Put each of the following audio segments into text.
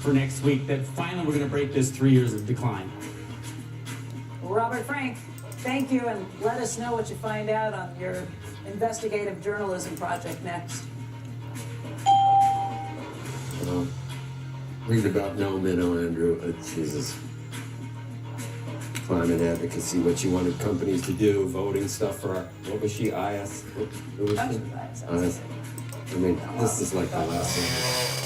for next week that finally we're going to break this 3 years of decline. Robert Frank, thank you, and let us know what you find out on your investigative journalism project next. Read about No Minnow, Andrew. Jesus. Climate advocacy, what she wanted companies to do, voting stuff for, what was she, IS? What was she? IS. I mean, this is like the last thing.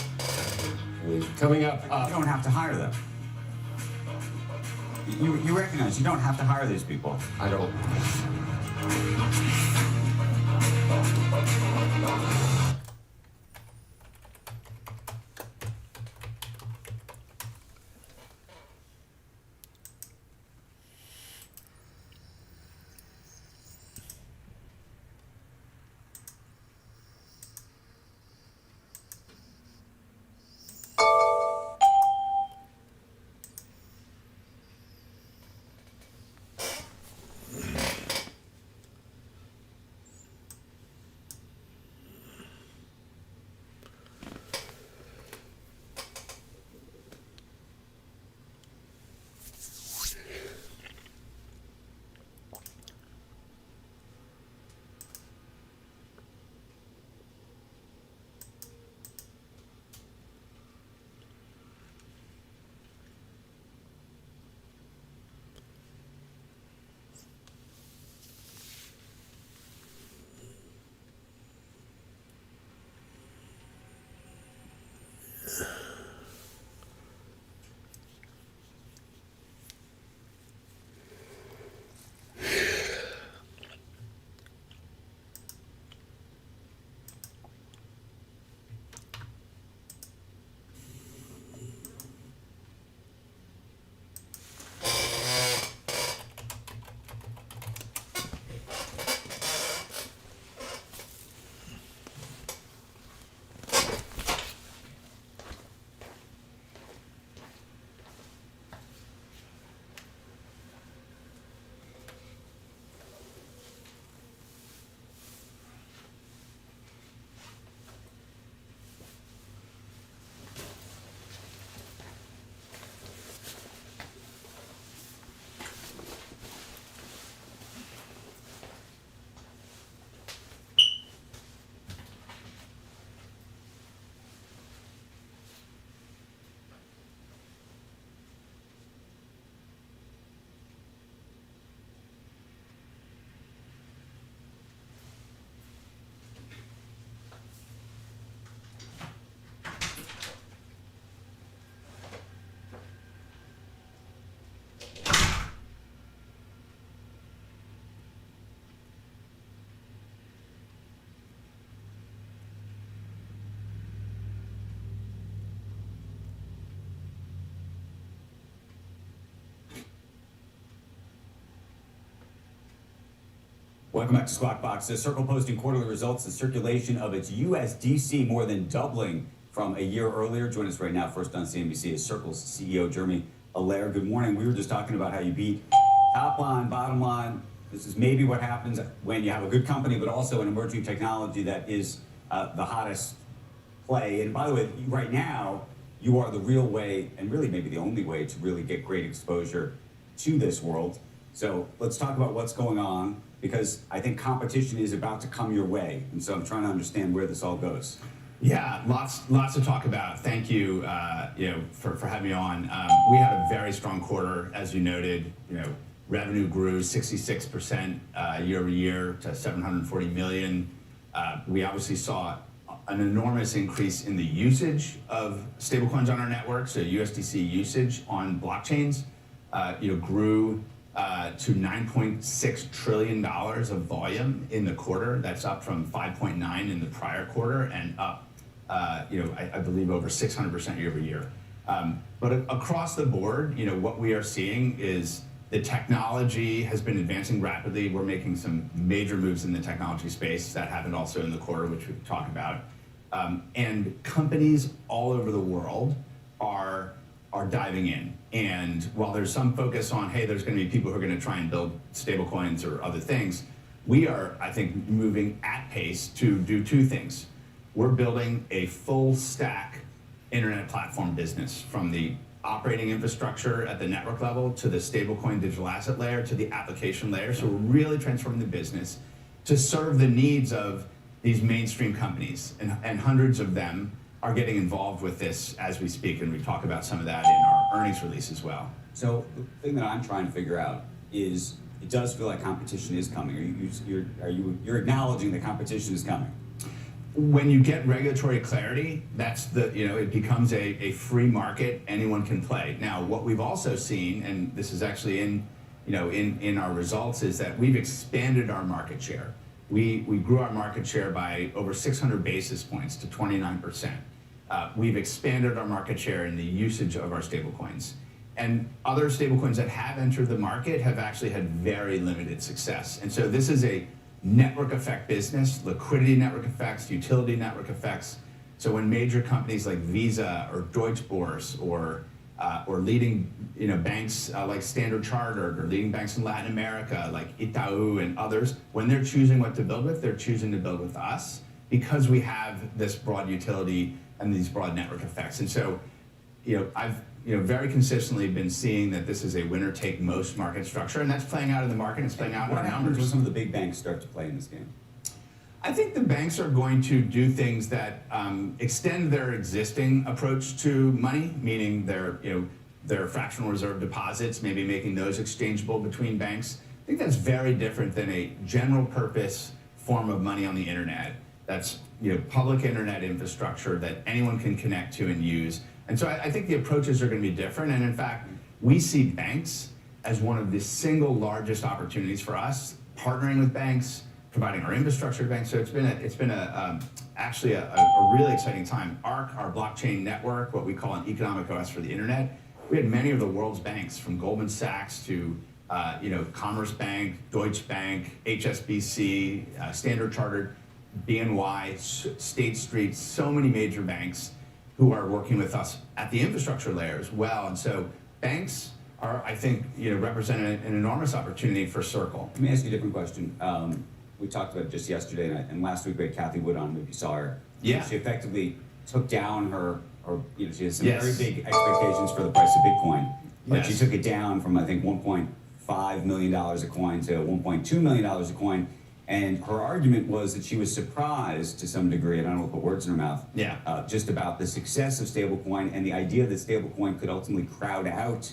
I mean, coming up. You don't have to hire them. You recognize you don't have to hire these people. I don't. Welcome back to Squawk Box. The Circle posting quarterly results, the circulation of its USDC more than doubling from a year earlier. Join us right now, first on CNBC, is Circle's CEO, Jeremy Allaire. Good morning. We were just talking about how you beat top line, bottom line. This is maybe what happens when you have a good company, but also an emerging technology that is the hottest play. And by the way, right now, you are the real way, and really maybe the only way, to really get great exposure to this world. So let's talk about what's going on, because I think competition is about to come your way. And so I'm trying to understand where this all goes. Yeah, lots to talk about. Thank you, for having me on. We had a very strong quarter, as you noted. Revenue grew 66% year over year to $740 million. We obviously saw an enormous increase in the usage of stablecoins on our network. So USDC usage on blockchains, grew to $9.6 trillion of volume in the quarter. That's up from 5.9 in the prior quarter, and up, I believe over 600% year over year. But across the board, what we are seeing is the technology has been advancing rapidly. We're making some major moves in the technology space that happened also in the quarter, which we talk about. And companies all over the world are diving in. And while there's some focus on, hey, there's going to be people who are going to try and build stablecoins or other things, we are, I think, moving at pace to do two things. We're building a full stack internet platform business, from the operating infrastructure at the network level to the stablecoin digital asset layer to the application layer. So we're really transforming the business to serve the needs of these mainstream companies, and hundreds of them are getting involved with this as we speak, and we talk about some of that in our earnings release as well. So the thing that I'm trying to figure out is, it does feel like competition is coming. You're acknowledging that competition is coming? When you get regulatory clarity, that's it becomes a free market. Anyone can play. Now, what we've also seen, and this is actually in our results, is that we've expanded our market share. We grew our market share by over 600 basis points to 29%. We've expanded our market share in the usage of our stablecoins. And other stablecoins that have entered the market have actually had very limited success. And so this is a network effect business, liquidity network effects, utility network effects. So when major companies like Visa or Deutsche Börse or leading banks like Standard Chartered, or leading banks in Latin America like Itaú and others, when they're choosing what to build with, they're choosing to build with us because we have this broad utility and these broad network effects. And so, I've very consistently been seeing that this is a winner-take-most market structure, and that's playing out in the market, it's playing out in our numbers. When some of the big banks start to play in this game? I think the banks are going to do things that extend their existing approach to money, meaning their fractional reserve deposits, maybe making those exchangeable between banks. I think that's very different than a general purpose form of money on the internet. That's public internet infrastructure that anyone can connect to and use. And so I think the approaches are going to be different. And in fact, we see banks as one of the single largest opportunities for us, partnering with banks, providing our infrastructure to banks. So it's been actually a really exciting time. ARC, our blockchain network, what we call an economic OS for the internet, we had many of the world's banks, from Goldman Sachs to Commerce Bank, Deutsche Bank, HSBC, Standard Chartered, BNY, State Street, so many major banks who are working with us at the infrastructure layer as well. And so banks are, I think, represent an enormous opportunity for Circle. Let me ask you a different question. We talked about it just yesterday, and last week we had Kathy Wood on, maybe you saw her. Yeah. She effectively took down she has some Yes. very big expectations for the price of Bitcoin. But Yes. she took it down from, I think, $1.5 million a coin to $1.2 million a coin. And her argument was that she was surprised to some degree, and I don't want to put words in her mouth, just about the success of stablecoin and the idea that stablecoin could ultimately crowd out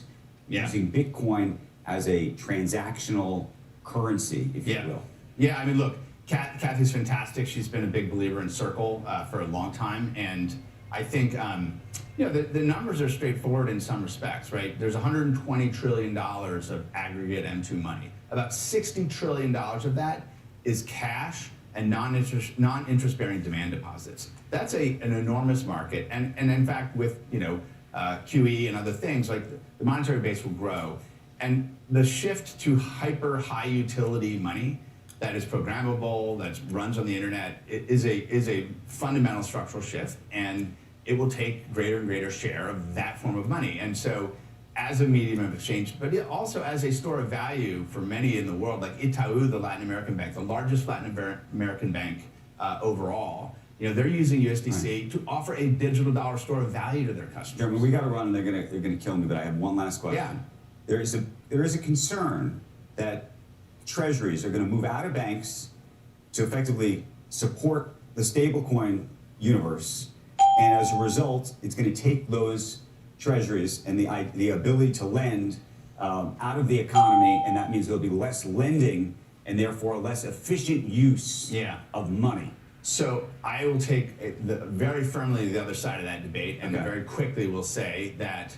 using Bitcoin as a transactional currency, if you will. Yeah, I mean, look, Kathy's fantastic. She's been a big believer in Circle for a long time. And I think, the numbers are straightforward in some respects, right? There's $120 trillion of aggregate M2 money. About $60 trillion of that is cash and non-interest-bearing demand deposits. That's an enormous market. And in fact, with QE and other things, like, the monetary base will grow. And the shift to hyper high utility money that is programmable, that runs on the internet, is a fundamental structural shift, and it will take greater and greater share of that form of money. And so, as a medium of exchange, but also as a store of value for many in the world, like Itaú, the Latin American bank, the largest Latin American bank overall, they're using USDC to offer a digital dollar store of value to their customers. Jeremy, we got to run. They're gonna kill me, but I have one last question. Yeah. There is a concern that treasuries are going to move out of banks to effectively support the stablecoin universe, and as a result, it's going to take those treasuries and the ability to lend out of the economy, and that means there'll be less lending and therefore less efficient use of money. So I will take very firmly the other side of that debate, and very quickly will say that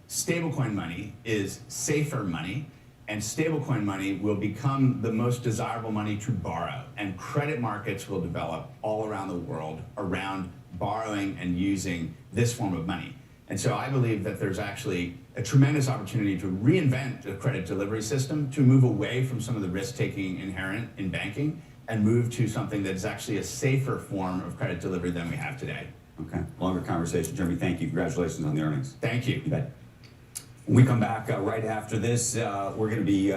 stablecoin money is safer money, and stablecoin money will become the most desirable money to borrow, and credit markets will develop all around the world around borrowing and using this form of money. And so I believe that there's actually a tremendous opportunity to reinvent a credit delivery system, to move away from some of the risk-taking inherent in banking and move to something that is actually a safer form of credit delivery than we have today. Okay, longer conversation. Jeremy, thank you. Congratulations on the earnings. Thank you. You bet. When we come back right after this, we're going to be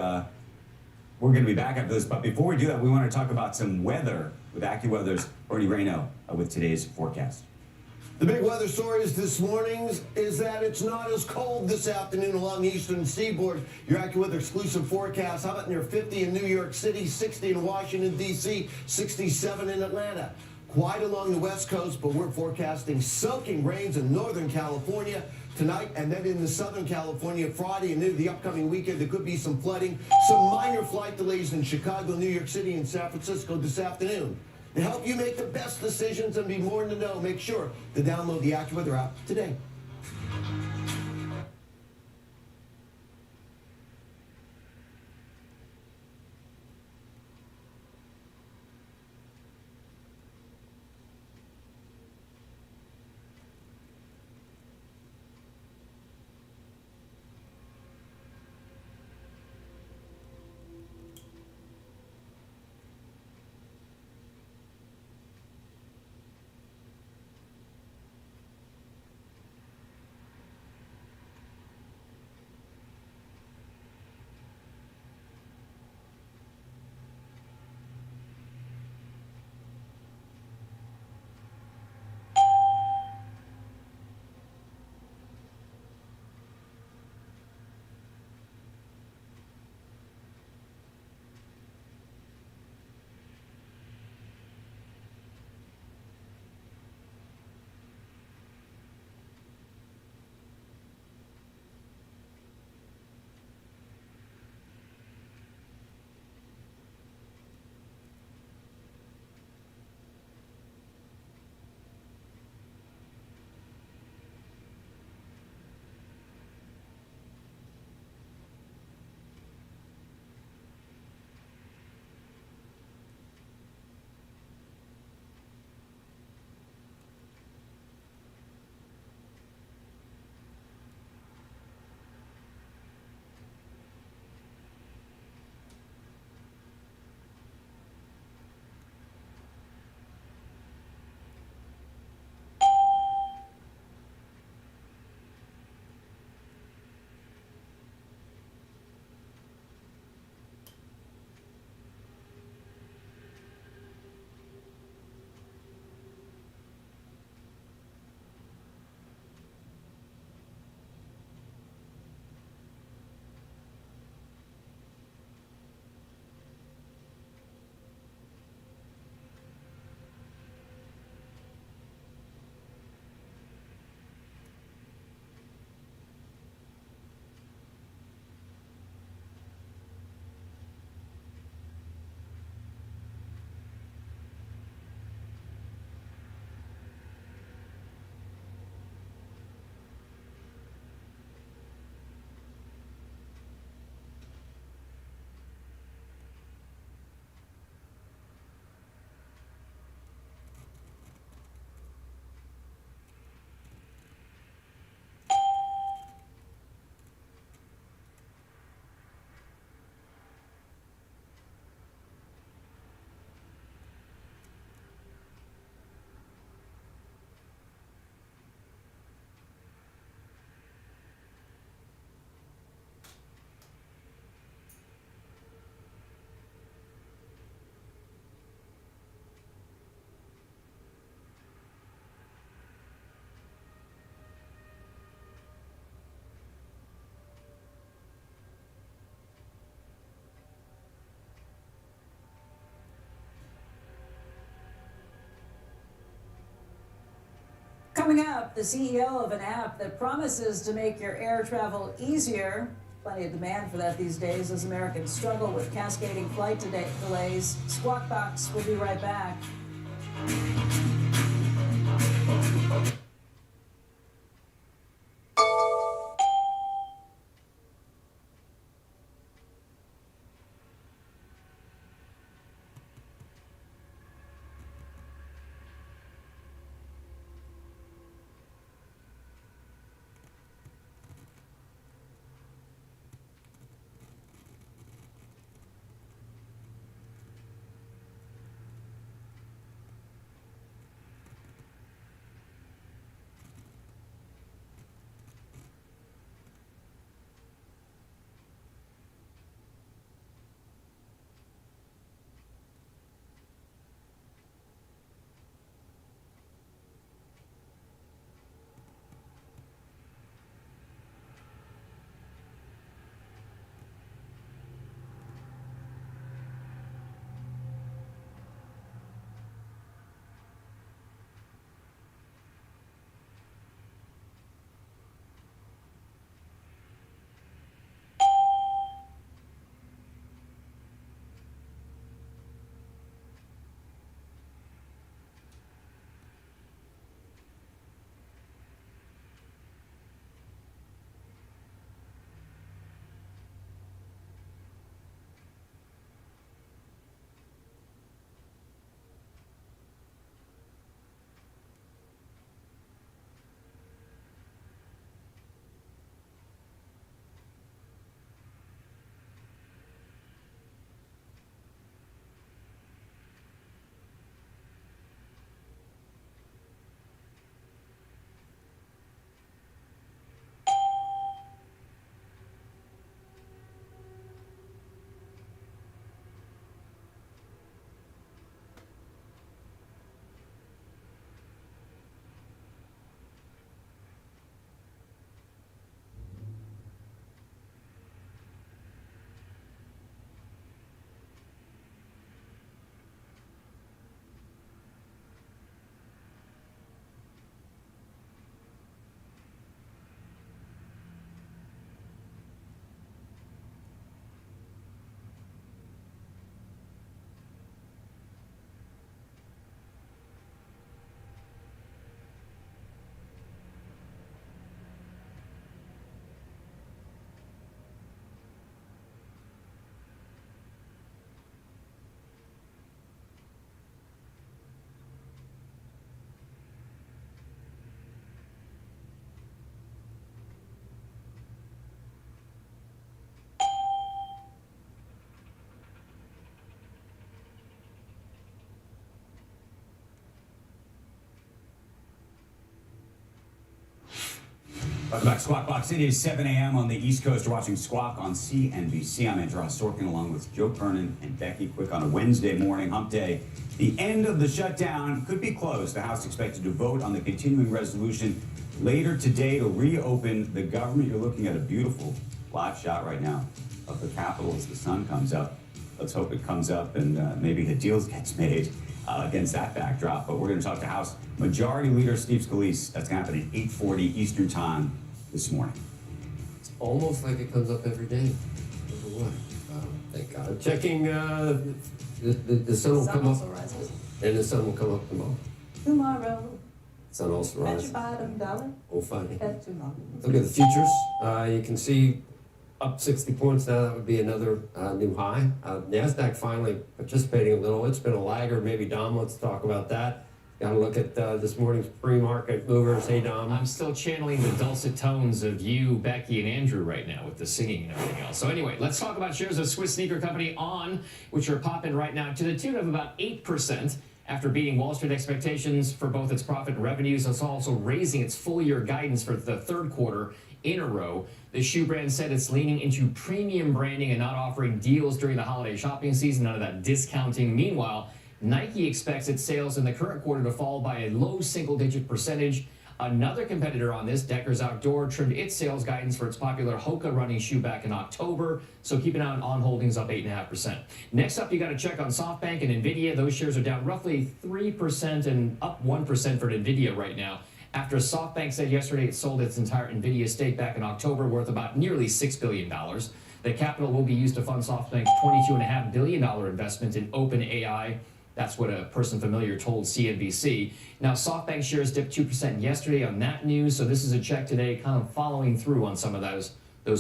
back after this. But before we do that, we want to talk about some weather with AccuWeather's Bernie Rayno with today's forecast. The big weather stories this morning is that it's not as cold this afternoon along the eastern seaboard. Your AccuWeather exclusive forecast. How about near 50 in New York City, 60 in Washington, D.C., 67 in Atlanta. Quiet along the west coast, but we're forecasting soaking rains in Northern California tonight, and then in the Southern California Friday and into the upcoming weekend. There could be some flooding, some minor flight delays in Chicago, New York City, and San Francisco this afternoon. To help you make the best decisions and be more in the know, make sure to download the AccuWeather app today. Coming up, the CEO of an app that promises to make your air travel easier. Plenty of demand for that these days as Americans struggle with cascading flight delays. Squawk Box will be right back. Welcome back, Squawk Box. It is 7 a.m. on the East Coast. You're watching Squawk on CNBC. I'm Andrew Sorkin along with Joe Kernan and Becky Quick on a Wednesday morning hump day. The end of the shutdown could be close. The House expected to vote on the continuing resolution later today to reopen the government. You're looking at a beautiful live shot right now of the Capitol as the sun comes up. Let's hope it comes up and maybe the deal gets made against that backdrop. But we're going to talk to House Majority Leader Steve Scalise. That's going to happen at 8:40 Eastern Time this morning. It's almost like it comes up every day. Number one. Thank God. I'm checking. The sun will come also up, rises and the sun will come up tomorrow. tomorrow. Sun also Bet your rises. bottom dollar. Oh, funny. Bet tomorrow. Look at the futures. You can see up 60 points now. That would be another new high. NASDAQ finally participating a little. It's been a lagger. Maybe Dom wants to talk about that. Got to look at this morning's pre-market movers. Hey, Dom. I'm still channeling the dulcet tones of you, Becky, and Andrew right now with the singing and everything else. So anyway, let's talk about shares of Swiss sneaker company On, which are popping right now to the tune of about 8%. After beating Wall Street expectations for both its profit and revenues. It's also raising its full-year guidance for the third quarter in a row. The shoe brand said it's leaning into premium branding and not offering deals during the holiday shopping season, none of that discounting. Meanwhile, Nike expects its sales in the current quarter to fall by a low single-digit percentage. Another competitor on this, Deckers Outdoor, trimmed its sales guidance for its popular Hoka running shoe back in October. So keep an eye on Holdings up 8.5%. Next up, you got to check on SoftBank and NVIDIA. Those shares are down roughly 3% and up 1% for NVIDIA right now. After SoftBank said yesterday it sold its entire NVIDIA stake back in October, worth about nearly $6 billion. The capital will be used to fund SoftBank's $22.5 billion investment in OpenAI. That's what a person familiar told CNBC. Now, SoftBank shares dipped 2% yesterday on that news, so this is a check today kind of following through on some of those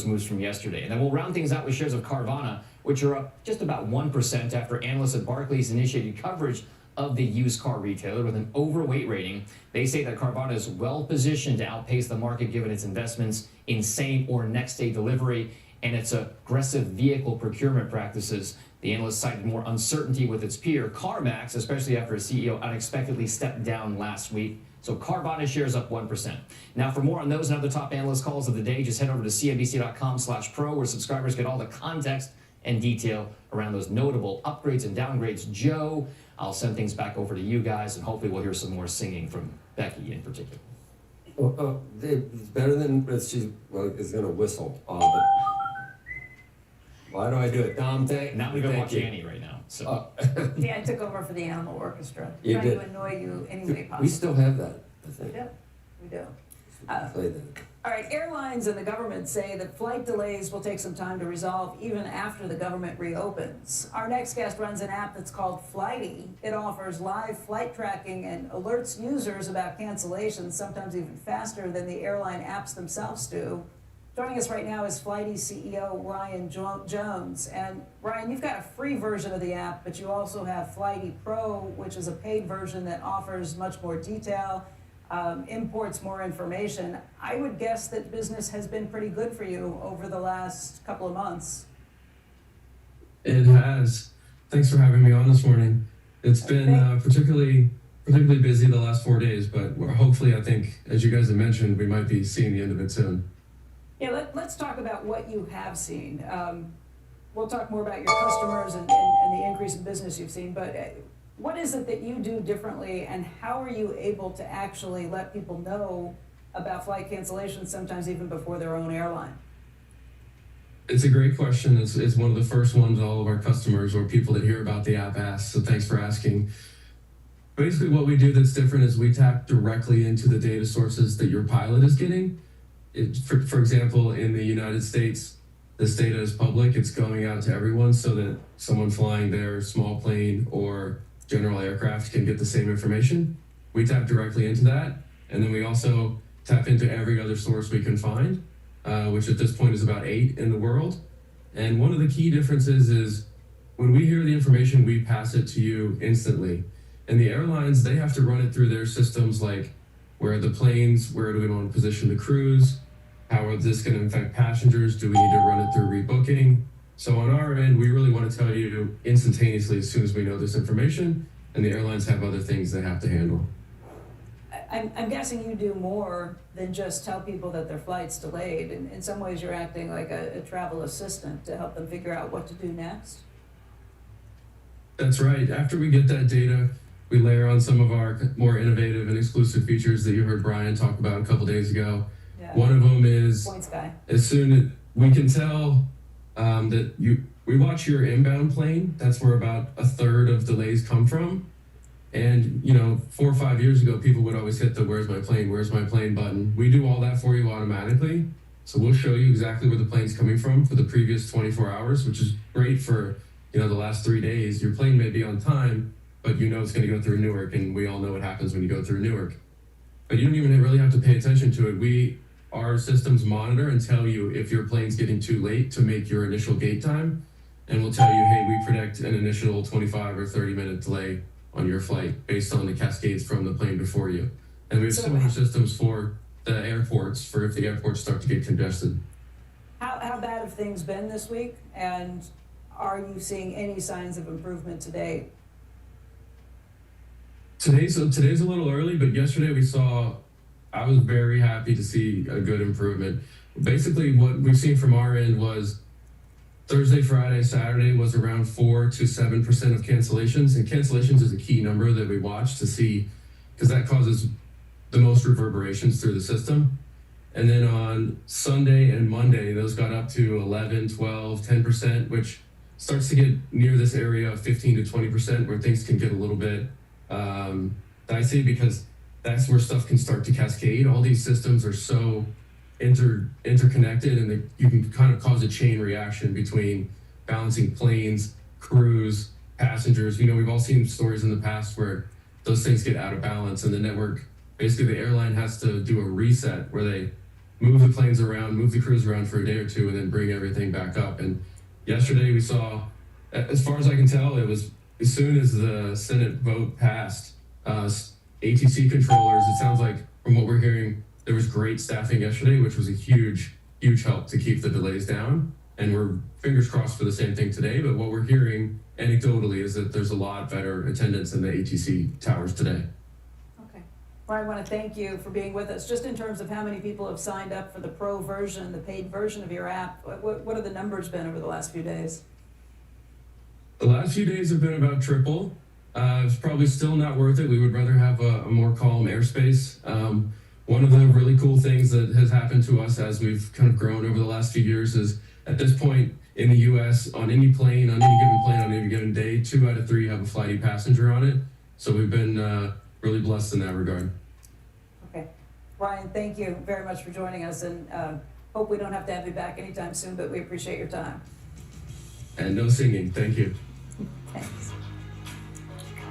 moves from yesterday. And then we'll round things out with shares of Carvana, which are up just about 1% after analysts at Barclays initiated coverage of the used car retailer with an overweight rating. They say that Carvana is well positioned to outpace the market given its investments in same or next day delivery and its aggressive vehicle procurement practices. The analyst cited more uncertainty with its peer, CarMax, especially after its CEO unexpectedly stepped down last week. So Carvana shares up 1%. Now, for more on those and other top analyst calls of the day, just head over to cnbc.com/pro, where subscribers get all the context and detail around those notable upgrades and downgrades. Joe, I'll send things back over to you guys, and hopefully we'll hear some more singing from Becky in particular. It's better than she is going to whistle. But why do I do it? Dom, Now we go watch Annie right now. So Yeah, I took over for the Animal Orchestra. You Trying did. to annoy you any way possible. We still have that, I think. Yeah, we do. Play that. All right, airlines and the government say that flight delays will take some time to resolve even after the government reopens. Our next guest runs an app that's called Flighty. It offers live flight tracking and alerts users about cancellations, sometimes even faster than the airline apps themselves do. Joining us right now is Flighty CEO Ryan Jones. And Ryan, you've got a free version of the app, but you also have Flighty Pro, which is a paid version that offers much more detail, imports more information. I would guess that business has been pretty good for you over the last couple of months. It has. Thanks for having me on this morning. It's been particularly busy the last 4 days, but hopefully, I think, as you guys have mentioned, we might be seeing the end of it soon. Yeah, let's talk about what you have seen. We'll talk more about your customers and the increase in business you've seen, but what is it that you do differently, and how are you able to actually let people know about flight cancellations, sometimes even before their own airline? It's a great question. It's one of the first ones all of our customers or people that hear about the app ask, so thanks for asking. Basically, what we do that's different is we tap directly into the data sources that your pilot is getting. For example, in the United States, this data is public. It's going out to everyone so that someone flying their small plane or general aircraft can get the same information. We tap directly into that, and then we also tap into every other source we can find, which at this point is about 8 in the world. And one of the key differences is when we hear the information, we pass it to you instantly. And the airlines, they have to run it through their systems, like where are the planes, where do we want to position the crews, how is this going to affect passengers, do we need to run it through rebooking? So on our end, we really want to tell you instantaneously as soon as we know this information, and the airlines have other things they have to handle. I'm guessing you do more than just tell people that their flight's delayed. In some ways, you're acting like a travel assistant to help them figure out what to do next. That's right. After we get that data, we layer on some of our more innovative and exclusive features that you heard Brian talk about a couple days ago. Yeah. One of them is Points guy. as soon as we can tell that we watch your inbound plane. That's where about a third of delays come from. And 4 or 5 years ago, people would always hit the "Where's my plane" button. We do all that for you automatically. So we'll show you exactly where the plane's coming from for the previous 24 hours, which is great for the last 3 days. Your plane may be on time, but it's going to go through Newark, and we all know what happens when you go through Newark. But you don't even really have to pay attention to it. Our systems monitor and tell you if your plane's getting too late to make your initial gate time, and we'll tell you, hey, we predict an initial 25 or 30-minute delay on your flight based on the cascades from the plane before you. And we have similar systems for the airports for if the airports start to get congested. How bad have things been this week? And are you seeing any signs of improvement today? Today's a little early, but yesterday I was very happy to see a good improvement. Basically, what we've seen from our end was Thursday, Friday, Saturday was around 4 to 7% of cancellations, and cancellations is a key number that we watch to see, because that causes the most reverberations through the system. And then on Sunday and Monday, those got up to 11, 12, 10%, which starts to get near this area of 15 to 20%, where things can get a little bit dicey, because that's where stuff can start to cascade. All these systems are so interconnected, and you can kind of cause a chain reaction between balancing planes, crews, passengers. We've all seen stories in the past where those things get out of balance, and the network, basically the airline has to do a reset where they move the planes around, move the crews around for a day or two, and then bring everything back up. And yesterday we saw, as far as I can tell, it was as soon as the Senate vote passed, ATC controllers, it sounds like from what we're hearing, there was great staffing yesterday, which was a huge help to keep the delays down. And we're fingers crossed for the same thing today. But what we're hearing anecdotally is that there's a lot better attendance in the ATC towers today. Okay. Well, I want to thank you for being with us. Just in terms of how many people have signed up for the pro version, the paid version of your app, what have the numbers been over the last few days? The last few days have been about triple. It's probably still not worth it. We would rather have a more calm airspace. One of the really cool things that has happened to us as we've kind of grown over the last few years is, at this point in the US, on any plane, on any given plane, on any given day, 2 out of 3 have a flighty passenger on it. So we've been really blessed in that regard. Okay. Ryan, thank you very much for joining us, and hope we don't have to have you back anytime soon, but we appreciate your time. And no singing. Thank you. Thanks.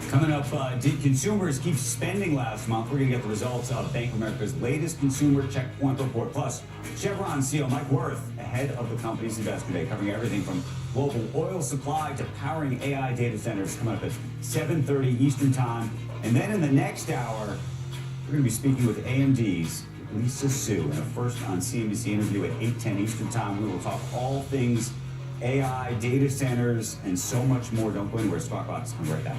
Coming up, did consumers keep spending last month? We're going to get the results of Bank of America's latest consumer checkpoint report. Plus, Chevron CEO Mike Wirth ahead of the company's investor day, covering everything from global oil supply to powering AI data centers. Coming up at 7:30 Eastern Time. And then in the next hour, we're going to be speaking with AMD's Lisa Su in a first on CNBC interview at 8:10 Eastern Time. We will talk all things AI, data centers, and so much more. Don't go anywhere. Squawk Box. I'll be right back.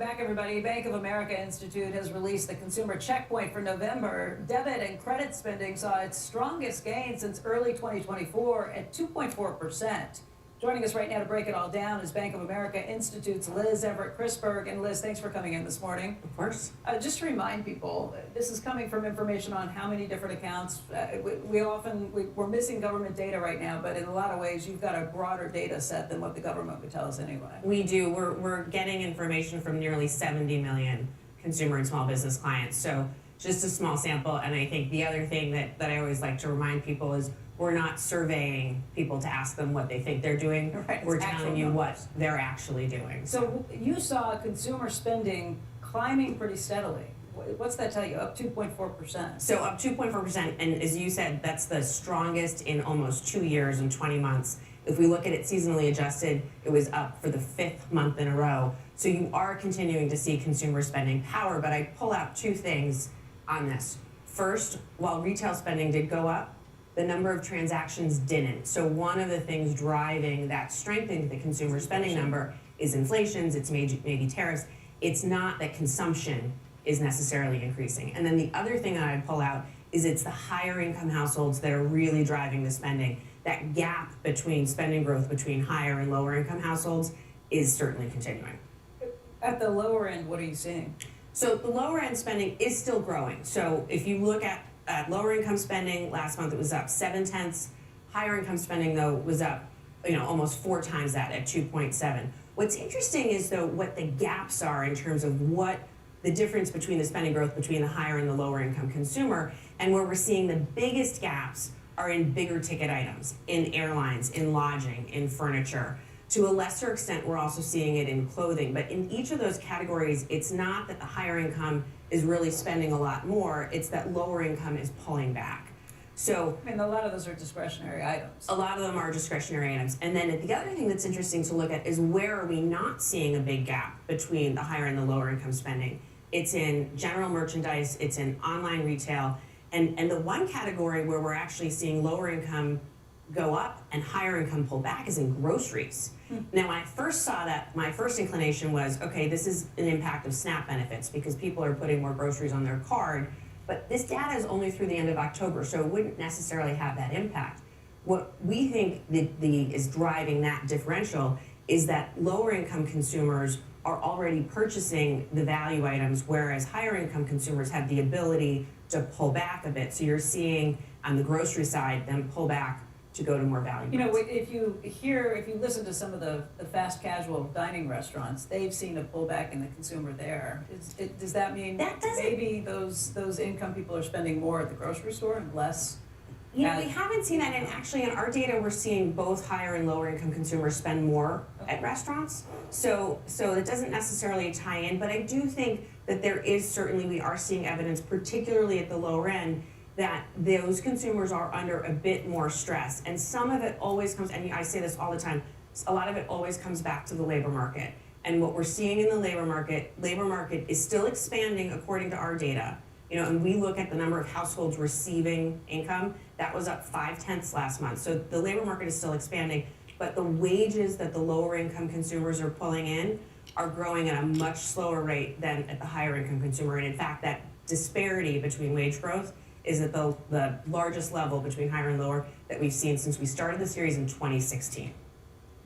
back, everybody. Bank of America Institute has released the consumer checkpoint for November. Debit and credit spending saw its strongest gain since early 2024 at 2.4%. Joining us right now to break it all down is Bank of America Institute's Liz Everett-Chrisberg. And Liz, thanks for coming in this morning. Of course. Just to remind people, this is coming from information on how many different accounts. We're missing government data right now, but in a lot of ways, you've got a broader data set than what the government would tell us anyway. We do. We're getting information from nearly 70 million consumer and small business clients. So just a small sample. And I think the other thing that I always like to remind people is we're not surveying people to ask them what they think they're doing. Right, we're telling you what they're actually doing. So you saw consumer spending climbing pretty steadily. What's that tell you? Up 2.4%. So up 2.4%, and as you said, that's the strongest in almost 2 years and 20 months. If we look at it seasonally adjusted, it was up for the 5th month in a row. So you are continuing to see consumer spending power, but I pull out two things on this. First, while retail spending did go up, the number of transactions didn't. So one of the things driving that strength in the consumer spending number is inflations, it's maybe tariffs. It's not that consumption is necessarily increasing. And then the other thing that I'd pull out is it's the higher income households that are really driving the spending. That gap between spending growth between higher and lower income households is certainly continuing. At the lower end, what are you seeing? So the lower end spending is still growing. So if you look at lower income spending, last month it was up 0.7. Higher income spending though was up, almost 4 times that at 2.7. What's interesting is though what the gaps are in terms of what the difference between the spending growth between the higher and the lower income consumer, and where we're seeing the biggest gaps are in bigger ticket items, in airlines, in lodging, in furniture. To a lesser extent, we're also seeing it in clothing, but in each of those categories, it's not that the higher income is really spending a lot more, it's that lower income is pulling back. So, I mean, a lot of those are discretionary items. A lot of them are discretionary items. And then the other thing that's interesting to look at is where are we not seeing a big gap between the higher and the lower income spending? It's in general merchandise, it's in online retail, and the one category where we're actually seeing lower income go up and higher income pull back is in groceries. Now, when I first saw that, my first inclination was, okay, this is an impact of SNAP benefits because people are putting more groceries on their card, but this data is only through the end of October, so it wouldn't necessarily have that impact. What we think is driving that differential is that lower income consumers are already purchasing the value items, whereas higher income consumers have the ability to pull back a bit. So you're seeing on the grocery side them pull back to go to more value. If you listen to some of the fast casual dining restaurants, they've seen a pullback in the consumer there. Does that mean maybe those income people are spending more at the grocery store and less? We haven't seen that, and actually in our data we're seeing both higher and lower income consumers spend more at restaurants. So it doesn't necessarily tie in, but I do think that there is certainly, we are seeing evidence, particularly at the lower end, that those consumers are under a bit more stress. And some of it always comes, and I say this all the time, a lot of it always comes back to the labor market. And what we're seeing in the labor market is still expanding according to our data. And we look at the number of households receiving income, that was up 0.5 last month. So the labor market is still expanding, but the wages that the lower income consumers are pulling in are growing at a much slower rate than at the higher income consumer. And in fact, that disparity between wage growth is at the largest level between higher and lower that we've seen since we started the series in 2016.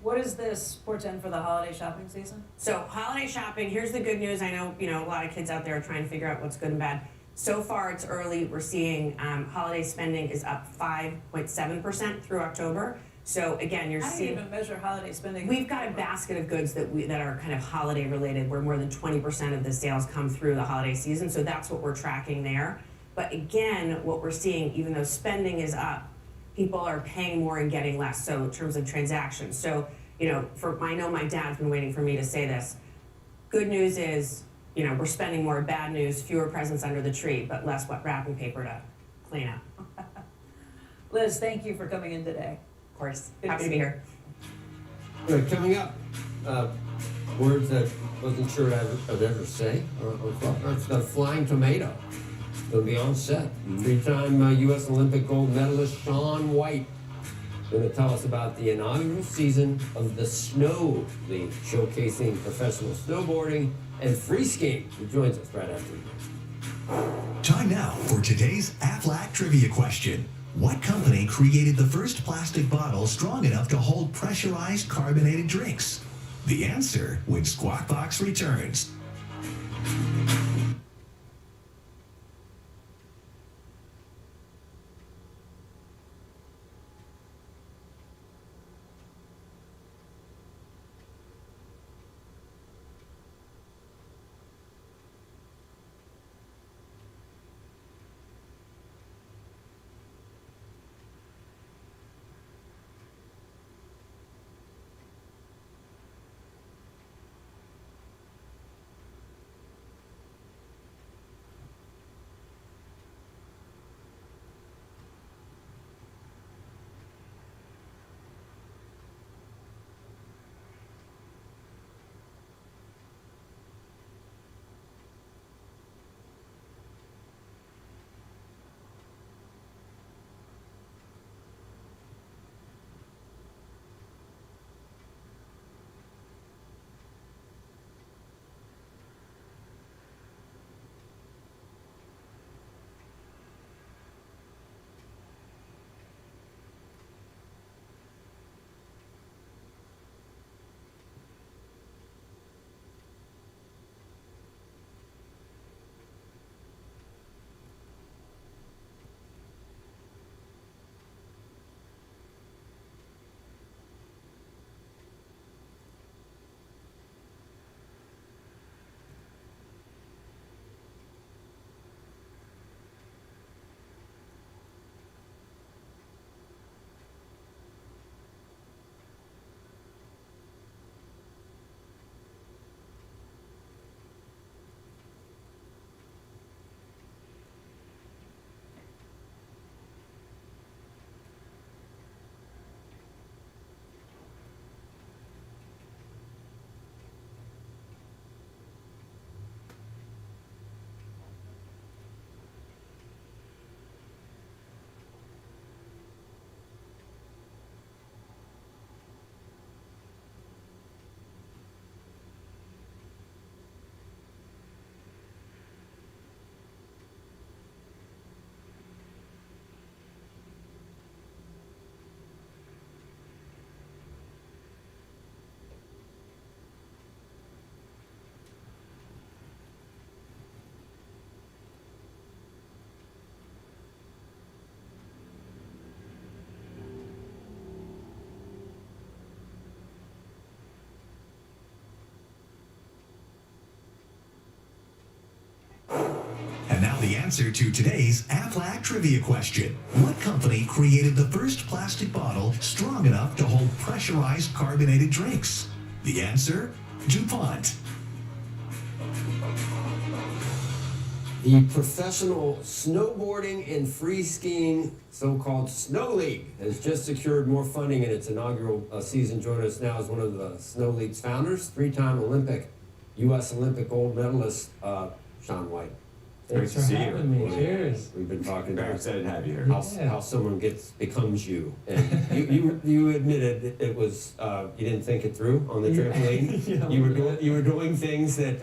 What does this portend for the holiday shopping season? So holiday shopping, here's the good news. I know, a lot of kids out there are trying to figure out what's good and bad. So far, it's early. We're seeing holiday spending is up 5.7% through October. So again, you're seeing. How do you even measure holiday spending? We've got a basket of goods that are kind of holiday related, where more than 20% of the sales come through the holiday season. So that's what we're tracking there. But again, what we're seeing, even though spending is up, people are paying more and getting less. So in terms of transactions. So, I know my dad's been waiting for me to say this. Good news is, we're spending more. Bad news, fewer presents under the tree, but less wrapping paper to clean up. Liz, thank you for coming in today. Of course. Happy to be here. All right, coming up, words that wasn't sure I'd ever say. It's got a flying tomato. It's going to be on set. 3-time U.S. Olympic gold medalist Shaun White going to tell us about the inaugural season of the Snow League, showcasing professional snowboarding and free skiing. He joins us right after this. Time now for today's Aflac trivia question. What company created the first plastic bottle strong enough to hold pressurized carbonated drinks? The answer when Squawk Box returns. And now the answer to today's Aflac trivia question. What company created the first plastic bottle strong enough to hold pressurized carbonated drinks? The answer, DuPont. The Professional Snowboarding and Free Skiing, so-called Snow League, has just secured more funding in its inaugural season. Joining us now is one of the Snow League's founders, three-time U.S. Olympic gold medalist, Shaun White. Great to see you. Cheers. We've been talking Very about excited to have you here. how someone becomes you. And you admitted it was you didn't think it through on the trampoline. You were doing things that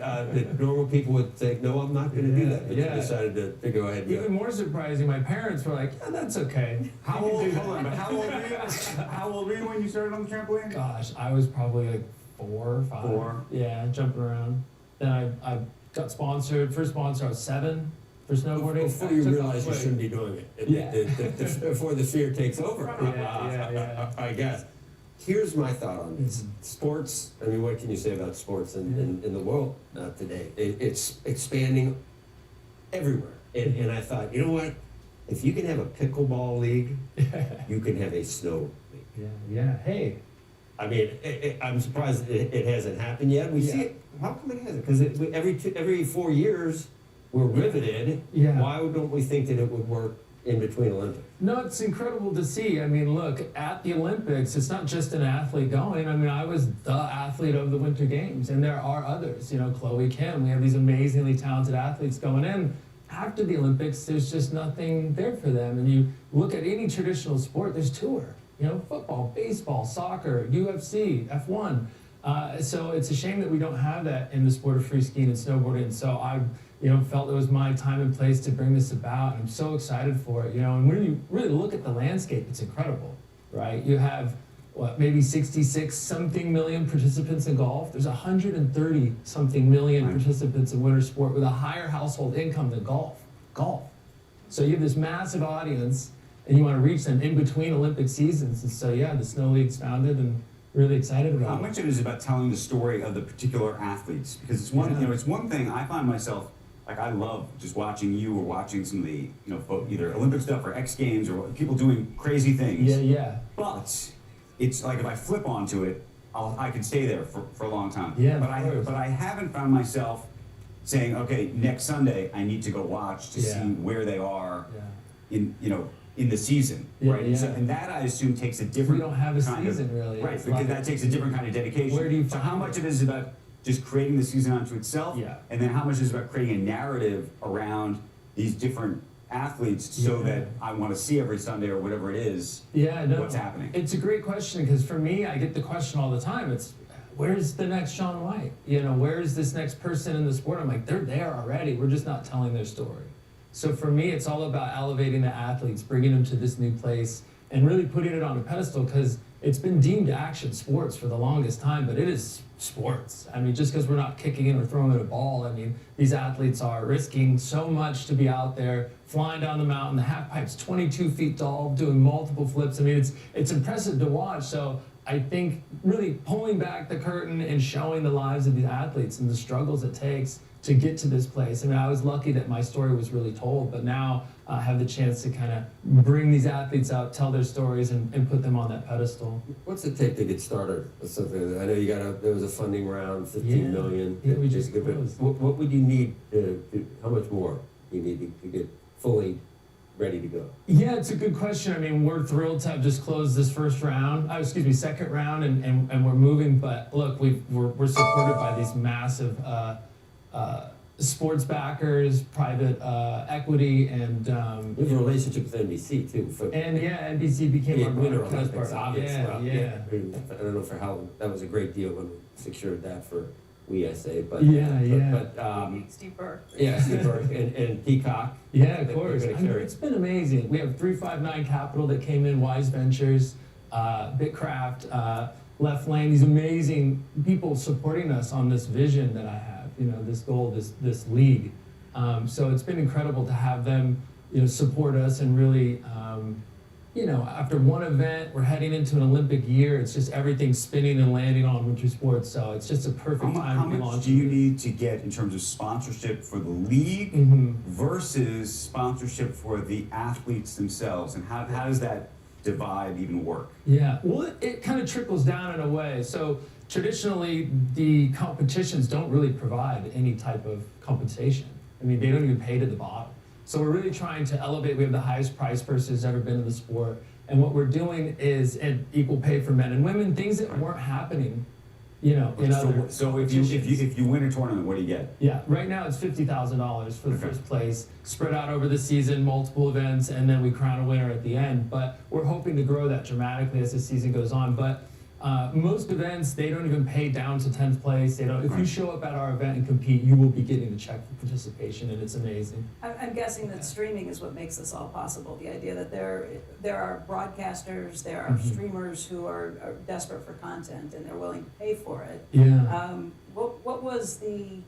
normal people would think, no, I'm not going to do that. But you decided to go ahead and do Even more surprising, my parents were like, yeah, that's okay. How old were you when you started on the trampoline? Gosh, I was probably like 4 or 5. 4. Yeah, jumping around. Then I got sponsored. First sponsor, I was 7 for snowboarding. Before you realize you shouldn't be doing it. Before the fear takes over. Yeah. I guess. Here's my thought on this. Sports, I mean, what can you say about sports in the world today? It's expanding everywhere. And I thought, you know what? If you can have a pickleball league, you can have a snow league. Yeah. Hey. I mean, I'm surprised it hasn't happened yet. We see it. How come it hasn't? Because every 4 years, we're riveted. Yeah. Why don't we think that it would work in between Olympics? No, it's incredible to see. I mean, look, at the Olympics, it's not just an athlete going. I mean, I was the athlete of the Winter Games, and there are others. You know, Chloe Kim. We have these amazingly talented athletes going in. After the Olympics, there's just nothing there for them. And you look at any traditional sport, there's tour. You know, football, baseball, soccer, UFC, F1. So it's a shame that we don't have that in the sport of free skiing and snowboarding. So I, felt it was my time and place to bring this about. And I'm so excited for it. And when you really look at the landscape, it's incredible, right? You have maybe 66 something million participants in golf. There's 130 something million participants in winter sport with a higher household income than golf. So you have this massive audience, and you want to reach them in between Olympic seasons. And so yeah, the Snow League's founded, and really excited about it. How much of it is about telling the story of the particular athletes? Because it's one, it's one thing I find myself, like, I love just watching you or watching some of the, either Olympic stuff or X Games or people doing crazy things. Yeah. But it's like if I flip onto it, I can stay there for a long time. Yeah, but I haven't found myself saying, okay, next Sunday I need to go watch to see where they are in the season, right? Yeah. So, and that I assume takes a different. We don't have a kind season of, really. right? Because that takes a different kind of dedication. Where do you so how much of it is about just creating the season unto itself? Yeah. And then how much is about creating a narrative around these different athletes so that I want to see every Sunday or whatever it is. What's happening? It's a great question, because for me, I get the question all the time. It's, where's the next Shaun White? Where's this next person in the sport? I'm like, they're there already. We're just not telling their story. So for me, it's all about elevating the athletes, bringing them to this new place, and really putting it on a pedestal, because it's been deemed action sports for the longest time, but it is sports. I mean, just because we're not kicking in or throwing at a ball, I mean, these athletes are risking so much to be out there, flying down the mountain. The half pipe's 22 feet tall, doing multiple flips. I mean, it's impressive to watch. So I think really pulling back the curtain and showing the lives of these athletes and the struggles it takes to get to this place. I mean, I was lucky that my story was really told, but now I have the chance to kind of bring these athletes out, tell their stories, and put them on that pedestal. What's it take to get started with something? I know there was a funding round, 15 million. Yeah, we just closed. What would you need how much more do you need to get fully ready to go? Yeah, it's a good question. I mean, we're thrilled to have just closed this second round, and we're moving. But look, we're supported by these massive sports backers, private equity, and we have a relationship with NBC too. NBC became our Winter broadcast Olympics, partner. obviously. Yeah. I don't know for how that was a great deal when we secured that for WESA, but Steve Burke. Yeah, Steve Burke and Peacock. Yeah, of course. I mean, it's been amazing. We have 359 Capital that came in, Wise Ventures, Bitcraft, Left Lane. These amazing people supporting us on this vision that I have. This goal, this league. So it's been incredible to have them, support us, and really, after one event, we're heading into an Olympic year. It's just everything spinning and landing on winter sports. So it's just a perfect time to be launching. How much do you need to get in terms of sponsorship for the league versus sponsorship for the athletes themselves, and how does that divide even work? Yeah, well, it kind of trickles down in a way. So traditionally, the competitions don't really provide any type of compensation. I mean, they don't even pay to the bottom. So we're really trying to elevate. We have the highest prize purse that's ever been in the sport. And what we're doing is an equal pay for men and women, things that weren't happening, in other So if you win a tournament, what do you get? Yeah, right now it's $50,000 for the first place, spread out over the season, multiple events, and then we crown a winner at the end. But we're hoping to grow that dramatically as the season goes on. But most events, they don't even pay down to 10th place. They don't. If you show up at our event and compete, you will be getting a check for participation, and it's amazing. I'm guessing that streaming is what makes this all possible. The idea that there are broadcasters, there are streamers who are desperate for content, and they're willing to pay for it. Yeah. What was the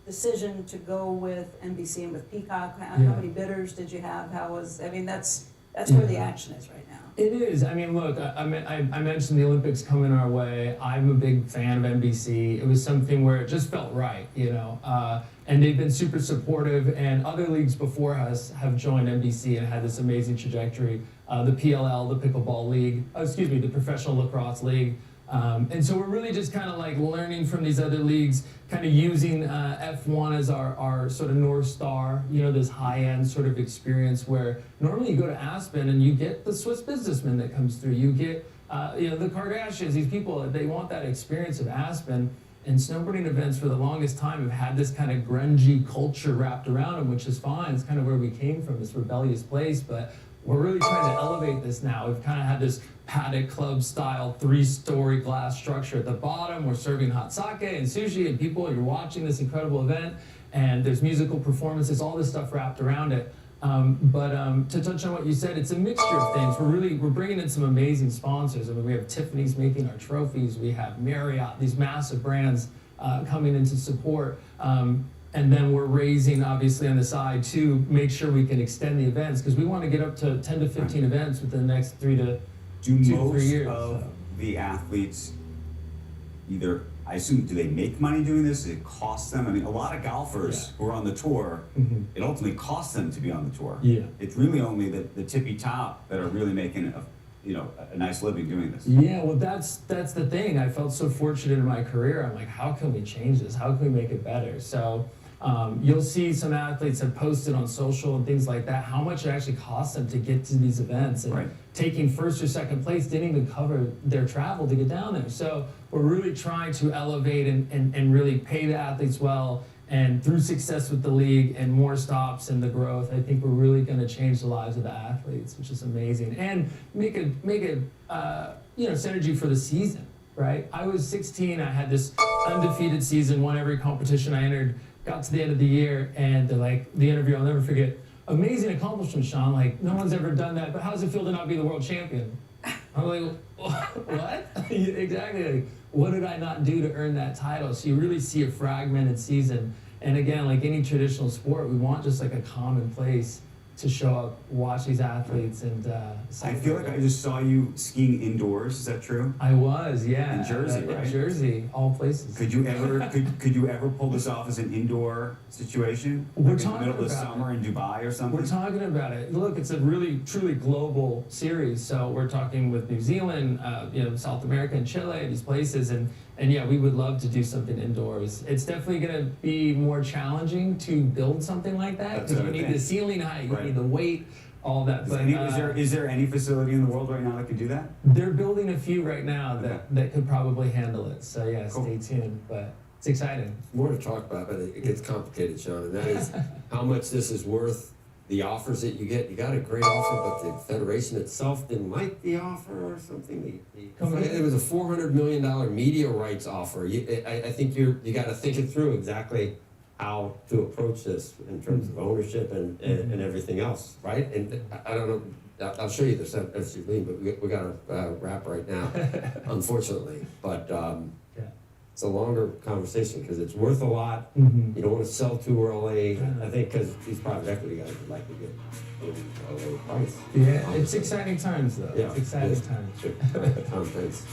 decision to go with NBC and with Peacock? How many bidders did you have? That's where the action is right now. It is. I mean, look, I mentioned the Olympics coming our way. I'm a big fan of NBC. It was something where it just felt right, and they've been super supportive, and other leagues before us have joined NBC and had this amazing trajectory. The PLL, the Pickleball League, the Professional Lacrosse League. And so we're really just kind of like learning from these other leagues, kind of using F1 as our sort of North Star, this high-end sort of experience where normally you go to Aspen and you get the Swiss businessman that comes through. You get, the Kardashians, these people, they want that experience of Aspen. And snowboarding events for the longest time have had this kind of grungy culture wrapped around them, which is fine. It's kind of where we came from, this rebellious place. But we're really trying to elevate this now. We've kind of had this paddock club style 3-story glass structure at the bottom. We're serving hot sake and sushi, and you're watching this incredible event, and there's musical performances, all this stuff wrapped around it. But to touch on what you said, it's a mixture of things. We're bringing in some amazing sponsors. I mean, we have Tiffany's making our trophies. We have Marriott, these massive brands coming in to support. And then we're raising, obviously, on the side to make sure we can extend the events, because we want to get up to 10 to 15 events within the next 3 to 3 years. Of the athletes either, I assume, do they make money doing this? Does it cost them? I mean, a lot of golfers who are on the tour, it ultimately costs them to be on the tour. Yeah. It's really only the tippy top that are really making a nice living doing this. Yeah, well, that's the thing. I felt so fortunate in my career. I'm like, how can we change this? How can we make it better? So you'll see some athletes have posted on social and things like that how much it actually costs them to get to these events. And taking first or second place didn't even cover their travel to get down there. So we're really trying to elevate and really pay the athletes well. And through success with the league and more stops and the growth, I think we're really going to change the lives of the athletes, which is amazing, and make a synergy for the season, right? I was 16, I had this undefeated season, won every competition I entered, got to the end of the year, and they're like, the interview I'll never forget, amazing accomplishment, Sean, like no one's ever done that, but how does it feel to not be the world champion? I'm like, what? Exactly. Like, what did I not do to earn that title? So you really see a fragmented season. And again, like any traditional sport, we want just like a common place to show up, watch these athletes, and I feel like I just saw you skiing indoors. Is that true? I was, yeah. In Jersey, right? In Jersey, all places. Could you ever could you ever pull this off as an indoor situation? We're Like in the talking middle of the about summer in Dubai or something? We're talking about it. Look, it's a really, truly global series. So we're talking with New Zealand, South America and Chile, these places. And yeah, we would love to do something indoors. It's definitely going to be more challenging to build something like that, because you need the ceiling height, you need the weight, all that. Is there any facility in the world right now that can do that? They're building a few right now that could probably handle it. So yeah, stay tuned. But it's exciting. More to talk about, but it gets complicated, Sean, and that is how much this is worth, the offers that you get. You got a great offer, but the federation itself didn't like the offer or something. It was a $400 million media rights offer. I think you got to think it through exactly how to approach this in terms of ownership and everything else, right? And I don't know, I'll show you this as you leave, but we got to wrap right now, unfortunately. But it's a longer conversation because it's worth a lot. You don't want to sell too early. I think because these private equity guys would like to get a low price. Yeah, it's exciting times though. Yeah, it's exciting times. Tom, thanks.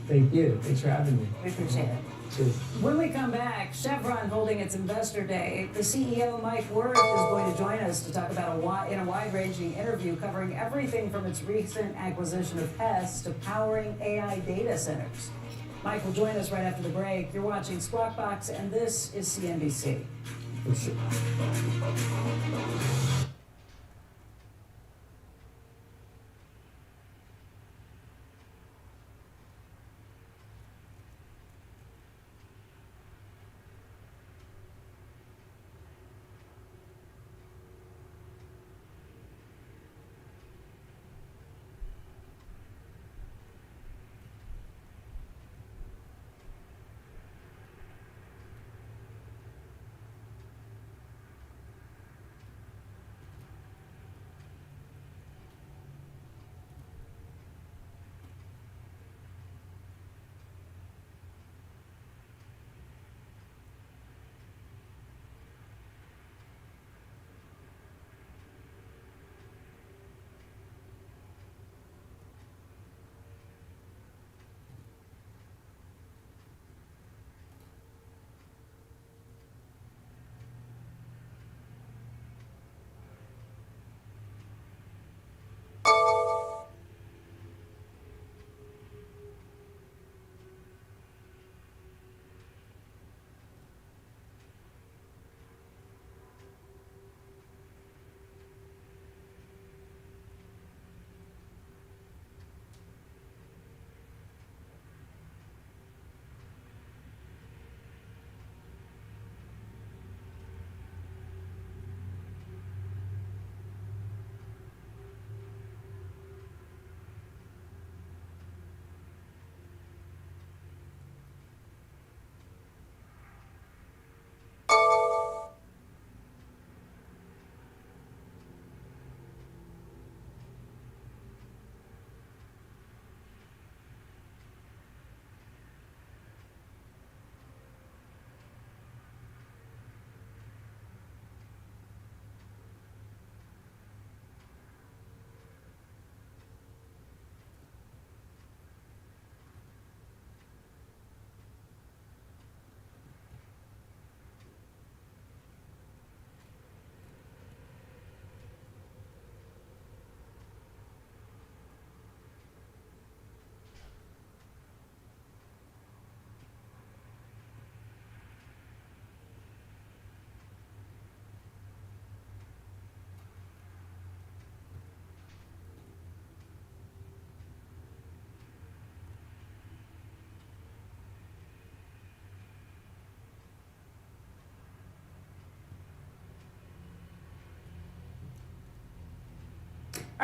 Thank you. Thanks for having me. We appreciate it. Cheers. When we come back, Chevron holding its investor day. The CEO, Mike Wirth, is going to join us to talk about in a wide-ranging interview covering everything from its recent acquisition of Hess to powering AI data centers. Mike will join us right after the break. You're watching Squawk Box, and this is CNBC.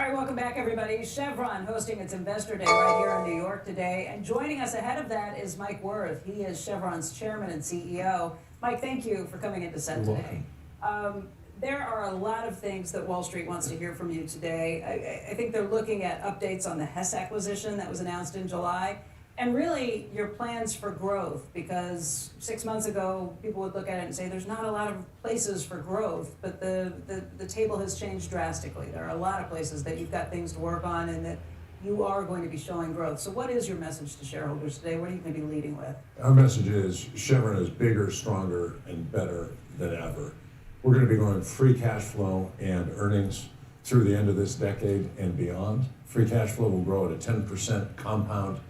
All right, welcome back, everybody. Chevron hosting its Investor Day right here in New York today. And joining us ahead of that is Mike Wirth. He is Chevron's chairman and CEO. Mike, thank you for coming into set today. There are a lot of things that Wall Street wants to hear from you today. I think they're looking at updates on the Hess acquisition that was announced in July, and really your plans for growth, because 6 months ago, people would look at it and say there's not a lot of places for growth, but the table has changed drastically. There are a lot of places that you've got things to work on and that you are going to be showing growth. So what is your message to shareholders today? What are you going to be leading with? Our message is Chevron is bigger, stronger, and better than ever. We're going to be growing free cash flow and earnings through the end of this decade and beyond. Free cash flow will grow at a 10% compound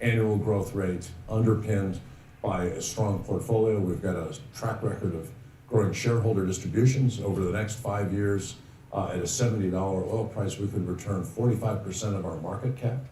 annual growth rate, underpinned by a strong portfolio. We've got a track record of growing shareholder distributions over the next 5 years. At a $70 oil price, we could return 45% of our market cap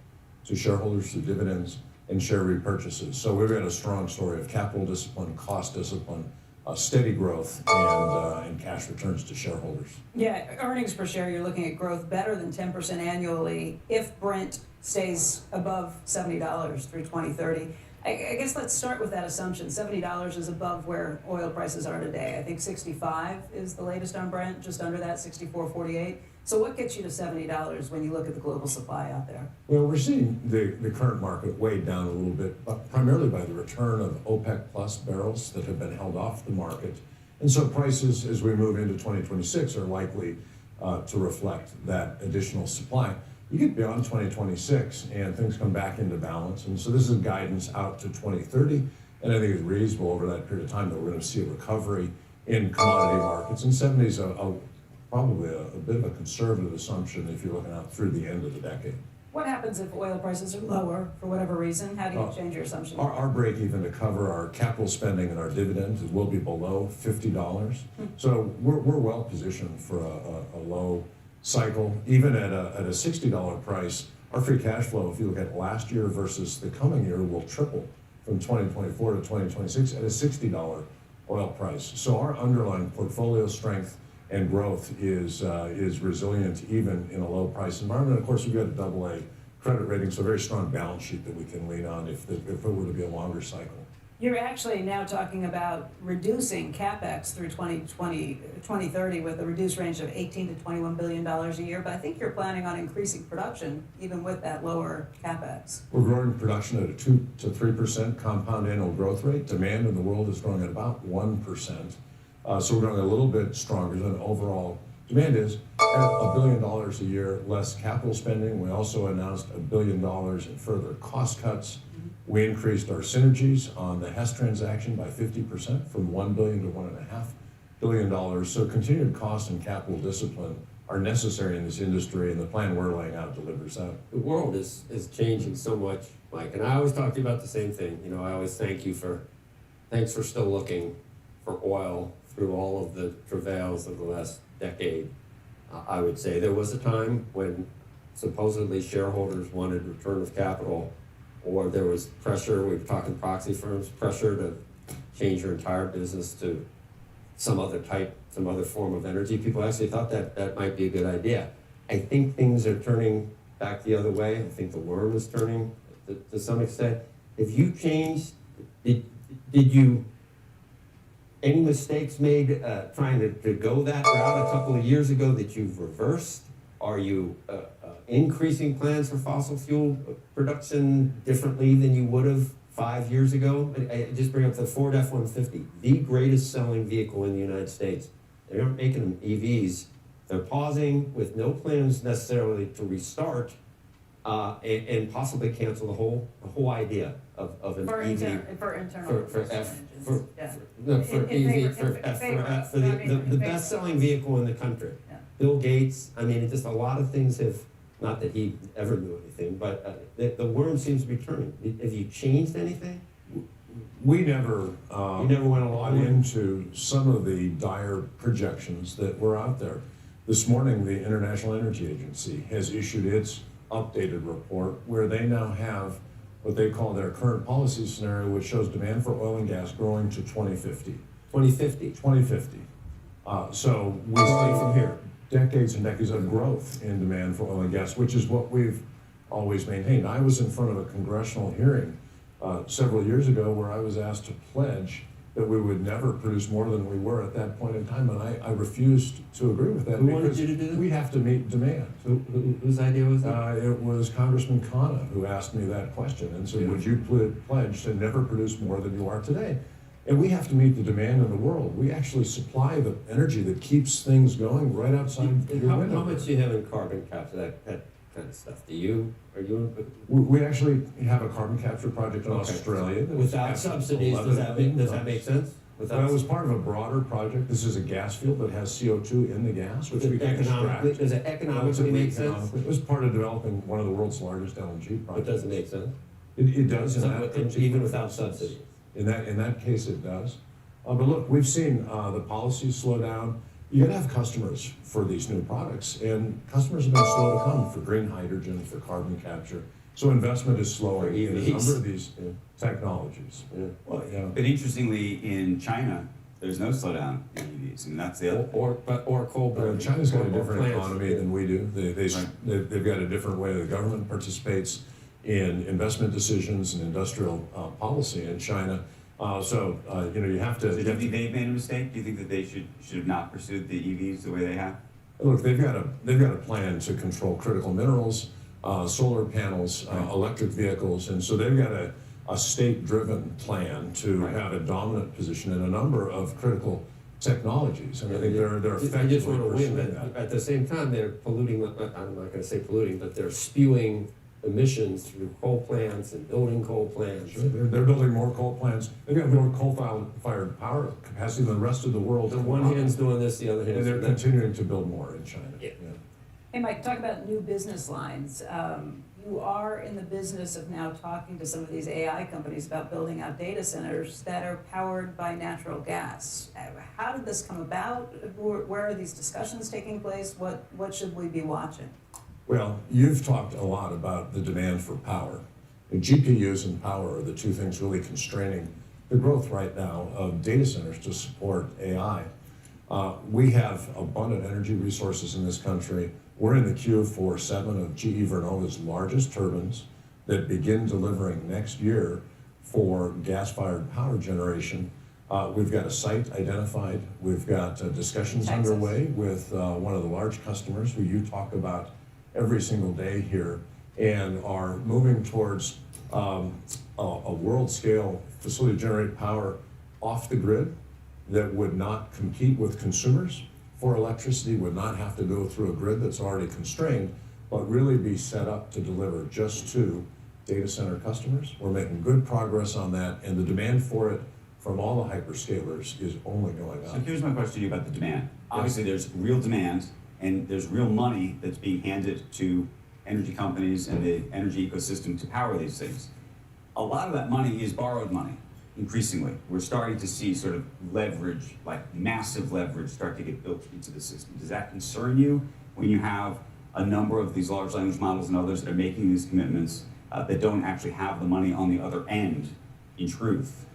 to shareholders through dividends and share repurchases. So we've got a strong story of capital discipline, cost discipline, steady growth, and cash returns to shareholders. Yeah, earnings per share, you're looking at growth better than 10% annually if Brent stays above $70 through 2030. I guess let's start with that assumption. $70 is above where oil prices are today. I think 65 is the latest on Brent, just under that, 64.48. So what gets you to $70 when you look at the global supply out there? Well, we're seeing the current market weighed down a little bit, but primarily by the return of OPEC plus barrels that have been held off the market. And so prices, as we move into 2026, are likely to reflect that additional supply. You get beyond 2026 and things come back into balance. And so this is guidance out to 2030. And I think it's reasonable over that period of time that we're going to see a recovery in commodity markets. And 70 is probably a bit of a conservative assumption if you're looking out through the end of the decade. What happens if oil prices are lower for whatever reason? How do you change your assumption? Our break even to cover our capital spending and our dividends will be below $50. So we're well positioned for a low cycle. Even at a $60 price, our free cash flow, if you look at last year versus the coming year, will triple from 2024 to 2026 at a $60 oil price. So our underlying portfolio strength and growth is resilient even in a low price environment. Of course, we've got a AA credit rating, so a very strong balance sheet that we can lean on if it were to be a longer cycle. You're actually now talking about reducing CapEx through 2030 with a reduced range of $18 to $21 billion a year, but I think you're planning on increasing production even with that lower CapEx. We're growing production at a 2 to 3% compound annual growth rate. Demand in the world is growing at about 1%. So we're growing a little bit stronger than overall demand is. At $1 billion a year less capital spending. We also announced $1 billion in further cost cuts. We increased our synergies on the Hess transaction by 50% from $1 billion to $1.5 billion. So continued cost and capital discipline are necessary in this industry, and the plan we're laying out delivers that. The world is changing so much, Mike, and I always talk to you about the same thing. You know, I always thanks for still looking for oil through all of the travails of the last decade. I would say there was a time when supposedly shareholders wanted return of capital, or there was pressure, we've talked to proxy firms, pressure to change your entire business to some other form of energy. People actually thought that might be a good idea. I think things are turning back the other way. I think the worm is turning to some extent. If you changed, did you, any mistakes made trying to go that route a couple of years ago that you've reversed? Are you increasing plans for fossil fuel production differently than you would have 5 years ago? I just bring up the Ford F-150, the greatest selling vehicle in the United States. They aren't making them EVs. They're pausing with no plans necessarily to restart and possibly cancel the whole idea of an EV. For internal the best-selling vehicle in the country. Yeah. Bill Gates, I mean, just a lot of things have, not that he ever knew anything, but the worm seems to be turning. Have you changed anything? We never You never went along into some of the dire projections that were out there. This morning, the International Energy Agency has issued its updated report where they now have what they call their current policy scenario, which shows demand for oil and gas growing to 2050. 2050. 2050. So we Growing from here. decades and decades of growth in demand for oil and gas, which is what we've always maintained. I was in front of a congressional hearing several years ago where I was asked to pledge that we would never produce more than we were at that point in time, and I refused to agree with that. Who wanted you to do that? We have to meet demand. Whose idea was that? It was Congressman Khanna who asked me that question and said, would you pledge to never produce more than you are today? And we have to meet the demand in the world. We actually supply the energy that keeps things going right outside your window. How much do you have in carbon capture, that kind of stuff? Are you? We actually have a carbon capture project in Australia. Without subsidies, does that make sense? Well, it was part of a broader project. This is a gas field that has CO2 in the gas, which we can extract. Does it economically make sense? It was part of developing one of the world's largest LNG projects. But does it make sense? It does. Even without subsidies? In that case, it does. But look, we've seen the policies slow down. You got to have customers for these new products, and customers have been slow to come for green hydrogen, for carbon capture. So investment is slowing in a number of these technologies. Well, but interestingly, in China, there's no slowdown in EVs, and that's the other. Or coal burning. China's got a different economy than we do. They've got a different way the government participates in investment decisions and industrial policy in China. You have to. So do you think they've made a mistake? Do you think that they should have not pursued the EVs the way they have? Look, they've got a plan to control critical minerals, solar panels, electric vehicles, and so they've got a state-driven plan to have a dominant position in a number of critical technologies, and I think they're effectively They just want to win, pursuing but that. at the same time, they're polluting. I'm not going to say polluting, but they're spewing emissions through coal plants and building coal plants. Sure, they're building more coal plants. They've got more coal-fired power capacity than the rest of the world. And one hand's doing this, the other hand's and they're doing that. continuing to build more in China. Yeah. Hey, Mike, talk about new business lines. You are in the business of now talking to some of these AI companies about building out data centers that are powered by natural gas. How did this come about? Where are these discussions taking place? What should we be watching? Well, you've talked a lot about the demand for power. And GPUs and power are the two things really constraining the growth right now of data centers to support AI. We have abundant energy resources in this country. We're in the queue for 7 of GE Vernova's largest turbines that begin delivering next year for gas-fired power generation. We've got a site identified. We've got discussions underway with one of the large customers who you talk about every single day here, and are moving towards a world-scale facility to generate power off the grid that would not compete with consumers for electricity, would not have to go through a grid that's already constrained, but really be set up to deliver just to data center customers. We're making good progress on that, and the demand for it from all the hyperscalers is only going up. So here's my question to you about the demand. Obviously, there's real demand, and there's real money that's being handed to energy companies and the energy ecosystem to power these things. A lot of that money is borrowed money, increasingly. We're starting to see sort of leverage, like massive leverage, start to get built into the system. Does that concern you when you have a number of these large language models and others that are making these commitments that don't actually have the money on the other end, in truth,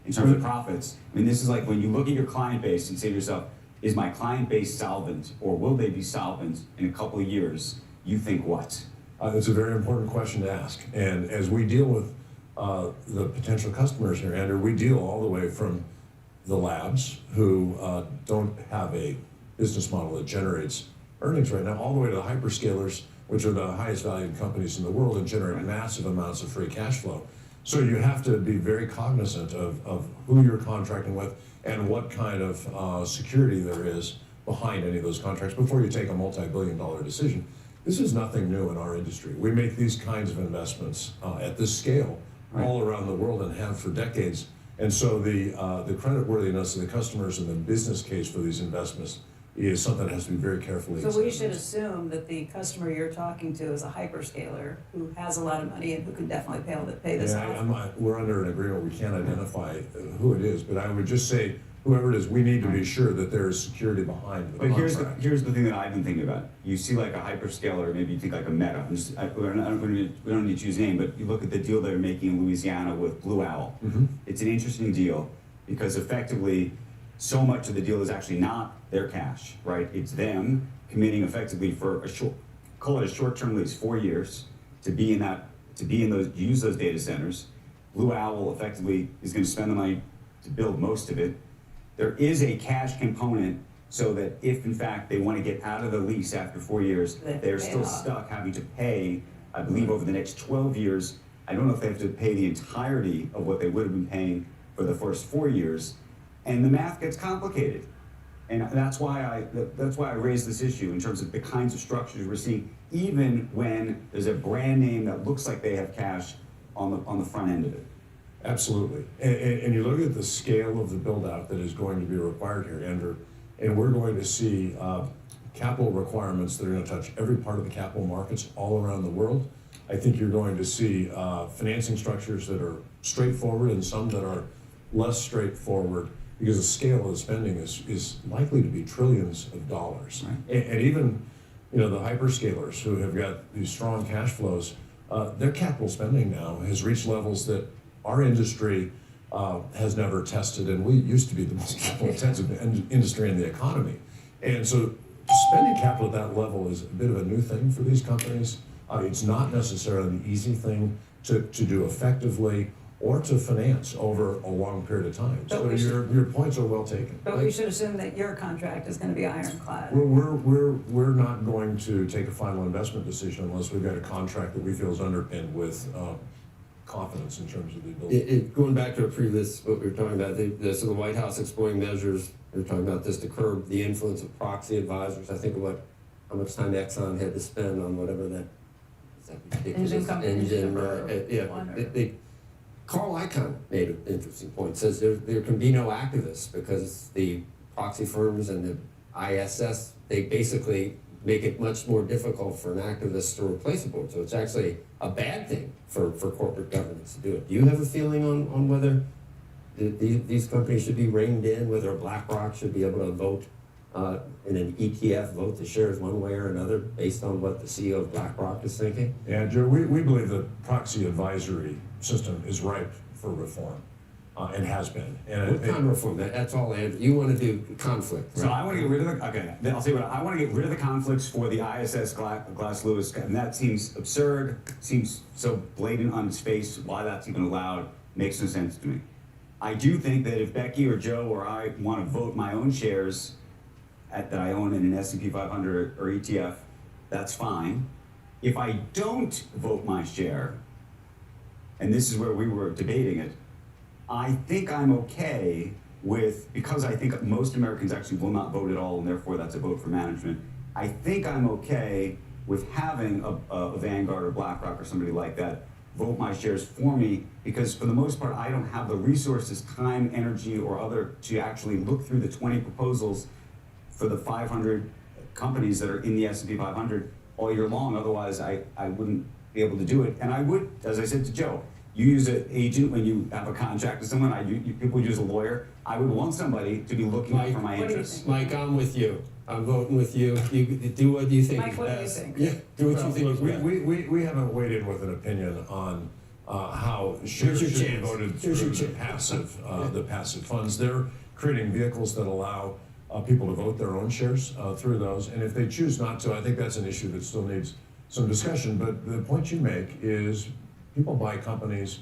in terms of profits? I mean, this is like when you look at your client base and say to yourself, is my client base solvent, or will they be solvent in a couple of years? You think what? That's a very important question to ask. And as we deal with the potential customers here, Andrew, we deal all the way from the labs who don't have a business model that generates earnings right now, all the way to the hyperscalers, which are the highest valued companies in the world and generate massive amounts of free cash flow. So you have to be very cognizant of who you're contracting with and what kind of security there is behind any of those contracts before you take a multi-billion-dollar decision. This is nothing new in our industry. We make these kinds of investments at this scale all around the world and have for decades. And so the creditworthiness of the customers and the business case for these investments is something that has to be very carefully examined. So we should assume that the customer you're talking to is a hyperscaler who has a lot of money and who can definitely pay this off. We're under an agreement. We can't identify who it is, but I would just say, whoever it is, we need to be sure that there is security behind the contract. Here's the thing that I've been thinking about. You see like a hyperscaler, maybe you think like a Meta. We don't need to use a name, but you look at the deal they're making in Louisiana with Blue Owl. Mm-hmm. It's an interesting deal because effectively so much of the deal is actually not their cash, right? It's them committing effectively for a short, call it a short-term lease, 4 years, to be in those, use those data centers. Blue Owl effectively is going to spend the money to build most of it. There is a cash component so that if in fact they want to get out of the lease after 4 years, they're still stuck having to pay, I believe over the next 12 years, I don't know if they have to pay the entirety of what they would have been paying for the first 4 years, and the math gets complicated. And that's why I raised this issue in terms of the kinds of structures we're seeing, even when there's a brand name that looks like they have cash on the front end of it. Absolutely. And you look at the scale of the build out that is going to be required here, Andrew, and we're going to see capital requirements that are going to touch every part of the capital markets all around the world. I think you're going to see financing structures that are straightforward and some that are less straightforward, because the scale of the spending is likely to be trillions of dollars. Right. And even, you know, the hyperscalers who have got these strong cash flows, their capital spending now has reached levels that our industry has never tested, and we used to be the most capital intensive industry in the economy. And so spending capital at that level is a bit of a new thing for these companies. It's not necessarily an easy thing to do effectively or to finance over a long period of time. But So your points are well taken. But we should assume that your contract is going to be ironclad. We're not going to take a final investment decision unless we've got a contract that we feel is underpinned with confidence in terms of the ability. Going back to a previous, what we were talking about, so the White House exploring measures, we were talking about this to curb the influence of proxy advisors. I think of how much time Exxon had to spend on whatever that ridiculous engine. Carl Icahn made an interesting point. Says there can be no activists because the proxy firms and the ISS, they basically make it much more difficult for an activist to replace a board. So it's actually a bad thing for corporate governance to do it. Do you have a feeling on whether these companies should be reined in, whether BlackRock should be able to vote in an ETF, vote the shares one way or another based on what the CEO of BlackRock is thinking? Yeah, Joe, we believe the proxy advisory system is ripe for reform, and has been. And what kind of reform? That's all, Andrew. You want to do conflict, right? So I want to get rid of the, okay, then I'll say what, I want to get rid of the conflicts for the ISS Glass Lewis, and that seems absurd, seems so blatant on its face. Why that's even allowed makes no sense to me. I do think that if Becky or Joe or I want to vote my own shares that I own in an S&P 500 or ETF, that's fine. If I don't vote my share, and this is where we were debating it, I think I'm okay with, because I think most Americans actually will not vote at all, and therefore that's a vote for management, I think I'm okay with having a Vanguard or BlackRock or somebody like that vote my shares for me, because for the most part, I don't have the resources, time, energy, or other to actually look through the 20 proposals for the 500 companies that are in the S&P 500 all year long. Otherwise, I wouldn't be able to do it. And I would, as I said to Joe, you use an agent when you have a contract with someone. People use a lawyer. I would want somebody to be looking out for my interests. Mike, I'm with you. I'm voting with you. You do what you think Mike, is what do you best. think? Yeah, do what you think Look, is best. we haven't weighed in with an opinion on how shares Here's should your be chance. voted Here's through your the passive funds. They're creating vehicles that allow people to vote their own shares through those, and if they choose not to, I think that's an issue that still needs some discussion. But the point you make is people buy companies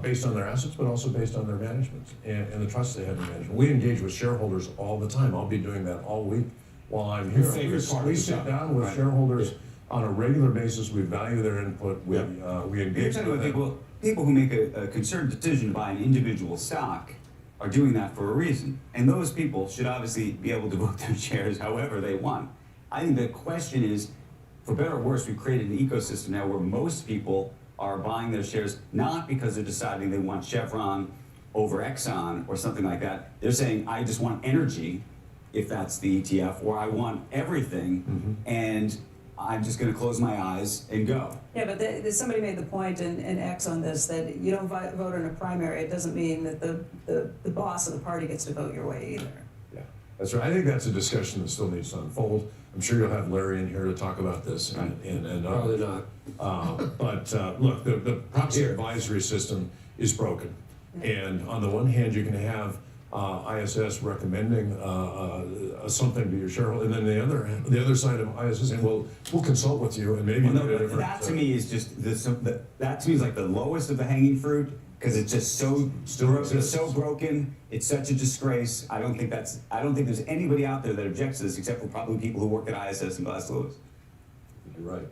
based on their assets, but also based on their management and the trust they have in management. We engage with shareholders all the time. I'll be doing that all week while I'm here. Your favorite part of We the sit job. down with Right. shareholders on a regular basis. We value their input. We You're engage talking with about them. people who make a concerted decision to buy an individual stock are doing that for a reason. And those people should obviously be able to vote their shares however they want. I think the question is, for better or worse, we've created an ecosystem now where most people are buying their shares not because they're deciding they want Chevron over Exxon or something like that. They're saying, I just want energy, if that's the ETF, or I want everything, and I'm just going to close my eyes and go. Yeah, but somebody made the point in X on this, that you don't vote in a primary. It doesn't mean that the boss of the party gets to vote your way either. Yeah, that's right. I think that's a discussion that still needs to unfold. I'm sure you'll have Larry in here to talk about this. Probably not. Look, the proxy advisory system is broken. And on the one hand, you can have ISS recommending something to your shareholder, and then the other side of ISS saying, well, we'll consult with you and maybe Well, make a no, different. that to me is just that to me is like the lowest of the hanging fruit because it's just so it's so broken. It's such a disgrace. I don't think there's anybody out there that objects to this except for probably people who work at ISS and Glass Lewis. You're right.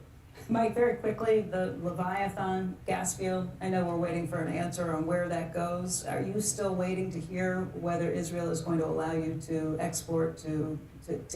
Mike, very quickly, the Leviathan gas field, I know we're waiting for an answer on where that goes. Are you still waiting to hear whether Israel is going to allow you to export to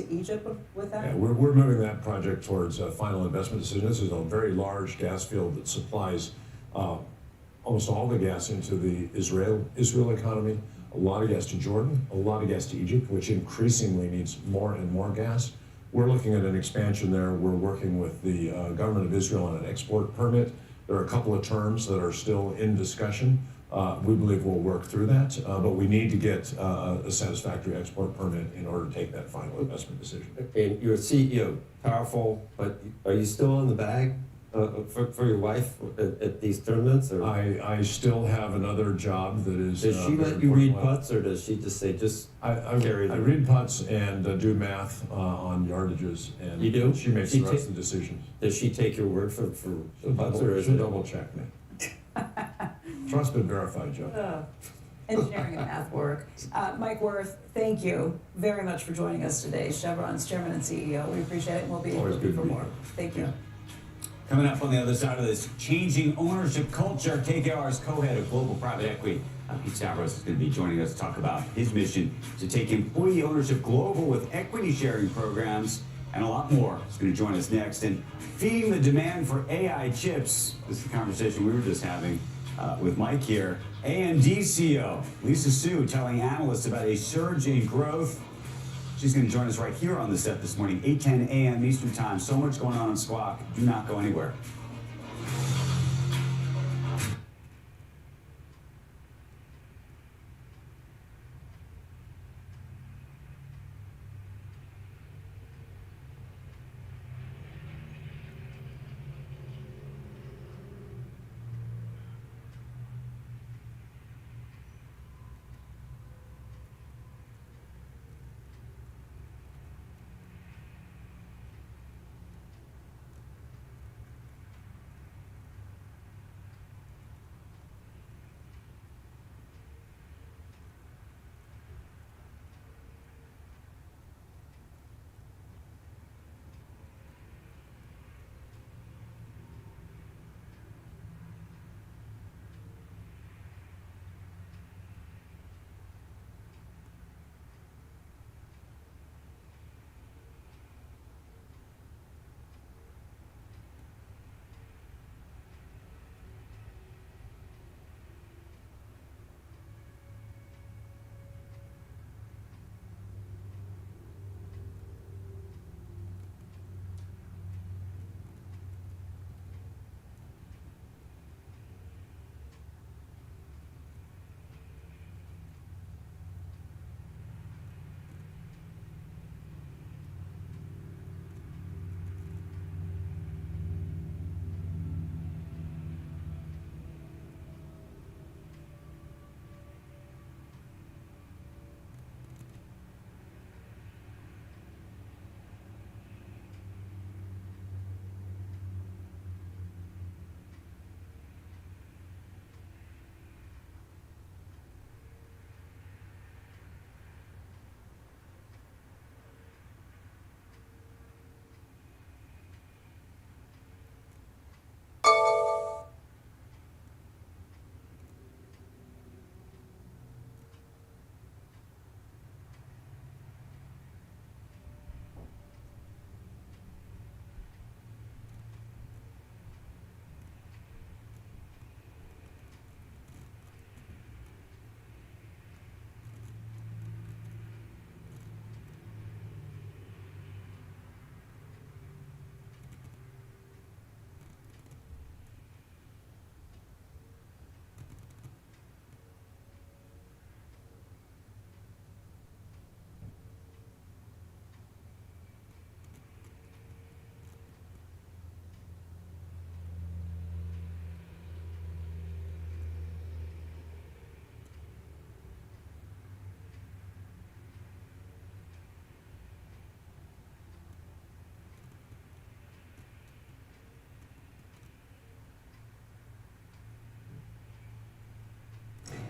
Egypt with that? Yeah, we're moving that project towards a final investment decision. This is a very large gas field that supplies almost all the gas into the Israel economy, a lot of gas to Jordan, a lot of gas to Egypt, which increasingly needs more and more gas. We're looking at an expansion there. We're working with the government of Israel on an export permit. There are a couple of terms that are still in discussion. We believe we'll work through that, but we need to get a satisfactory export permit in order to take that final investment decision. And you're a CEO, powerful, but are you still on the bag for your wife at these tournaments? Or? I still have another job that is. Does she let you read putts, or does she just say carry? I read putts and do math on yardages, and you do. She makes the rest of the decisions. Does she take your word for the putts, or is it double check me? Trust but verified, Joe. Engineering and math work. Mike Wirth, thank you very much for joining us today. Chevron's chairman and CEO. We appreciate it, and we'll be looking for more. Thank you. Coming up on the other side of this, changing ownership culture. KKR's co-head of global private equity, Pete Stavros, is going to be joining us to talk about his mission to take employee ownership global with equity sharing programs and a lot more. He's going to join us next. And feeding the demand for AI chips. This is the conversation we were just having with Mike here. AMD CEO Lisa Su telling analysts about a surge in growth. She's going to join us right here on the set this morning, 8:10 a.m. Eastern Time. So much going on in Squawk. Do not go anywhere.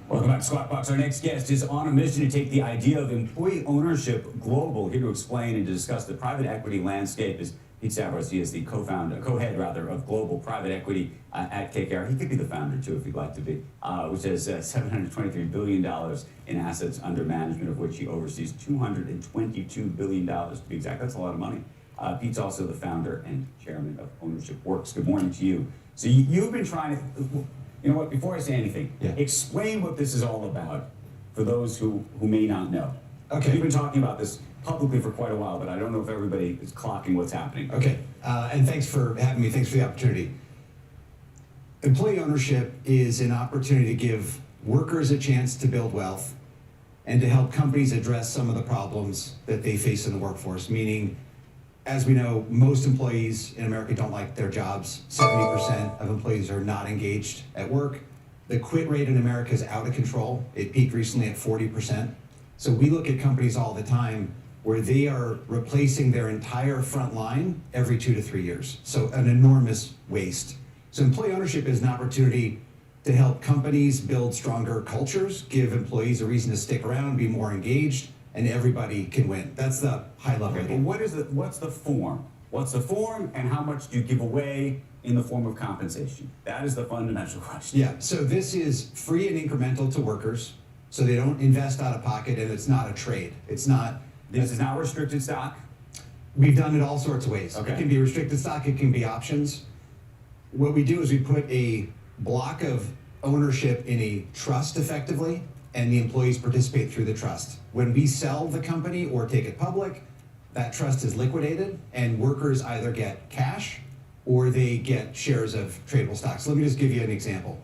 Welcome back to Squawk Box. Our next guest is on a mission to take the idea of employee ownership global. Here to explain and to discuss the private equity landscape is Pete Stavros. He is the co-head of global private equity at KKR. He could be the founder too if he'd like to be, which has $723 billion in assets under management, of which he oversees $222 billion to be exact. That's a lot of money. Pete's also the founder and chairman of Ownership Works. Good morning to you. So you've been trying to, you know what, before I say anything, explain what this is all about for those who may not know. Okay. You've been talking about this publicly for quite a while, but I don't know if everybody is clocking what's happening. Okay, and thanks for having me. Thanks for the opportunity. Employee ownership is an opportunity to give workers a chance to build wealth and to help companies address some of the problems that they face in the workforce, meaning, as we know, most employees in America don't like their jobs. 70% of employees are not engaged at work. The quit rate in America is out of control. It peaked recently at 40%. So we look at companies all the time where they are replacing their entire front line every 2 to 3 years. So an enormous waste. So employee ownership is an opportunity to help companies build stronger cultures, give employees a reason to stick around, be more engaged, and everybody can win. That's the high level. Okay, but what's the form? What's the form, and how much do you give away in the form of compensation? That is the fundamental question. Yeah, so this is free and incremental to workers, so they don't invest out of pocket, and it's not a trade. It's not. This is not restricted stock? We've done it all sorts of ways. Okay. It can be restricted stock, it can be options. What we do is we put a block of ownership in a trust effectively, and the employees participate through the trust. When we sell the company or take it public, that trust is liquidated, and workers either get cash or they get shares of tradable stocks. So let me just give you an example.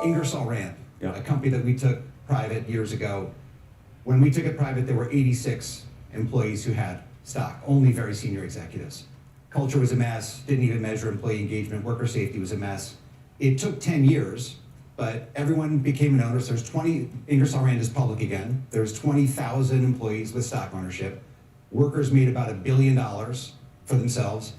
Ingersoll Rand, a company that we took private years ago. When we took it private, there were 86 employees who had stock, only very senior executives. Culture was a mess, didn't even measure employee engagement, worker safety was a mess. It took 10 years, but everyone became an owner. So there's 20, Ingersoll Rand is public again. There's 20,000 employees with stock ownership. Workers made about $1 billion for themselves.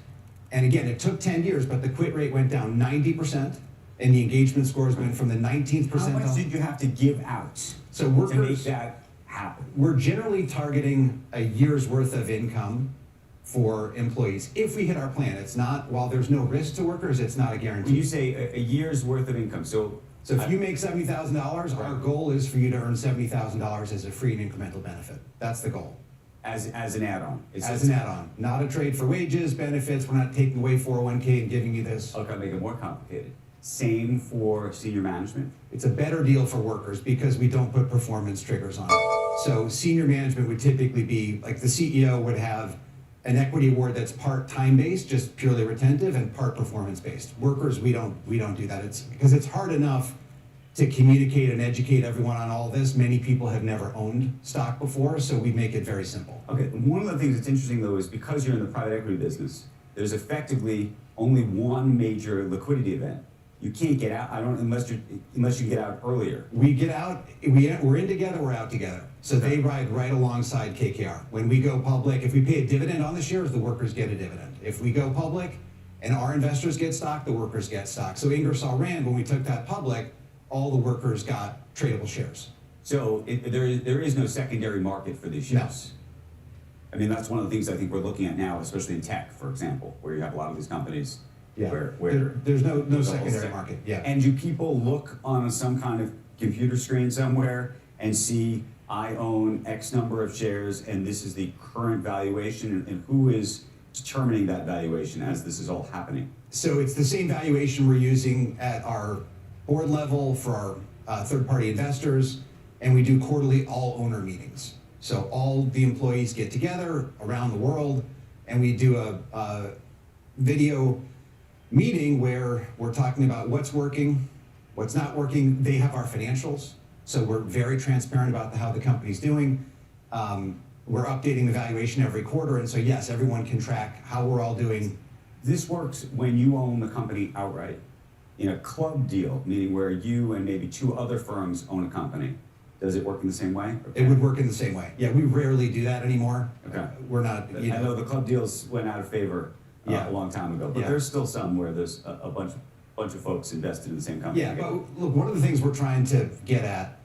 And again, it took 10 years, but the quit rate went down 90%, and the engagement scores went from the 19th percentile. How much did you have to give out so workers, to make that happen? We're generally targeting a year's worth of income for employees if we hit our plan. It's not, while there's no risk to workers, it's not a guarantee. When you say a year's worth of income, so if you make $70,000, our goal is for you to earn $70,000 as a free and incremental benefit. That's the goal. As an add-on. As an add-on, not a trade for wages, benefits. We're not taking away 401k and giving you this. Okay, make it more complicated. Same for senior management? It's a better deal for workers because we don't put performance triggers on it. So senior management would typically be, like the CEO would have an equity award that's part time-based, just purely retentive, and part performance-based. Workers, we don't do that. It's because it's hard enough to communicate and educate everyone on all this. Many people have never owned stock before, so we make it very simple. Okay, one of the things that's interesting though is because you're in the private equity business, there's effectively only one major liquidity event. You can't get out, unless you get out earlier. We get out, we're in together, we're out together. So they ride right alongside KKR. When we go public, if we pay a dividend on the shares, the workers get a dividend. If we go public and our investors get stock, the workers get stock. So Ingersoll Rand, when we took that public, all the workers got tradable shares. So there is no secondary market for these shares? No. I mean, that's one of the things I think we're looking at now, especially in tech, for example, where you have a lot of these companies where there's no secondary market. Yeah. And do people look on some kind of computer screen somewhere and see, I own X number of shares and this is the current valuation, and who is determining that valuation as this is all happening? So it's the same valuation we're using at our board level for our third-party investors, and we do quarterly all-owner meetings. So all the employees get together around the world, and we do a video meeting where we're talking about what's working, what's not working. They have our financials, so we're very transparent about how the company's doing. We're updating the valuation every quarter, and so yes, everyone can track how we're all doing. This works when you own the company outright. In a club deal, meaning where you and maybe 2 other firms own a company, does it work in the same way? It would work in the same way. Yeah, we rarely do that anymore. Okay. We're not, I know the club deals went out of favor a long time ago, but there's still some where there's a bunch of folks invested in the same company. Yeah, but look, one of the things we're trying to get at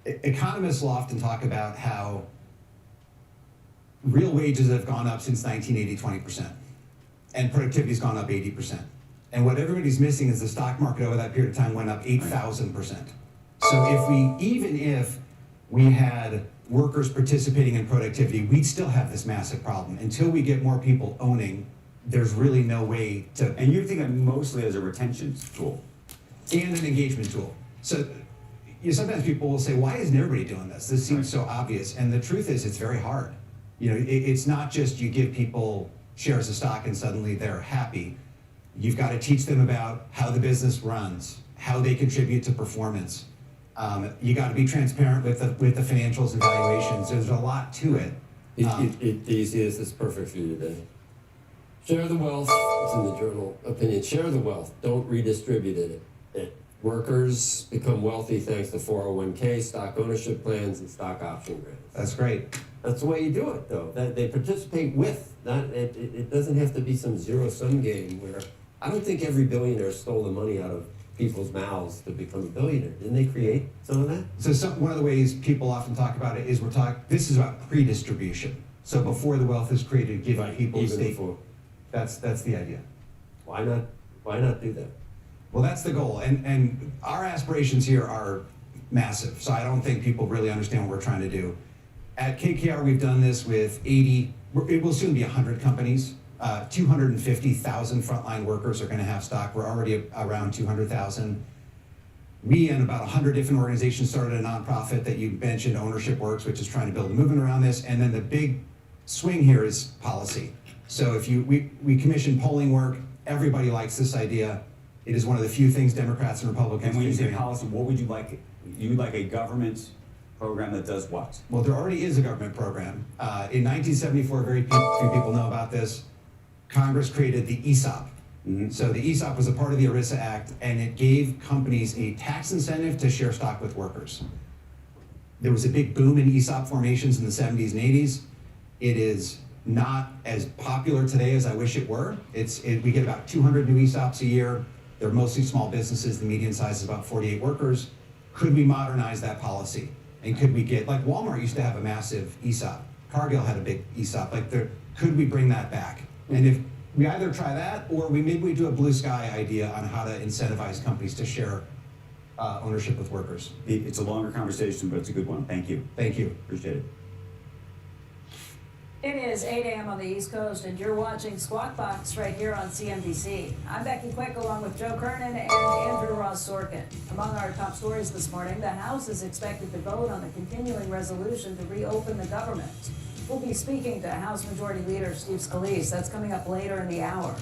economists will often talk about how real wages have gone up since 1980 20%, and productivity's gone up 80%. And what everybody's missing is the stock market over that period of time went up 8,000%. So even if we had workers participating in productivity, we'd still have this massive problem. Until we get more people owning, there's really no way to. And you're thinking mostly as a retention tool. And an engagement tool. So sometimes people will say, why isn't everybody doing this? This seems so obvious. And the truth is, it's very hard. It's not just you give people shares of stock and suddenly they're happy. You've got to teach them about how the business runs, how they contribute to performance. You got to be transparent with the financials and valuations. There's a lot to it. The easiest is perfect for you today. Share the wealth. It's in the journal opinion. Share the wealth. Don't redistribute it. Workers become wealthy thanks to 401k, stock ownership plans, and stock option grants. That's great. That's the way you do it, though. That they participate with. It doesn't have to be some zero-sum game where I don't think every billionaire stole the money out of people's mouths to become a billionaire. Didn't they create some of that? So one of the ways people often talk about it is this is about pre-distribution. So before the wealth is created, giving people even state. before. That's the idea. Why not do that? Well, that's the goal. And our aspirations here are massive. So I don't think people really understand what we're trying to do. At KKR, we've done this with 80, it will soon be 100 companies. 250,000 frontline workers are going to have stock. We're already around 200,000. We and about 100 different organizations started a nonprofit that you mentioned, Ownership Works, which is trying to build a movement around this. And then the big swing here is policy. So we commission polling work. Everybody likes this idea. It is one of the few things Democrats and Republicans. And when you say policy, what would you like? You'd like a government program that does what? Well, there already is a government program. In 1974, very few people know about this. Congress created the ESOP. Mm-hmm. So the ESOP was a part of the ERISA Act, and it gave companies a tax incentive to share stock with workers. There was a big boom in ESOP formations in the 70s and 80s. It is not as popular today as I wish it were. We get about 200 new ESOPs a year. They're mostly small businesses. The median size is about 48 workers. Could we modernize that policy? And could we get, like Walmart used to have a massive ESOP. Cargill had a big ESOP. Could we bring that back? And if we either try that or maybe we do a blue sky idea on how to incentivize companies to share ownership with workers. It's a longer conversation, but it's a good one. Thank you. Thank you. Appreciate it. It is 8 a.m. on the East Coast, and you're watching Squawk Box right here on CNBC. I'm Becky Quick, along with Joe Kernan and Andrew Ross Sorkin. Among our top stories this morning, the House is expected to vote on the continuing resolution to reopen the government. We'll be speaking to House Majority Leader Steve Scalise. That's coming up later in the hour.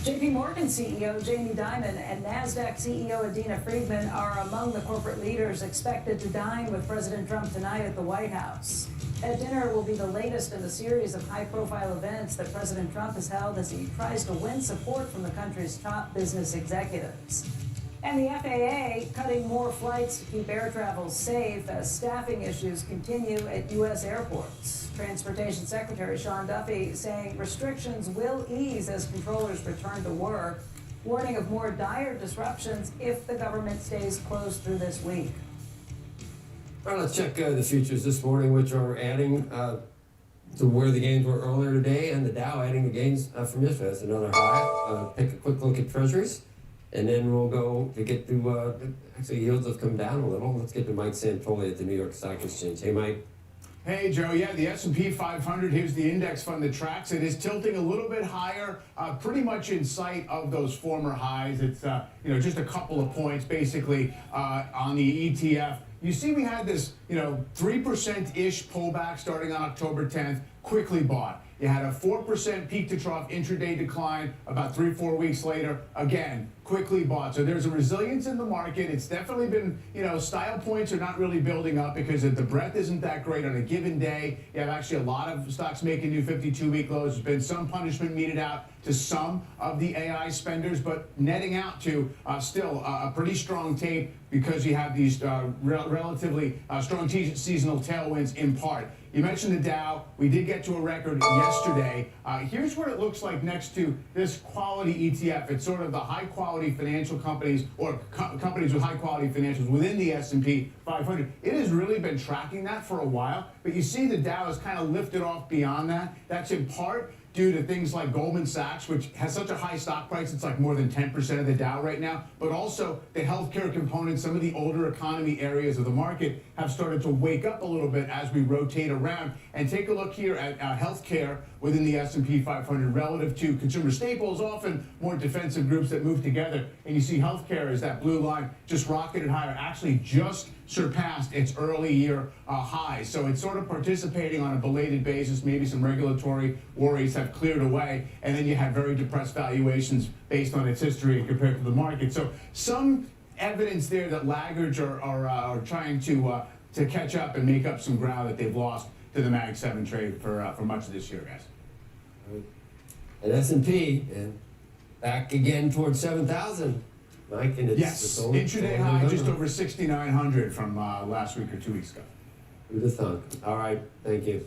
JP Morgan CEO Jamie Dimon and NASDAQ CEO Adena Friedman are among the corporate leaders expected to dine with President Trump tonight at the White House. That dinner will be the latest in a series of high-profile events that President Trump has held as he tries to win support from the country's top business executives. And the FAA cutting more flights to keep air travel safe as staffing issues continue at U.S. airports. Transportation Secretary Sean Duffy saying restrictions will ease as controllers return to work, warning of more dire disruptions if the government stays closed through this week. All right, let's check the futures this morning, which are adding to where the gains were earlier today, and the Dow adding the gains from yesterday. That's another high. Take a quick look at Treasuries, and then we'll go to get to, actually yields have come down a little. Let's get to Mike Santoli at the New York Stock Exchange. Hey, Mike. Hey, Joe. Yeah, the S&P 500, here's the index fund that tracks it, is tilting a little bit higher, pretty much in sight of those former highs. It's, just a couple of points, basically, on the ETF. You see we had this, 3%-ish pullback starting on October 10th, quickly bought. You had a 4% peak to trough intraday decline about 3-4 weeks later, again, quickly bought. So there's a resilience in the market. It's definitely been, style points are not really building up because the breadth isn't that great on a given day. You have actually a lot of stocks making new 52-week lows. There's been some punishment meted out to some of the AI spenders, but netting out to still a pretty strong tape because you have these relatively strong seasonal tailwinds in part. You mentioned the Dow. We did get to a record yesterday. Here's what it looks like next to this quality ETF. It's sort of the high-quality financial companies or companies with high-quality financials within the S&P 500. It has really been tracking that for a while, but you see the Dow has kind of lifted off beyond that. That's in part due to things like Goldman Sachs, which has such a high stock price, it's like more than 10% of the Dow right now, but also the healthcare component, some of the older economy areas of the market have started to wake up a little bit as we rotate around. And take a look here at healthcare within the S&P 500 relative to consumer staples, often more defensive groups that move together. And you see healthcare as that blue line just rocketed higher, actually just surpassed its early year high. So it's sort of participating on a belated basis. Maybe some regulatory worries have cleared away, and then you have very depressed valuations based on its history compared to the market. So some evidence there that laggards are trying to catch up and make up some ground that they've lost to the Mag 7 trade for much of this year, guys. And S&P, and back again towards 7,000. Mike, and it's Yes, only intraday high just over 6,900 from last week or 2 weeks ago. Who'd have thunk? All right, thank you.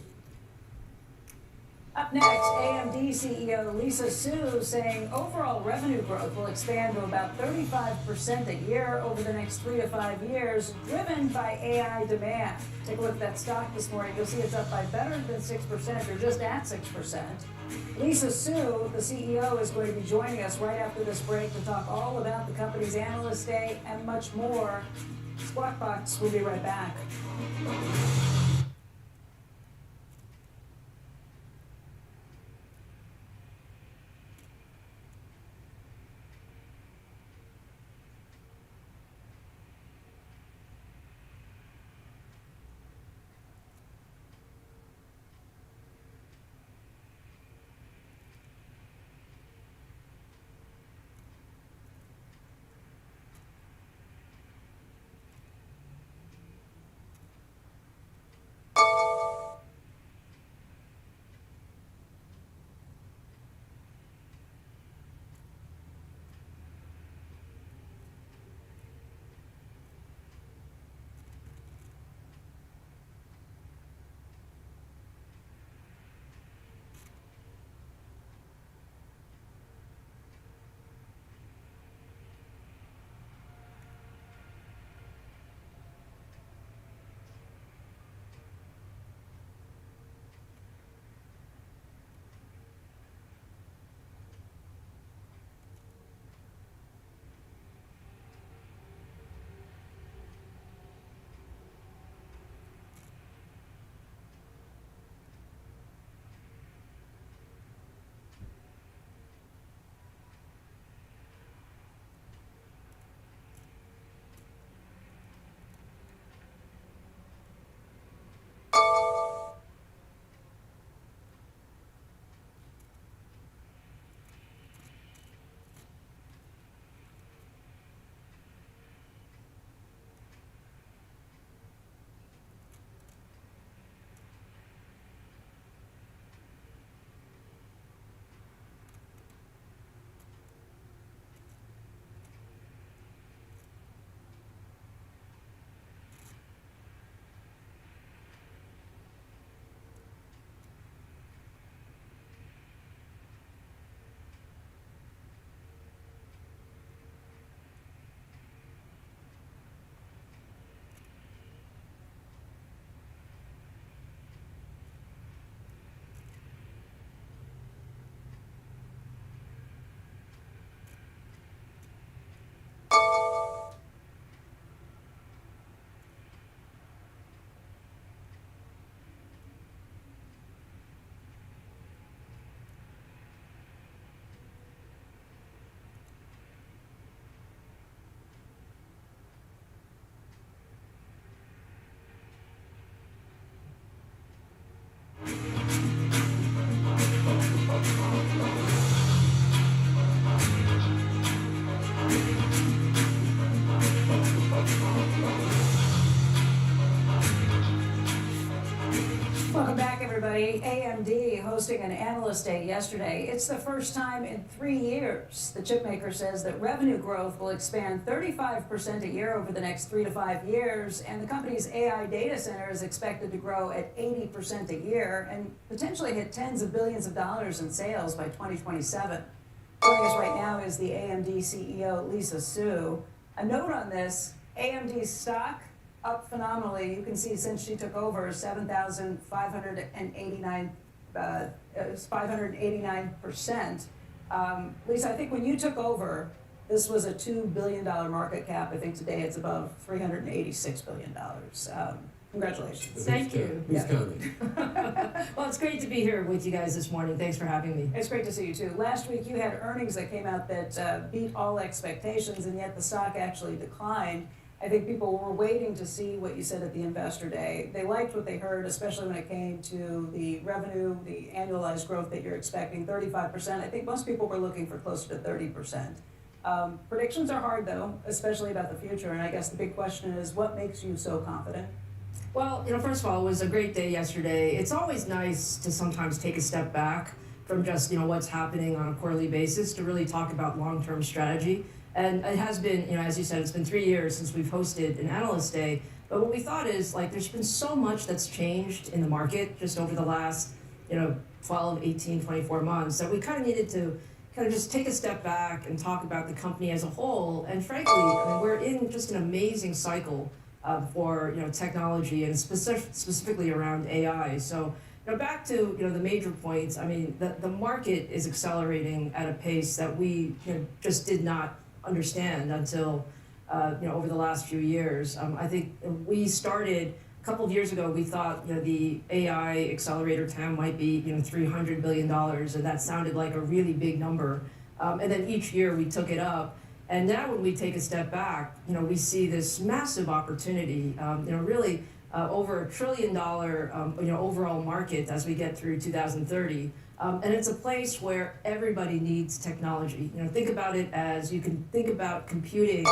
Up next, AMD CEO Lisa Su saying overall revenue growth will expand to about 35% a year over the next 3 to 5 years, driven by AI demand. Take a look at that stock this morning. You'll see it's up by better than 6%, or just at 6%. Lisa Su, the CEO, is going to be joining us right after this break to talk all about the company's Analyst Day and much more. Squawk Box will be right back. company AMD hosting an analyst day yesterday. It's the first time in 3 years. The chipmaker says that revenue growth will expand 35% a year over the next 3 to 5 years, and the company's AI data center is expected to grow at 80% a year and potentially hit tens of billions of dollars in sales by 2027. Joining us right now is the AMD CEO, Lisa Su. A note on this, AMD's stock up phenomenally. You can see since she took over, 589%. Lisa, I think when you took over, this was a $2 billion market cap. I think today it's above $386 billion. Congratulations. Thank you. Who's counting? Well, it's great to be here with you guys this morning. Thanks for having me. It's great to see you too. Last week you had earnings that came out that beat all expectations, and yet the stock actually declined. I think people were waiting to see what you said at the investor day. They liked what they heard, especially when it came to the revenue, the annualized growth that you're expecting, 35%. I think most people were looking for closer to 30%. Predictions are hard though, especially about the future, and I guess the big question is, what makes you so confident? Well, first of all, it was a great day yesterday. It's always nice to sometimes take a step back from just, what's happening on a quarterly basis to really talk about long-term strategy. And it has been, as you said, it's been 3 years since we've hosted an analyst day. But what we thought is, there's been so much that's changed in the market just over the last, 12, 18, 24 months that we kind of needed to kind of just take a step back and talk about the company as a whole. And frankly, we're in just an amazing cycle for, technology and specifically around AI. So, back to, the major points, the market is accelerating at a pace that we just did not understand until over the last few years. I think we started a couple of years ago. We thought the AI accelerator TAM might be $300 billion, and that sounded like a really big number. And then each year we took it up, and now when we take a step back, we see this massive opportunity. Really over $1 trillion overall market as we get through 2030. And it's a place where everybody needs technology. Think about it as you can think about computing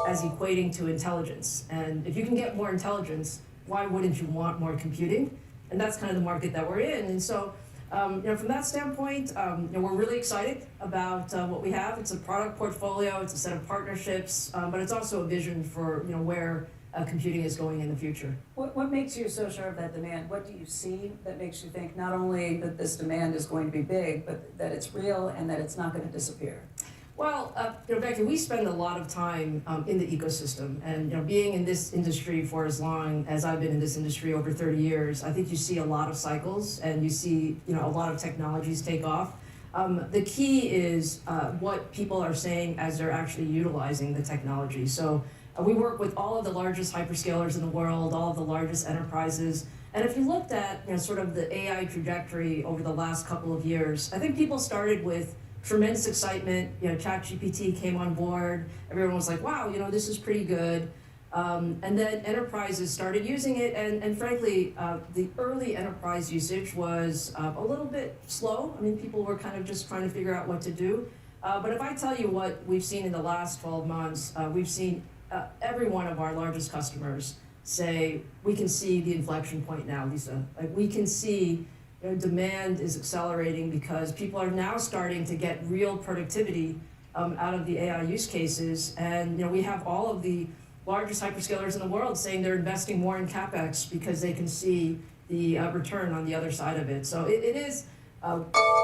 as equating to intelligence. And if you can get more intelligence, why wouldn't you want more computing? And that's kind of the market that we're in. And so, from that standpoint, we're really excited about what we have. It's a product portfolio, it's a set of partnerships, but it's also a vision for where computing is going in the future. What makes you so sure of that demand? What do you see that makes you think not only that this demand is going to be big, but that it's real and that it's not going to disappear? Well, Becky, we spend a lot of time in the ecosystem, and being in this industry for as long as I've been in this industry, over 30 years, I think you see a lot of cycles and you see a lot of technologies take off. The key is what people are saying as they're actually utilizing the technology. So we work with all of the largest hyperscalers in the world, all of the largest enterprises. And if you looked at sort of the AI trajectory over the last couple of years, I think people started with tremendous excitement. ChatGPT came on board. Everyone was like, wow, this is pretty good. And then enterprises started using it. And frankly, the early enterprise usage was a little bit slow. People were kind of just trying to figure out what to do. But if I tell you what we've seen in the last 12 months, we've seen every one of our largest customers say, we can see the inflection point now, Lisa. We can see demand is accelerating because people are now starting to get real productivity out of the AI use cases. And we have all of the largest hyperscalers in the world saying they're investing more in CapEx because they can see the return on the other side of it. So it is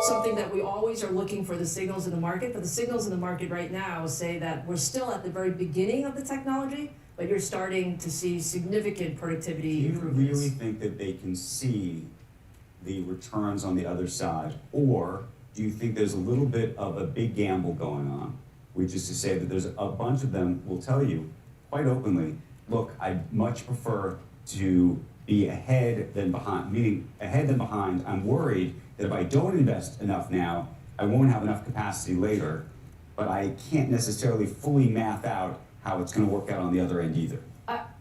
something that we always are looking for the signals in the market, but the signals in the market right now say that we're still at the very beginning of the technology, but you're starting to see significant productivity improvements. Do you really think that they can see the returns on the other side, or do you think there's a little bit of a big gamble going on, which is to say that there's a bunch of them will tell you quite openly, look, I'd much prefer to be ahead than behind, meaning ahead than behind. I'm worried that if I don't invest enough now, I won't have enough capacity later, but I can't necessarily fully math out how it's going to work out on the other end either.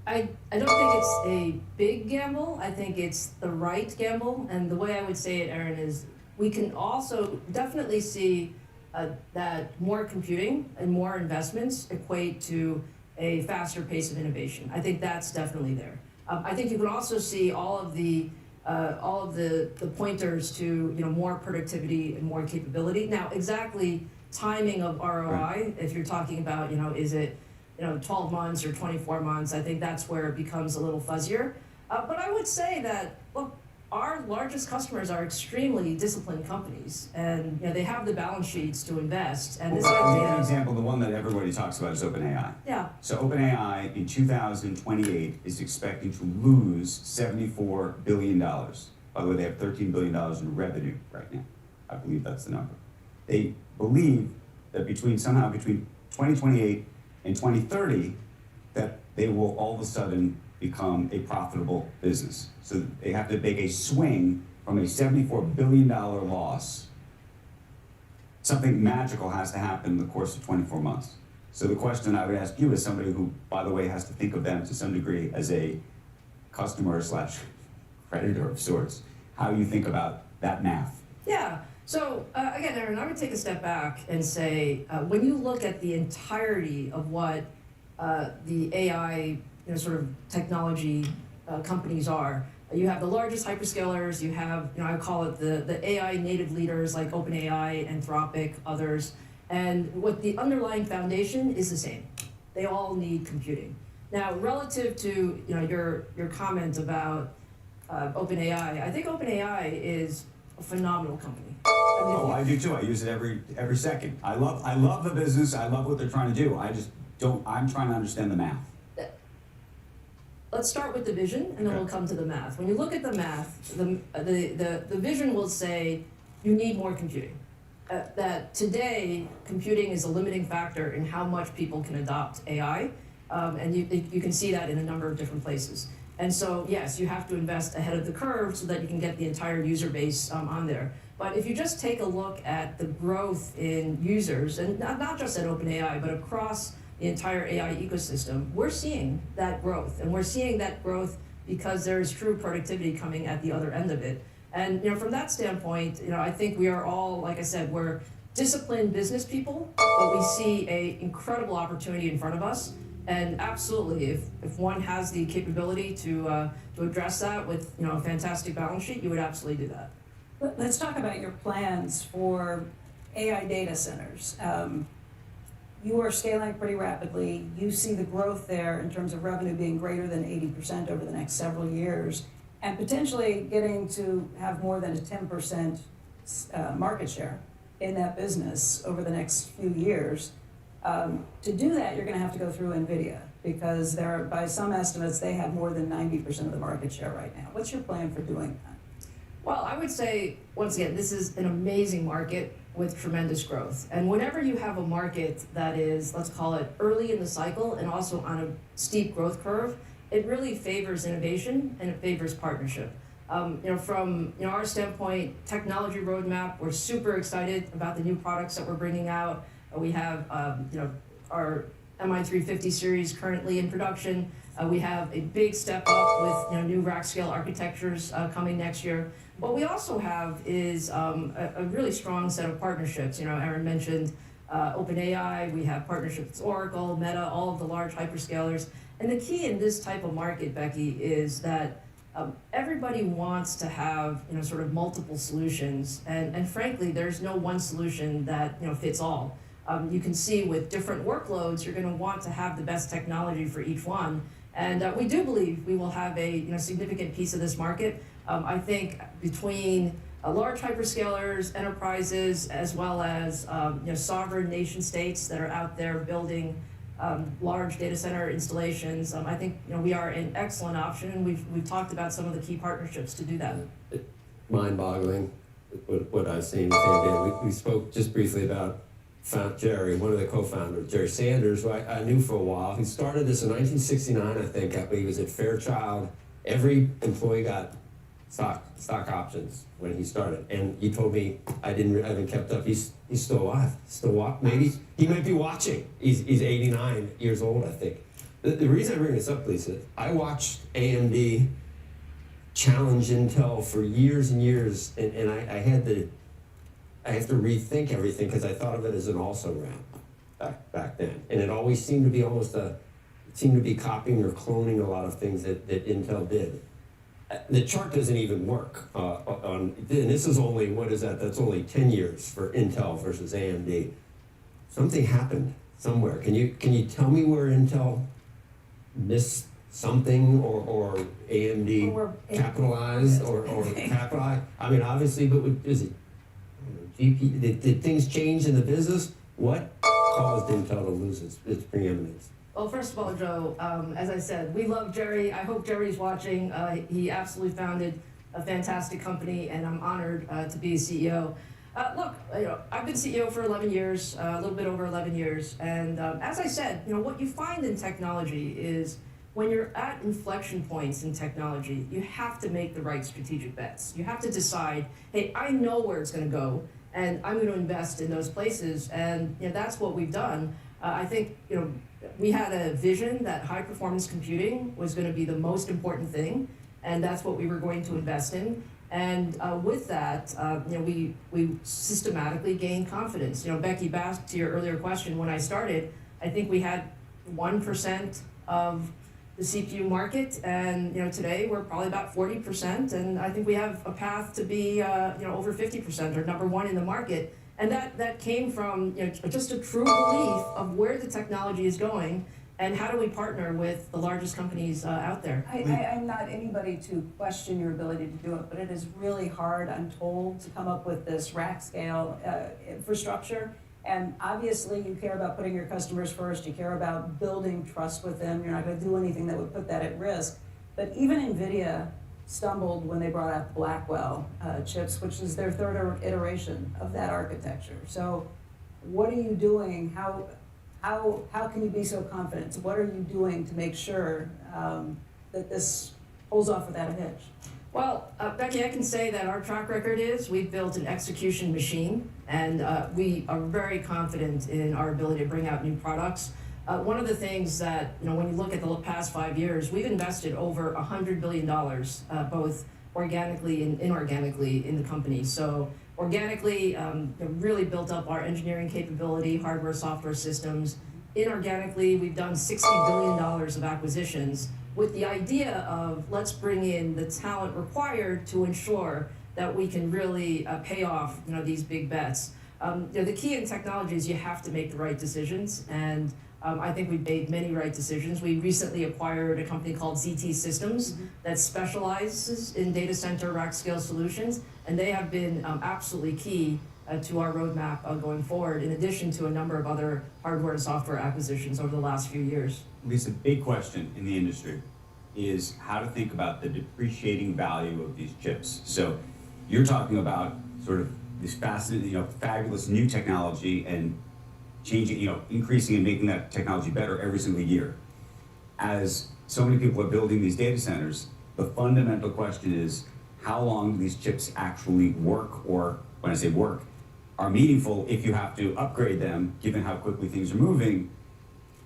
I don't think it's a big gamble. I think it's the right gamble. And the way I would say it, Aaron, is we can also definitely see that more computing and more investments equate to a faster pace of innovation. I think that's definitely there. I think you can also see all of the all of the pointers to more productivity and more capability. Now, exactly timing of ROI, if you're talking about is it 12 months or 24 months, I think that's where it becomes a little fuzzier. But I would say that, look, our largest customers are extremely disciplined companies, and they have the balance sheets to invest. And this An example, the one that everybody talks about is OpenAI. Yeah. So OpenAI in 2028 is expecting to lose $74 billion. By the way, they have $13 billion in revenue right now. I believe that's the number. They believe that between 2028 and 2030, that they will all of a sudden become a profitable business. So they have to make a swing from a $74 billion loss. Something magical has to happen in the course of 24 months. So the question I would ask you as somebody who, by the way, has to think of them to some degree as a customer / creditor of sorts, how you think about that math. Yeah. So again, Aaron, I would take a step back and say, when you look at the entirety of what the AI sort of technology companies are, you have the largest hyperscalers, you have, I call it the AI native leaders like OpenAI, Anthropic, others, and what the underlying foundation is the same. They all need computing. Now, relative to your comment about OpenAI, I think OpenAI is a phenomenal company. I do too. I use it every second. I love the business. I love what they're trying to do. I'm trying to understand the math. Let's start with the vision, and then we'll come to the math. When you look at the math, the vision will say you need more computing. That today, computing is a limiting factor in how much people can adopt AI, and you can see that in a number of different places. And so, yes, you have to invest ahead of the curve so that you can get the entire user base on there. But if you just take a look at the growth in users, and not just at OpenAI, but across the entire AI ecosystem, we're seeing that growth. And we're seeing that growth because there's true productivity coming at the other end of it. And from that standpoint, I think we are all, like I said, we're disciplined business people, but we see an incredible opportunity in front of us. And absolutely, if one has the capability to address that with a fantastic balance sheet, you would absolutely do that. Let's talk about your plans for AI data centers. You are scaling pretty rapidly. You see the growth there in terms of revenue being greater than 80% over the next several years, and potentially getting to have more than a 10% market share in that business over the next few years. To do that, you're going to have to go through NVIDIA, because by some estimates, they have more than 90% of the market share right now. What's your plan for doing that? Well, I would say, once again, this is an amazing market with tremendous growth. And whenever you have a market that is, let's call it, early in the cycle and also on a steep growth curve, it really favors innovation and it favors partnership. From our standpoint, technology roadmap, we're super excited about the new products that we're bringing out. We have our MI350 series currently in production. We have a big step up with new rack scale architectures coming next year. What we also have is a really strong set of partnerships. Aaron mentioned OpenAI. We have partnerships with Oracle, Meta, all of the large hyperscalers. And the key in this type of market, Becky, is that everybody wants to have sort of multiple solutions. And frankly, there's no one solution that fits all. You can see with different workloads, you're going to want to have the best technology for each one. And we do believe we will have a significant piece of this market. I think between large hyperscalers, enterprises, as well as sovereign nation states that are out there building large data center installations, I think we are an excellent option, and we've talked about some of the key partnerships to do that. Mind-boggling what I've seen with NVIDIA. We spoke just briefly about Jerry, one of the co-founders, Jerry Sanders, who I knew for a while. He started this in 1969, I think. He was at Fairchild. Every employee got stock options when he started. And he told me, I haven't kept up. He's still alive. Maybe he might be watching. He's 89 years old, I think. The reason I bring this up, Lisa, I watched AMD challenge Intel for years and years, and I have to rethink everything because I thought of it as an also ran back then. And it always seemed to be copying or cloning a lot of things that Intel did. the chart doesn't even work and this is only, what is that? That's only 10 years for Intel versus AMD. Something happened somewhere. Can you tell me where Intel missed something or AMD capitalized or capitalized? I mean, obviously, but is it GP? Did things change in the business? What caused Intel to lose its preeminence? Well, first of all, Joe, as I said, we love Jerry. I hope Jerry's watching. He absolutely founded a fantastic company, and I'm honored to be a CEO. Look, I've been CEO for 11 years, a little bit over 11 years, and as I said, what you find in technology is when you're at inflection points in technology, you have to make the right strategic bets. You have to decide, hey, I know where it's going to go, and I'm going to invest in those places, and that's what we've done. I think we had a vision that high performance computing was going to be the most important thing, and that's what we were going to invest in. And with that, we systematically gained confidence. Becky, back to your earlier question, when I started, I think we had 1% of the CPU market, and today we're probably about 40%, and I think we have a path to be over 50% or number one in the market. And that came from just a true belief of where the technology is going and how do we partner with the largest companies out there. I'm not anybody to question your ability to do it, but it is really hard, I'm told, to come up with this rack scale infrastructure. And obviously you care about putting your customers first, you care about building trust with them, you're not going to do anything that would put that at risk. But even NVIDIA stumbled when they brought out the Blackwell chips, which is their third iteration of that architecture. So what are you doing? How can you be so confident? So what are you doing to make sure that this pulls off without a hitch? Well, Becky, I can say that our track record is we've built an execution machine, and we are very confident in our ability to bring out new products. One of the things that, when you look at the past 5 years, we've invested over $100 billion, both organically and inorganically in the company. So organically, really built up our engineering capability, hardware, software systems. Inorganically, we've done $60 billion of acquisitions with the idea of let's bring in the talent required to ensure that we can really pay off these big bets. The key in technology is you have to make the right decisions, and I think we've made many right decisions. We recently acquired a company called ZT Systems that specializes in data center rack scale solutions, and they have been absolutely key to our roadmap going forward, in addition to a number of other hardware and software acquisitions over the last few years. Lisa, big question in the industry is how to think about the depreciating value of these chips. So you're talking about sort of this fascinating, fabulous new technology and changing, increasing and making that technology better every single year. As so many people are building these data centers, the fundamental question is how long do these chips actually work, or when I say work, are meaningful if you have to upgrade them, given how quickly things are moving,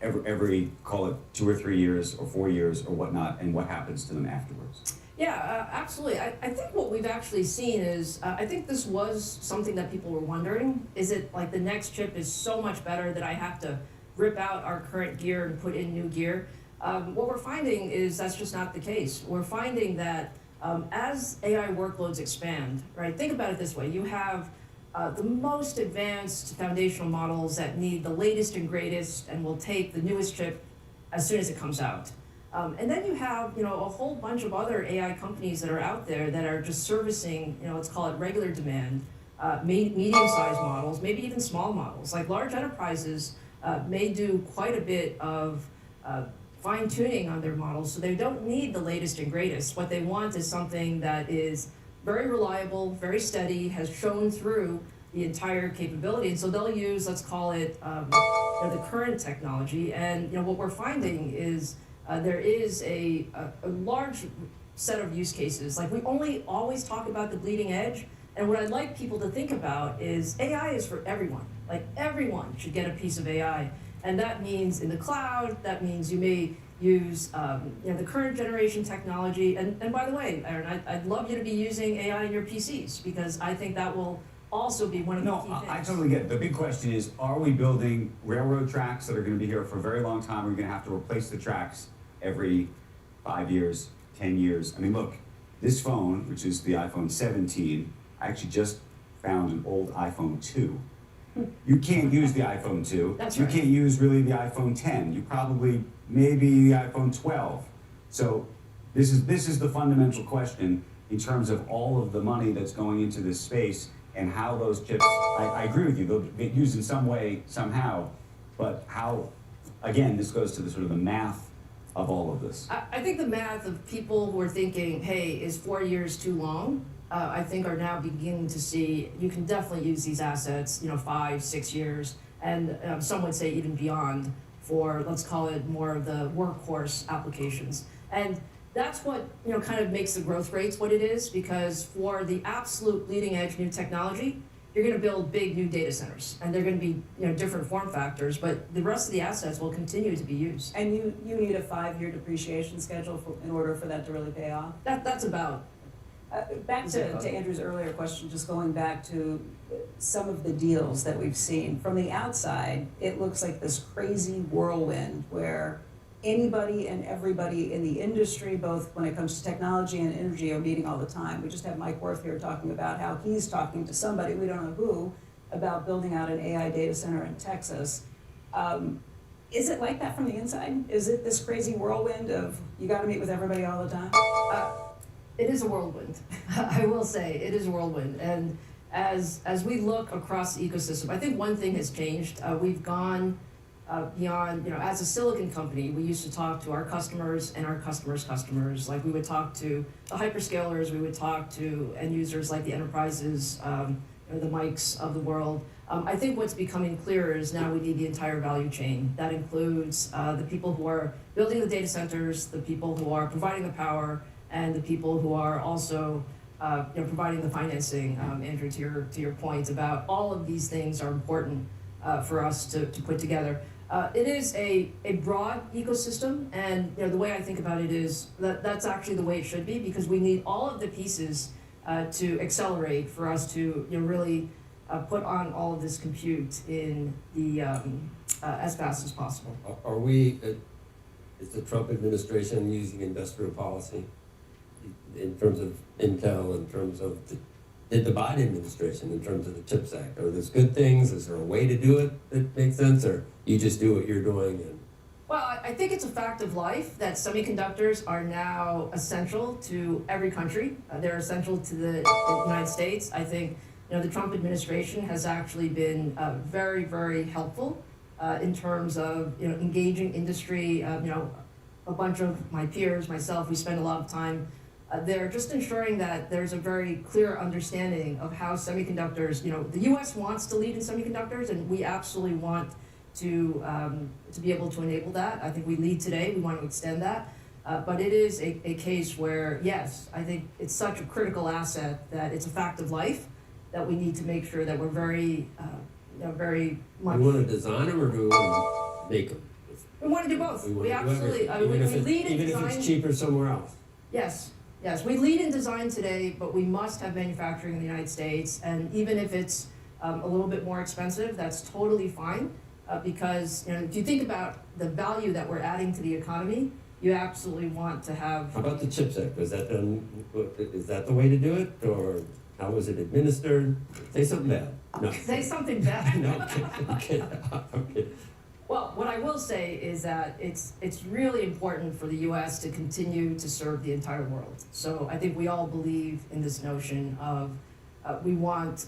every call it 2 or 3 years or 4 years or whatnot, and what happens to them afterwards? Yeah, absolutely. I think what we've actually seen is, I think this was something that people were wondering. Is it like the next chip is so much better that I have to rip out our current gear and put in new gear? What we're finding is that's just not the case. We're finding that as AI workloads expand, right? Think about it this way. You have the most advanced foundational models that need the latest and greatest and will take the newest chip as soon as it comes out. And then you have, a whole bunch of other AI companies that are out there that are just servicing, let's call it regular demand, medium-sized models, maybe even small models. Like large enterprises may do quite a bit of fine-tuning on their models, so they don't need the latest and greatest. What they want is something that is very reliable, very steady, has shown through the entire capability, and so they'll use, let's call it, the current technology. And what we're finding is there is a large set of use cases. Like we only always talk about the bleeding edge, and what I'd like people to think about is AI is for everyone. Like everyone should get a piece of AI, and that means in the cloud. That means you may use the current generation technology. And by the way, Aaron, I'd love you to be using AI in your PCs, because I think that will also be one of the key things. I totally get it. The big question is, are we building railroad tracks that are going to be here for a very long time? We're going to have to replace the tracks every 5 years, 10 years. I mean, look, This phone, which is the iPhone 17, I actually just found an old iPhone 2. You can't use the iPhone 2. That's you right. can't use really the iPhone 10. You probably, maybe the iPhone 12. So this is the fundamental question in terms of all of the money that's going into this space and how those chips, I agree with you, they'll get used in some way, somehow, but how, again, this goes to the sort of the math of all of this. I think the math of people who are thinking, hey, is 4 years too long? I think are now beginning to see you can definitely use these assets, 5, 6 years, and some would say even beyond for, let's call it more of the workhorse applications. And that's what kind of makes the growth rates what it is, because for the absolute leading edge new technology, you're going to build big new data centers, and they're going to be different form factors, but the rest of the assets will continue to be used. And you need a 5-year depreciation schedule in order for that to really pay off? That's about. Back to Andrew's earlier question, just going back to some of the deals that we've seen. From the outside, it looks like this crazy whirlwind where anybody and everybody in the industry, both when it comes to technology and energy, are meeting all the time. We just have Mike Worth here talking about how he's talking to somebody, we don't know who, about building out an AI data center in Texas. Is it like that from the inside? Is it this crazy whirlwind of you got to meet with everybody all the time? It is a whirlwind. I will say it is a whirlwind. And as we look across the ecosystem, I think one thing has changed. We've gone beyond, as a silicon company, we used to talk to our customers and our customers' customers. Like we would talk to the hyperscalers, we would talk to end users like the enterprises, the Mikes of the world. I think what's becoming clearer is now we need the entire value chain. That includes the people who are building the data centers, the people who are providing the power, and the people who are also providing the financing. Andrew, to your point about all of these things are important for us to put together. It is a broad ecosystem, and the way I think about it is that's actually the way it should be, because we need all of the pieces to accelerate for us to really put on all of this compute in the as fast as possible. Are we, is the Trump administration using industrial policy in terms of Intel, in terms of the Biden administration, in terms of the CHIPS Act? Are there good things? Is there a way to do it that makes sense, or you just do what you're doing? Well, I think it's a fact of life that semiconductors are now essential to every country. They're essential to the United States. I think the Trump administration has actually been very, very helpful in terms of engaging industry. A bunch of my peers, myself, we spend a lot of time there just ensuring that there's a very clear understanding of how semiconductors, the U.S. wants to lead in semiconductors, and we absolutely want to be able to enable that. I think we lead today, we want to extend that. But it is a case where, yes, I think it's such a critical asset that it's a fact of life that we need to make sure that we're very, very much. Do we want to design them, or do we want to make them? We want to do both. We absolutely, we lead in design. Even if it's cheaper somewhere else. Yes, we lead in design today, but we must have manufacturing in the United States, and even if it's a little bit more expensive, that's totally fine, because if you think about the value that we're adding to the economy, you absolutely want to have. How about the CHIPS Act? Was that done? Is that the way to do it, or how was it administered? Say something bad. No. Say something bad. No, okay. Well, what I will say is that it's really important for the U.S. to continue to serve the entire world. So I think we all believe in this notion of we want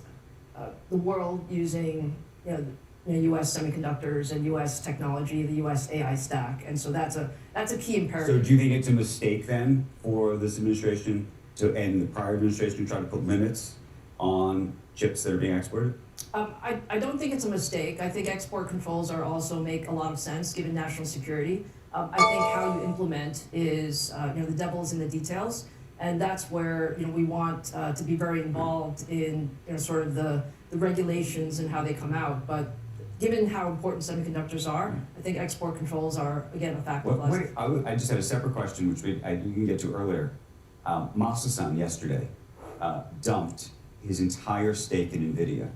the world using U.S. semiconductors and U.S. technology, the U.S. AI stack, and so that's a key imperative. So do you think it's a mistake then for this administration and the prior administration to try to put limits on chips that are being exported? I don't think it's a mistake. I think export controls also make a lot of sense given national security. I think how you implement is the devil's in the details, and that's where we want to be very involved in sort of the regulations and how they come out. But given how important semiconductors are, I think export controls are again a fact of life. I just had a separate question, which we can get to earlier. Masa-san yesterday dumped his entire stake in NVIDIA,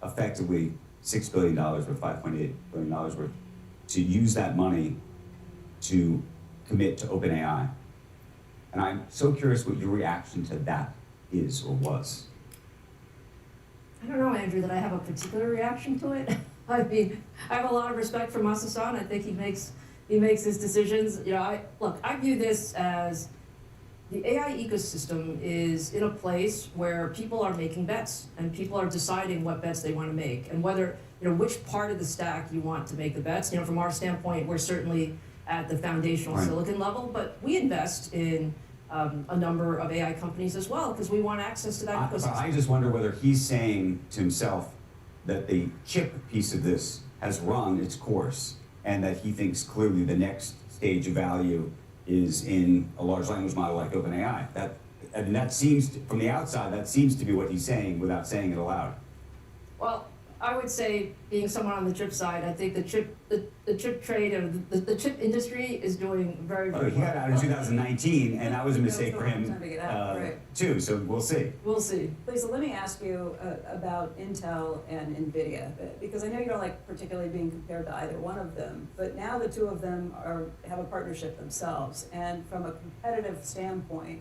effectively $6 billion or $5.8 billion worth, to use that money to commit to OpenAI. And I'm so curious what your reaction to that is or was. I don't know, Andrew, that I have a particular reaction to it. I mean, I have a lot of respect for Masa-san. I think he makes his decisions. You know, I view this as the AI ecosystem is in a place where people are making bets and people are deciding what bets they want to make and whether, you know, which part of the stack you want to make the bets. You know, from our standpoint, we're certainly at the foundational silicon level, but we invest in a number of AI companies as well because we want access to that ecosystem. I just wonder whether he's saying to himself that the chip piece of this has run its course and that he thinks clearly the next stage of value is in a large language model like OpenAI. That seems, from the outside, that seems to be what he's saying without saying it aloud. Well, I would say, being someone on the chip side, I think the chip trade and the chip industry is doing very, very well. He got out in 2019, and that was a mistake for him Right. too. So we'll see. We'll see. Lisa, let me ask you about Intel and NVIDIA, because I know you don't like particularly being compared to either one of them, but now the two of them have a partnership themselves. And from a competitive standpoint,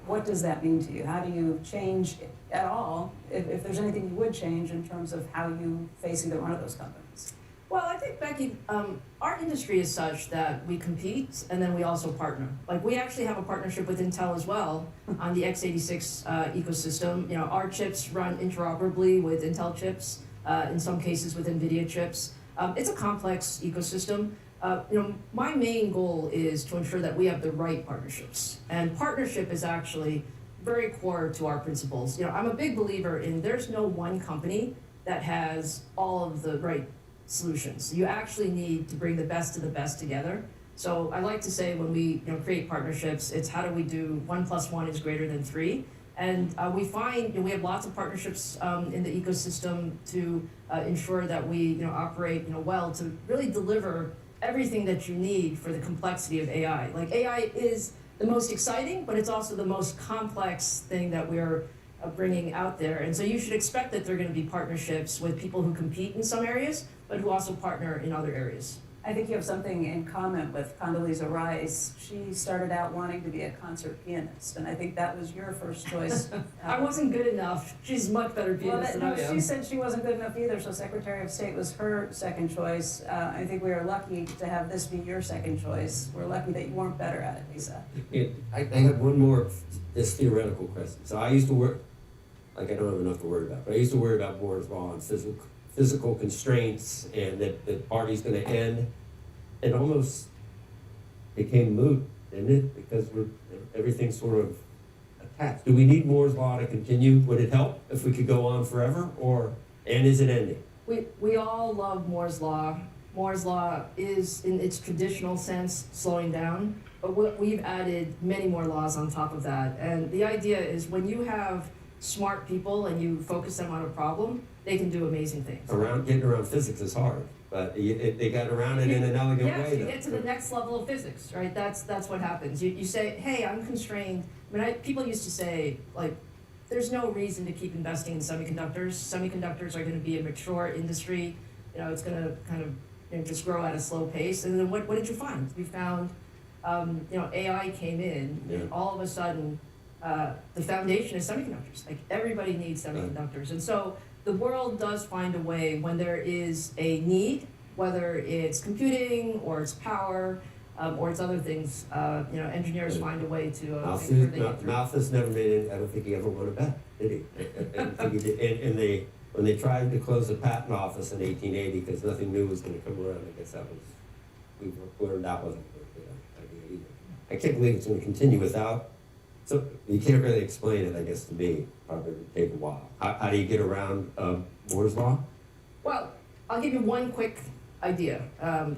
what does that mean to you? How do you change at all, if there's anything you would change in terms of how you face either one of those companies? Well, I think, Becky, our industry is such that we compete and then we also partner. Like, we actually have a partnership with Intel as well on the x86 ecosystem. You know, our chips run interoperably with Intel chips, in some cases with NVIDIA chips. It's a complex ecosystem. You know, my main goal is to ensure that we have the right partnerships. And partnership is actually very core to our principles. You know, I'm a big believer in there's no one company that has all of the right solutions. You actually need to bring the best of the best together. So I like to say when we create partnerships, it's how do we do 1 + 1 is greater than 3. And we find we have lots of partnerships in the ecosystem to ensure that we operate well to really deliver everything that you need for the complexity of AI. Like, AI is the most exciting, but it's also the most complex thing that we're bringing out there. And so you should expect that there are going to be partnerships with people who compete in some areas, but who also partner in other areas. I think you have something in common with Condoleezza Rice. She started out wanting to be a concert pianist, and I think that was your first choice. I wasn't good enough. She's a much better pianist than I am. She said she wasn't good enough either, so Secretary of State was her second choice. I think we are lucky to have this be your second choice. We're lucky that you weren't better at it, Lisa. I have one more this theoretical question. So I used to work, like I don't have enough to worry about, but I used to worry about Moore's Law and physical constraints and that the party's going to end. It almost became moot, didn't it? Because everything's sort of attached. Do we need Moore's Law to continue? Would it help if we could go on forever, and is it ending? We all love Moore's Law. Moore's Law is, in its traditional sense, slowing down, but we've added many more laws on top of that. And the idea is when you have smart people and you focus them on a problem, they can do amazing things. Getting around physics is hard, but they got around it in an elegant way. Yes, you get to the next level of physics, right? That's what happens. You say, hey, I'm constrained. I mean, people used to say, like, there's no reason to keep investing in semiconductors. Semiconductors are going to be a mature industry. It's going to kind of just grow at a slow pace. And then what did you find? We found, AI came in, and all of a sudden, the foundation is semiconductors. Like, everybody needs semiconductors. And so the world does find a way when there is a need, whether it's computing or it's power or it's other things. Engineers find a way to make sure they get through. Malthus never made it. I don't think he ever won a bet, did he? I don't think he did. When they tried to close the patent office in 1880 because nothing new was going to come around, I guess we learned that wasn't a good idea either. I can't believe it's going to continue without. So you can't really explain it, I guess, to me. Probably would take a while. How do you get around Moore's Law? Well, I'll give you one quick idea,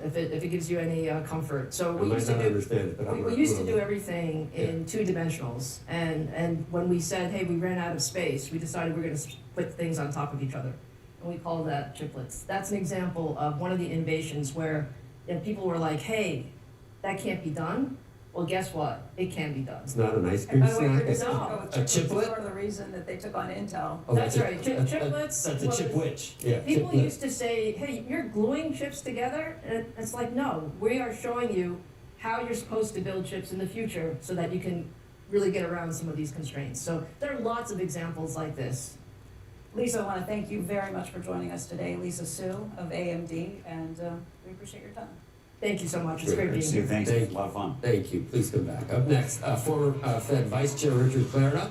if it gives you any comfort. So we used to do everything in 2 dimensionals, and when we said, hey, we ran out of space, we decided we're going to put things on top of each other, and we call that chiplets. That's an example of one of the innovations where people were like, hey, that can't be done. Well, guess what? It can be done. It's not an ice cream snack. A chiplet? Part of the reason that they took on Intel. Oh, that's right. Chiplets. That's a chipwitch. Yeah. People used to say, "Hey, you're gluing chips together," and it's like, no, we are showing you how you're supposed to build chips in the future so that you can really get around some of these constraints. So there are lots of examples like this. Lisa, I want to thank you very much for joining us today. Lisa Sue of AMD, and we appreciate your time. Thank you so much. It's great being Sue, here. thanks. A lot of fun. Thank you. Please come back. Up next, former Fed Vice Chair Richard Clarida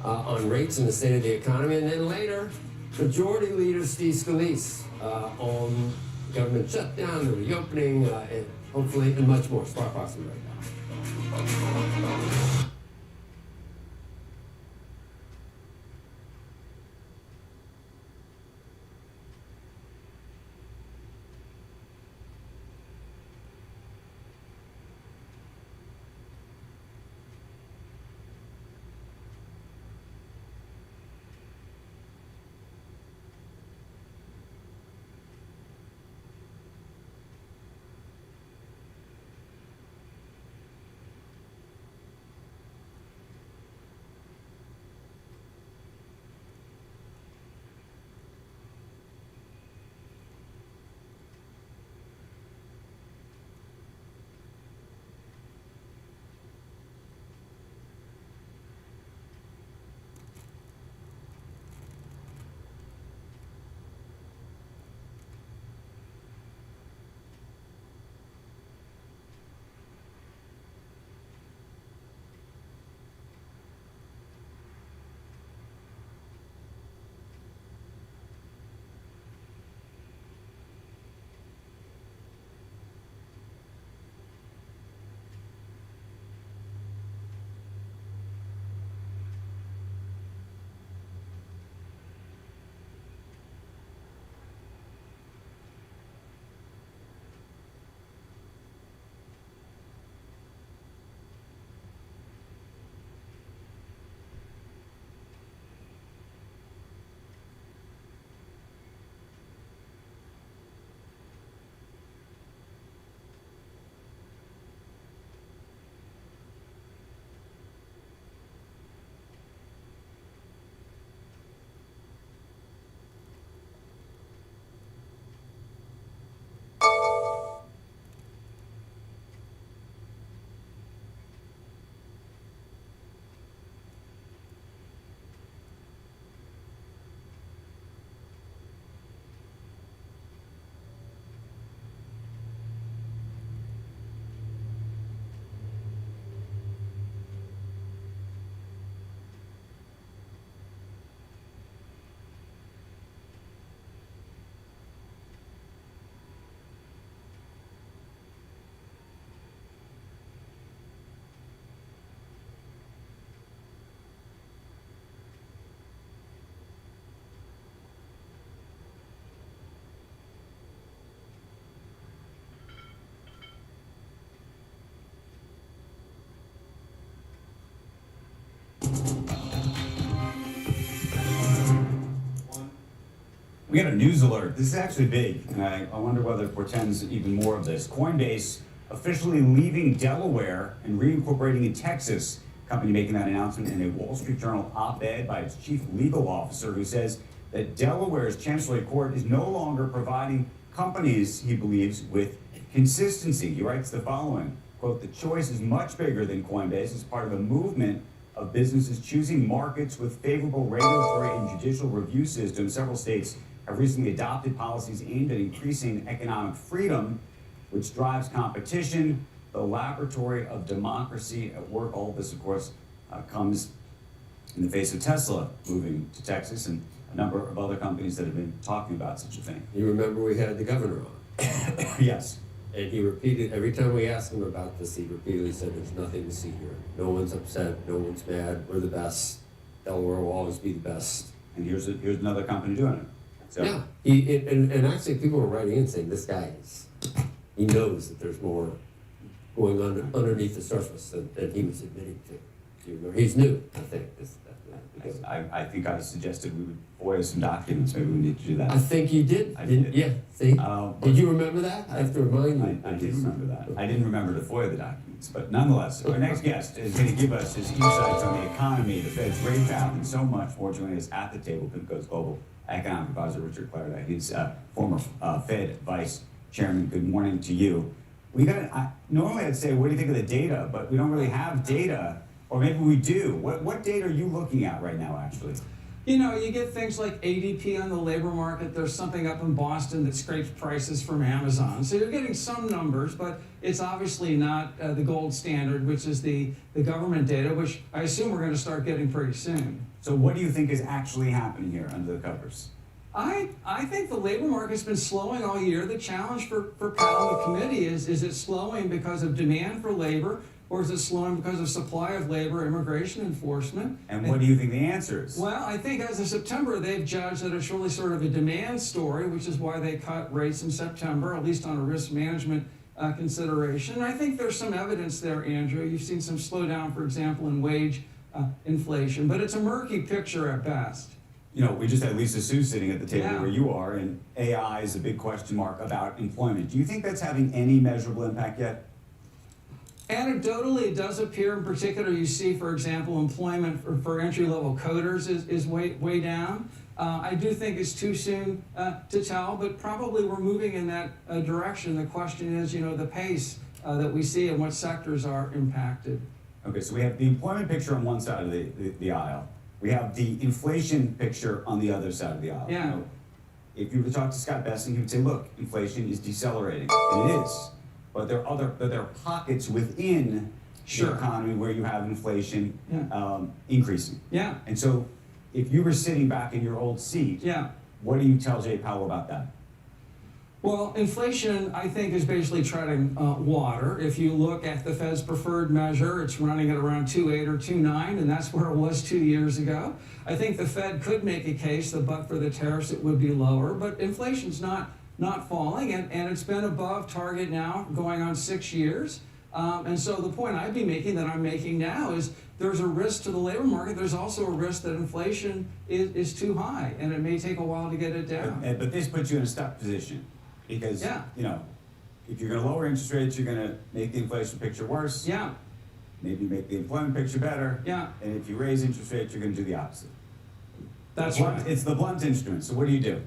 on rates and the state of the economy. And then later, Majority Leader Steve Scalise on government shutdown, the reopening, and hopefully, and much more. Spark Box right now. We got a news alert. This is actually big, and I wonder whether it portends even more of this. Coinbase officially leaving Delaware and reincorporating in Texas. Company making that announcement in a Wall Street Journal op-ed by its chief legal officer, who says that Delaware's Chancellery Court is no longer providing companies, he believes, with consistency. He writes the following, quote, "The choice is much bigger than Coinbase as part of a movement of businesses choosing markets with favorable regulatory and judicial review systems. Several states have recently adopted policies aimed at increasing economic freedom, which drives competition, the laboratory of democracy at work." All of this, of course, comes in the face of Tesla moving to Texas and a number of other companies that have been talking about such a thing. You remember we had the governor on. Yes. And he repeated, every time we asked him about this, he repeatedly said, "There's nothing to see here. No one's upset, no one's mad, we're the best. Delaware will always be the best." And here's another company doing it. So. Yeah, and actually people were writing in saying, this guy he knows that there's more going on underneath the surface than he was admitting to. He's new, I think. I think I suggested we would FOIA some documents. Maybe we need to do that. I think you did. I did. Yeah. See? Did you remember that? I have to remind you. I did remember that. I didn't remember to FOIA the documents, but nonetheless, our next guest is going to give us his insights on the economy, the Fed's rate path, and so much more. Joining us at the table, PIMCO's global economic advisor Richard Clarida. He's former Fed Vice Chairman. Good morning to you. Normally I'd say, what do you think of the data? But we don't really have data, or maybe we do. What data are you looking at right now, actually? You know, you get things like ADP on the labor market. There's something up in Boston that scrapes prices from Amazon. So you're getting some numbers, but it's obviously not the gold standard, which is the government data, which I assume we're going to start getting pretty soon. So what do you think is actually happening here under the covers? I think the labor market's been slowing all year. The challenge for Powell and the committee is it slowing because of demand for labor, or is it slowing because of supply of labor, immigration enforcement? And what do you think the answer is? Well, I think as of September, they've judged that it's really sort of a demand story, which is why they cut rates in September, at least on a risk management consideration. And I think there's some evidence there, Andrew. You've seen some slowdown, for example, in wage inflation, but it's a murky picture at best. You know, we just had Lisa Su sitting at the table where you are, and AI is a big question mark about employment. Do you think that's having any measurable impact yet? Anecdotally, it does appear. In particular, you see, for example, employment for entry-level coders is way down. I do think it's too soon to tell, but probably we're moving in that direction. The question is, you know, the pace that we see and what sectors are impacted. Okay, so we have the employment picture on one side of the aisle. We have the inflation picture on the other side of the aisle. Yeah. You know, if you were to talk to Scott Bessing, he would say, look, inflation is decelerating, and it is. But there are pockets within the economy where you have inflation increasing. Yeah. And so if you were sitting back in your old seat, what do you tell Jay Powell about that? Well, inflation, I think, is basically treading water. If you look at the Fed's preferred measure, it's running at around 2.8 or 2.9, and that's where it was 2 years ago. I think the Fed could make a case that but for the tariffs, it would be lower, but inflation's not falling, and it's been above target now going on 6 years. And so the point I'd be making that I'm making now is there's a risk to the labor market. There's also a risk that inflation is too high, and it may take a while to get it down. But this puts you in a stuck position because, you know, if you're going to lower interest rates, you're going to make the inflation picture worse. Yeah. Maybe make the employment picture better. Yeah. And if you raise interest rates, you're going to do the opposite. That's right. It's the blunt instrument. So what do you do?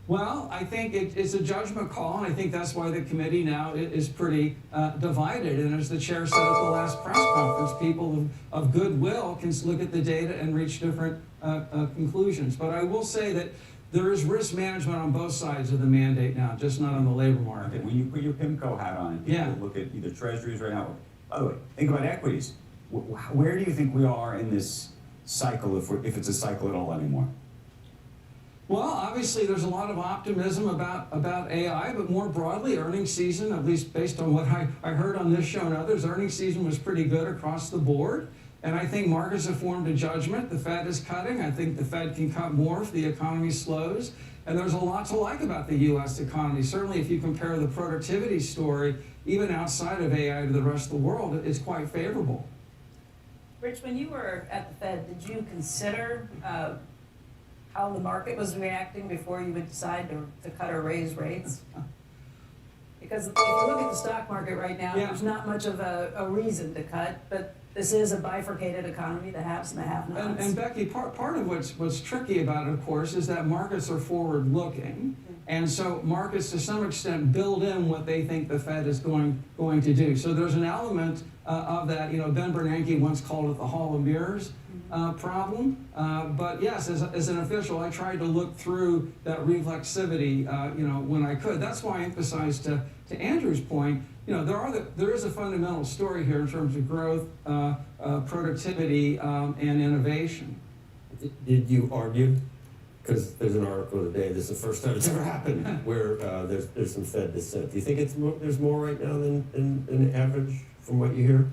Well, I think it's a judgment call, and I think that's why the committee now is pretty divided. And as the chair said at the last press conference, people of goodwill can look at the data and reach different conclusions. But I will say that there is risk management on both sides of the mandate now, just not on the labor market. Okay, when you put your PIMCO hat on and people look at either treasuries right now, by the way, think about equities. Where do you think we are in this cycle, if it's a cycle at all anymore? Well, obviously, there's a lot of optimism about AI, but more broadly, earnings season, at least based on what I heard on this show and others, earnings season was pretty good across the board. And I think markets have formed a judgment. The Fed is cutting. I think the Fed can cut more if the economy slows. And there's a lot to like about the U.S. economy. Certainly, if you compare the productivity story, even outside of AI to the rest of the world, it's quite favorable. Rich, when you were at the Fed, did you consider how the market was reacting before you would decide to cut or raise rates? Because if you look at the stock market right now, there's not much of a reason to cut, but this is a bifurcated economy, the haves and the have-nots. And Becky, part of what's tricky about it, of course, is that markets are forward-looking. And so markets, to some extent, build in what they think the Fed is going to do. So there's an element of that. You know, Ben Bernanke once called it the Hall of Mirrors problem. But yes, as an official, I tried to look through that reflexivity, you know, when I could. That's why I emphasized to Andrew's point, you know, there is a fundamental story here in terms of growth, productivity, and innovation. Did you argue? Because there's an article today, this is the first time it's ever happened, where there's some Fed dissent. Do you think there's more right now than average from what you hear?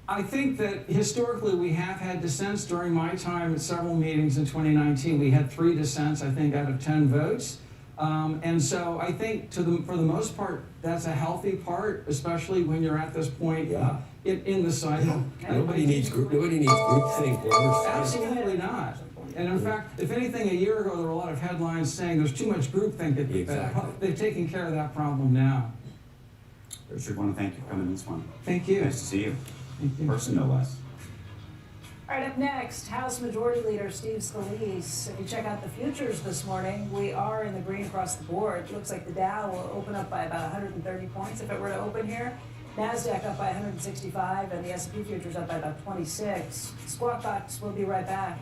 I think that historically we have had dissents. During my time at several meetings in 2019, we had 3 dissents, I think, out of 10 votes. And so I think for the most part, that's a healthy part, especially when you're at this point in the cycle. Nobody needs groupthink. Absolutely not. And in fact, if anything, a year ago, there were a lot of headlines saying there's too much groupthink at the Fed. They've taken care of that problem now. Richard, I want to thank you for coming this morning. Thank you. Nice to see you. Thank you. Person, no less. All right, up next, House Majority Leader Steve Scalise. If you check out the futures this morning, we are in the green across the board. Looks like the Dow will open up by about 130 points if it were to open here. NASDAQ up by 165, and the S&P futures up by about 26. Squawk Box, we'll be right back.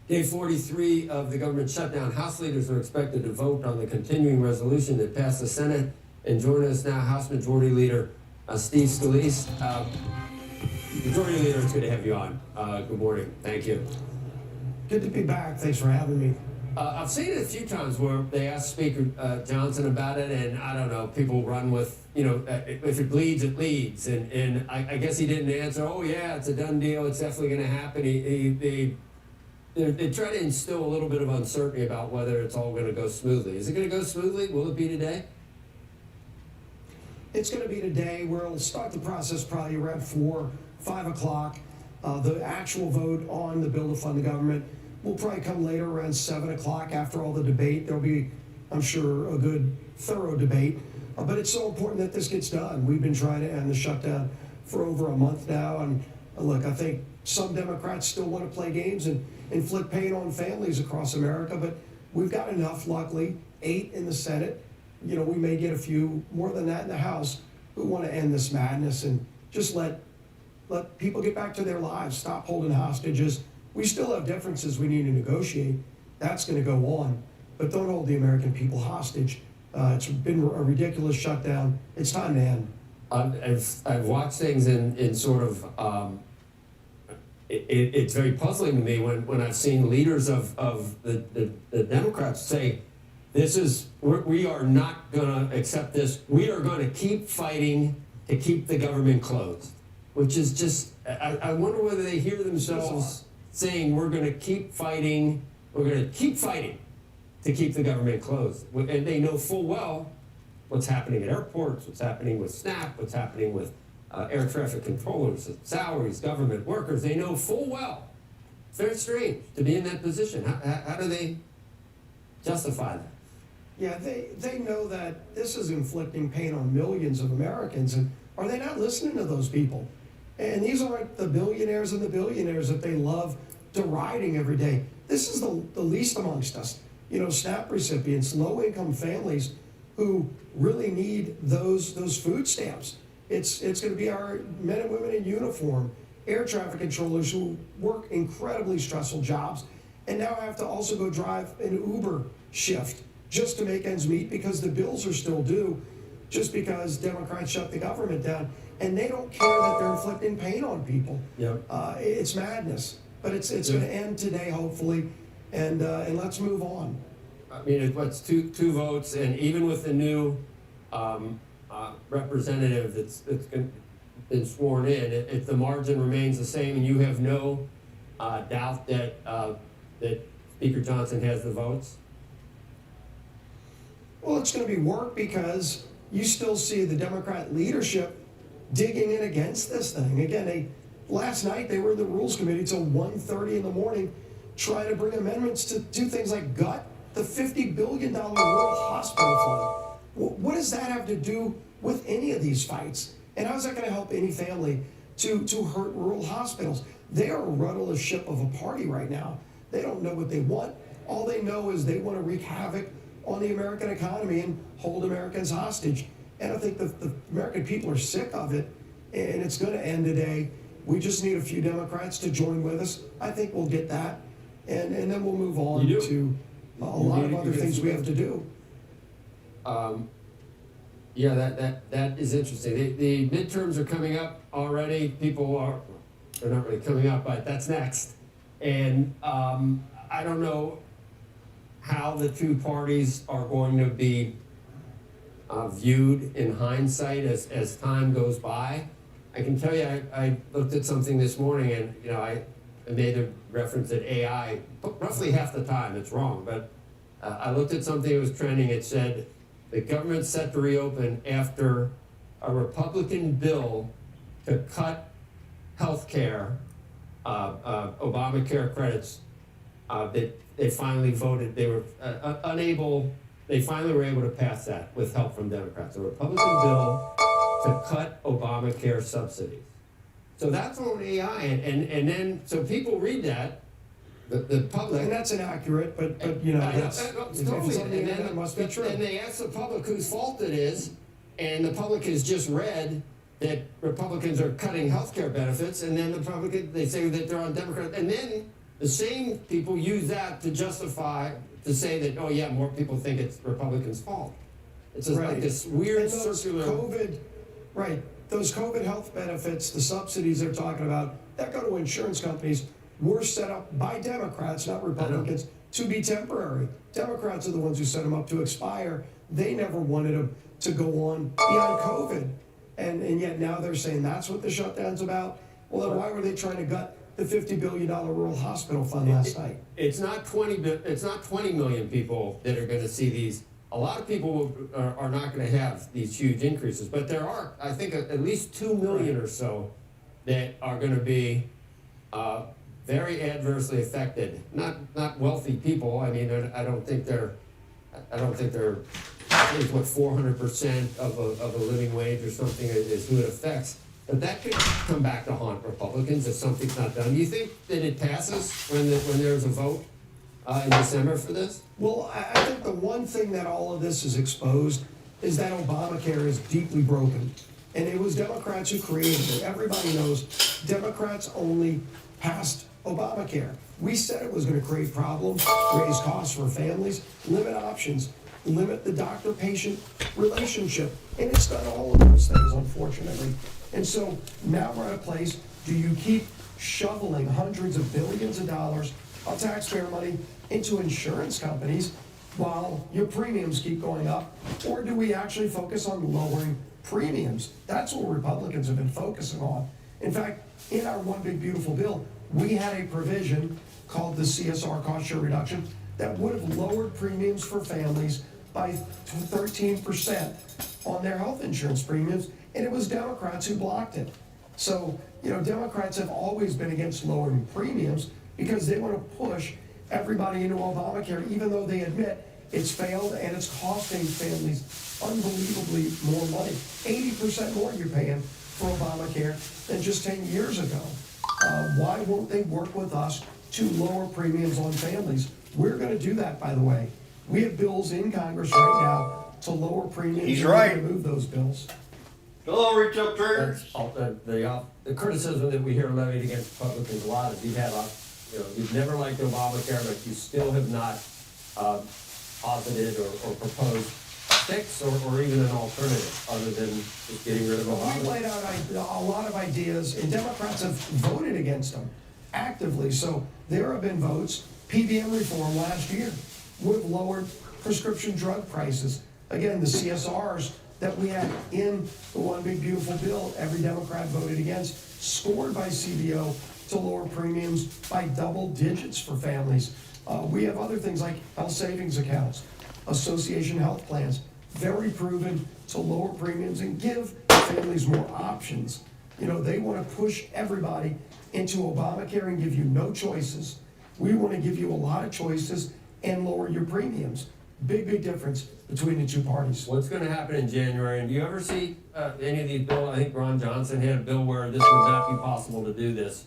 Day 43 of the government shutdown. House leaders are expected to vote on the continuing resolution that passed the Senate. And joining us now, House Majority Leader Steve Scalise. Majority Leader, it's good to have you on. Good morning. Thank you. Good to be back. Thanks for having me. I've seen it a few times where they asked Speaker Johnson about it, and I don't know, people run with, if it bleeds, it leads. And I guess he didn't answer, oh, yeah, it's a done deal, it's definitely going to happen. They try to instill a little bit of uncertainty about whether it's all going to go smoothly. Is it going to go smoothly? Will it be today? It's going to be today. We'll start the process probably around 4, 5 o'clock. The actual vote on the bill to fund the government will probably come later around 7 o'clock after all the debate. There'll be, I'm sure, a good, thorough debate. But it's so important that this gets done. We've been trying to end the shutdown for over a month now. And look, I think some Democrats still want to play games and inflict pain on families across America, but we've got enough, luckily, 8 in the Senate. We may get a few more than that in the House who want to end this madness and just let people get back to their lives, stop holding hostages. We still have differences we need to negotiate. That's going to go on, but don't hold the American people hostage. It's been a ridiculous shutdown. It's time to end. I've watched things in sort of, it's very puzzling to me when I've seen leaders of the Democrats say, we are not going to accept this. We are going to keep fighting to keep the government closed, which is just, I wonder whether they hear themselves saying we're going to keep fighting to keep the government closed. And they know full well what's happening at airports, what's happening with SNAP, what's happening with air traffic controllers, salaries, government workers. They know full well. It's very strange to be in that position. How do they justify that? Yeah, they know that this is inflicting pain on millions of Americans, and are they not listening to those people? And these aren't the billionaires and the billionaires that they love deriding every day. This is the least amongst us. You know, SNAP recipients, low-income families who really need those food stamps. It's going to be our men and women in uniform, air traffic controllers who work incredibly stressful jobs, and now have to also go drive an Uber shift just to make ends meet because the bills are still due, just because Democrats shut the government down. And they don't care that they're inflicting pain on people. Yep. It's madness. But it's going to end today, hopefully, and let's move on. I mean, what's two votes, and even with the new representative that's been sworn in, if the margin remains the same, and you have no doubt that that Speaker Johnson has the votes? Well, it's going to be work because you still see the Democrat leadership digging in against this thing. Again, last night they were in the Rules Committee till 1:30 in the morning trying to bring amendments to do things like gut the $50 billion rural hospital fund. What does that have to do with any of these fights? And how's that going to help any family to hurt rural hospitals? They are a rudderless ship of a party right now. They don't know what they want. All they know is they want to wreak havoc on the American economy and hold Americans hostage. And I think the American people are sick of it, and it's going to end today. We just need a few Democrats to join with us. I think we'll get that, and then we'll move on to a lot of other things we have to do. Yeah, that is interesting. The midterms are coming up already. They're not really coming up, but that's next. And I don't know how the two parties are going to be viewed in hindsight as time goes by. I can tell you, I looked at something this morning, and I made a reference at AI roughly half the time. It's wrong, but I looked at something that was trending. It said the government's set to reopen after a Republican bill to cut health care, Obamacare credits, that they finally voted. They were unable. They finally were able to pass that with help from Democrats. A Republican bill to cut Obamacare subsidies. So that's on AI, and then so people read that, the public. And that's inaccurate, but that's totally. And then it must be true. And they ask the public whose fault it is, and the public has just read that Republicans are cutting health care benefits, and then they say that they're on Democrat, and then the same people use that to justify, to say that, oh yeah, more people think it's Republicans' fault. It's just like this weird circular. Those COVID health benefits, the subsidies they're talking about, that go to insurance companies, were set up by Democrats, not Republicans, to be temporary. Democrats are the ones who set them up to expire. They never wanted them to go on beyond COVID. And yet now they're saying that's what the shutdown's about. Well, then why were they trying to gut the $50 billion rural hospital fund last night? It's not 20 million people that are going to see these. A lot of people are not going to have these huge increases, but there are, I think, at least 2 million or so that are going to be very adversely affected. Not wealthy people. I mean, I don't think they're. I think what 400% of a living wage or something is who it affects. But that could come back to haunt Republicans if something's not done. Do you think that it passes when there's a vote in December for this? Well, I think the one thing that all of this has exposed is that Obamacare is deeply broken. And it was Democrats who created it. Everybody knows Democrats only passed Obamacare. We said it was going to create problems, raise costs for families, limit options, limit the doctor-patient relationship. And it's done all of those things, unfortunately. And so now we're at a place, do you keep shoveling hundreds of billions of dollars of taxpayer money into insurance companies while your premiums keep going up? Or do we actually focus on lowering premiums. That's what Republicans have been focusing on. In fact, in our one big beautiful bill, we had a provision called the CSR cost share reduction that would have lowered premiums for families by 13% on their health insurance premiums, and it was Democrats who blocked it. So, Democrats have always been against lowering premiums because they want to push everybody into Obamacare, even though they admit it's failed and it's costing families unbelievably more money. 80% more you're paying for Obamacare than just 10 years ago. Why won't they work with us to lower premiums on families? We're going to do that, by the way. We have bills in Congress right now to lower premiums. He's We're right. going to move those bills. Hello, retail traders. The criticism that we hear levied against Republicans a lot is you've never liked Obamacare, but you still have not posited or proposed a fix or even an alternative other than just getting rid of We Obamacare. laid out a lot of ideas, and Democrats have voted against them actively. So there have been votes. PBM reform last year would have lowered prescription drug prices. Again, the CSRs that we had in the one big beautiful bill, every Democrat voted against, scored by CBO to lower premiums by double digits for families. We have other things like health savings accounts, association health plans, very proven to lower premiums and give families more options. They want to push everybody into Obamacare and give you no choices. We want to give you a lot of choices and lower your premiums. Big difference between the two parties. What's going to happen in January? And do you ever see any of these bills? I think Ron Johnson had a bill where this would not be possible to do this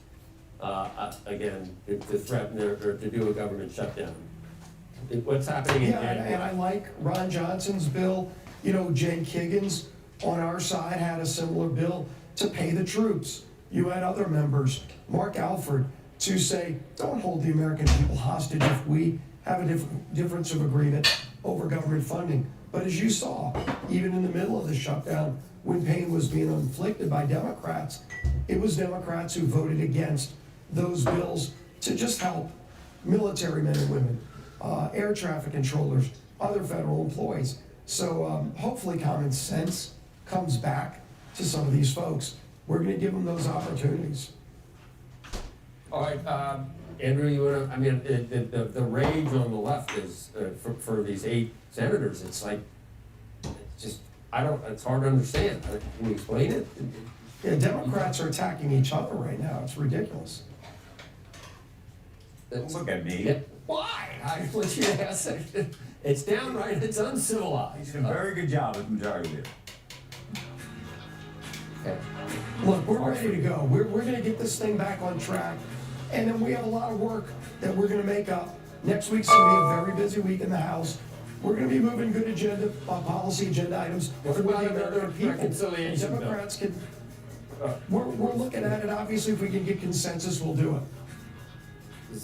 again, to threaten or to do a government shutdown. What's happening in January? And I like Ron Johnson's bill. Jen Kiggins on our side had a similar bill to pay the troops. You had other members, Mark Alford, to say, don't hold the American people hostage if we have a difference of agreement over government funding. But as you saw, even in the middle of the shutdown, when pain was being inflicted by Democrats, it was Democrats who voted against those bills to just help military men and women, air traffic controllers, other federal employees. So hopefully common sense comes back to some of these folks. We're going to give them those opportunities. All right, Andrew, you want to? I mean, the rage on the left is for these 8 senators. It's like, it's hard to understand. Can you explain it? Yeah, Democrats are attacking each other right now. It's ridiculous. Look at me. Why? I want you to ask that. It's downright, it's uncivilized. You did a very good job with the majority leader. Okay. Look, we're ready to go. We're going to get this thing back on track. And then we have a lot of work that we're going to make up. Next week's going to be a very busy week in the House. We're going to be moving good agenda, policy agenda items What for the about American another people. reconciliation bill? Democrats can. We're looking at it. Obviously, if we can get consensus, we'll do it.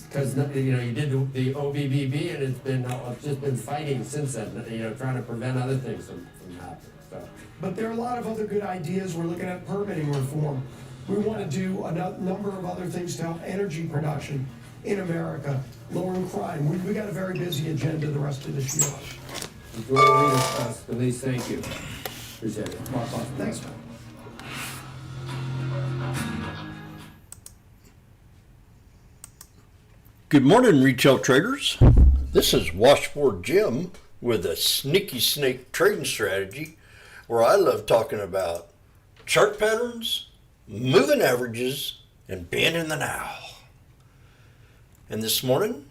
Because you did the OBBB and it's just been fighting since then. Trying to prevent other things from happening. So. But there are a lot of other good ideas. We're looking at permitting reform. We want to do a number of other things to help energy production in America, lowering crime. We got a very busy agenda the rest of this year. Enjoy the leaders, Elise. Thank you. Appreciate it. Thanks, man. Good morning, retail traders. This is Washboardjim with a sneaky snake trading strategy where I love talking about chart patterns, moving averages, and being in the now. And this morning,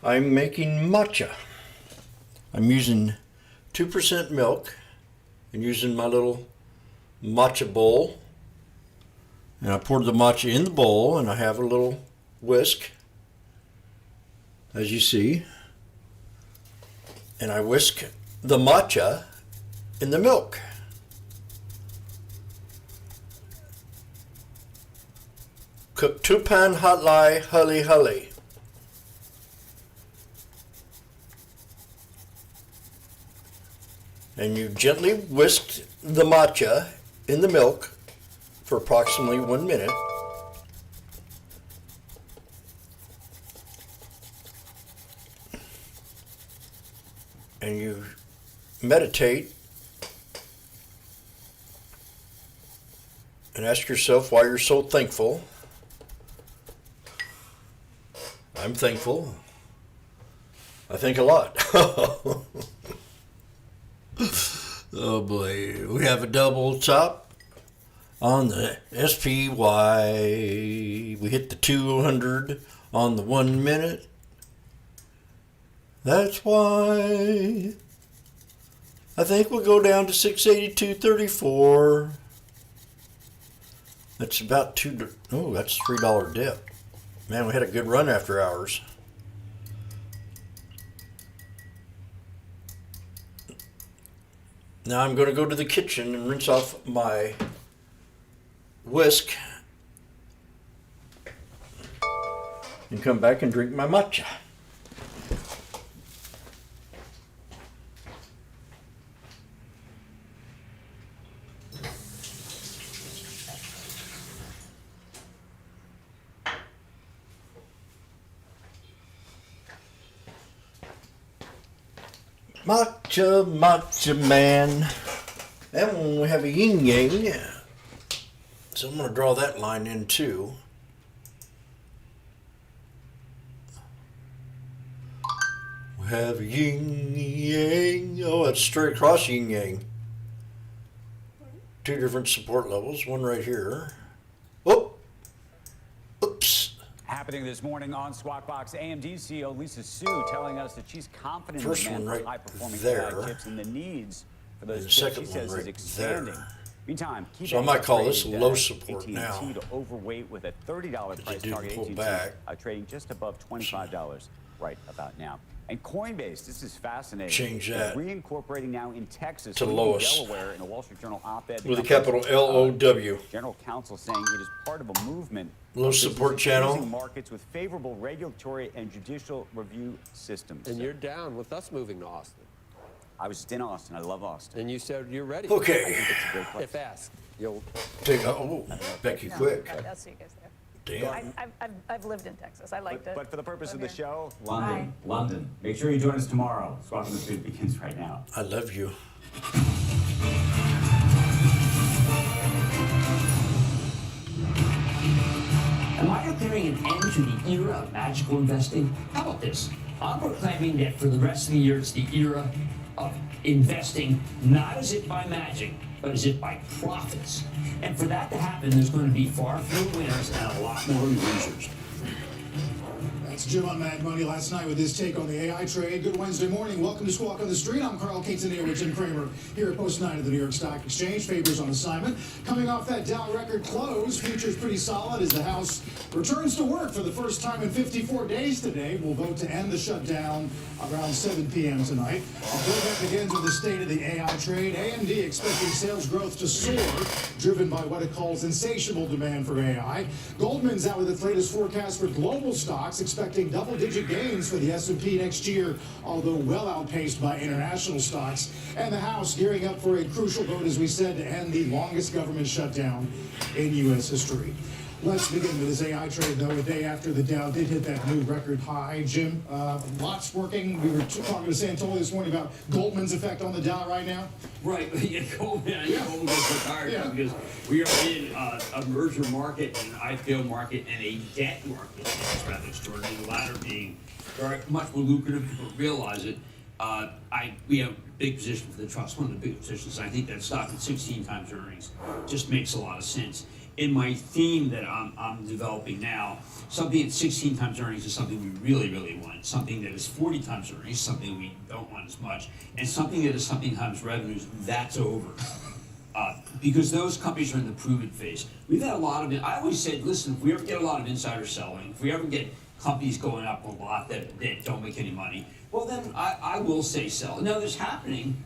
I'm making matcha. I'm using 2% milk and using my little matcha bowl. And I poured the matcha in the bowl and I have a little whisk, as you see. And I whisk the matcha in the milk. Cook 2-pan hot lye hully hully. And you gently whisk the matcha in the milk for approximately 1 minute. And you meditate and ask yourself why you're so thankful. I'm thankful. I think a lot. Oh boy, we have a double top on the SPY. We hit the 200 on the 1 minute. That's why I think we'll go down to 682.34. That's about that's $3 dip. Man, we had a good run after hours. Now I'm going to go to the kitchen and rinse off my whisk and come back and drink my matcha. Matcha, matcha man. And when we have a yin yang, so I'm going to draw that line in too. We have a yin yang. Oh, that's straight across yin yang. Two different support levels, one right here. Whoop. Oops. Happening this morning on Squawk Box, AMD CEO Lisa Su telling us that she's confident in the demand for high-performing AI chips and the needs for those chips she says is expanding. Meantime, so I might call this low support AT&T now. to overweight with a $30 price target. AT&T trading just above $25 right about now. And Coinbase, this is fascinating. Change that. Reincorporating now in Texas, to lowest. Delaware, in a Wall Street Journal op-ed With a capital L-O-W. General counsel saying it is part of a movement. Low support channel. Markets with favorable regulatory and judicial review systems. And you're down with us moving to Austin. I was just in Austin. I love Austin. And you said you're ready. Okay. I think it's a great place. If asked, you'll take. Oh, Becky, quick. I'll see you guys there. Damn. I've lived in Texas. I liked it. But for the purpose of the show, London. Make sure you join us tomorrow. Squawk on the Street begins right now. I love you. Am I declaring an end to the era of magical investing? How about this? I'm proclaiming that for the rest of the year, it's the era of investing, not as if by magic, but as if by profits. And for that to happen, there's going to be far fewer winners and a lot more losers. That's Jim on Mad Money last night with his take on the AI trade. Good Wednesday morning. Welcome to Squawk on the Street. I'm Carl Quintanilla with Jim Cramer here at Post 9 of the New York Stock Exchange. Favors on assignment. Coming off that Dow record close, futures pretty solid as the House returns to work for the first time in 54 days today. We'll vote to end the shutdown around 7 p.m. tonight. Our program begins with the state of the AI trade. AMD expecting sales growth to soar, driven by what it calls insatiable demand for AI. Goldman's out with its latest forecast for global stocks, expecting double-digit gains for the S&P next year, although well outpaced by international stocks. And the House gearing up for a crucial vote, as we said, to end the longest government shutdown in U.S. history. Let's begin with this AI trade, though, a day after the Dow did hit that new record high. Jim, lots working. We were talking to Santoli this morning about Goldman's effect on the Dow right now. Right, yeah, Goldman gets retired because we are in a merger market, an IPO market, and a debt market. It's rather extraordinary. The latter being very much more lucrative. People realize it. We have a big position for the trust, one of the big positions. I think that stock at 16 times earnings just makes a lot of sense. In my theme that I'm developing now, something at 16 times earnings is something we really, really want. Something that is 40 times earnings, something we don't want as much. And something that is something times revenues, that's over. Because those companies are in the prove-it phase. We've had a lot of it. I always said, listen, if we ever get a lot of insider selling, if we ever get companies going up a lot that don't make any money, well then I will say sell. Now this happening,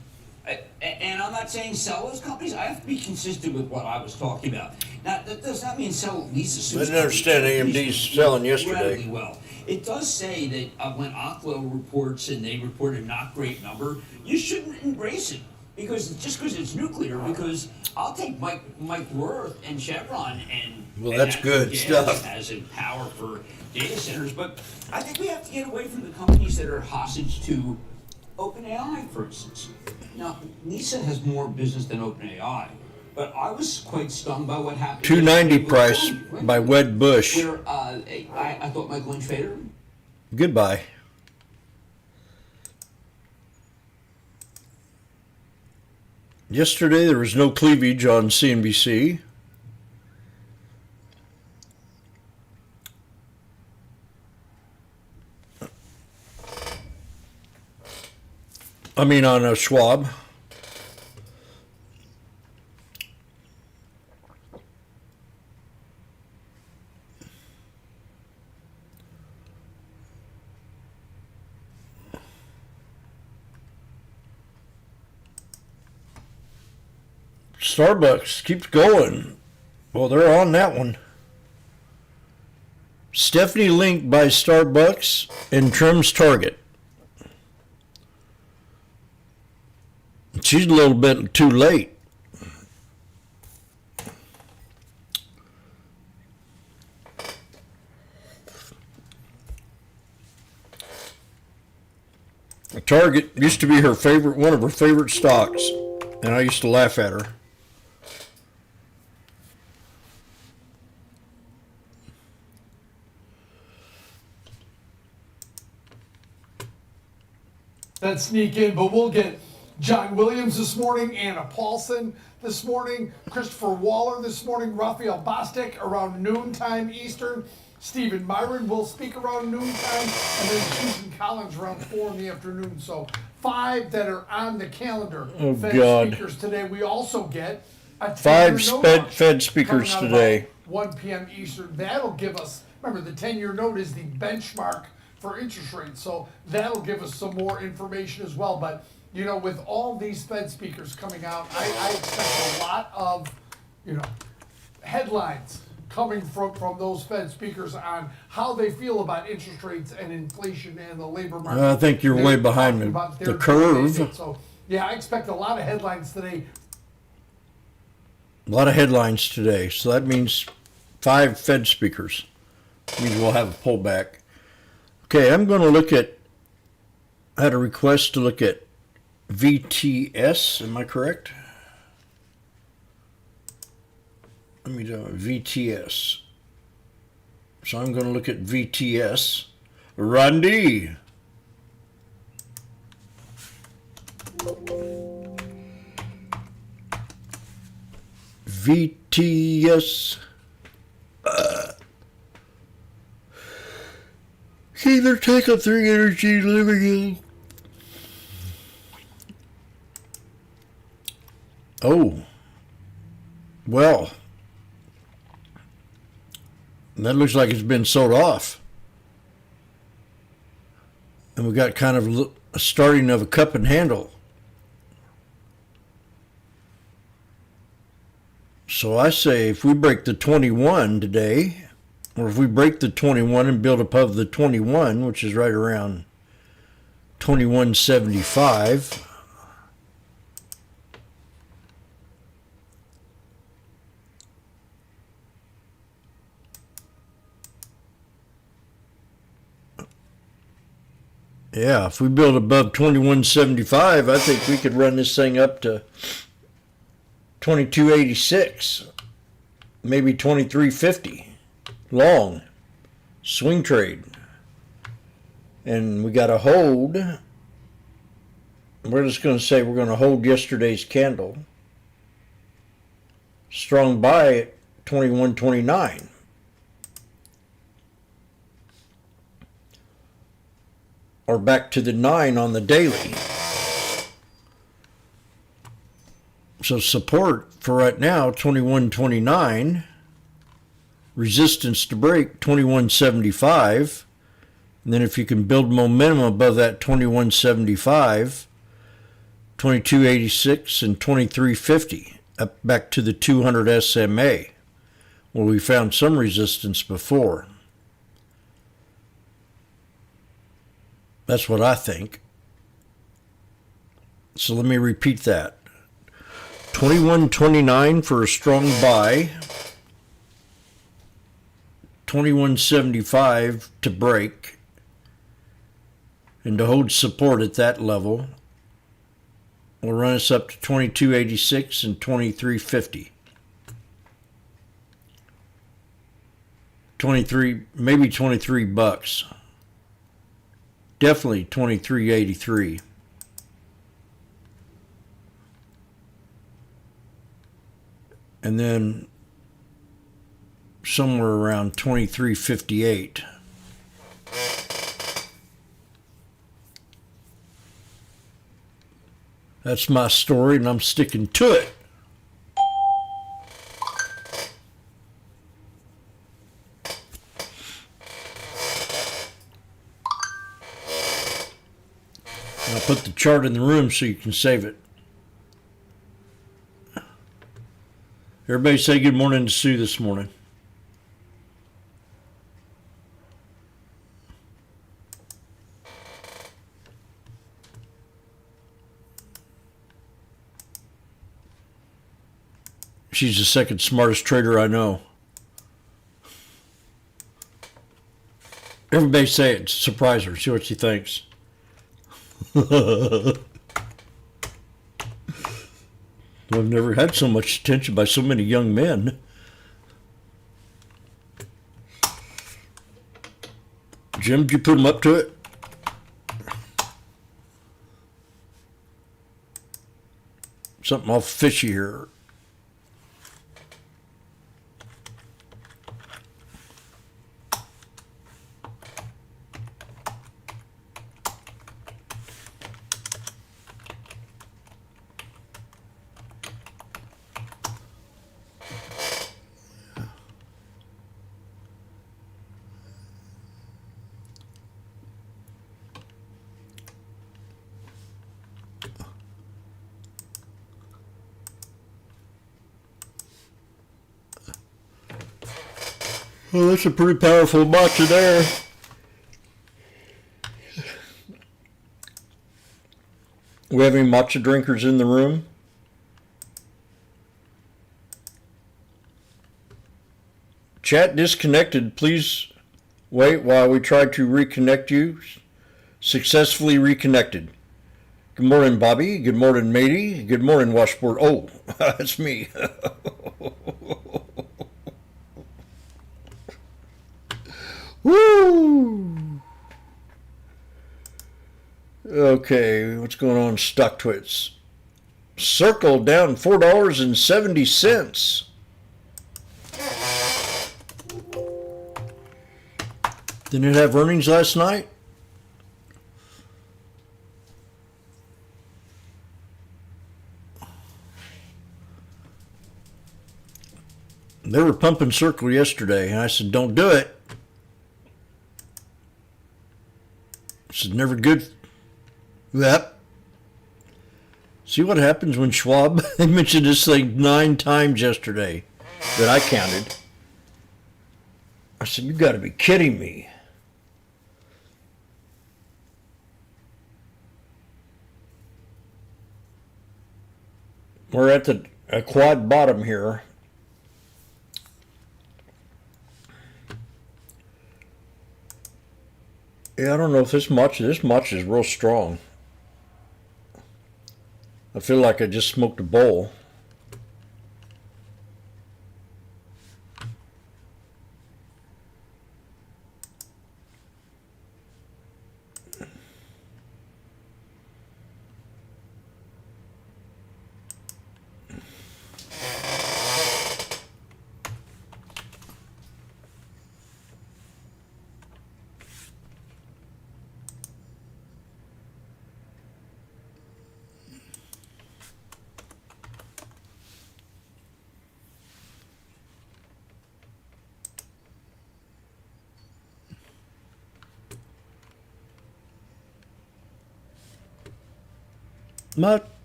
and I'm not saying sell those companies. I have to be consistent with what I was talking about. Now, that does not mean sell Lisa Su's. I didn't understand AMD's selling yesterday. Well, it does say that when Oklo reports and they report a not great number, you shouldn't embrace it because it's nuclear. Because I'll take Mike Wirth and Chevron and that's good stuff as in power for data centers. But I think we have to get away from the companies that are hostage to OpenAI, for instance. Now, Lisa has more business than OpenAI, But I was quite stung by what happened. $2.90 price by Wed Bush. Where I thought Michael Lynch Fader. Goodbye. Yesterday there was no cleavage on CNBC. I mean on Schwab. Starbucks keeps going. Well, they're on that one. Stephanie Link buys Starbucks and trims Target. She's a little bit too late. Target used to be her favorite, one of her favorite stocks, and I used to laugh at her. That sneak in, but we'll get John Williams this morning, Anna Paulson this morning, Christopher Waller this morning, Raphael Bostic around noontime Eastern, Stephen Myron will speak around noontime, and then Susan Collins around 4 in the afternoon. So 5 that are on the calendar. Oh, Fed God. speakers today. We also get a 5 10-year note Fed speakers coming out today. about 1 p.m. Eastern. That'll give us, remember the 10-year note is the benchmark for interest rates. So that'll give us some more information as well. But, you know, with all these Fed speakers coming out, I expect a lot of, you know, headlines coming from those Fed speakers on how they feel about interest rates and inflation and the labor market. I think you're way behind talking about the their curve. demand. So, yeah, I expect a lot of headlines today. A lot of headlines today. So that means 5 Fed speakers. Means we'll have a pullback. Okay, I'm going to look at, I had a request to look at VTS, am I correct? Let me do VTS. So I'm going to look at VTS. Randy. VTS. Either take up 3 energy living in. Oh. Well. That looks like it's been sold off. And we got kind of a starting of a cup and handle. So I say if we break the 21 today, or if we break the 21 and build above the 21, which is right around 2175, yeah, if we build above 2175, I think we could run this thing up to 2286, maybe 2350. Long swing trade, and we got to hold. We're just going to say we're going to hold yesterday's candle. Strong buy at 21.29. Or back to the 9 on the daily. So support for right now 21.29. Resistance to break 2175, and then if you can build momentum above that 2175, 2286 and 2350 up back to the 200 SMA where we found some resistance before. That's what I think. So let me repeat that. 21.29 for a strong buy. 2175 to break and to hold support at that level. will run us up to $22.86 and $23.50. 23, maybe $23. Definitely $23.83. And then somewhere around $23.58. That's my story, and I'm sticking to it. I'll put the chart in the room so you can save it. Everybody say good morning to Sue this morning. She's the second smartest trader I know. Everybody say it. Surprise her. See what she thinks. I've never had so much attention by so many young men. Jim, did you put him up to it? Something all fishy here. Well, that's a pretty powerful matcha there. We have any matcha drinkers in the room? Chat disconnected. Please wait while we try to reconnect you. Successfully reconnected. Good morning, Bobby. Good morning, Matey. Good morning, Washboard. Oh, that's me. Woo! Okay, what's going on? Stock Twits. Circle down $4.70. Didn't it have earnings last night? They were pumping Circle yesterday, and I said, don't do it. This is never good. Yep. See what happens when Schwab, I mentioned this thing 9 times yesterday that I counted. I said, you got to be kidding me. We're at a quad bottom here. Yeah, I don't know if this much is real strong. I feel like I just smoked a bowl.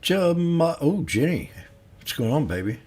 Oh, Jenny. What's going on, baby?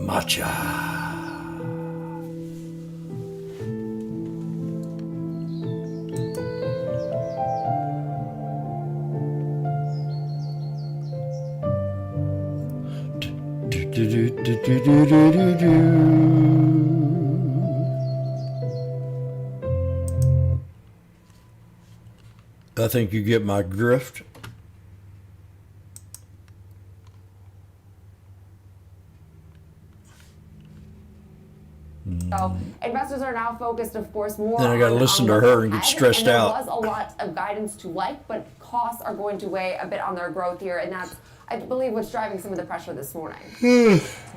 Matcha. I think you get my drift. So investors are now focused, of course, more Then I gotta on listen to what's her and get ahead, stressed and there out. was a lot of guidance to like, but costs are going to weigh a bit on their growth here, and that's, I believe, what's driving some of the pressure this morning.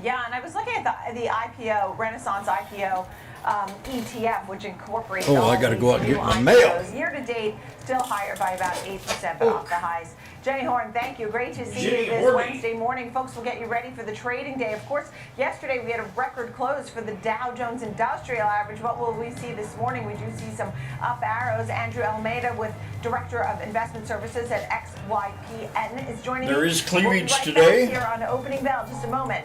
Yeah, and I was looking at the IPO, Renaissance IPO ETF, which incorporates Oh, all I gotta these go out and new get my IPOs. mail. Year to date, still higher by about 8%, but off the highs. Jenny Horn, thank you. Great to see Jenny you this Horny. Wednesday morning. Folks, we'll get you ready for the trading day. Of course, yesterday we had a record close for the Dow Jones Industrial Average. What will we see this morning? We do see some up arrows. Andrew Almeida, with Director of Investment Services at XYPN, is joining me. There is We'll be cleavage right today. back here on Opening Bell. Just a moment.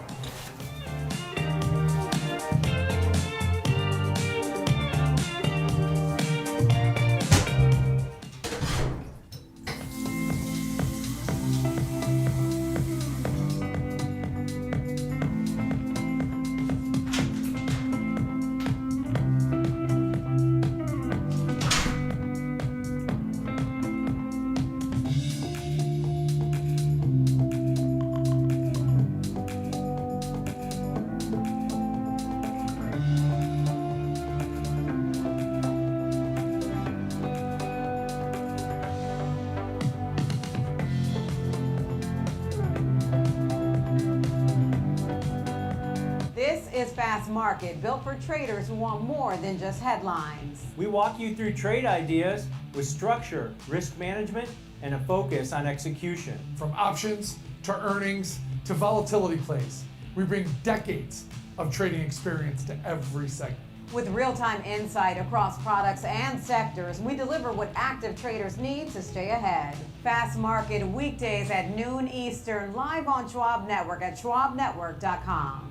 This is Fast Market, built for traders who want more than just headlines. We walk you through trade ideas with structure, risk management, and a focus on execution. From options to earnings to volatility plays, we bring decades of trading experience to every segment. With real-time insight across products and sectors, we deliver what active traders need to stay ahead. Fast Market, weekdays at noon Eastern, live on Schwab Network at schwabnetwork.com.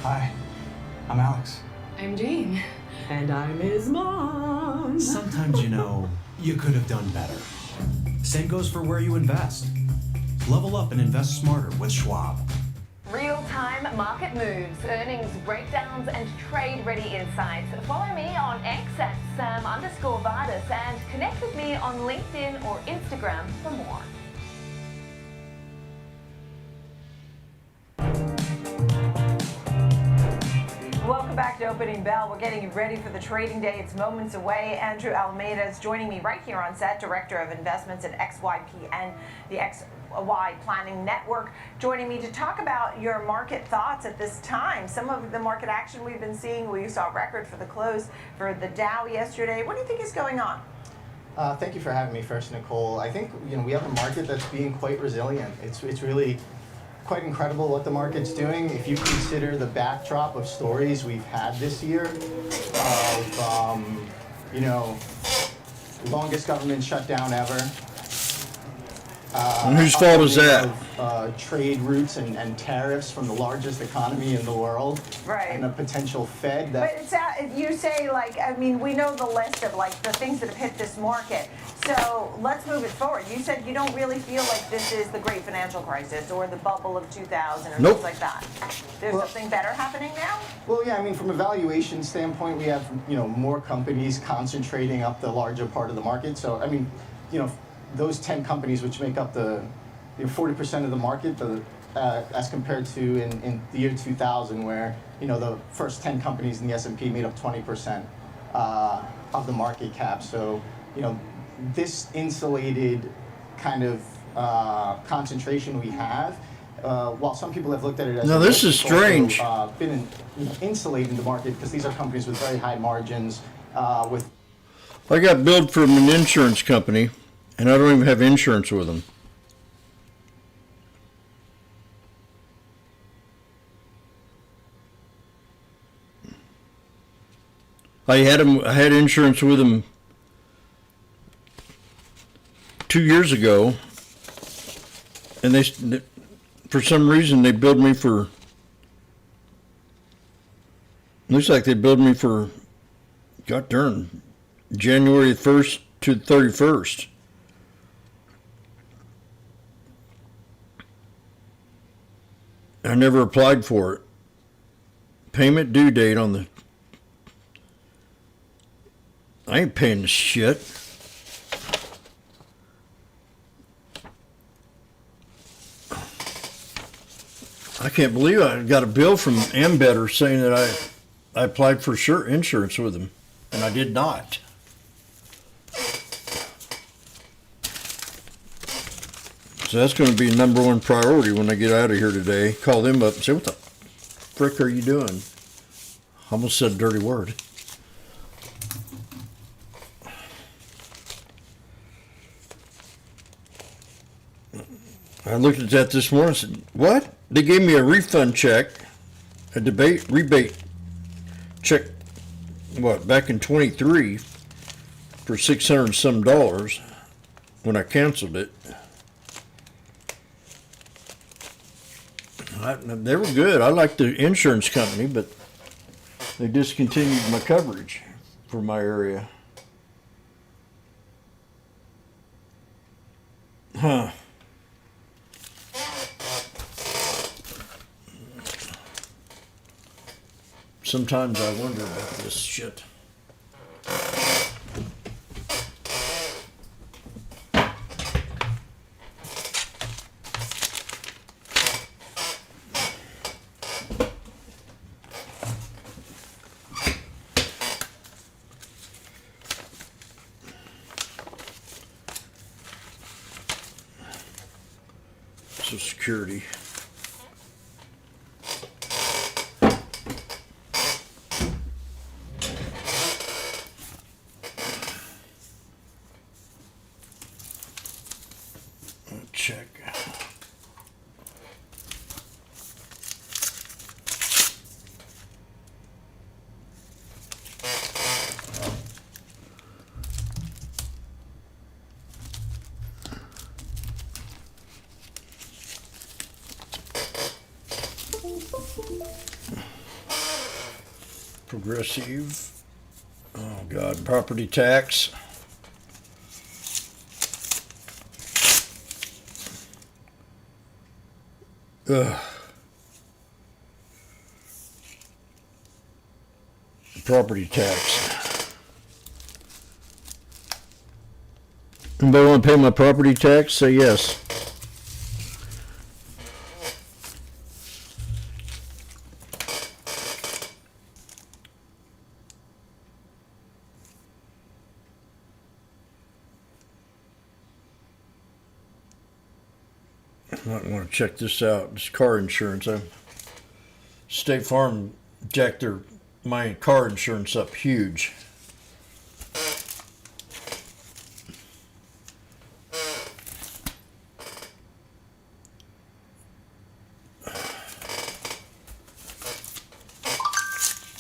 Hi, I'm Alex. I'm Jane. And I'm his mom. Sometimes, you could have done better. Same goes for where you invest. Level up and invest smarter with Schwab. Real-time market moves, earnings breakdowns, and trade-ready insights. Follow me on X at Sam_Vardis and connect with me on LinkedIn or Instagram for more. Welcome back to Opening Bell. We're getting you ready for the trading day. It's moments away. Andrew Almeida is joining me right here on set, Director of Investments at XYPN, the XY Planning Network, joining me to talk about your market thoughts at this time. Some of the market action we've been seeing. We saw a record for the close for the Dow yesterday. What do you think is going on? Thank you for having me first, Nicole. I think we have a market that's being quite resilient. It's really quite incredible what the market's doing. If you consider the backdrop of stories we've had this year of, longest government shutdown ever. And whose fault is that? Trade routes and tariffs from the largest economy in the world. Right. And a potential Fed But that... it's you say, we know the list of, the things that have hit this market. So let's move it forward. You said you don't really feel like this is the great financial crisis or the bubble of 2000 or Nope. things like that. There's something better happening now? Well, yeah, from a valuation standpoint, we have, more companies concentrating up the larger part of the market. So, those 10 companies which make up the 40% of the market, as compared to in the year 2000, where the first 10 companies in the S&P made up 20%. of the market cap. So, this insulated kind of concentration we have, while some people have looked at it as now this is strange. Also, been insulating the market because these are companies with very high margins. I got billed from an insurance company, and I don't even have insurance with them. I had insurance with them 2 years ago, and they, for some reason, they billed me for. Looks like they billed me for, God darn, January 1st to 31st. I never applied for it. Payment due date on the. I ain't paying the shit. I can't believe I got a bill from Ambetter saying that I applied for insurance with them, and I did not. So that's going to be number one priority when I get out of here today. Call them up and say, what the frick are you doing? I almost said a dirty word. I looked at that this morning and said, what? They gave me a refund check, a rebate check, back in 23 for $600 and some when I canceled it. They were good. I liked the insurance company, but they discontinued my coverage for my area. Huh. Sometimes I wonder about this shit. Social Security. Check. Progressive. Oh God, property tax. Ugh. Property tax. Anybody want to pay my property tax? Say yes. I might want to check this out. This car insurance. State Farm jacked my car insurance up huge.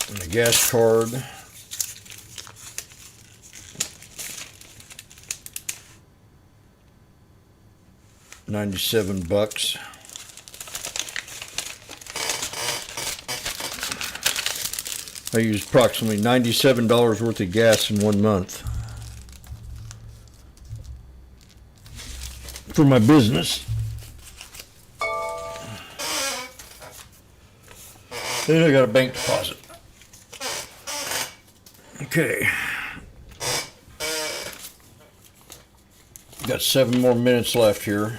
And a gas card. $97. I used approximately $97 worth of gas in 1 month for my business. Then I got a bank deposit. Okay. Got 7 more minutes left here.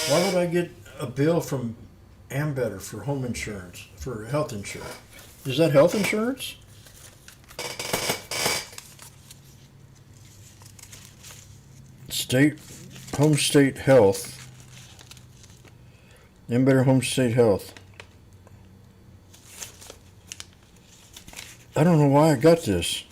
Why would I get a bill from Ambetter for home insurance, for health insurance? Is that health insurance? Home State Health. Ambetter Home State Health. I don't know why I got this.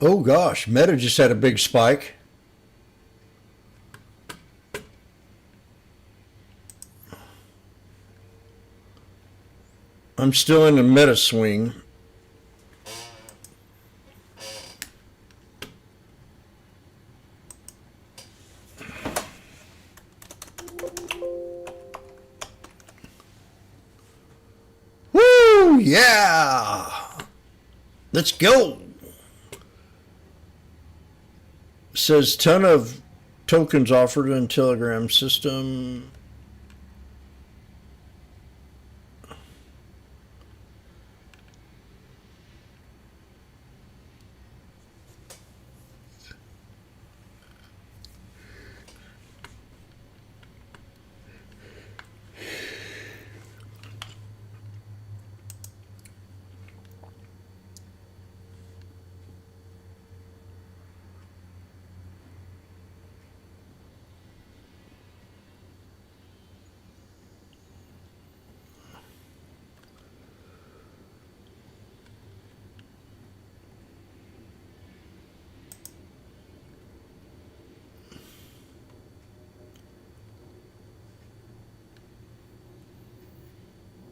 Oh gosh, Meta just had a big spike. I'm still in the Meta swing. Woo, yeah. Let's go. Says ton of tokens offered in Telegram system.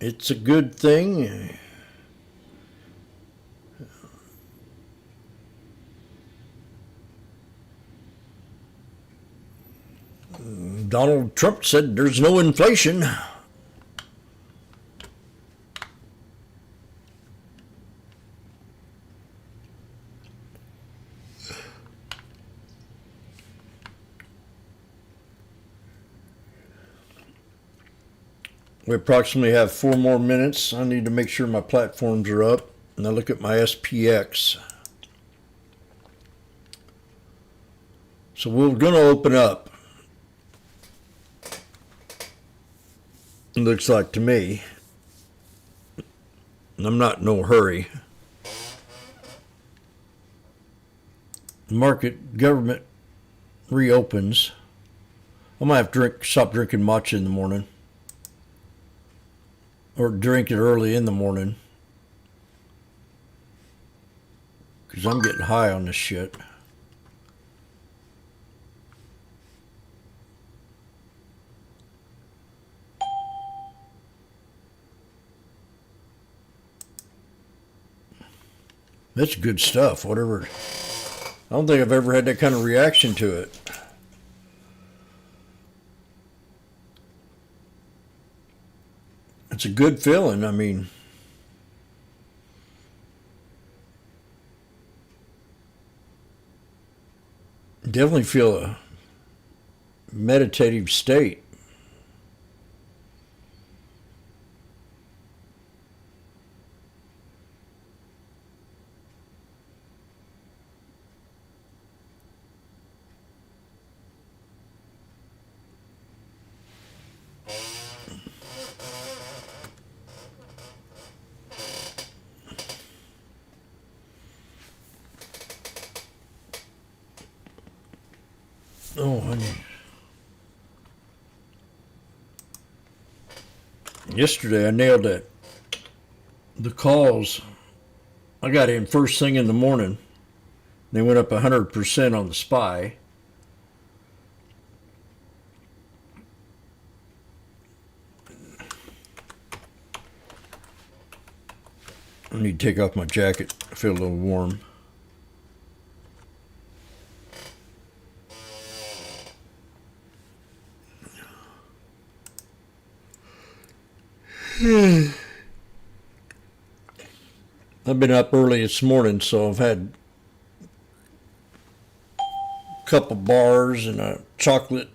It's a good thing. Donald Trump said there's no inflation. We approximately have 4 more minutes. I need to make sure my platforms are up. And I look at my SPX. So we're going to open up. It looks like to me. And I'm not in no hurry. Market, government reopens. I might have to stop drinking matcha in the morning. Or drink it early in the morning. Because I'm getting high on this shit. That's good stuff, whatever. I don't think I've ever had that kind of reaction to it. It's a good feeling. I mean, definitely feel a meditative state. Oh, honey. Yesterday I nailed it. The calls, I got in first thing in the morning. They went up 100% on the SPY. I need to take off my jacket. I feel a little warm. I've been up early this morning, so I've had a couple bars and a chocolate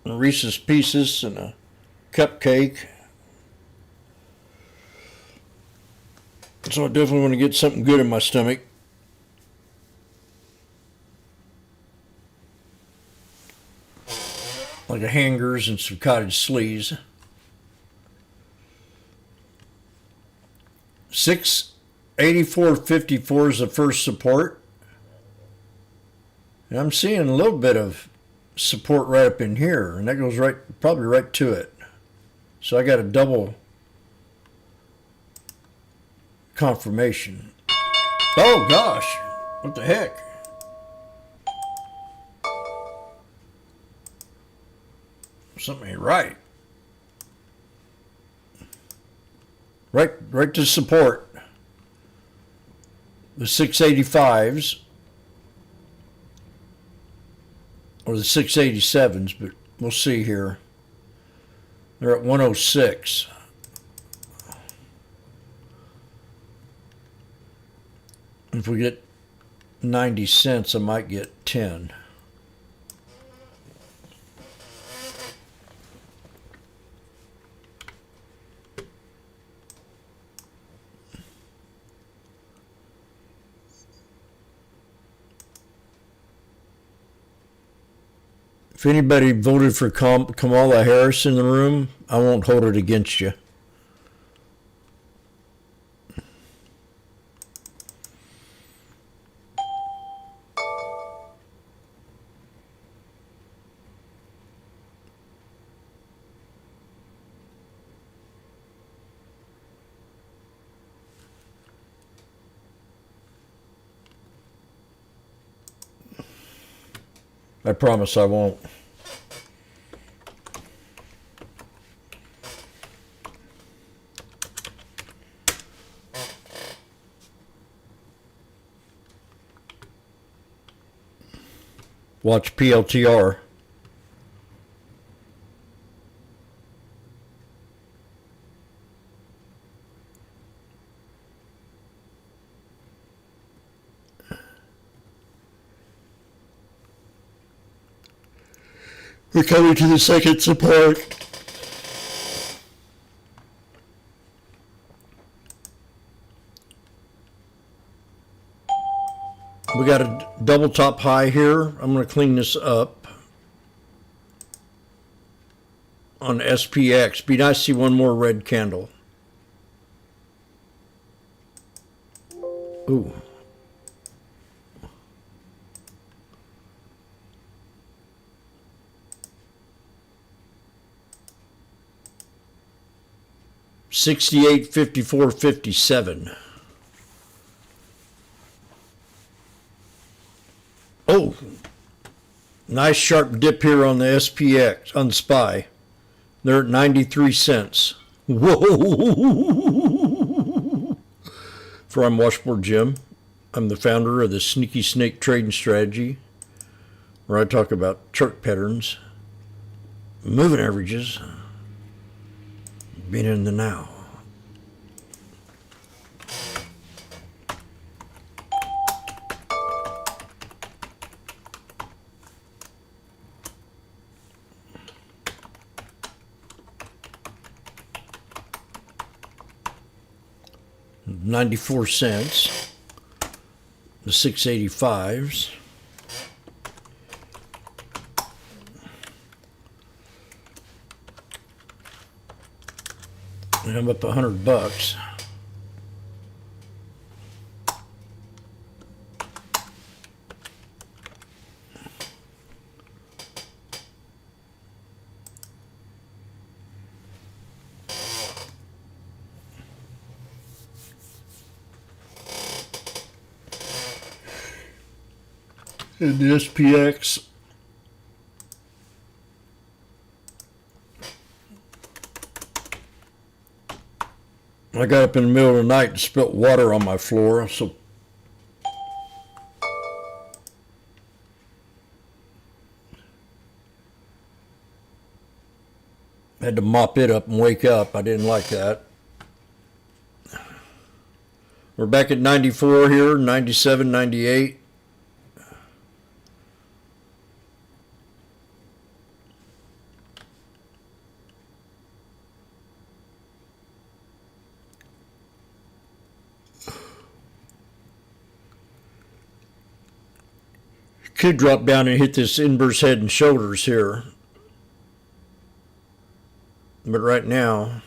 and Reese's Pieces and a cupcake. So I definitely want to get something good in my stomach. Like a Hangers and some cottage sleeves. 684.54 is the first support. And I'm seeing a little bit of support right up in here, and that goes right, probably right to it. So I got a double confirmation. Oh gosh, what the heck? Something ain't right. Right to support. The 685s or the 687s, but we'll see here. They're at 106. If we get 90 cents, I might get 10. If anybody voted for Kamala Harris in the room, I won't hold it against you. I promise I won't. Watch PLTR. We're coming to the second support. We got a double top high here. I'm going to clean this up on SPX. Be nice to see one more red candle. Ooh. $68, $54, $57. Oh, nice sharp dip here on the SPX, on the SPY. They're at 93 cents. Whoa! I'm Washboardjim. I'm the founder of the Sneaky Snake Trading Strategy, where I talk about chart patterns, moving averages, being in the now. $0.94, the 685s. And I'm up $100. And the SPX, I got up in the middle of the night and spilt water on my floor, so Had to mop it up and wake up. I didn't like that. We're back at 94 here, 97, 98. Could drop down and hit this inverse head and shoulders here. But right now,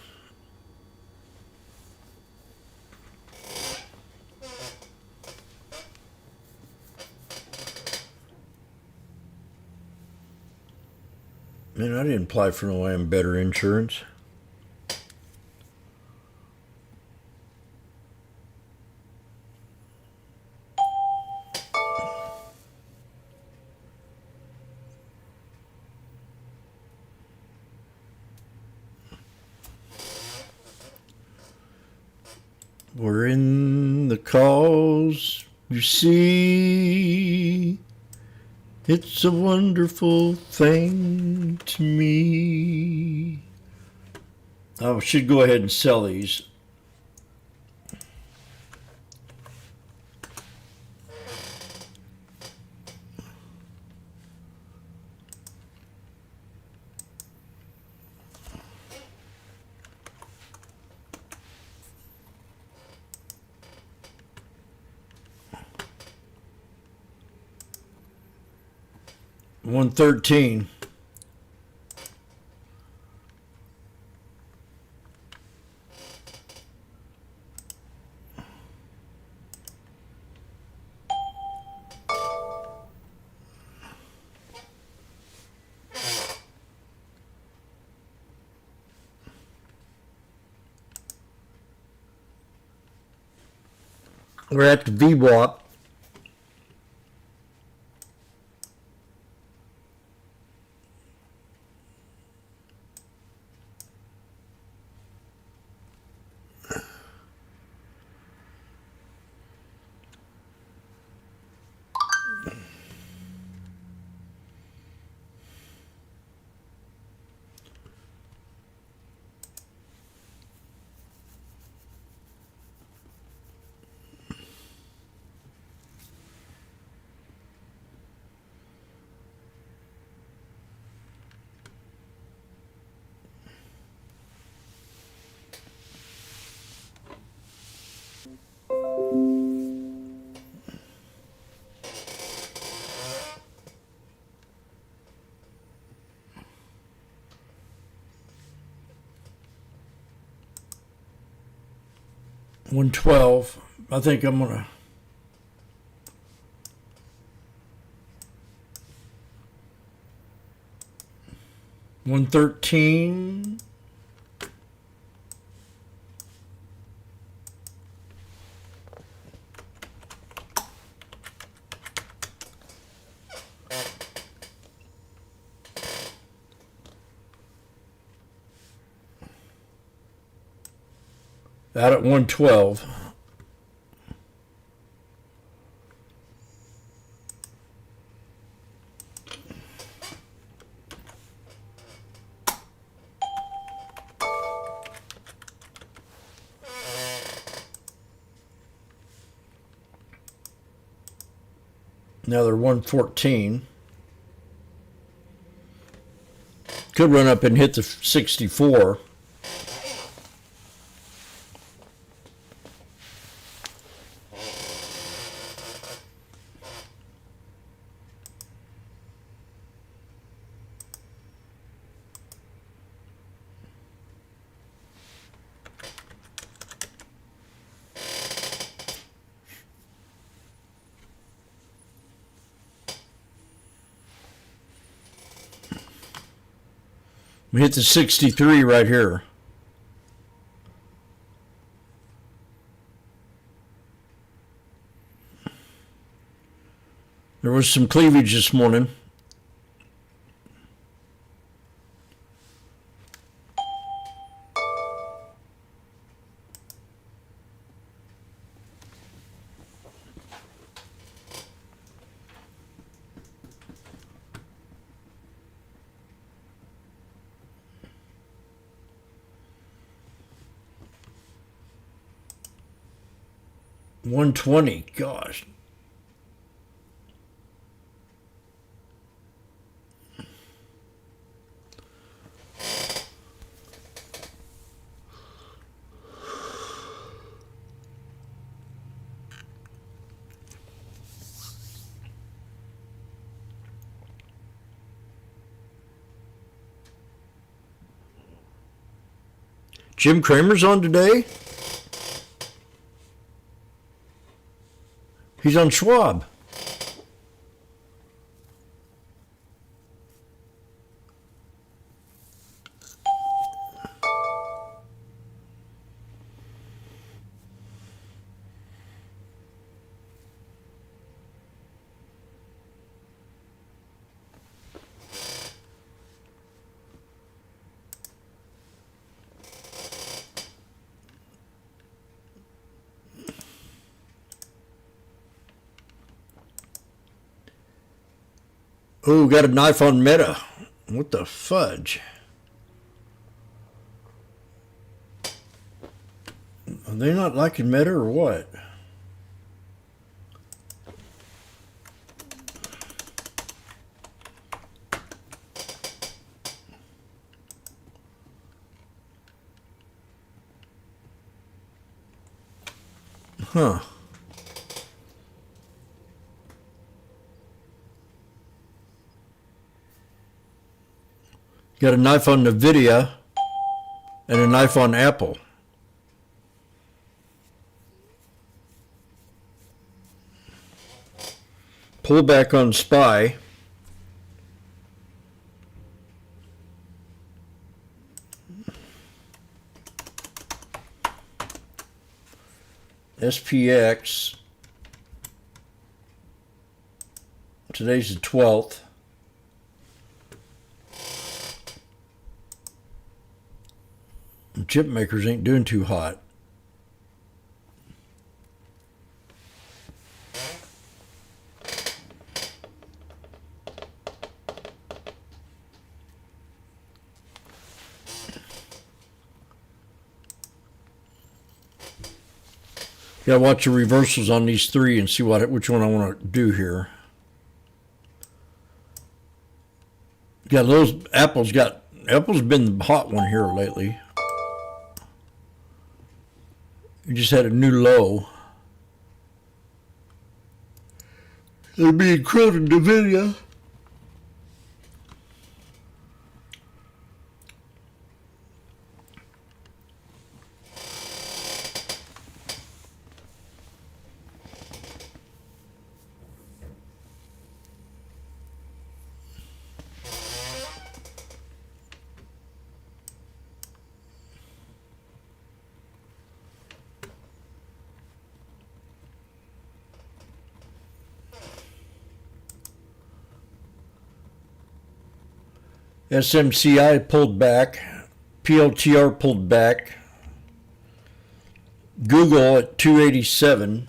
man, I didn't apply for no Am Better insurance. We're in the cause, you see. It's a wonderful thing to me. I should go ahead and sell these. $113. We're at the VWAP. $112. I think I'm gonna. $113. Out at 112. Now they're 114. Could run up and hit the 64. We hit the 63 right here. There was some cleavage this morning. 120. Gosh. Jim Cramer's on today? He's on Schwab. Oh, got a knife on Meta. What the fudge? Are they not liking Meta or what? Huh. Got a knife on NVIDIA and a knife on Apple. Pull back on SPY. SPX. Today's the 12th. Chip makers ain't doing too hot. Gotta watch the reversals on these three and see which one I want to do here. Got those Apple's been the hot one here lately. We just had a new low. They're being quoted in NVIDIA. SMCI pulled back, PLTR pulled back, Google at 287,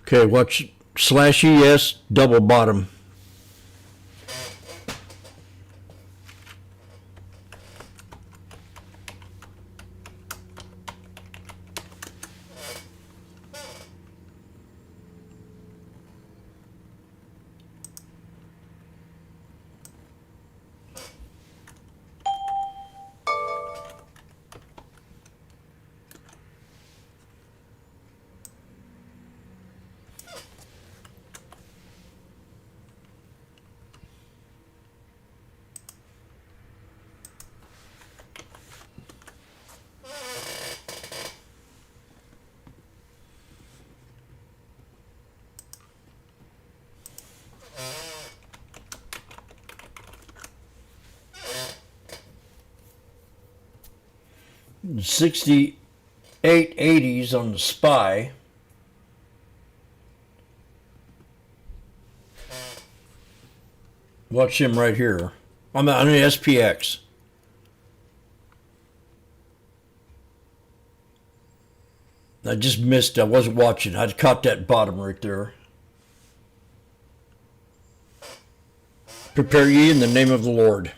Okay, watch /ES double bottom. $68.80s on the SPY. Watch him right here. I'm on the SPX. I just missed. I wasn't watching. I'd caught that bottom right there. Prepare ye in the name of the Lord.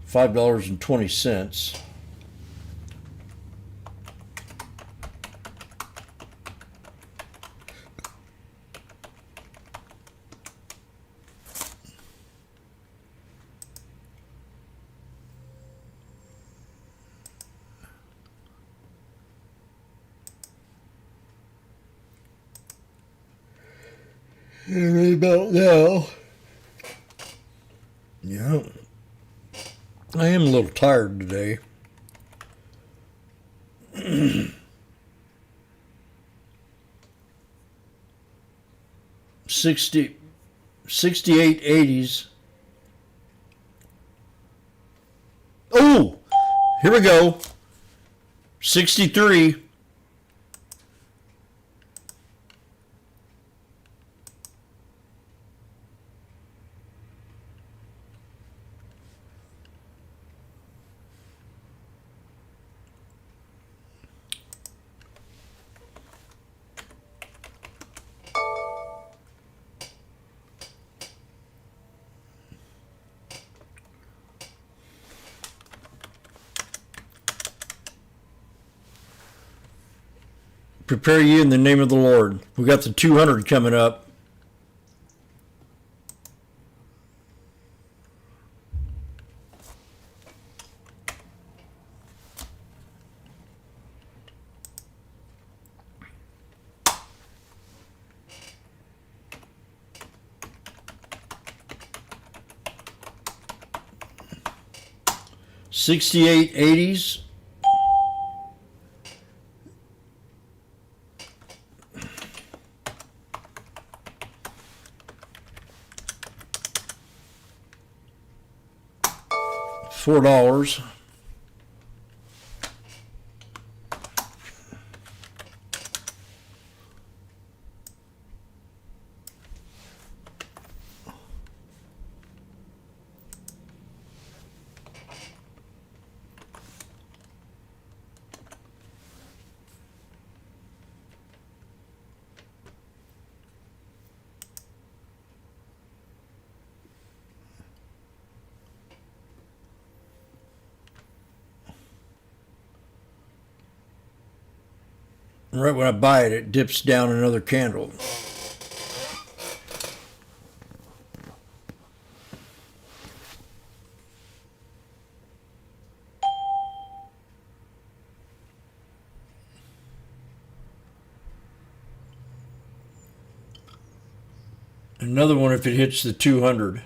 $5.20. Right about now. Yeah. I am a little tired today. $68.80s. Oh, here we go. 63. Prepare ye in the name of the Lord. We got the 200 coming up. $68.80s. $4. Right when I buy it, it dips down another candle. Another one if it hits the 200.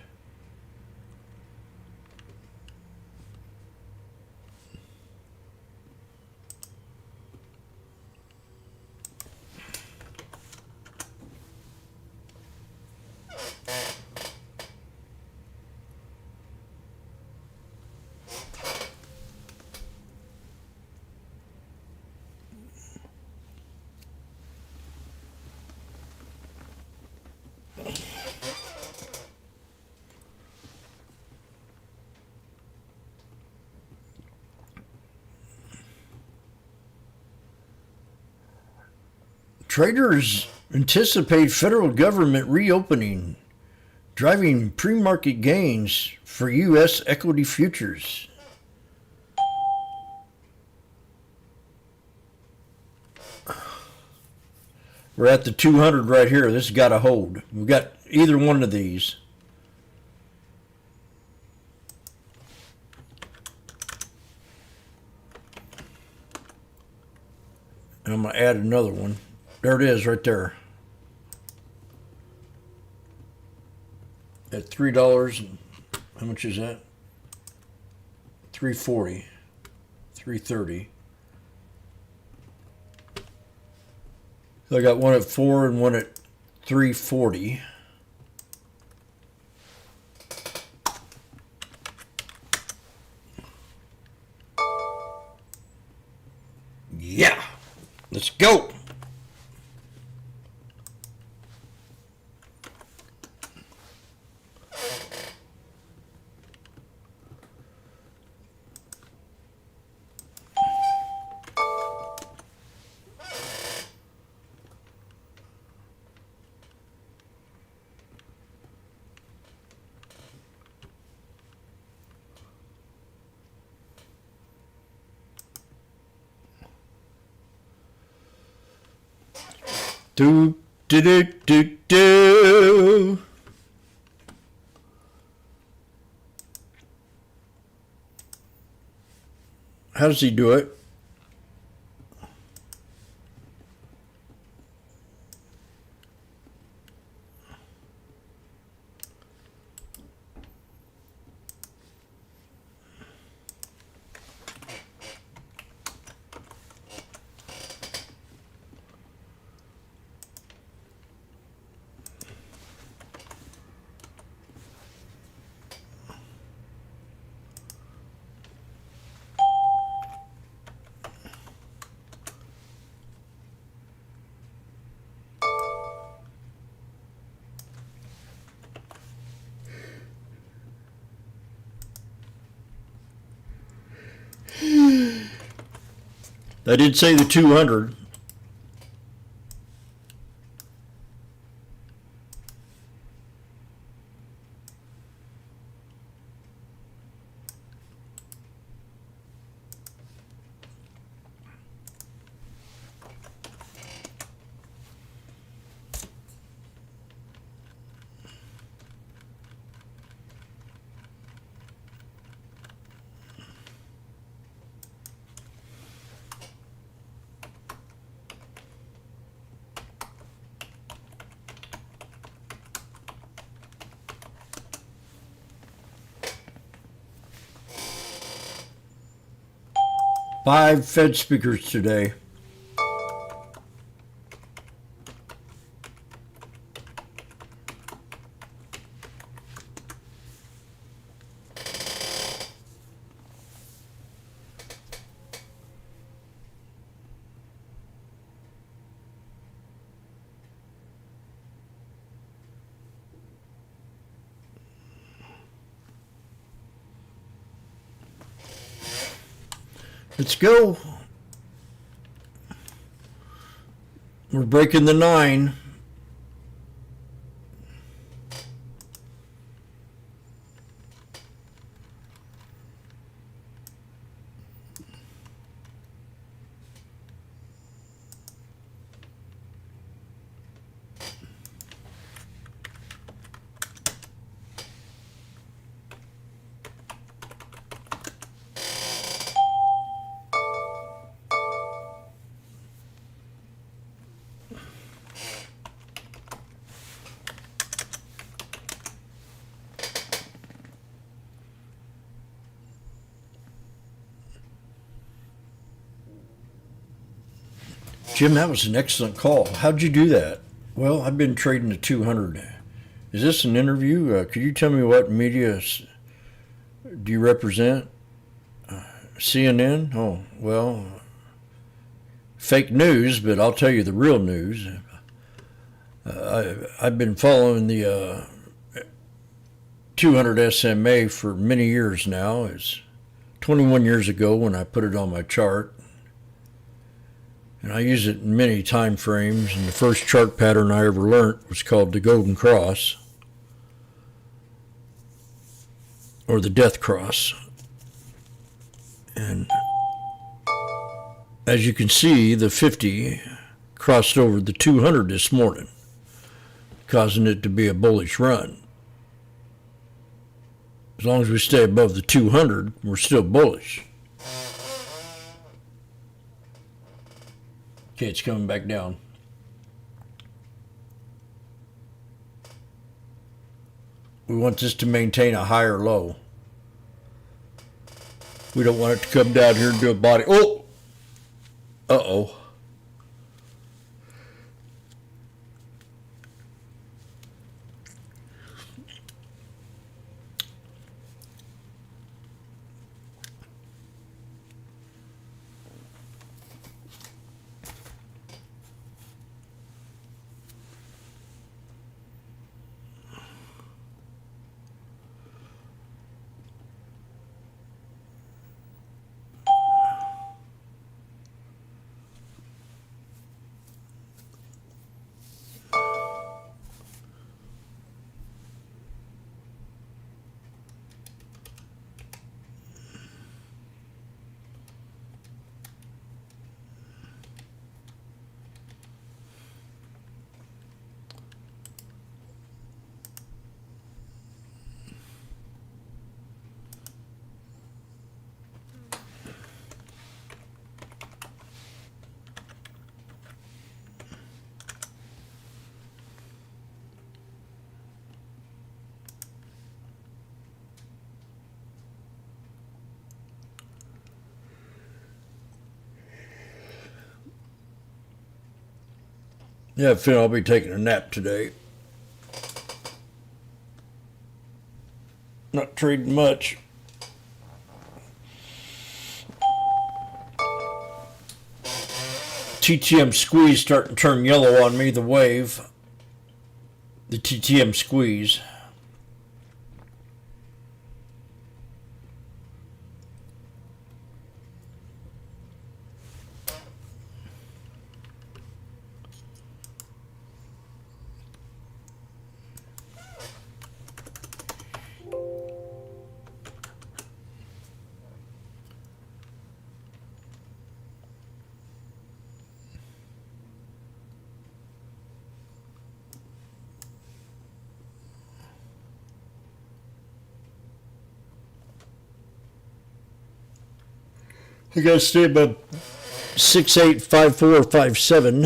Traders anticipate federal government reopening, driving pre-market gains for U.S. equity futures. We're at the 200 right here. This has got to hold. We've got either one of these. And I'm going to add another one. There it is right there. At $3, and how much is that? $3.40, $3.30. So I got one at 4 and one at $3.40. Yeah, let's go. Do do do do do. How does he do it? I did say the 200. Five Fed speakers today. Let's go. We're breaking the 9. Jim, that was an excellent call. How'd you do that? Well, I've been trading the 200. Is this an interview? Could you tell me what media do you represent? CNN? Oh, well, fake news, but I'll tell you the real news. I've been following the 200 SMA for many years now. It's 21 years ago when I put it on my chart. And I use it in many time frames, and the first chart pattern I ever learned was called the Golden Cross, or the Death Cross. And as you can see, the 50 crossed over the 200 this morning, causing it to be a bullish run. As long as we stay above the 200, we're still bullish. Okay, it's coming back down. We want this to maintain a higher low. We don't want it to come down here and do a body. Oh! Uh-oh. Yeah, Phil, I'll be taking a nap today. Not trading much. TTM squeeze starting to turn yellow on me, the wave. The TTM squeeze. I gotta stay above 685457.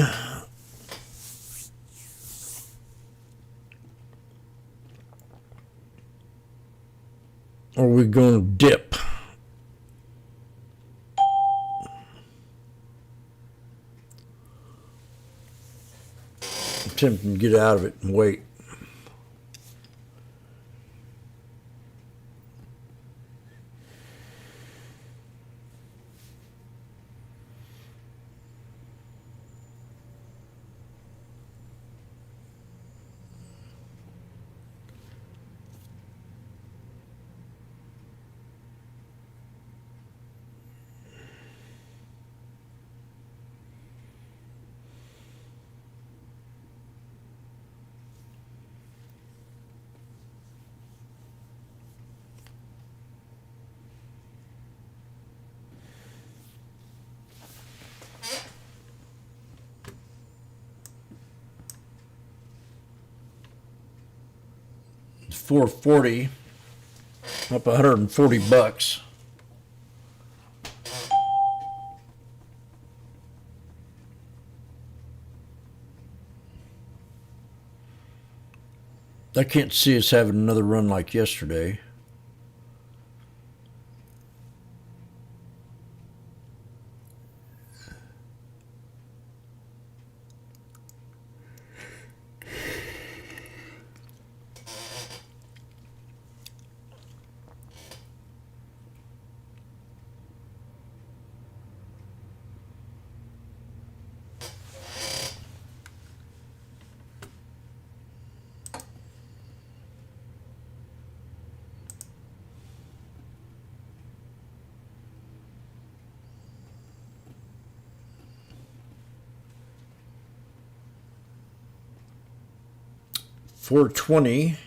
Or we're gonna dip. I'm tempted to get out of it and wait. $440, up $140. I can't see us having another run like yesterday. 420.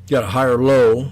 Got a higher low.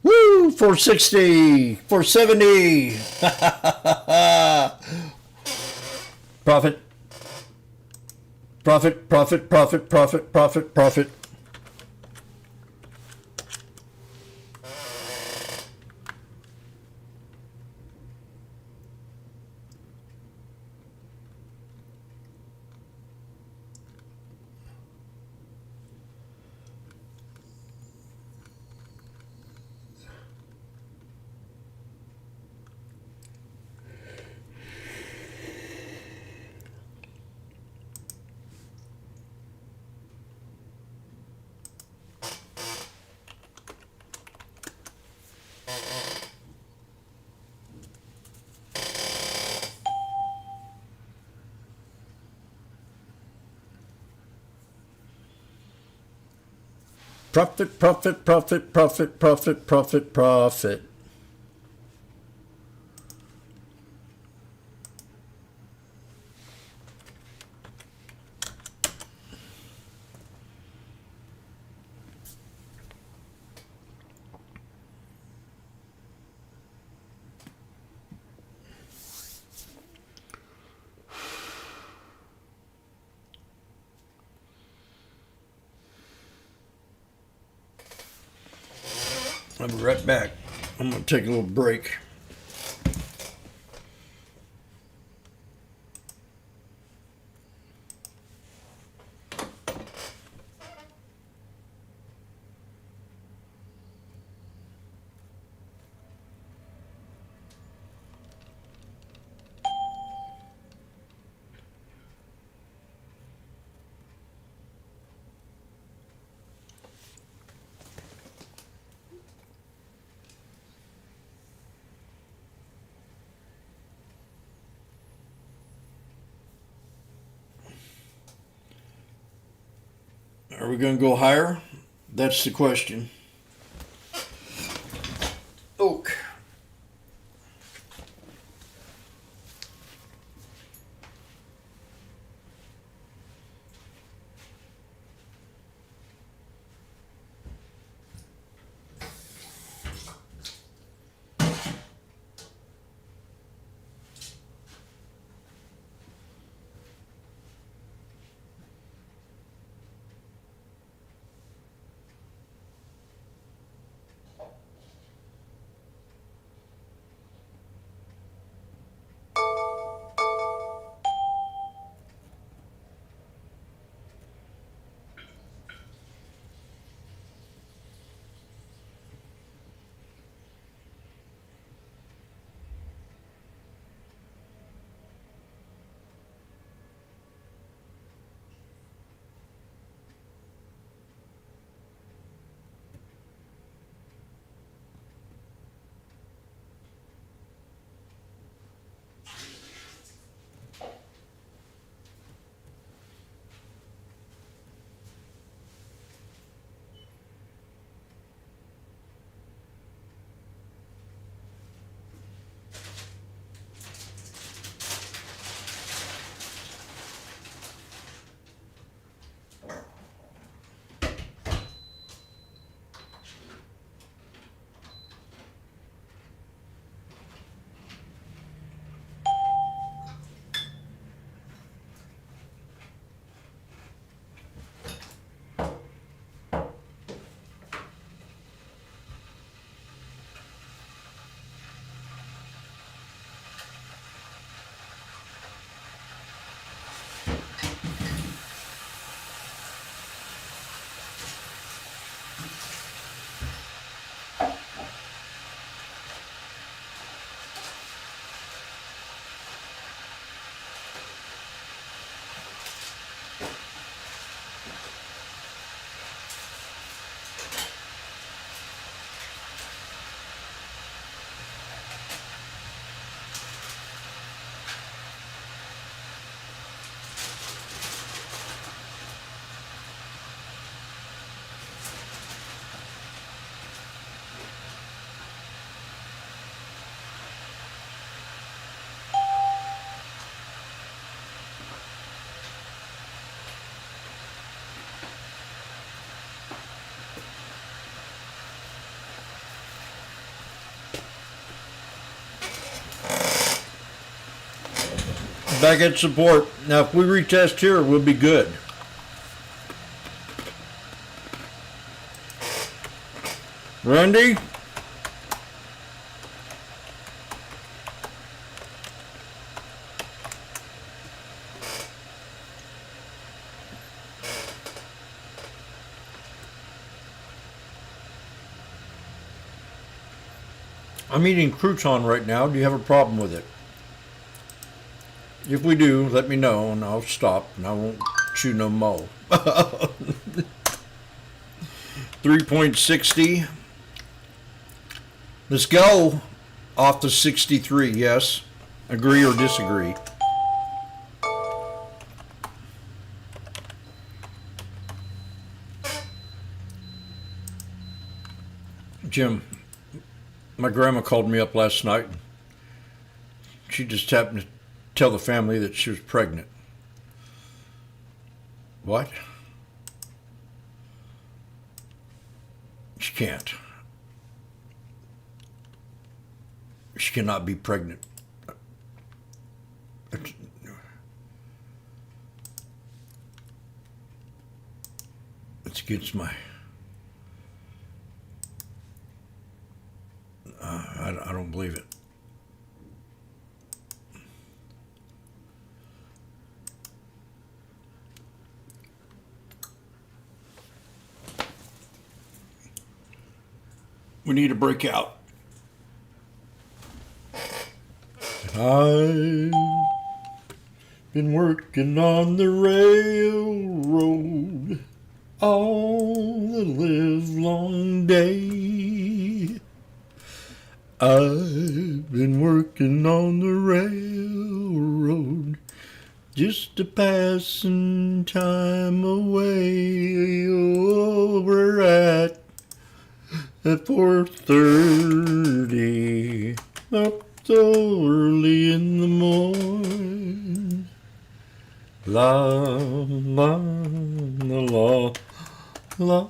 Woo! 460, 470. Profit. Profit, profit, profit, profit, profit, profit. Profit, profit, profit, profit, profit, profit, profit. I'll be right back. I'm going to take a little break. Are we going to go higher? That's the question. Oak. Back at support. Now, if we retest here, we'll be good. Randy? I'm eating crouton right now. Do you have a problem with it? If we do, let me know and I'll stop and I won't chew no more. 3.60. Let's go. Off to 63, yes. Agree or disagree? Jim, my grandma called me up last night. She just happened to tell the family that she was pregnant. What? She can't. She cannot be pregnant. It's against my... I don't believe it. We need a breakout. I've been working on the railroad all the livelong day. I've been working on the railroad, just a passing time away. Oh, we're at 4:30, up so early in the morning. La la la la la,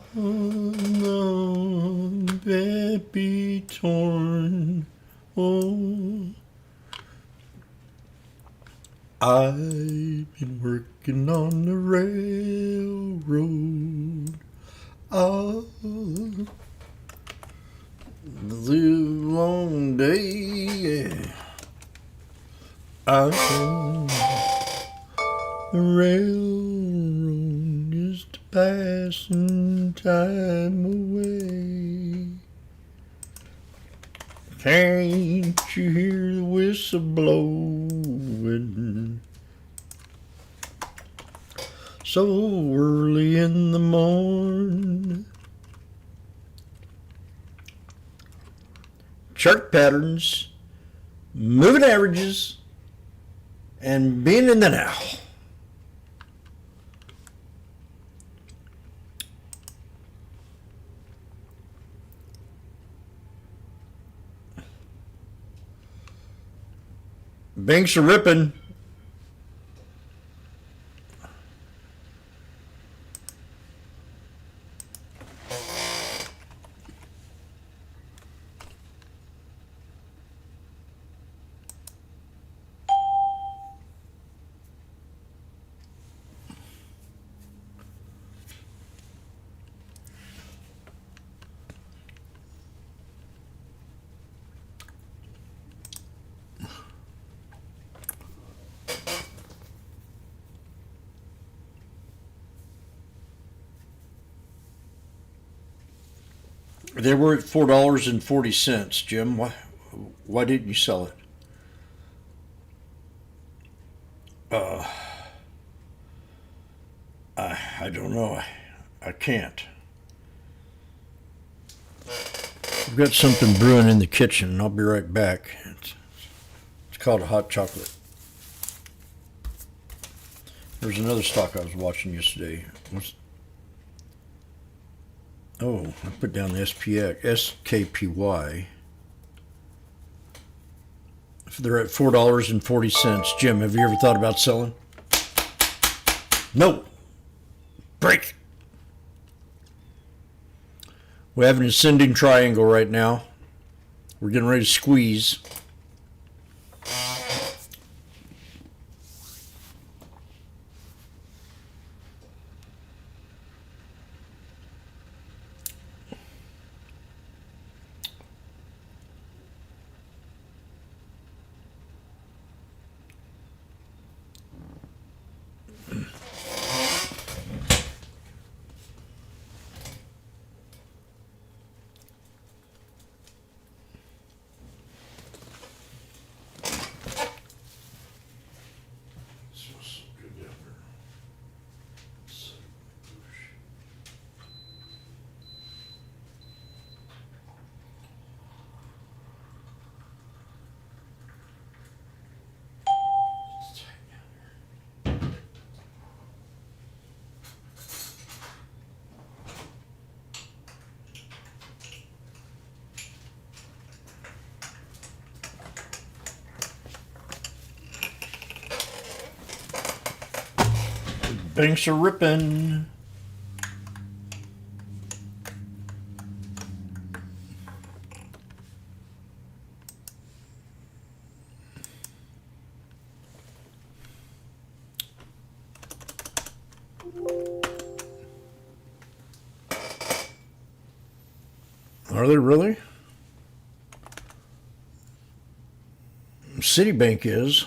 baby torn. Oh, I've been working on the railroad. Oh, the long day. I'm the railroad, just passing time away. Can't you hear the whistle blowing so early in the morning? Chart patterns, moving averages, and being in the now. Banks are ripping. They were at $4.40, Jim. Why didn't you sell it? I don't know. I can't. I've got something brewing in the kitchen. I'll be right back. It's called a hot chocolate. There's another stock I was watching yesterday. I put down the SKPY. They're at $4.40. Jim, have you ever thought about selling? No. Break. We have an ascending triangle right now. We're getting ready to squeeze. Banks are ripping. Are they really? Citibank is.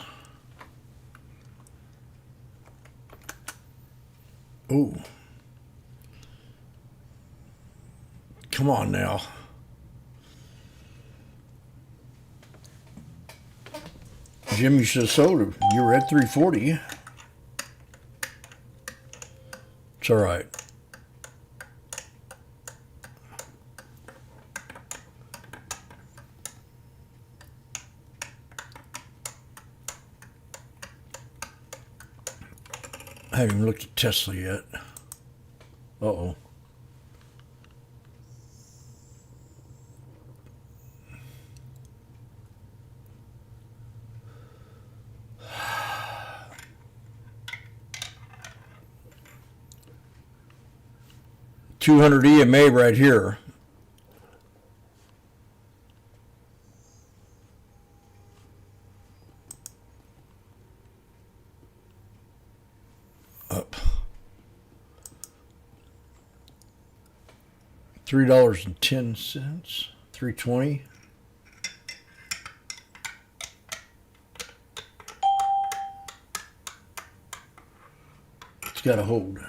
Oh. Come on now. Jim, you should have sold it. You were at 340. It's all right. I haven't even looked at Tesla yet. Uh-oh. $200 EMA right here. Up. $3.10. $3.20. It's got to hold.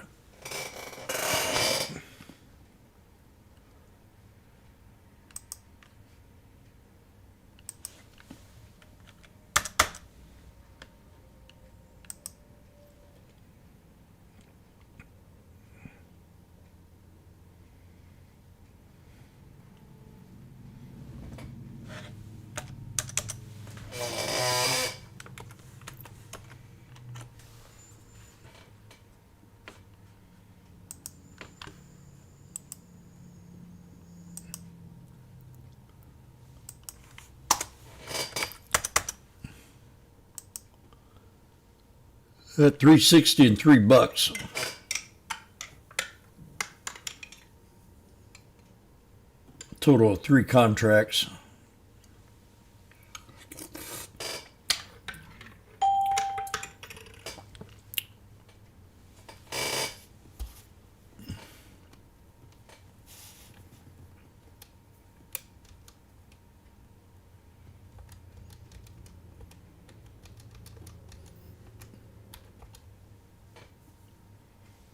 At $3.60 and $3. Total of 3 contracts.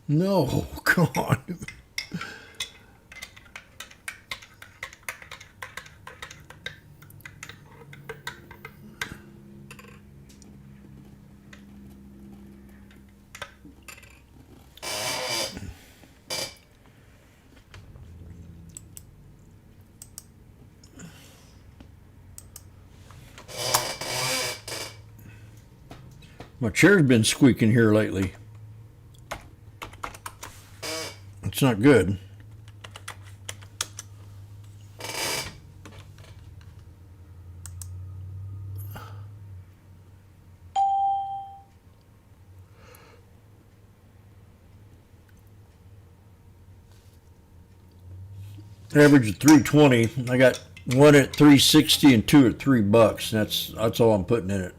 No, come on. My chair's been squeaking here lately. It's not good. Average of 320. I got one at 360 and two at $3. That's all I'm putting in it.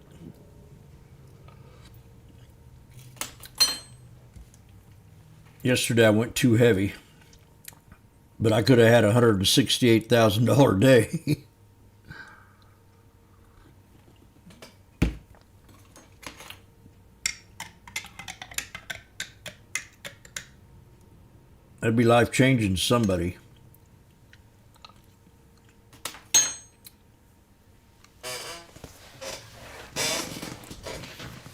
Yesterday I went too heavy, but I could have had a $168,000 day. That'd be life-changing to somebody.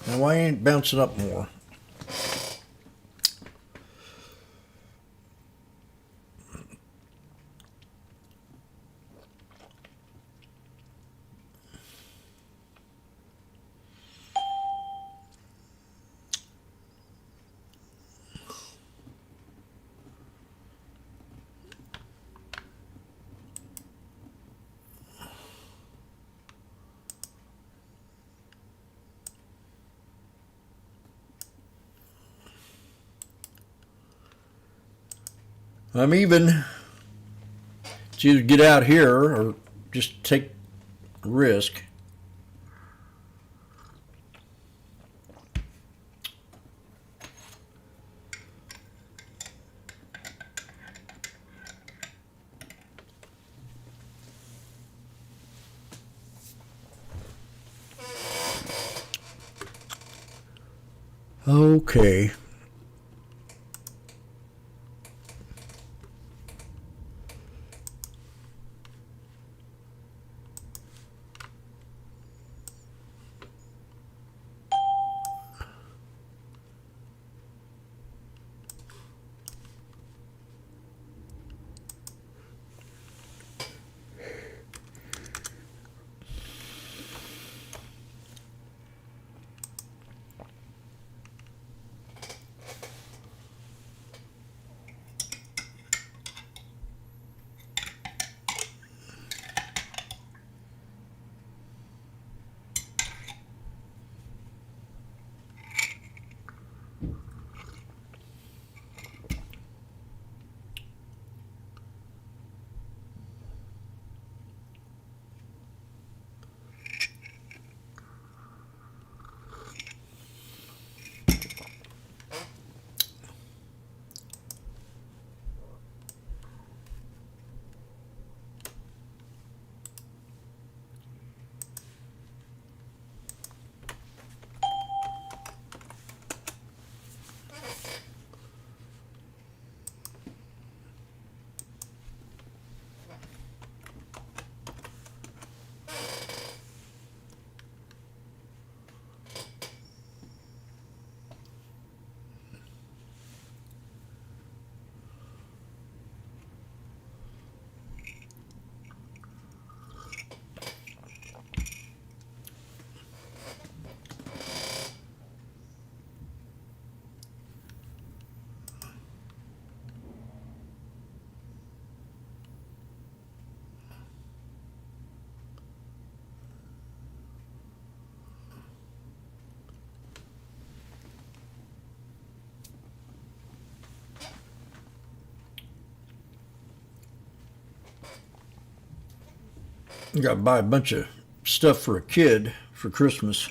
Now why ain't it bouncing up more? I'm even. It's either get out here or just take a risk. Okay. I got to buy a bunch of stuff for a kid for Christmas.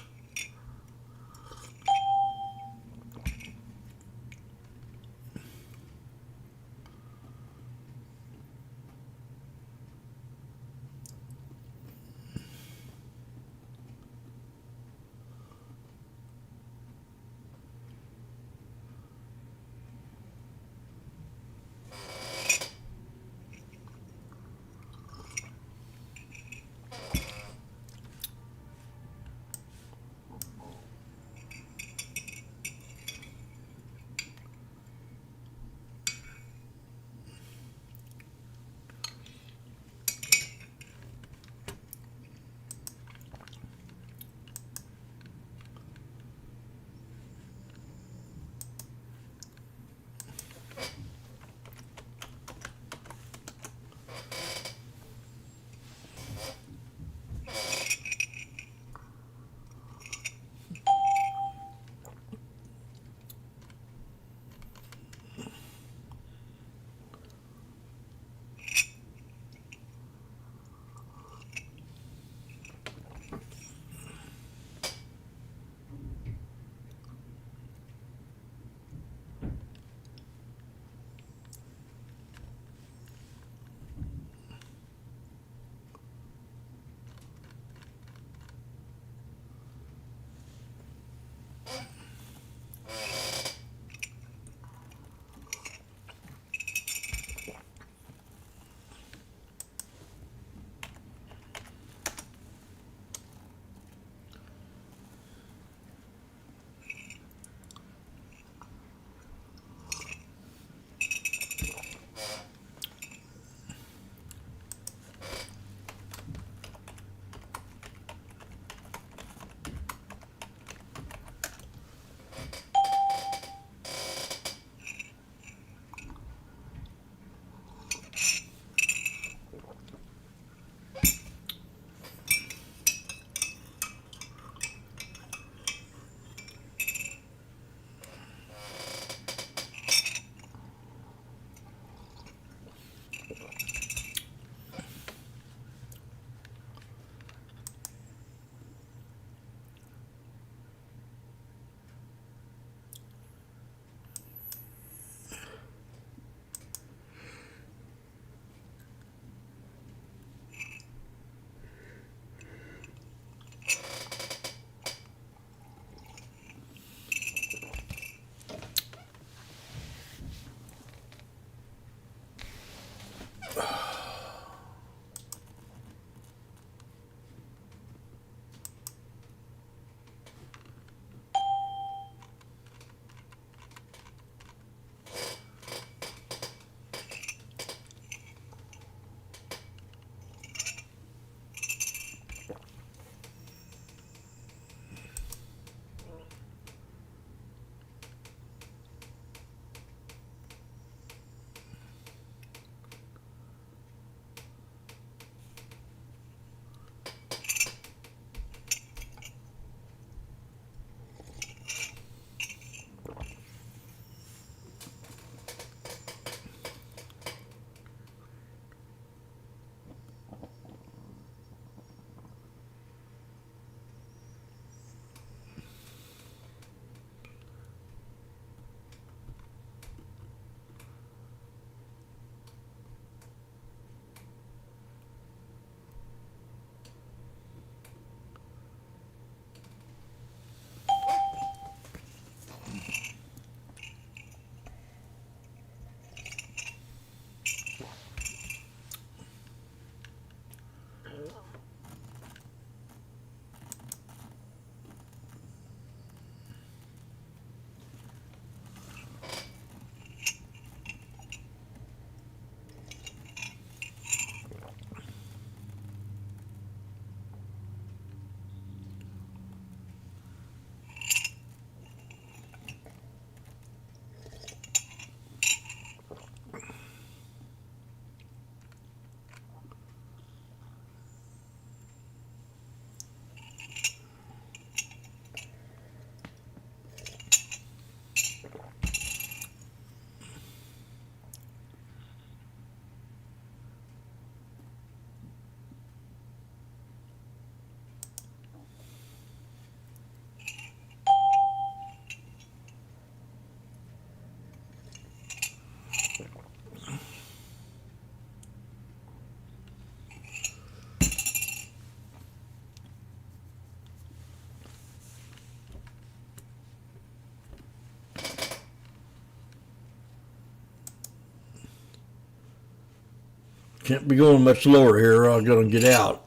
Can't be going much lower here or I'm going to get out.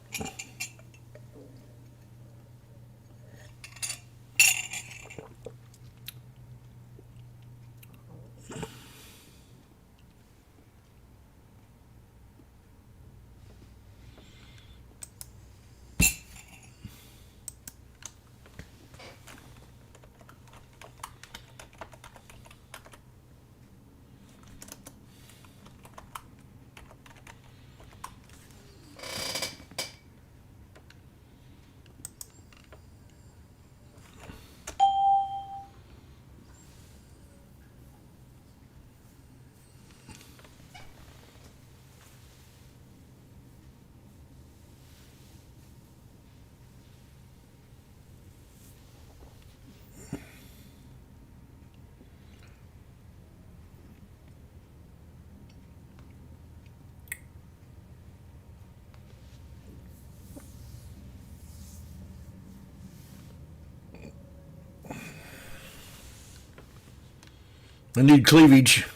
I need cleavage.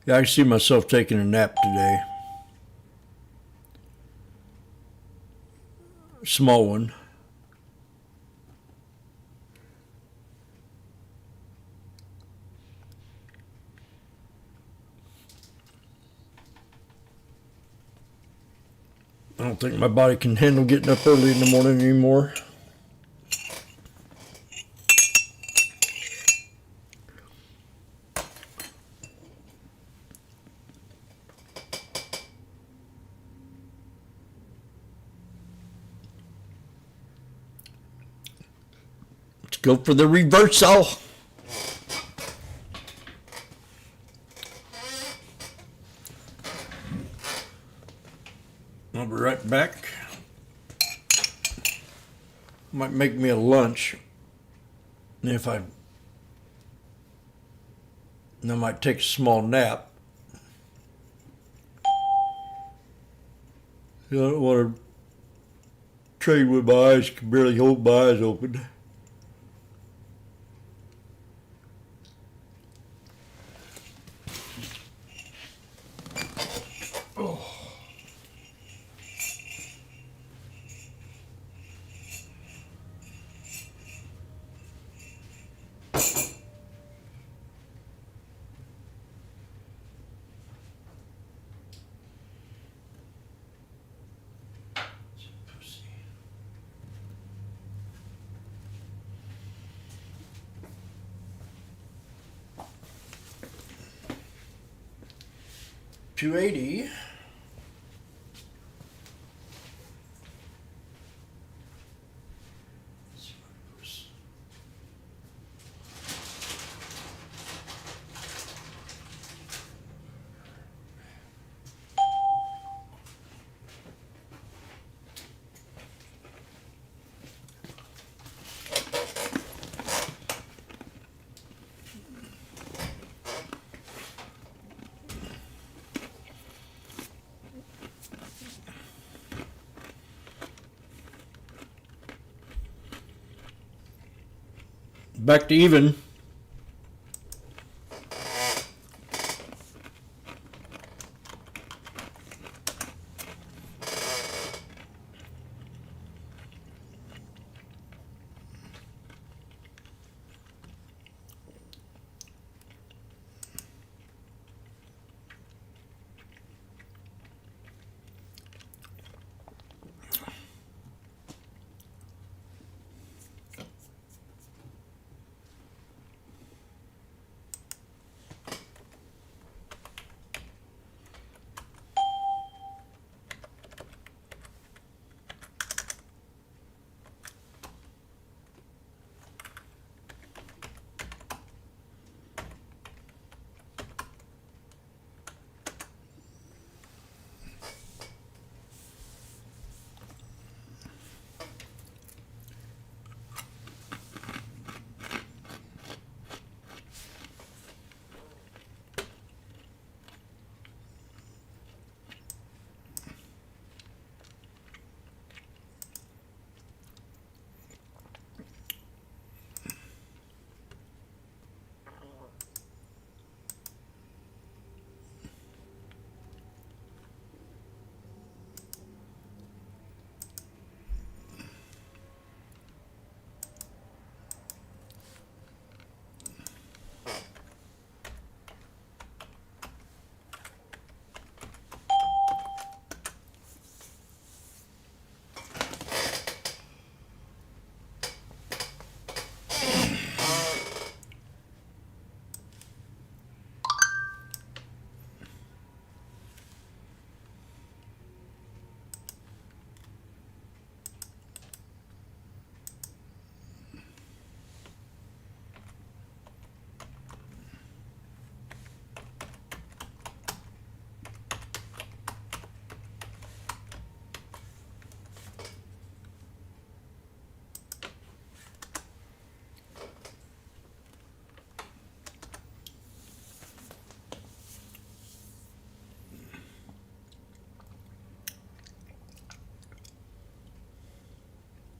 Yeah, I see myself taking a nap today. Small one. I don't think my body can handle getting up early in the morning anymore. go for the reversal. I'll be right back. Might make me a lunch. If I might take a small nap. I don't want to trade with my eyes, can barely hold my eyes open. Oh. $2.80. Back to even.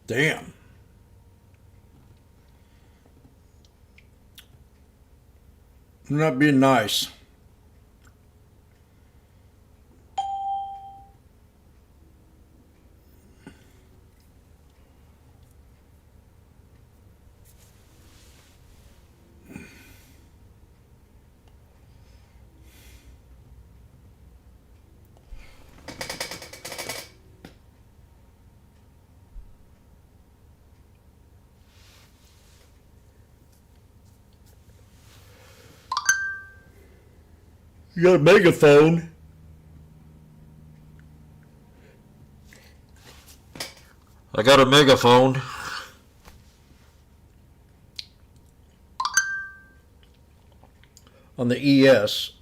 Damn. I'm not being nice. You got a megaphone. I got a megaphone. on the ES.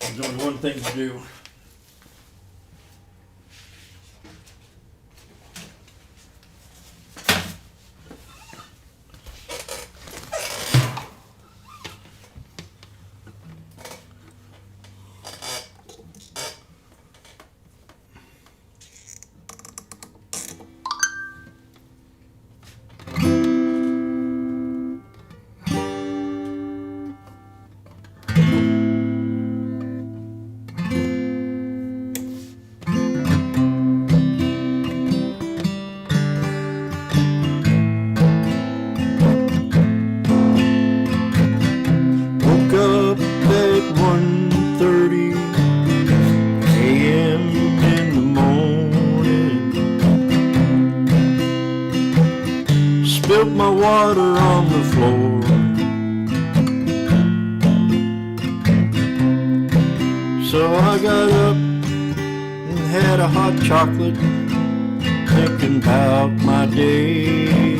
There's only one thing to do. Spilled my water on the floor. So I got up and had a hot chocolate, thinking about my day.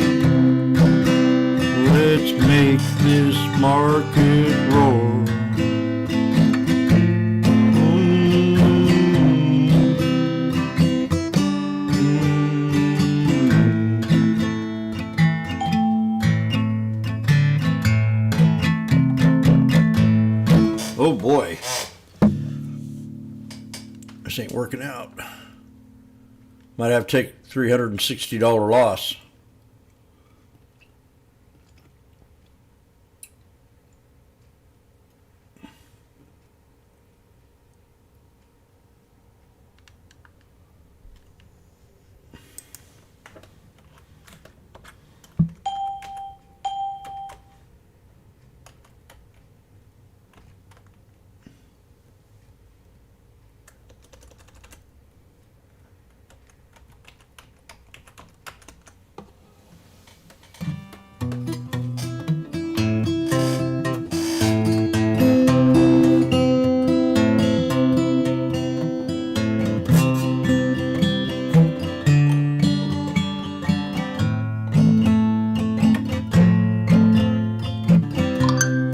Let's make this market roar. Oh boy, this ain't working out. Might have to take $360 loss.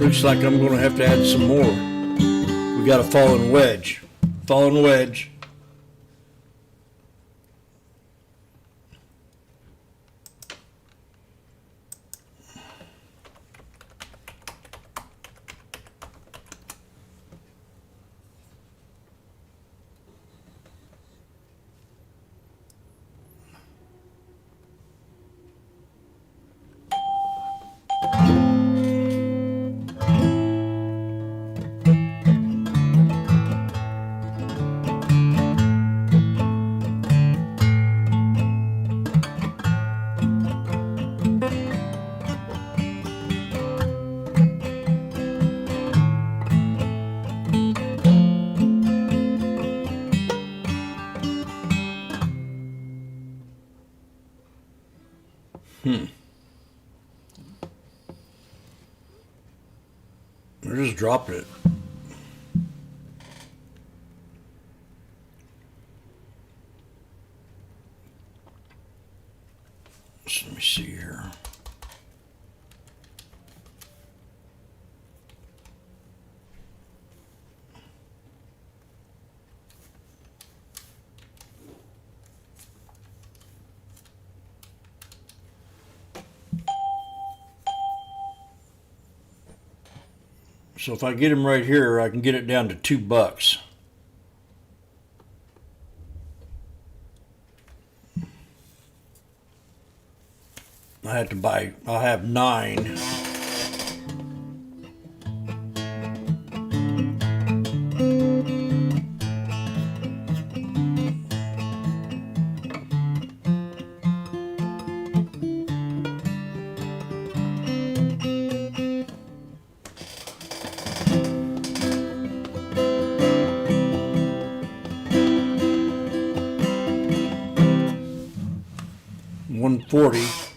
Looks like I'm going to have to add some more. We got a fallen wedge. Fallen wedge. They're just dropping it. So let me see here. So if I get him right here, I can get it down to $2. I'll have 9. 40.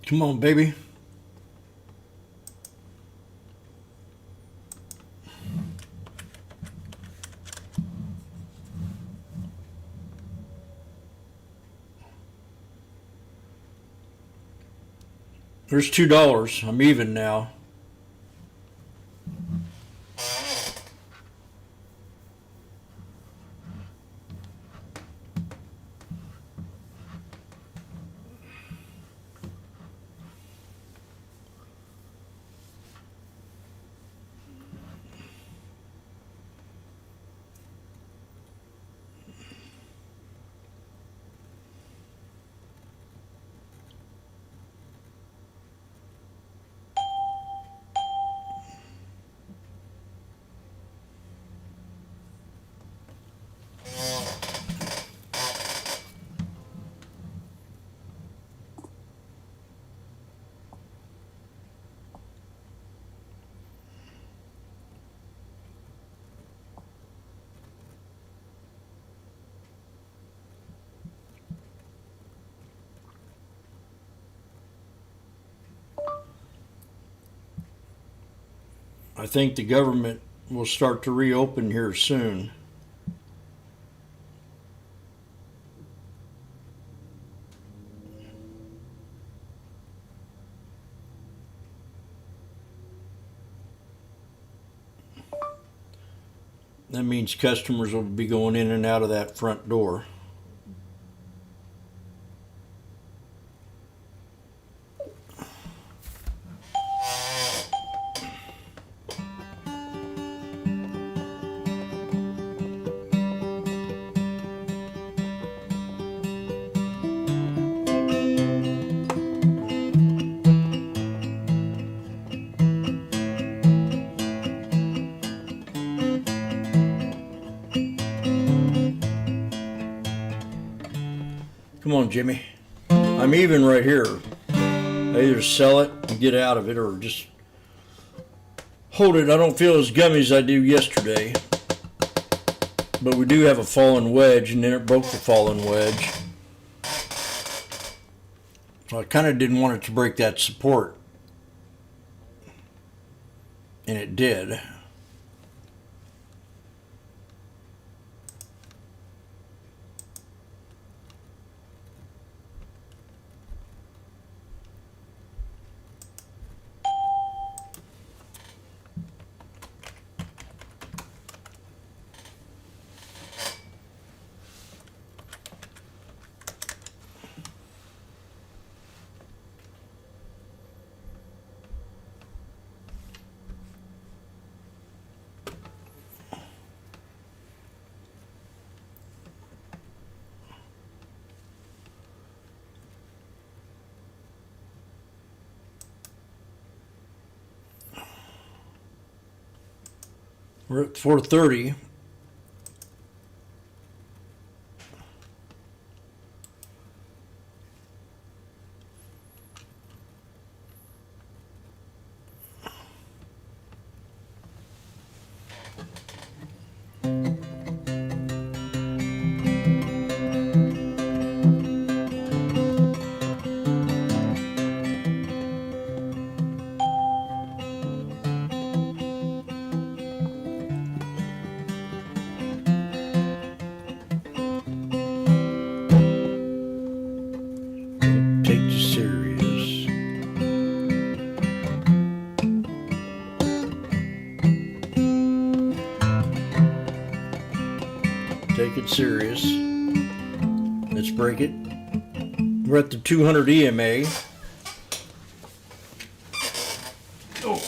Come on, baby. There's $2. I'm even now. I think the government will start to reopen here soon. That means customers will be going in and out of that front door. Come on, Jimmy. I'm even right here. I either sell it and get out of it or just hold it. I don't feel as gummy as I do yesterday. But we do have a fallen wedge, and then it broke the fallen wedge. So I kind of didn't want it to break that support. And it did. We're at 430. Take it serious. Let's break it. We're at the 200 EMA. Oh.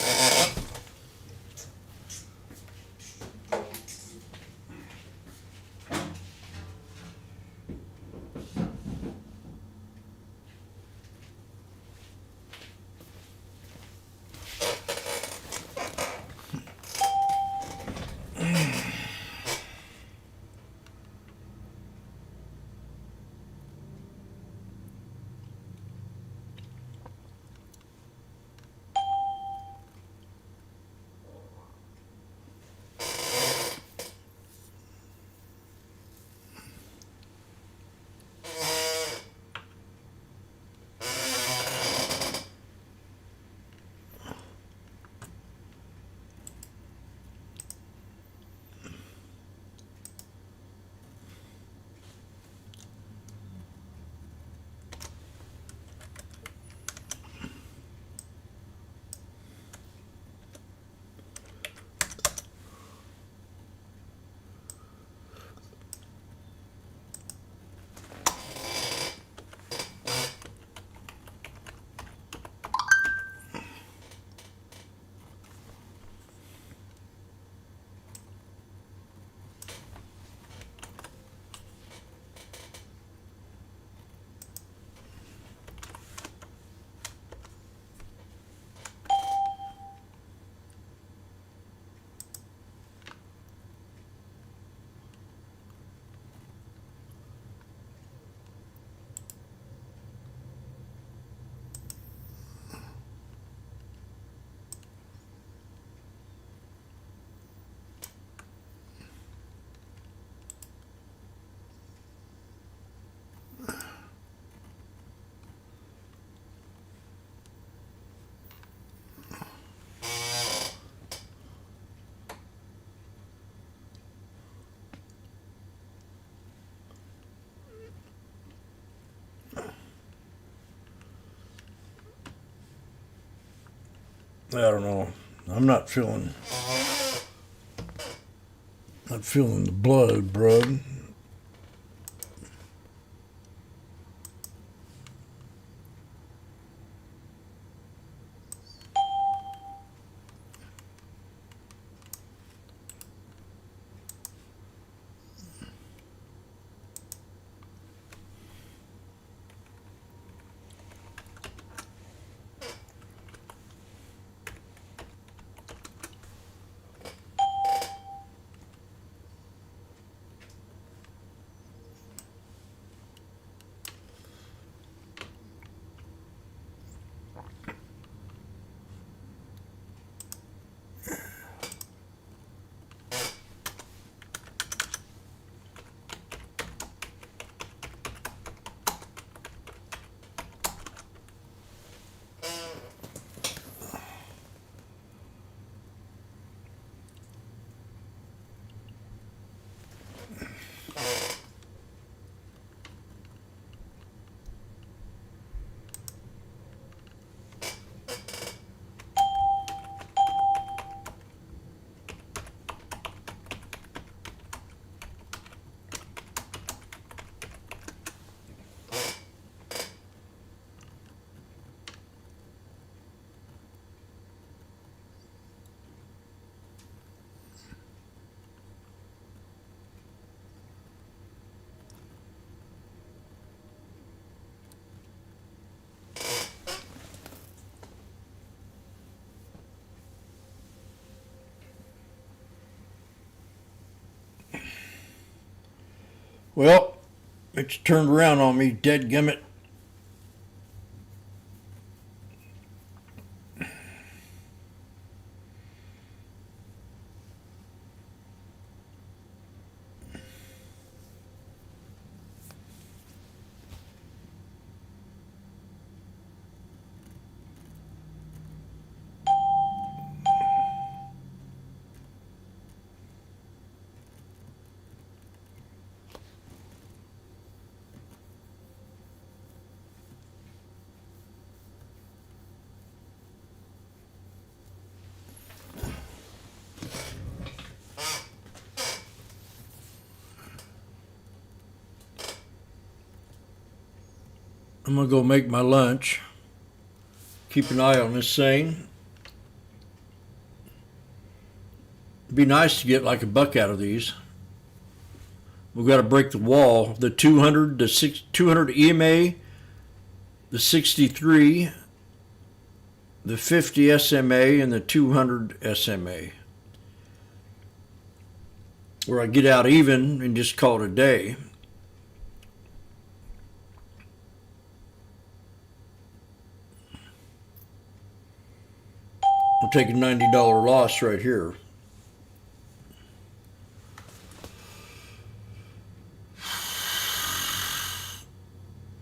I don't know. I'm not feeling the blood, bro. Well, it's turned around on me, dadgummit. I'm gonna go make my lunch. Keep an eye on this thing. It'd be nice to get like a buck out of these. We've got to break the wall. The 200, the 200 EMA, the 63, the 50 SMA, and the 200 SMA. Where I get out even and just call it a day. I'll take a $90 loss right here.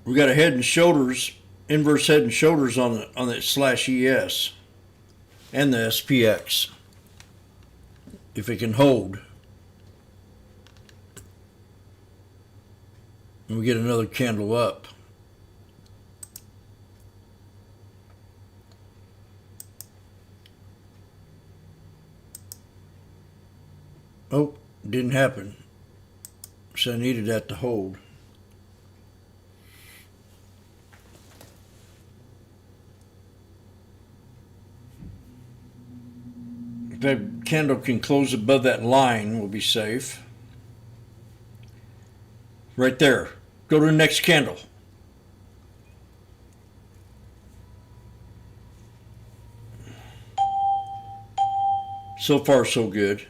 We got a head and shoulders, inverse head and shoulders on the /ES and the SPX. If it can hold. And we get another candle up. Oh, didn't happen. So I needed that to hold. If that candle can close above that line, we'll be safe. Right there. Go to the next candle. So far, so good.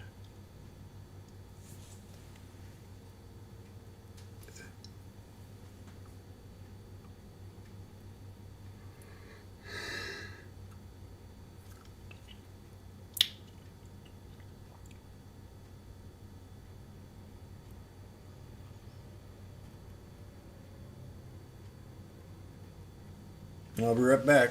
I'll be right back.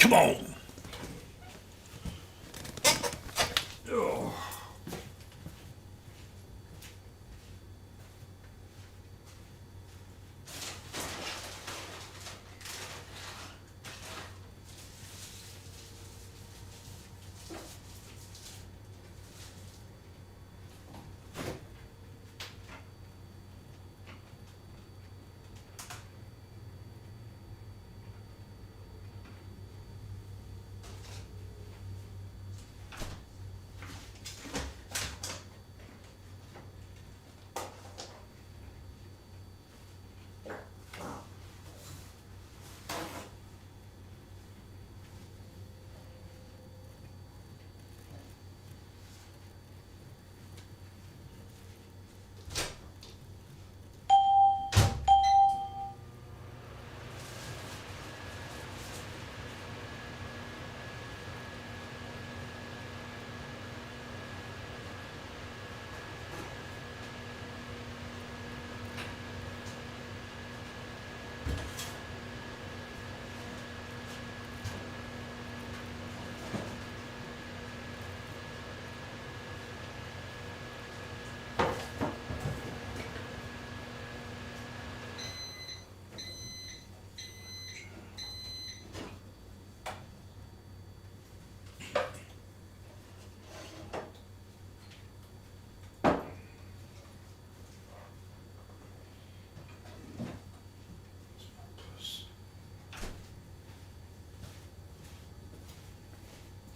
Come on. Oh.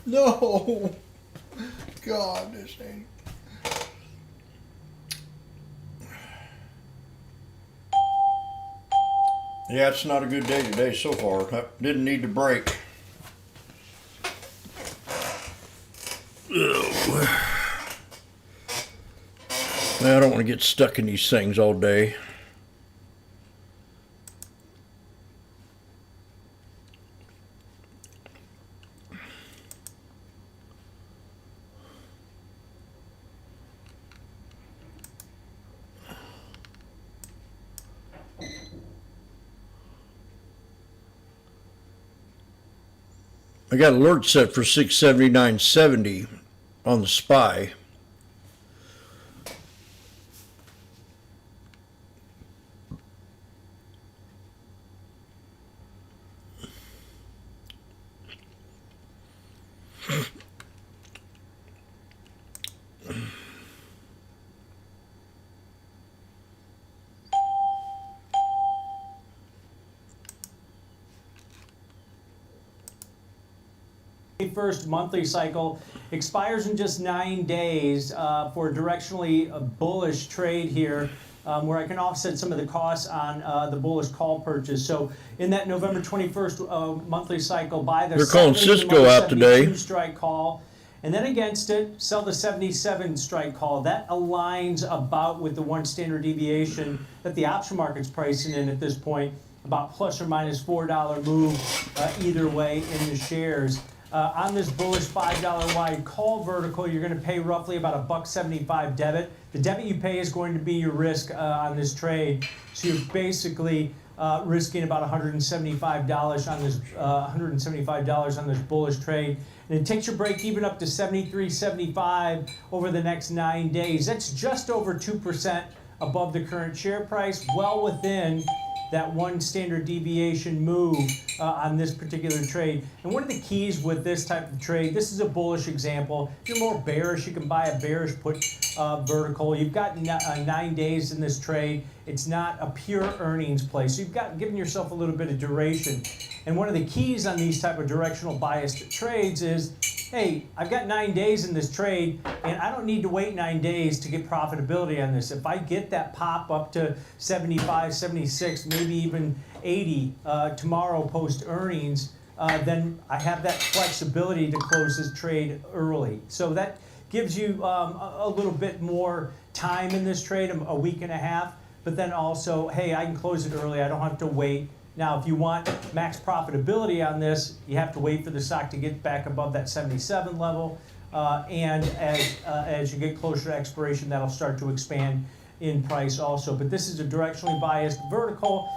No. God, this ain't. Yeah, it's not a good day today so far. I didn't need to break. Ugh. I don't want to get stuck in these things all day. I got alert set for 679.70 on the SPY. First monthly cycle expires in just 9 days for a directionally bullish trade here, where I can offset some of the costs on the bullish call purchase. So in that November 21st monthly cycle, buy the They're calling Cisco out today. Strike call, and then against it, sell the 77 strike call. That aligns about with the 1 standard deviation that the option market's pricing in at this point, about plus or minus $4 move either way in the shares. On this bullish $5 wide call vertical, you're going to pay roughly about $1.75 debit. The debit you pay is going to be your risk on this trade. So you're basically risking about $175 on this $175 on this bullish trade. And it takes your break even up to 73.75 over the next 9 days. That's just over 2% above the current share price, well within that 1 standard deviation move on this particular trade. And one of the keys with this type of trade, this is a bullish example. If you're more bearish, you can buy a bearish put vertical. You've got 9 days in this trade. It's not a pure earnings play. So you've got given yourself a little bit of duration. And one of the keys on these type of directional biased trades is, hey, I've got 9 days in this trade, and I don't need to wait 9 days to get profitability on this. If I get that pop up to 75, 76, maybe even 80 tomorrow post earnings, then I have that flexibility to close this trade early. So that gives you a little bit more time in this trade, a week and a half, but then also, hey, I can close it early. I don't have to wait. Now, if you want max profitability on this, you have to wait for the stock to get back above that 77 level. And as you get closer to expiration, that'll start to expand in price also. But this is a directionally biased vertical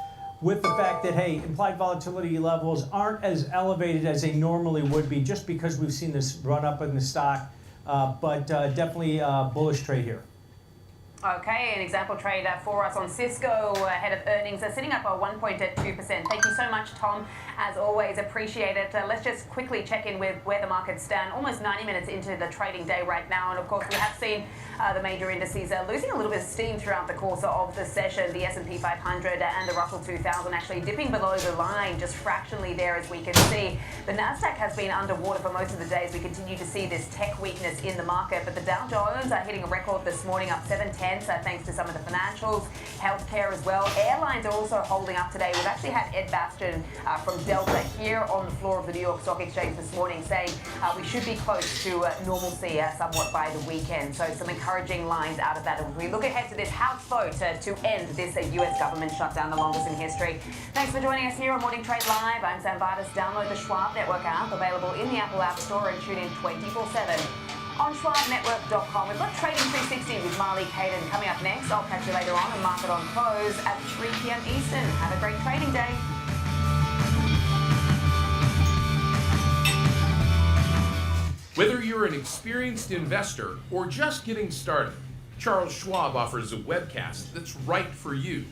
with the fact that, hey, implied volatility levels aren't as elevated as they normally would be just because we've seen this run up in the stock. But definitely a bullish trade here. Okay, an example trade for us on Cisco ahead of earnings. They're sitting up at 1.2%. Thank you so much, Tom. As always, appreciate it. Let's just quickly check in with where the markets stand. Almost 90 minutes into the trading day right now. And of course, we have seen the major indices losing a little bit of steam throughout the course of the session. The S&P 500 and the Russell 2000 actually dipping below the line just fractionally there, as we can see. The Nasdaq has been underwater for most of the days. We continue to see this tech weakness in the market, but the Dow Jones are hitting a record this morning, up 7/10. So thanks to some of the financials, healthcare as well. Airlines are also holding up today. We've actually had Ed Bastian from Delta here on the floor of the New York Stock Exchange this morning saying we should be close to normalcy somewhat by the weekend. So some encouraging lines out of that. And we look ahead to this House vote to end this US government shutdown, the longest in history. Thanks for joining us here on Morning Trade Live. I'm Sam Vardas. Download the Schwab Network app, available in the Apple App Store, and tune in 24/7. On SchwabNetwork.com. We've got Trading 360 with Marley Caden coming up next. I'll catch you later on and Market on Close at 3 p.m. Eastern. Have a great trading day. Whether you're an experienced investor or just getting started, Charles Schwab offers a webcast that's right for you.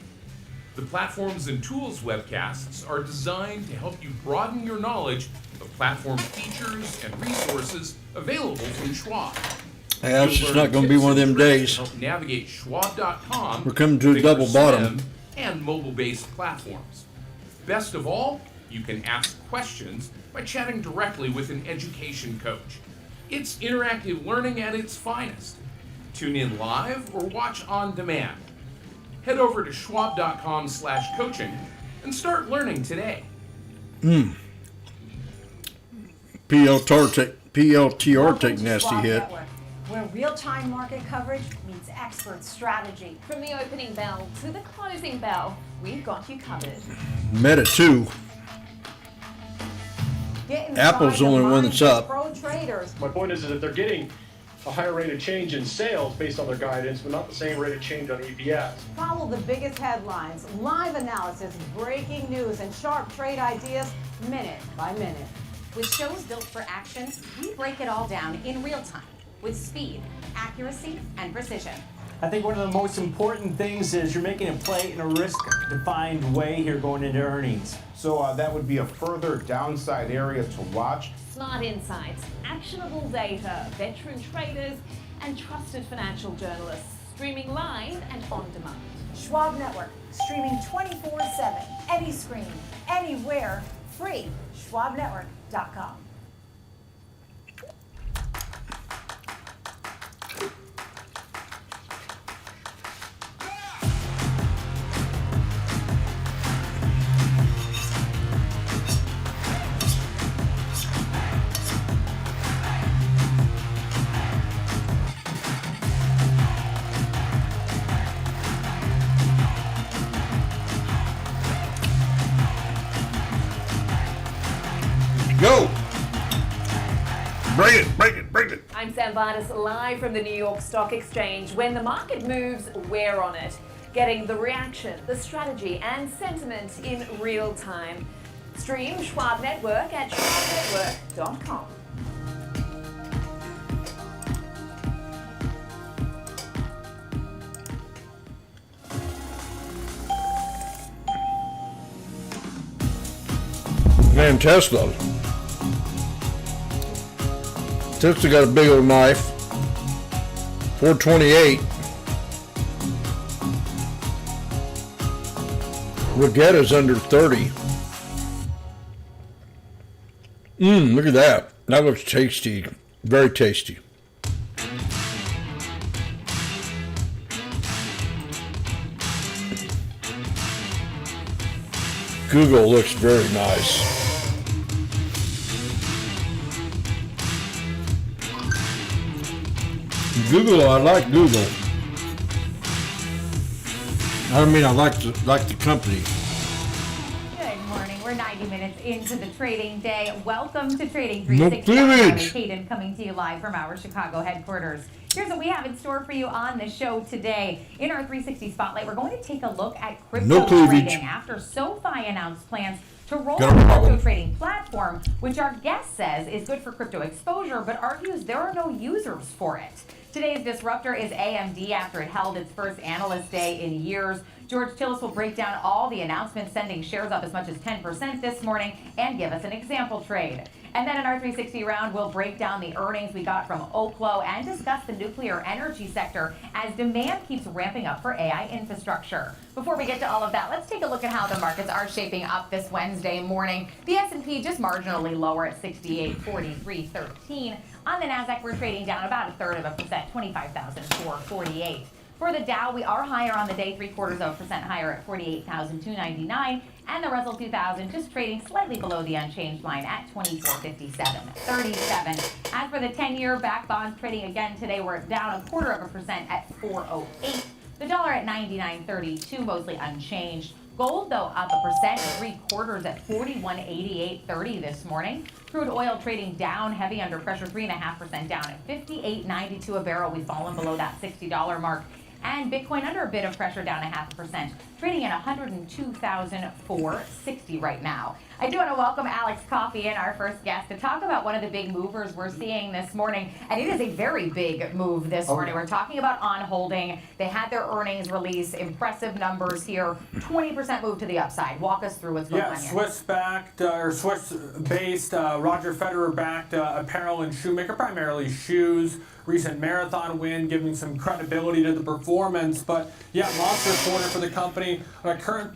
The Platforms and Tools webcasts are designed to help you broaden your knowledge of platform features and resources available from Schwab. Yeah, it's just not going to be one of them days. Help navigate Schwab.com. We're coming to a double bottom. And mobile-based platforms. Best of all, You can ask questions by chatting directly with an education coach. It's interactive learning at its finest. Tune in live or watch on demand. Head over to schwab.com/coaching and start learning today. PLTR take nasty Schwab hit. Network, where real-time market coverage meets expert strategy. From the opening bell to the closing bell, we've got you covered. Meta 2. Get inside Apple's the only one that's minds of up. Pro traders. My point is that they're getting a higher rate of change in sales based on their guidance, but not the same rate of change on EPS. Follow the biggest headlines, live analysis, breaking news, and sharp trade ideas minute by minute. With shows built for action, we break it all down in real time with speed, accuracy, and precision. I think one of the most important things is you're making a play in a risk-defined way here going into earnings. So that would be a further downside area to watch. Smart insights, actionable data, veteran traders, and trusted financial journalists, streaming live and on demand. Schwab Network, streaming 24/7, any screen, anywhere, free. SchwabNetwork.com. Go! Bring it, bring it, bring it. I'm Sam Vardis, live from the New York Stock Exchange. When the market moves, we're on it, getting the reaction, the strategy, and sentiment in real time. Stream Schwab Network at schwabnetwork.com. Man, Tesla. Tesla got a big old knife. 428. Rigetta's under 30. Look at that. That looks tasty. Very tasty. Google looks very nice. Google, I like Google. I mean, I like the company. Good morning. We're 90 minutes into the trading day. Welcome to Trading No 360. I'm cleavage. Hayden coming to you live from our Chicago headquarters. Here's what we have in store for you on the show today. In our 360 Spotlight, we're going to take a look at crypto No cleavage. trading after SoFi announced plans to roll Got a out a problem. crypto trading platform, which our guest says is good for crypto exposure, but argues there are no users for it. Today's disruptor is AMD after it held its first analyst day in years. George Tillis will break down all the announcements, sending shares up as much as 10% this morning, and give us an example trade. And then in our 360 round, we'll break down the earnings we got from Oklo and discuss the nuclear energy sector as demand keeps ramping up for AI infrastructure. Before we get to all of that, let's take a look at how the markets are shaping up this Wednesday morning. The S&P just marginally lower at 68.43.13. On the Nasdaq, we're trading down about 1/3%, 25,448. For the Dow, we are higher on the day, 0.75% higher at 48,299, and the Russell 2000 just trading slightly below the unchanged line at 2457.37. As for the 10-year back bonds trading again today, we're down 0.25% at 408. The dollar at 99.32, mostly unchanged. Gold, though, up 1%, 3/4 at 41.8830 this morning. Crude oil trading down, heavy under pressure, 3.5% down at 58.92 a barrel. We've fallen below that $60 mark. And Bitcoin under a bit of pressure, down 0.5%, trading at 102,460 right now. I do want to welcome Alex Coffey in, our first guest, to talk about one of the big movers we're seeing this morning. And it is a very big move this morning. We're talking about On Holding. They had their earnings release, impressive numbers here, 20% move to the upside. Walk us through what's going on here. Swiss-based, Roger Federer-backed apparel and shoemaker, primarily shoes. Recent marathon win, giving some credibility to the performance. But yeah, monster quarter for the company on a current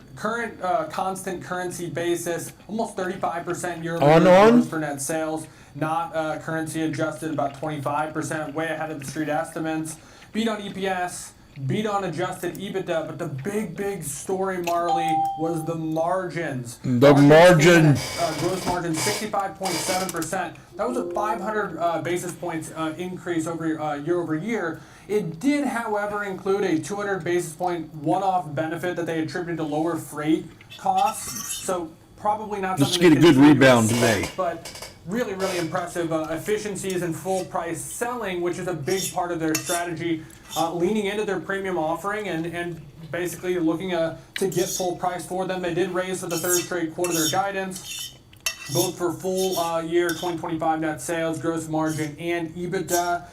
constant currency basis, almost 35% year-over-year growth for net sales. Not currency adjusted, about 25%, way ahead of the street estimates. Beat on EPS, beat on adjusted EBITDA, but the big story, Marley, was the margins. The margin. Gross margin, 65.7%. That was a 500 basis points increase over year over year. It did, however, include a 200 basis point one-off benefit that they attributed to lower freight costs. So probably not something. Let's get a good rebound today. But really impressive efficiencies and full price selling, which is a big part of their strategy, leaning into their premium offering and basically looking to get full price for them. They did raise for the third straight quarter their guidance, both for full year 2025 net sales, gross margin, and EBITDA.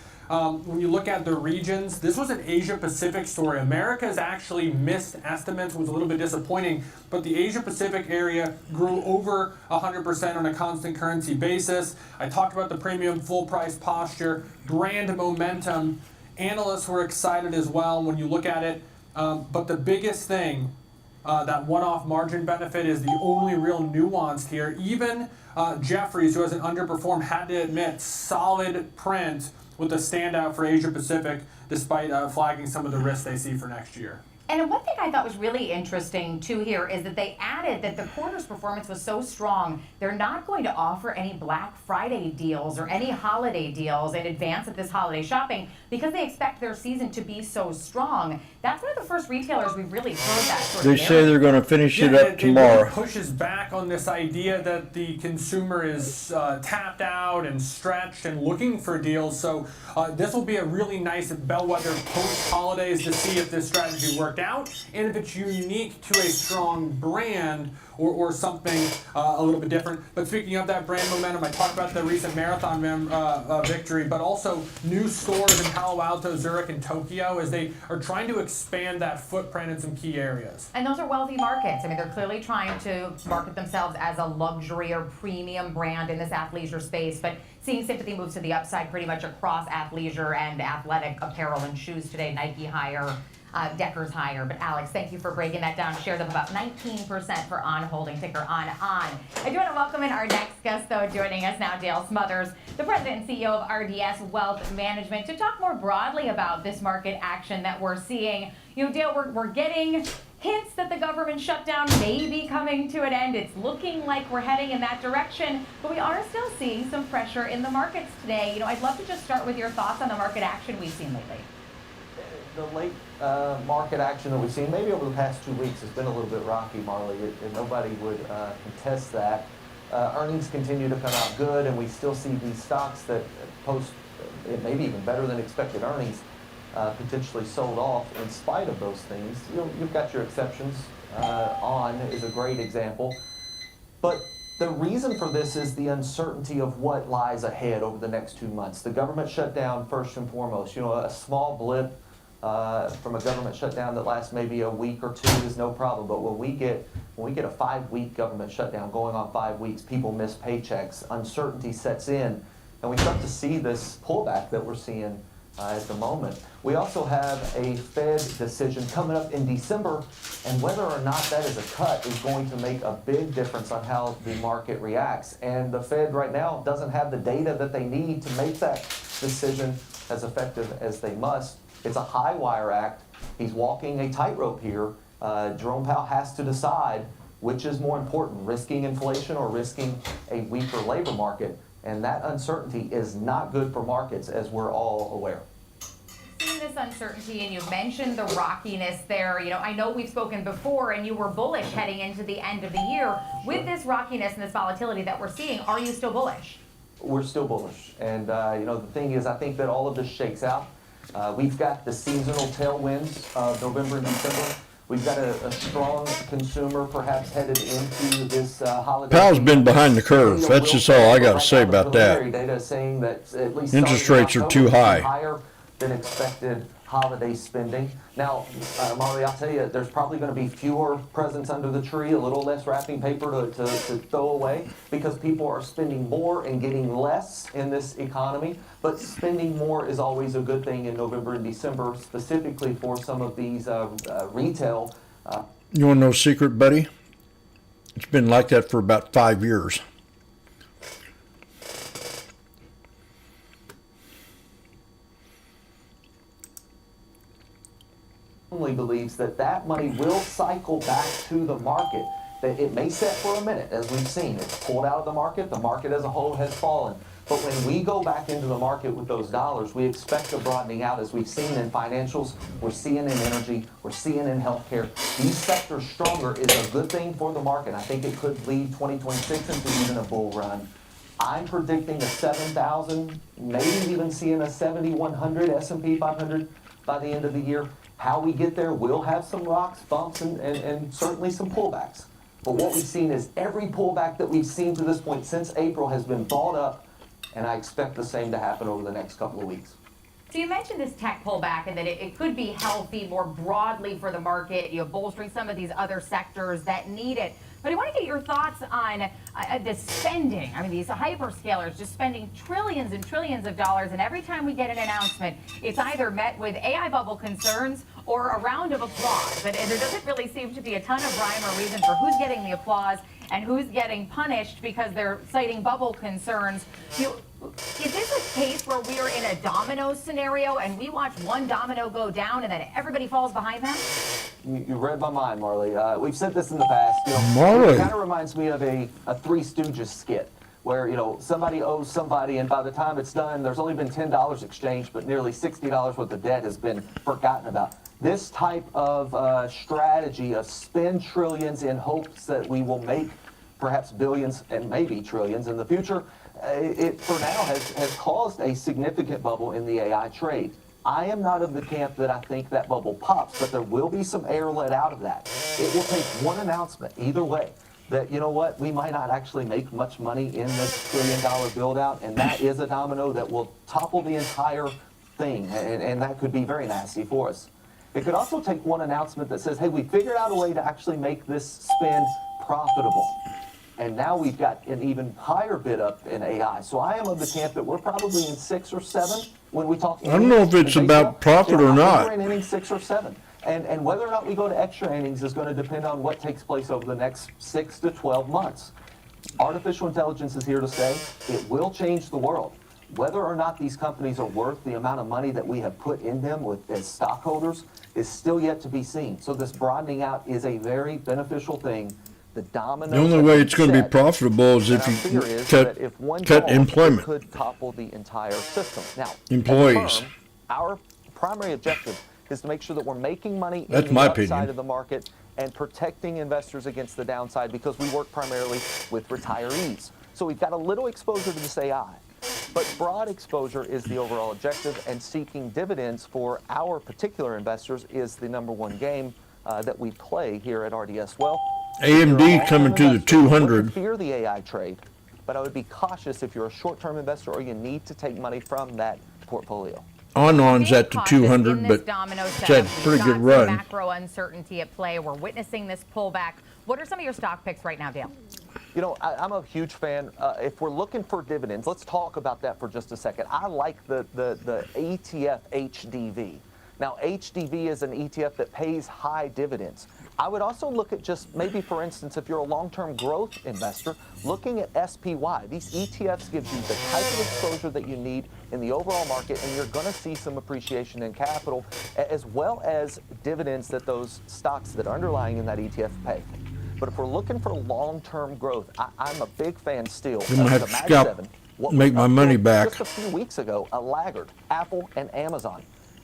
When you look at the regions, this was an Asia-Pacific story. America's actually missed estimates, was a little bit disappointing, but the Asia-Pacific area grew over 100% on a constant currency basis. I talked about the premium full price posture, brand momentum. Analysts were excited as well when you look at it, but the biggest thing, that one-off margin benefit, is the only real nuance here. Even Jeffries, who hasn't underperformed, had to admit solid print with a standout for Asia Pacific, despite flagging some of the risks they see for next year. And one thing I thought was really interesting too here is that they added that the quarter's performance was so strong, they're not going to offer any Black Friday deals or any holiday deals in advance of this holiday shopping because they expect their season to be so strong. That's one of the first retailers we've really heard that sort of They say they're going to finish it up tomorrow. It pushes back on this idea that the consumer is tapped out and stretched and looking for deals. So this will be a really nice bellwether post-holidays to see if this strategy worked out and if it's unique to a strong brand or something a little bit different. But speaking of that brand momentum, I talked about the recent marathon victory, but also new stores in Palo Alto, Zurich, and Tokyo as they are trying to expand that footprint in some key areas. And those are wealthy markets. I mean, they're clearly trying to market themselves as a luxury or premium brand in this athleisure space, but seeing sympathy moves to the upside pretty much across athleisure and athletic apparel and shoes today. Nike higher, Decker's higher. But Alex, thank you for breaking that down. Shared up about 19% for On Holding, ticker on. I do want to welcome in our next guest, though, joining us now, Dale Smothers, the president and CEO of RDS Wealth Management, to talk more broadly about this market action that we're seeing. You know, Dale, we're getting hints that the government shutdown may be coming to an end. It's looking like we're heading in that direction, but we are still seeing some pressure in the markets today. You know, I'd love to just start with your thoughts on the market action we've seen lately. The late market action that we've seen, maybe over the past 2 weeks, has been a little bit rocky, Marley. Nobody would contest that. Earnings continue to come out good, and we still see these stocks that post maybe even better than expected earnings potentially sold off in spite of those things. You've got your exceptions. On is a great example. But the reason for this is the uncertainty of what lies ahead over the next 2 months. The government shutdown, first and foremost. You know, a small blip from a government shutdown that lasts maybe a week or two is no problem. But when we get a 5-week government shutdown going on 5 weeks, people miss paychecks, uncertainty sets in, and we start to see this pullback that we're seeing at the moment. We also have a Fed decision coming up in December, and whether or not that is a cut is going to make a big difference on how the market reacts. And the Fed right now doesn't have the data that they need to make that decision as effective as they must. It's a high wire act. He's walking a tightrope here. Jerome Powell has to decide which is more important, risking inflation or risking a weaker labor market. And that uncertainty is not good for markets, as we're all aware. Seeing this uncertainty, and you mentioned the rockiness there, you know, I know we've spoken before and you were bullish heading into the end of the year. With this rockiness and this volatility that we're seeing, are you still bullish? We're still bullish. And, you know, the thing is, I think that all of this shakes out. We've got the seasonal tailwinds of November and December. We've got a strong consumer perhaps headed into this holiday. Powell's been behind the curve. That's just all I got to say about that. Data saying that at least interest rates are too high. Higher than expected holiday spending. Now, Molly, I'll tell you, there's probably going to be fewer presents under the tree, a little less wrapping paper to throw away, because people are spending more and getting less in this economy. But spending more is always a good thing in November and December, specifically for some of these retail. You want to know a secret, buddy? It's been like that for about 5 years. Believes that that money will cycle back to the market. That it may set for a minute, as we've seen. It's pulled out of the market as a whole has fallen. But when we go back into the market with those dollars, we expect a broadening out, as we've seen in financials, we're seeing in energy, we're seeing in healthcare. These sectors stronger is a good thing for the market. I think it could lead 2026 into even a bull run. I'm predicting a 7,000, maybe even seeing a 7,100 S&P 500 by the end of the year. How we get there, we'll have some rocks, bumps, and certainly some pullbacks. But what we've seen is every pullback that we've seen to this point since April has been bought up, and I expect the same to happen over the next couple of weeks. So you mentioned this tech pullback and that it could be healthy more broadly for the market, bolstering some of these other sectors that need it. But I want to get your thoughts on the spending. I mean, these hyperscalers just spending trillions and trillions of dollars, and every time we get an announcement, it's either met with AI bubble concerns or a round of applause. And there doesn't really seem to be a ton of rhyme or reason for who's getting the applause and who's getting punished because they're citing bubble concerns. Is this a case where we are in a domino scenario and we watch one domino go down and then everybody falls behind them? You read my mind, Marley. We've said this in the past. Marley. It kind of reminds me of a Three Stooges skit where, somebody owes somebody, and by the time it's done, there's only been $10 exchanged, but nearly $60 worth of debt has been forgotten about. This type of strategy of spend trillions in hopes that we will make perhaps billions and maybe trillions in the future, it for now has caused a significant bubble in the AI trade. I am not of the camp that I think that bubble pops, but there will be some air let out of that. It will take one announcement, either way, that, we might not actually make much money in this $1 trillion build out, and that is a domino that will topple the entire thing, and that could be very nasty for us. It could also take one announcement that says, hey, we figured out a way to actually make this spend profitable. And now we've got an even higher bid up in AI. So I am of the camp that we're probably in 6 or 7 when we talk. I don't know if it's about profit or not. We're in inning 6 or 7. And whether or not we go to extra innings is going to depend on what takes place over the next 6 to 12 months. Artificial intelligence is here to stay. It will change the world. Whether or not these companies are worth the amount of money that we have put in them as stockholders is still yet to be seen. So this broadening out is a very beneficial thing. The only way it's going to be profitable is if you cut employment. It could topple the entire system. Now, employees. Our primary objective is to make sure that we're making money That's in the my upside opinion. of the market and protecting investors against the downside, because we work primarily with retirees. So we've got a little exposure to this AI. But broad exposure is the overall objective, and seeking dividends for our particular investors is the #1 game that we play here at RDS. Well, AMD coming to the 200. Fear the AI trade, but I would be cautious if you're a short-term investor or you need to take money from that portfolio. On-on's at the 200, but it's had a pretty good run. Macro uncertainty at play. We're witnessing this pullback. What are some of your stock picks right now, Dale? I'm a huge fan. If we're looking for dividends, let's talk about that for just a second. I like the ETF HDV. Now, HDV is an ETF that pays high dividends. I would also look at just maybe, for instance, if you're a long-term growth investor, looking at SPY. These ETFs give you the type of exposure that you need in the overall market, and you're going to see some appreciation in capital, as well as dividends that those stocks that are underlying in that ETF pay. But if we're looking for long-term growth, I'm a big fan still I'm going to have to scalp, make my money back. Just a few weeks ago, a laggard, Apple and Amazon.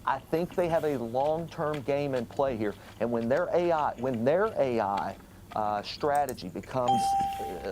I think they have a long-term game in play here, and when their AI strategy becomes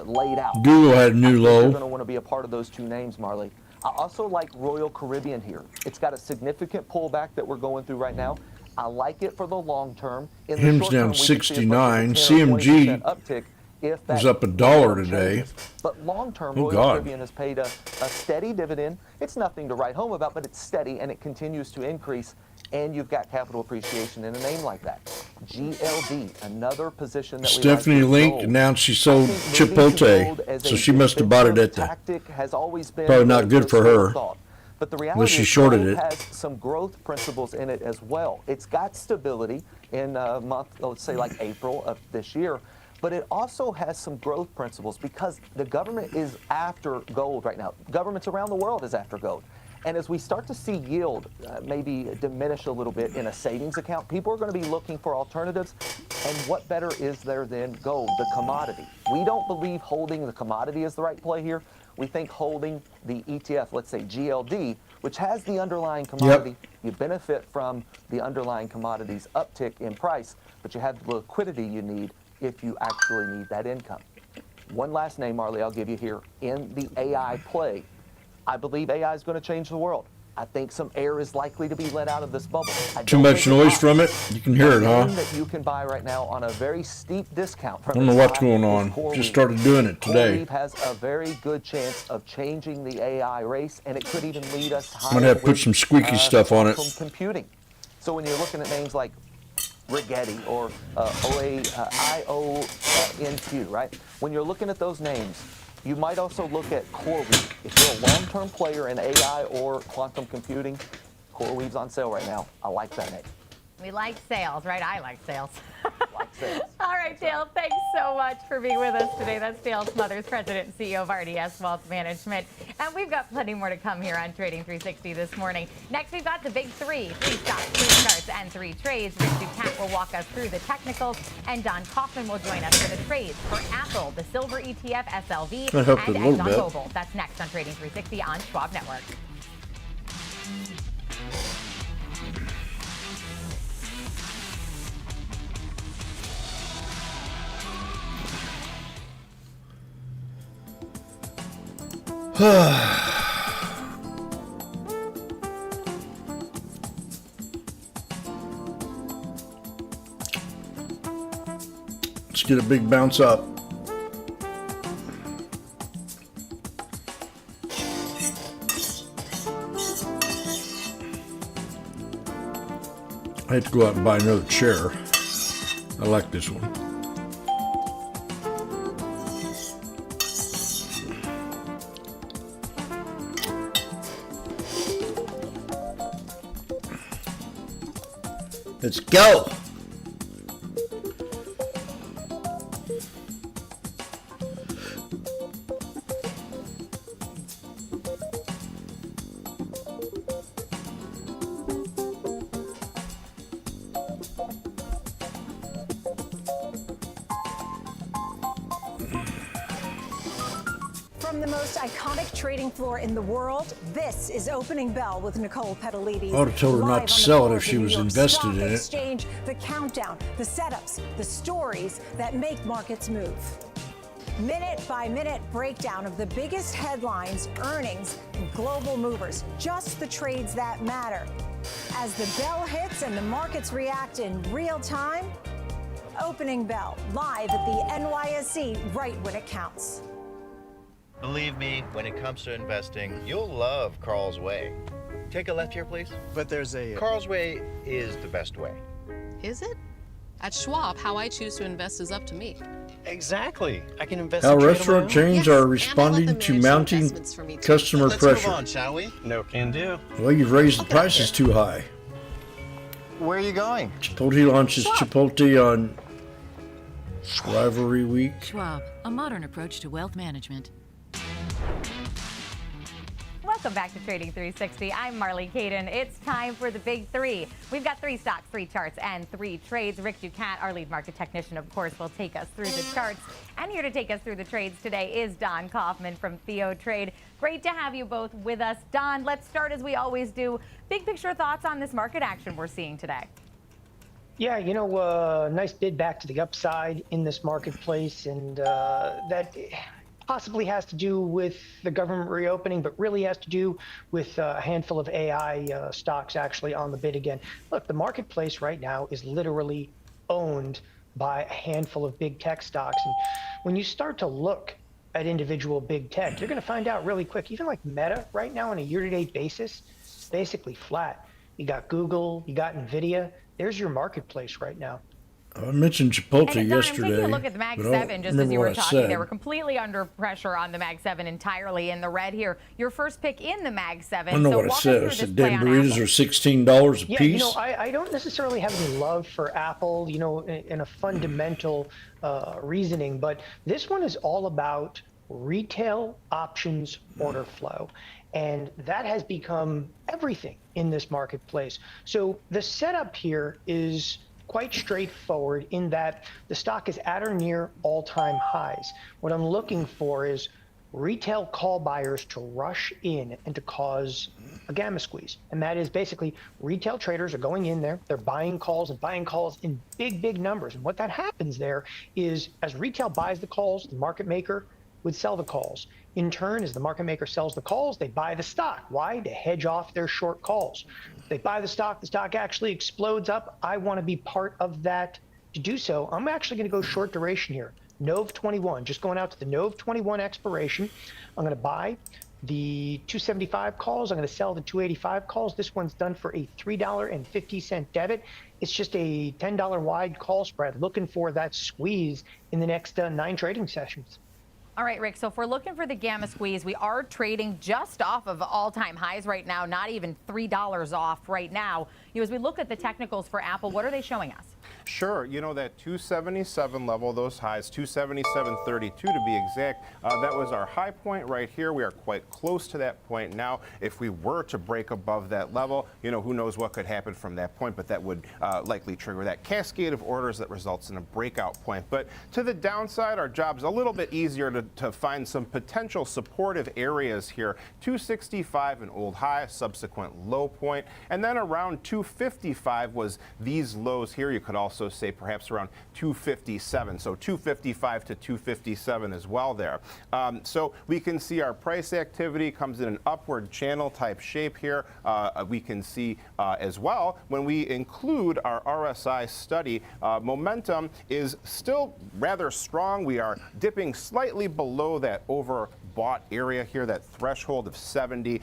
laid out, Google had a new low. You're going to want to be a part of those two names, Marley. I also like Royal Caribbean here. It's got a significant pullback that we're going through right now. I like it for the long term. In the Him's short term, down we could see as much 69. as a 10 or 20% CMG uptick if that was up $1 today. changes. But long term, Oh, Royal God. Caribbean has paid a steady dividend. It's nothing to write home about, but it's steady and it continues to increase. And you've got capital appreciation in a name like that. GLD, another position that Stephanie we like. Link announced she sold Chipotle, so she must have bought it at the. Tactic has always been Probably not good for her. thought. But the Unless reality she is shorted gold it. has some growth principles in it as well. It's got stability in a month, let's say like April of this year. but it also has some growth principles because the government is after gold right now. Governments around the world is after gold. And as we start to see yield maybe diminish a little bit in a savings account, people are going to be looking for alternatives. And what better is there than gold, the commodity? We don't believe holding the commodity is the right play here. We think holding the ETF, let's say GLD, which has the underlying commodity, you benefit from the underlying commodity's uptick in price, but you have the liquidity you need if you actually need that income. One last name, Marley, I'll give you here. In the AI play, I believe AI is going to change the world. I think some air is likely to be let out of this bubble. Too much noise from it? You can hear it, huh? That you can buy right now on a very steep discount. I don't know what's going on. Just started doing it today. CoreWeave has a very good chance of changing the AI race, and it could even lead us higher. I'm going to have to put some squeaky stuff on it. From computing. So when you're looking at names like Rigetti or IONQ, right? When you're looking at those names, you might also look at CoreWeave. If you're a long-term player in AI or quantum computing, CoreWeave's on sale right now. I like that name. We like sales, right? I like sales. Like sales. All right, Dale, thanks so much for being with us today. That's Dale Smothers, President and CEO of RDS Wealth Management. And we've got plenty more to come here on Trading 360 this morning. Next, we've got the big three stocks, 3 charts, and 3 trades. Rick Ducat will walk us through the technicals, and Don Kaufman will join us for the trades for Apple, the silver ETF, SLV, and ExxonMobil. That's next on Trading 360 on Schwab Network. Let's get a big bounce up. I had to go out and buy another chair. I like this one. Let's go. From the most iconic trading floor in the world, this is Opening Bell with Nicole Petalides. I ought to tell her not to sell it if she was invested in it. Exchange, the countdown, the setups, the stories that make markets move. Minute-by-minute breakdown of the biggest headlines, earnings, and global movers. Just the trades that matter. As the bell hits and the markets react in real time, Opening Bell, live at the NYSE, right when it counts. Believe me, when it comes to investing, you'll love Carl's Way. Take a left here, please. But there's a... Carl's Way is the best way. Is it? At Schwab, how I choose to invest is up to me. Exactly. I can invest How in restaurant chains are responding to mounting customer Let's pressure. move on, shall we? No can do. Well, you've raised the prices too high. Where are you going? Chipotle launches Chipotle on Rivalry Week. Schwab, a modern approach to wealth management. Welcome back to Trading 360. I'm Marley Caden. It's time for the big three. We've got 3 stocks, 3 charts, and 3 trades. Rick Ducat, our lead market technician, of course, will take us through the charts. And here to take us through the trades today is Don Kaufman from Theo Trade. Great to have you both with us. Don, let's start as we always do. Big picture thoughts on this market action we're seeing today. Yeah, you know, nice bid back to the upside in this marketplace, and that possibly has to do with the government reopening, but really has to do with a handful of AI stocks actually on the bid again. Look, the marketplace right now is literally owned by a handful of big tech stocks. And when you start to look at individual big tech, you're going to find out really quick, even like Meta right now on a year-to-date basis, it's basically flat. You got Google, you got NVIDIA. There's your marketplace right now. I mentioned Chipotle And Don, yesterday. I'm taking a look at the Mag but I don't 7 just as you remember were what I talking. said. They were completely under pressure on the Mag 7, entirely in the red here. Your first pick in the Mag 7. I know so what I walk us said. through I this said play damn on burritos Apple. are $16 a Yeah, piece. you know, I don't necessarily have any love for Apple, you know, in a fundamental reasoning, but this one is all about retail options order flow. And that has become everything in this marketplace. So the setup here is quite straightforward in that the stock is at or near all-time highs. What I'm looking for is retail call buyers to rush in and to cause a gamma squeeze. And that is basically retail traders are going in there, they're buying calls in big, big numbers. And what that happens there is as retail buys the calls, the market maker would sell the calls. In turn, as the market maker sells the calls, they buy the stock. Why? To hedge off their short calls. They buy the stock actually explodes up. I want to be part of that. To do so, I'm actually going to go short duration here. NOV 21, just going out to the NOV 21 expiration. I'm going to buy the 275 calls. I'm going to sell the 285 calls. This one's done for a $3.50 debit. It's just a $10 wide call spread. Looking for that squeeze in the next 9 trading sessions. All right, Rick, so if we're looking for the gamma squeeze, we are trading just off of all-time highs right now, not even $3 off right now. You know, as we look at the technicals for Apple, what are they showing us? Sure, you know that 277 level, those highs, 277.32 to be exact, that was our high point right here. We are quite close to that point now. If we were to break above that level, you know, who knows what could happen from that point, but that would likely trigger that cascade of orders that results in a breakout point. But to the downside, our job's a little bit easier to find some potential supportive areas here. 265, an old high, subsequent low point, and then around 255 was these lows here. You could also say perhaps around 257. So 255 to 257 as well there. So we can see our price activity comes in an upward channel type shape here. We can see as well when we include our RSI study, momentum is still rather strong. We are dipping slightly below that overbought area here, that threshold of 70.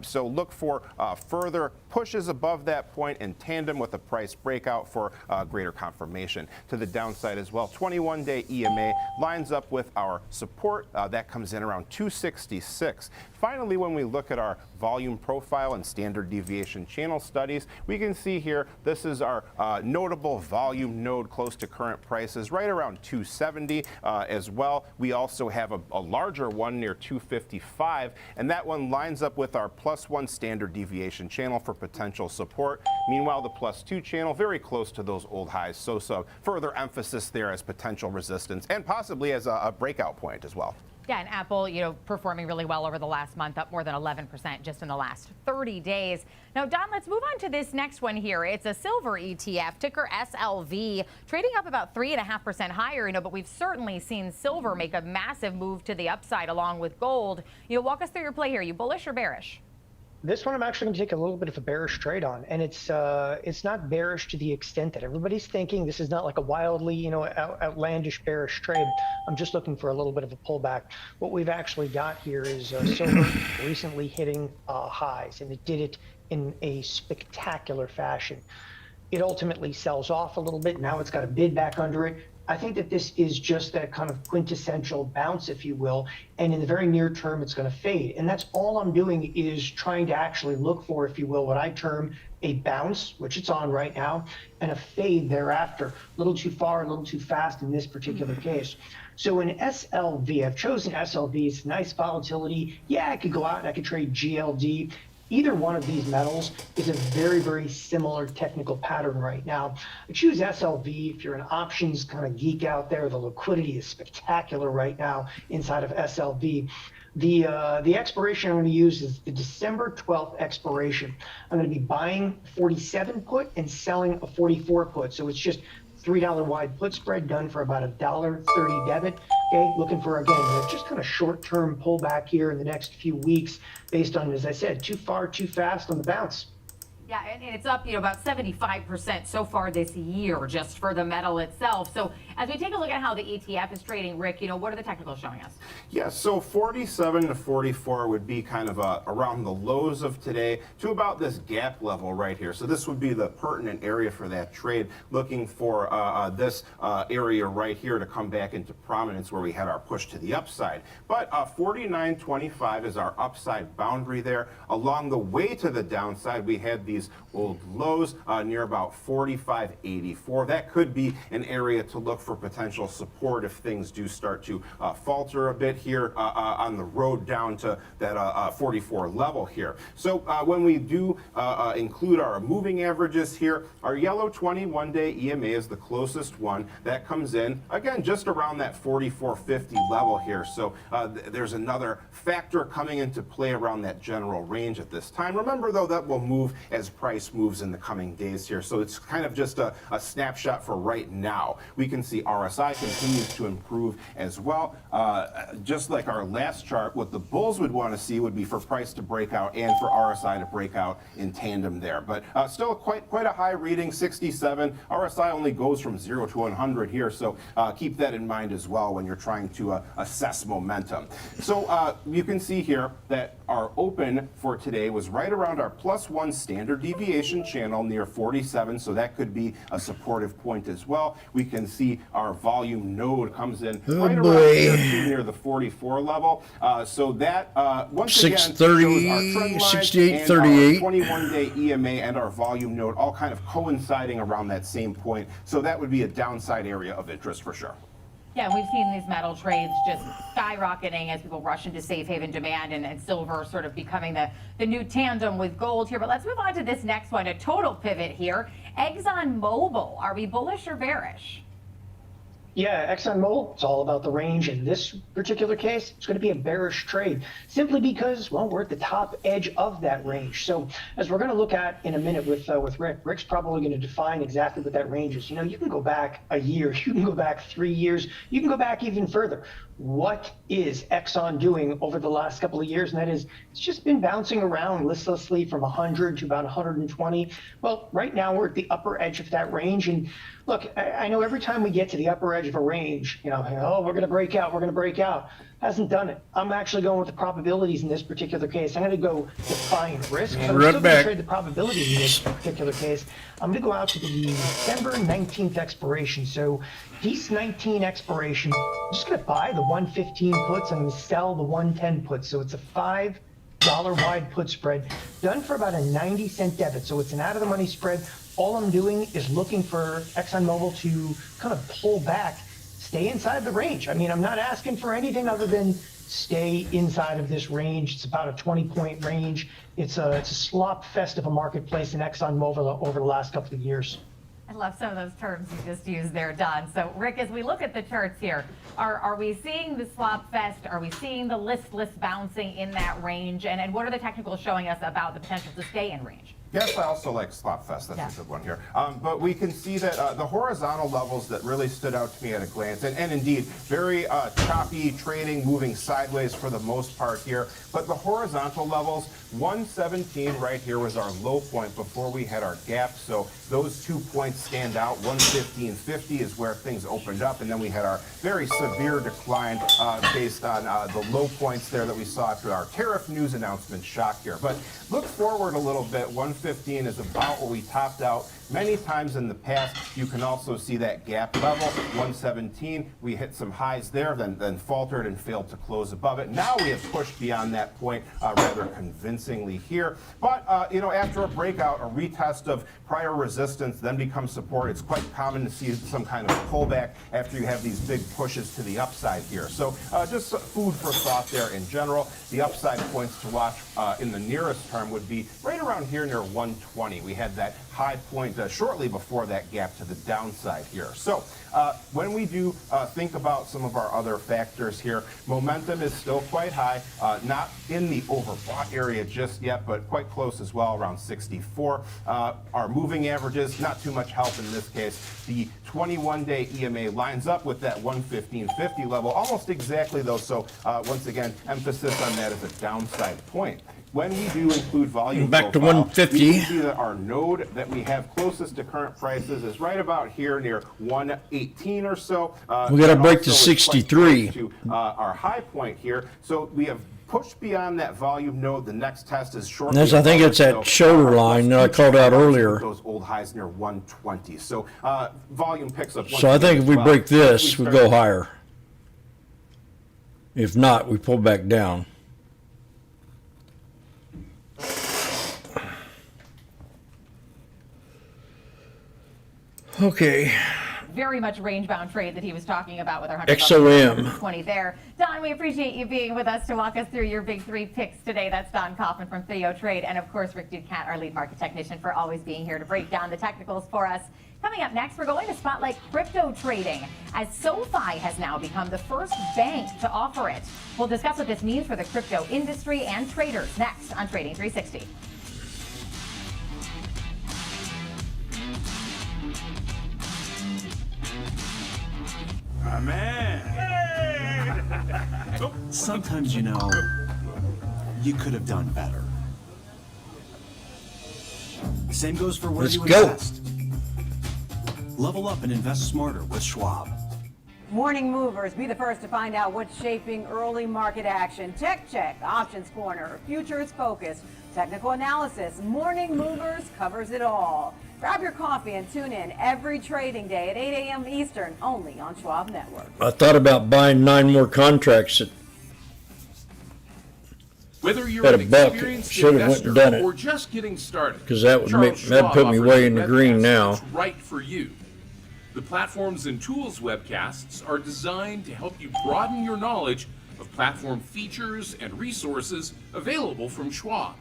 So look for further pushes above that point in tandem with a price breakout for greater confirmation. To the downside as well, 21-day EMA lines up with our support. That comes in around 266. Finally, when we look at our volume profile and standard deviation channel studies, we can see here this is our notable volume node close to current prices, right around 270 as well. We also have a larger one near 255, and that one lines up with our +1 standard deviation channel for potential support. Meanwhile, the +2 channel very close to those old highs, so further emphasis there as potential resistance and possibly as a breakout point as well. Yeah, and Apple, you know, performing really well over the last month, up more than 11% just in the last 30 days. Now, Don, let's move on to this next one here. It's a silver ETF, ticker SLV, trading up about 3.5% higher, you know, but we've certainly seen silver make a massive move to the upside along with gold. You know, walk us through your play here. You bullish or bearish? This one I'm actually going to take a little bit of a bearish trade on, and it's not bearish to the extent that everybody's thinking. This is not like a wildly, you know, outlandish bearish trade. I'm just looking for a little bit of a pullback. What we've actually got here is silver recently hitting highs, and it did it in a spectacular fashion. It ultimately sells off a little bit. Now it's got a bid back under it. I think that this is just that kind of quintessential bounce, if you will, and in the very near term, it's going to fade. And that's all I'm doing is trying to actually look for, if you will, what I term a bounce, which it's on right now, and a fade thereafter. A little too far, a little too fast in this particular case. So in SLV, I've chosen SLV. It's nice volatility. Yeah, I could go out and I could trade GLD. Either one of these metals is a very, very similar technical pattern right now. I choose SLV if you're an options kind of geek out there. The liquidity is spectacular right now inside of SLV. The expiration I'm going to use is the December 12th expiration. I'm going to be buying 47 put and selling a 44 put. So it's just $3 wide put spread done for about $1.30 debit. Okay, looking for, again, just kind of short-term pullback here in the next few weeks based on, as I said, too far, too fast on the bounce. Yeah, and it's up, you know, about 75% so far this year just for the metal itself. So As we take a look at how the ETF is trading, Rick, what are the technicals showing us? Yeah, so 47 to 44 would be kind of around the lows of today to about this gap level right here. So this would be the pertinent area for that trade, looking for this area right here to come back into prominence where we had our push to the upside. But 49.25 is our upside boundary there. Along the way to the downside, we had these old lows near about 45.84. That could be an area to look for potential support if things do start to falter a bit here on the road down to that 44 level here. So when we do include our moving averages here, our yellow 21-day EMA is the closest one. That comes in, again, just around that 44.50 level here. So there's another factor coming into play around that general range at this time. Remember, though, that will move as price moves in the coming days here. So it's kind of just a snapshot for right now. We can see RSI continues to improve as well. Just like our last chart, what the bulls would want to see would be for price to break out and for RSI to break out in tandem there. But still quite a high reading, 67. RSI only goes from 0 to 100 here, so keep that in mind as well when you're trying to assess momentum. So you can see here that our open for today was right around our +1 standard deviation channel near 47, so that could be a supportive point as well. We can see our volume node comes in right around here near the 44 level. So that once again shows our trend line and our 21-day EMA and our volume node all kind of coinciding around that same point. So that would be a downside area of interest for sure. Yeah, we've seen these metal trades just skyrocketing as people rush into safe haven demand, and silver sort of becoming the new tandem with gold here. But let's move on to this next one, a total pivot here. ExxonMobil, are we bullish or bearish? Yeah, ExxonMobil, it's all about the range. In this particular case, it's going to be a bearish trade simply because, well, we're at the top edge of that range. So as we're going to look at in a minute with Rick, Rick's probably going to define exactly what that range is. You can go back a year, you can go back 3 years, you can go back even further. What is Exxon doing over the last couple of years? And that is, it's just been bouncing around listlessly from 100 to about 120. Well, right now we're at the upper edge of that range. And look, I know every time we get to the upper edge of a range, oh, we're going to break out, we're going to break out. Hasn't done it. I'm actually going with the probabilities in this particular case. I'm going to go define risk. But I'm still going to trade the probability in this particular case. I'm going to go out to the December 19th expiration. So these 19 expiration, I'm just going to buy the 115 puts. I'm going to sell the 110 puts. So it's a $5 wide put spread done for about a 90-cent debit. So it's an out-of-the-money spread. All I'm doing is looking for ExxonMobil to kind of pull back, stay inside the range. I mean, I'm not asking for anything other than stay inside of this range. It's about a 20-point range. It's a slop fest of a marketplace in ExxonMobil over the last couple of years. I love some of those terms you just used there, Don. So, Rick, as we look at the charts here, are we seeing the slop fest? Are we seeing the listless bouncing in that range? And what are the technicals showing us about the potential to stay in range? Yes, I also like Slopfest. That's a good one here. But we can see that the horizontal levels that really stood out to me at a glance, and indeed, very choppy trading, moving sideways for the most part here. But the horizontal levels, 117 right here was our low point before we had our gap. So those 2 points stand out. 115.50 is where things opened up, and then we had our very severe decline based on the low points there that we saw after our tariff news announcement shock here. But look forward a little bit. 115 is about where we topped out many times in the past. You can also see that gap level, 117. We hit some highs there, then faltered and failed to close above it. Now we have pushed beyond that point rather convincingly here. But, after a breakout, a retest of prior resistance then becomes support. It's quite common to see some kind of pullback after you have these big pushes to the upside here. So just food for thought there in general. The upside points to watch in the nearest term would be right around here near 120. We had that high point shortly before that gap to the downside here. So when we do think about some of our other factors here, momentum is still quite high, not in the overbought area just yet, but quite close as well, around 64. Our moving averages, not too much help in this case. The 21-day EMA lines up with that 115.50 level, almost exactly though, so once again, emphasis on that as a downside point. when we do include volume Back to profile, 150. we can see that our node that we have closest to current prices is right about here near 118 or so. We gotta and break to also it's quite 63. close to our high point here. So we have pushed beyond that volume node. The next test is shortly. Yes, I think above it's it. that So, shoulder our line that I future called out prices earlier. with those old highs near 120. So volume picks up. So I think if we break this, we go higher. If not, we pull back down. Okay. Very much range-bound trade that he was talking about with our XOM. 20 there. Don, we appreciate you being with us to walk us through your big three picks today. That's Don Kaufman from Theo Trade, and of course Rick Ducat, our lead market technician, for always being here to break down the technicals for us. Coming up next, we're going to spotlight crypto trading, as SoFi has now become the first bank to offer it. We'll discuss what this means for the crypto industry and traders next on Trading 360. Sometimes, you know, you could have done better. Same goes for where Let's you go. invest. Level up and invest smarter with Schwab. Morning movers, be the first to find out what's shaping early market action. Tech check, options corner, futures focus, technical analysis. Morning movers covers it all. Grab your coffee and tune in every trading day at 8 a.m. Eastern, only on Schwab Network. I thought about buying 9 more contracts at Whether you're At an a buck, experienced should have went and investor done it. or just getting started, 'Cause that would Charles make- that'd Schwab put me offers way a in the green webcast now. that's right for you. The Platforms and Tools webcasts are designed to help you broaden your knowledge of platform features and resources available from Schwab.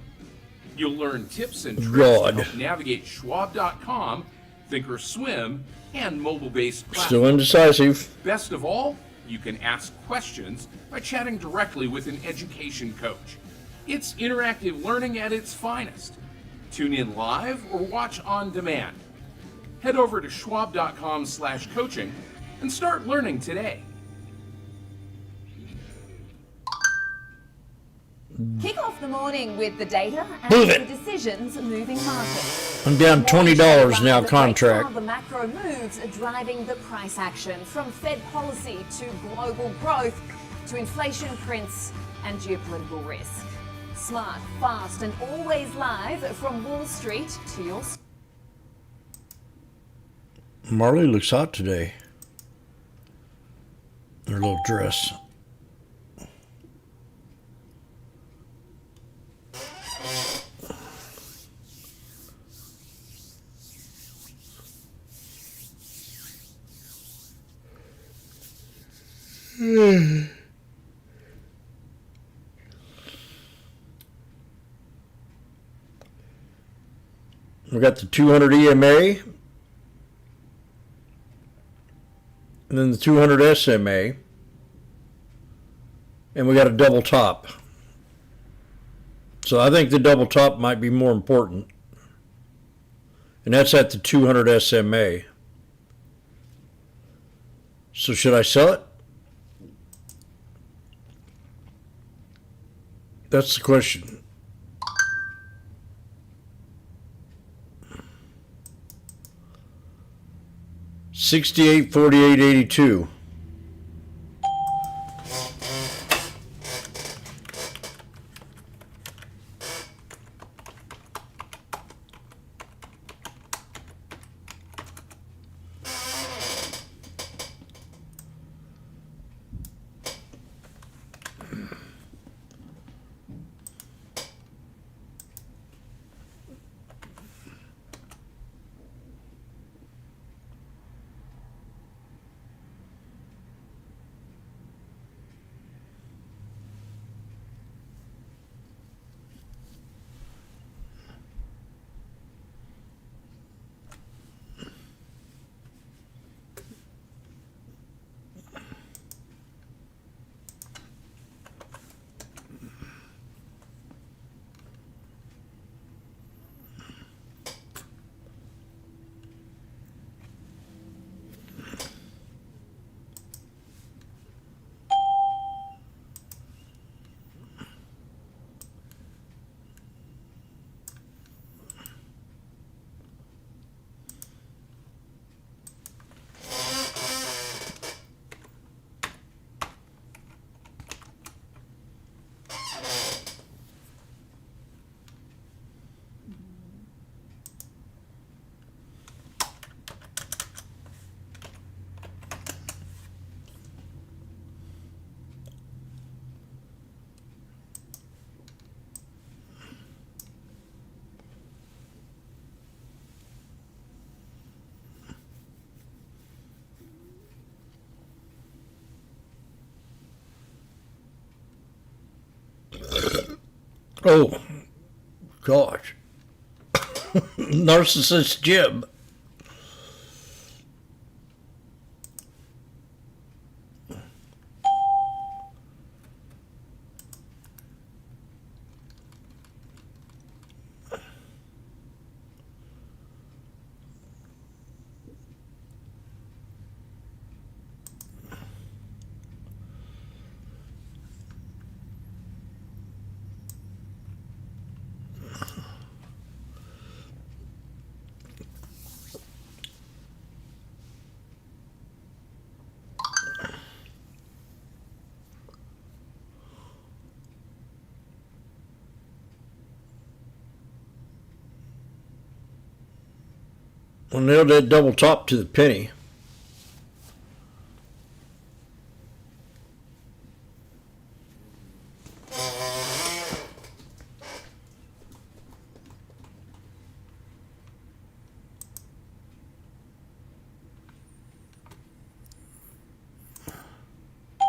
You'll learn tips and tricks God. to help navigate Schwab.com, Thinkorswim, and mobile-based platforms. Still indecisive. Best of all, you can ask questions by chatting directly with an education coach. It's interactive learning at its finest. Tune in live or watch on demand. Head over to schwab.com/coaching and start learning today. Kick off the morning with the data and Move the it. decisions moving markets. I'm down $20 now contract. The macro moves are driving the price action, from Fed policy to global growth to inflation prints and geopolitical risk. Smart, fast, and always live from Wall Street to your. Marley looks hot today. Her little dress. We got the 200 EMA, and then the 200 SMA, and we got a double top. So I think the double top might be more important, and that's at the 200 SMA. So should I sell it? That's the question. $68, $48, $82. Oh, gosh. Narcissist Jim. Well, nailed that double top to the penny.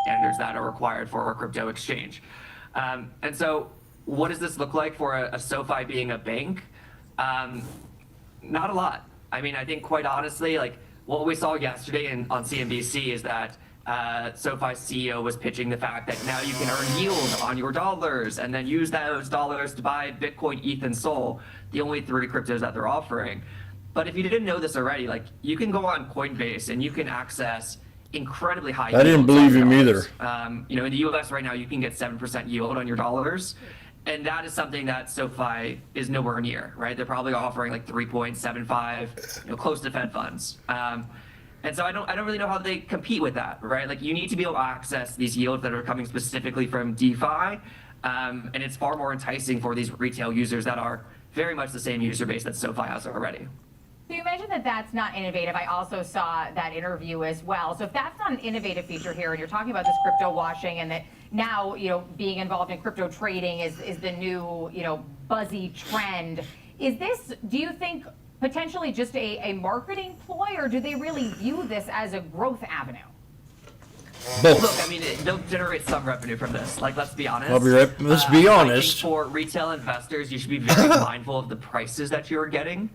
Standards that are required for a crypto exchange. And so what does this look like for a SoFi being a bank? Not a lot. I mean, I think quite honestly, like what we saw yesterday on CNBC is that SoFi's CEO was pitching the fact that now you can earn yield on your dollars and then use those dollars to buy Bitcoin, ETH, and Sol, the only 3 cryptos that they're offering. But if you didn't know this already, like you can go on Coinbase and you can access incredibly high yields. I didn't believe him either. You know, in the US right now, you can get 7% yield on your dollars. And that is something that SoFi is nowhere near, right? They're probably offering like 3.75, you know, close to Fed funds. And so I don't really know how they compete with that, right? Like you need to be able to access these yields that are coming specifically from DeFi. And it's far more enticing for these retail users that are very much the same user base that SoFi has already. So you mentioned that that's not innovative. I also saw that interview as well. So if that's not an innovative feature here, and you're talking about this crypto washing, and that now, you know, being involved in crypto trading is the new, you know, buzzy trend. Is this, do you think, potentially just a marketing ploy, or do they really view this as a growth avenue? Both. Look, I mean, they'll generate some revenue from this. Like, let's be honest. I'll be right. Let's be honest. I think for retail investors, you should be very mindful of the prices that you're getting.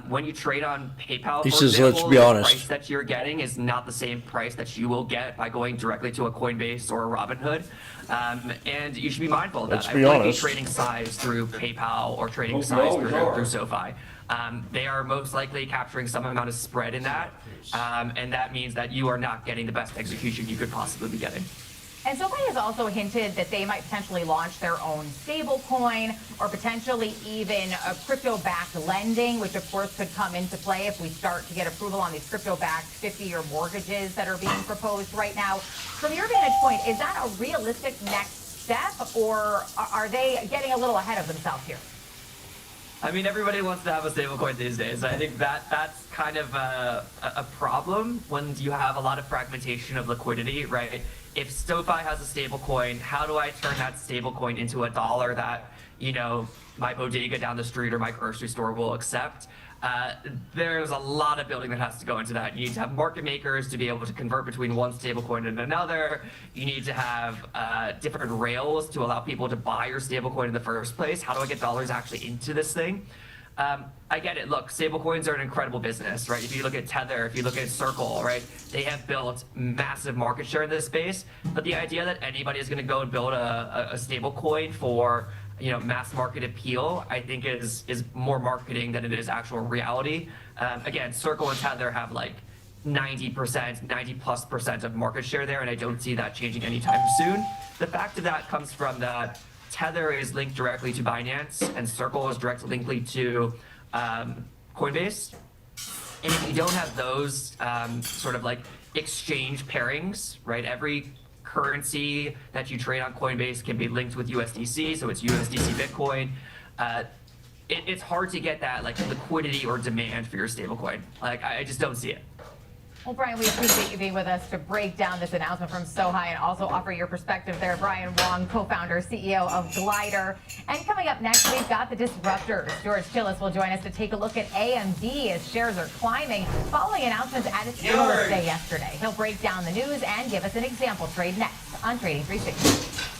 When you trade on PayPal, He for says, example, let's be the honest. price that you're getting is not the same price that you will get by going directly to a Coinbase or a Robinhood. And you should be mindful of that. Let's I be feel like honest. trading size through PayPal or trading size through SoFi. They are most likely capturing some amount of spread in that. And that means that you are not getting the best execution you could possibly be getting. And SoFi has also hinted that they might potentially launch their own stablecoin, or potentially even a crypto-backed lending, which of course could come into play if we start to get approval on these crypto-backed 50-year mortgages that are being proposed right now. From your vantage point, is that a realistic next step, or are they getting a little ahead of themselves here? I mean, everybody wants to have a stablecoin these days. I think that's kind of a problem when you have a lot of fragmentation of liquidity, right? If SoFi has a stablecoin, how do I turn that stablecoin into a dollar that, you know, my bodega down the street or my grocery store will accept? There's a lot of building that has to go into that. You need to have market makers to be able to convert between one stablecoin and another. You need to have different rails to allow people to buy your stablecoin in the first place. How do I get dollars actually into this thing? I get it. Look, stablecoins are an incredible business, right? If you look at Tether, if you look at Circle, right? They have built massive market share in this space. But the idea that anybody is going to go and build a stablecoin for, you know, mass market appeal, I think is more marketing than it is actual reality. Again, Circle and Tether have like 90% of market share there, and I don't see that changing anytime soon. The fact of that comes from that Tether is linked directly to Binance, and Circle is directly linked to Coinbase. And if you don't have those sort of like exchange pairings, right? Every currency that you trade on Coinbase can be linked with USDC, so it's USDC Bitcoin. It's hard to get that like liquidity or demand for your stablecoin. Like I just don't see it. Well, Brian, we appreciate you being with us to break down this announcement from SoFi and also offer your perspective there. Brian Wong, co-founder, CEO of Glider. And coming up next, we've got the disruptors. George Tillis will join us to take a look at AMD as shares are climbing following announcements at its analyst day yesterday. He'll break down the news and give us an example trade next on Trading 360.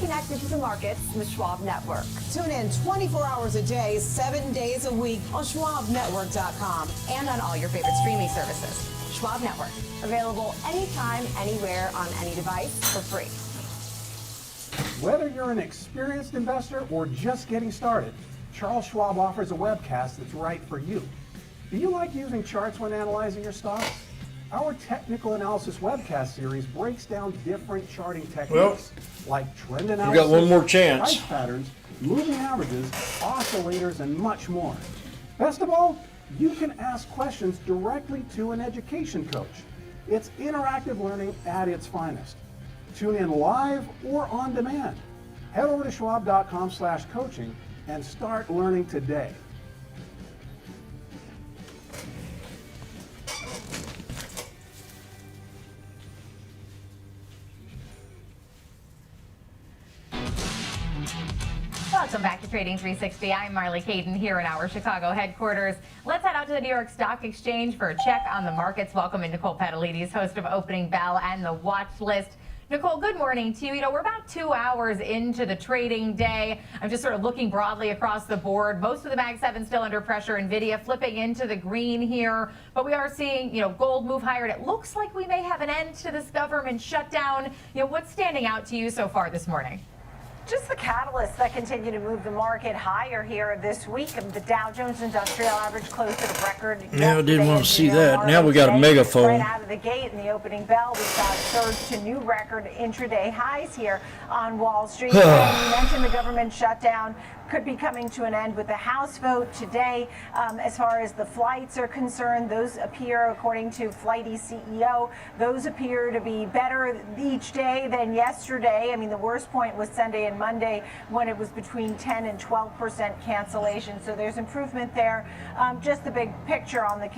connected to the markets with Schwab Network. Tune in 24 hours a day, 7 days a week on SchwabNetwork.com And on all your favorite streaming services. Schwab Network. Available anytime, anywhere, on any device for free. Whether you're an experienced investor or just getting started, Charles Schwab offers a webcast that's right for you. Do you like using charts when analyzing your stocks? Our technical analysis webcast series breaks down different charting techniques like trend analysis, we got one more chance. price patterns, moving averages, oscillators, and much more. Best of all, you can ask questions directly to an education coach. It's interactive learning at its finest. Tune in live or on demand. Head over to schwab.com/coaching and start learning today. Welcome back to Trading 360. I'm Marley Caden here in our Chicago headquarters. Let's head out to the New York Stock Exchange for a check on the markets. Welcome in Nicole Patalides, host of Opening Bell and the Watch List. Nicole, good morning to you. You know, we're about 2 hours into the trading day. I'm just sort of looking broadly across the board. Most of the Mag 7 still under pressure. Nvidia flipping into the green here. But we are seeing, gold move higher. And it looks like we may have an end to this government shutdown. What's standing out to you so far this morning? Just the catalysts that continue to move the market higher here this week. The Dow Jones Industrial Average closed at a record. Now I didn't want to see that. Now we got a megaphone. Right out of the gate in the opening bell, we saw a surge to new record intraday highs here on Wall Street. And you mentioned the government shutdown could be coming to an end with the House vote today. As far as the flights are concerned, those appear, according to Flighty CEO, those appear to be better each day than yesterday. I mean, the worst point was Sunday and Monday when it was between 10 and 12% cancellation. So there's improvement there. Just the big picture on the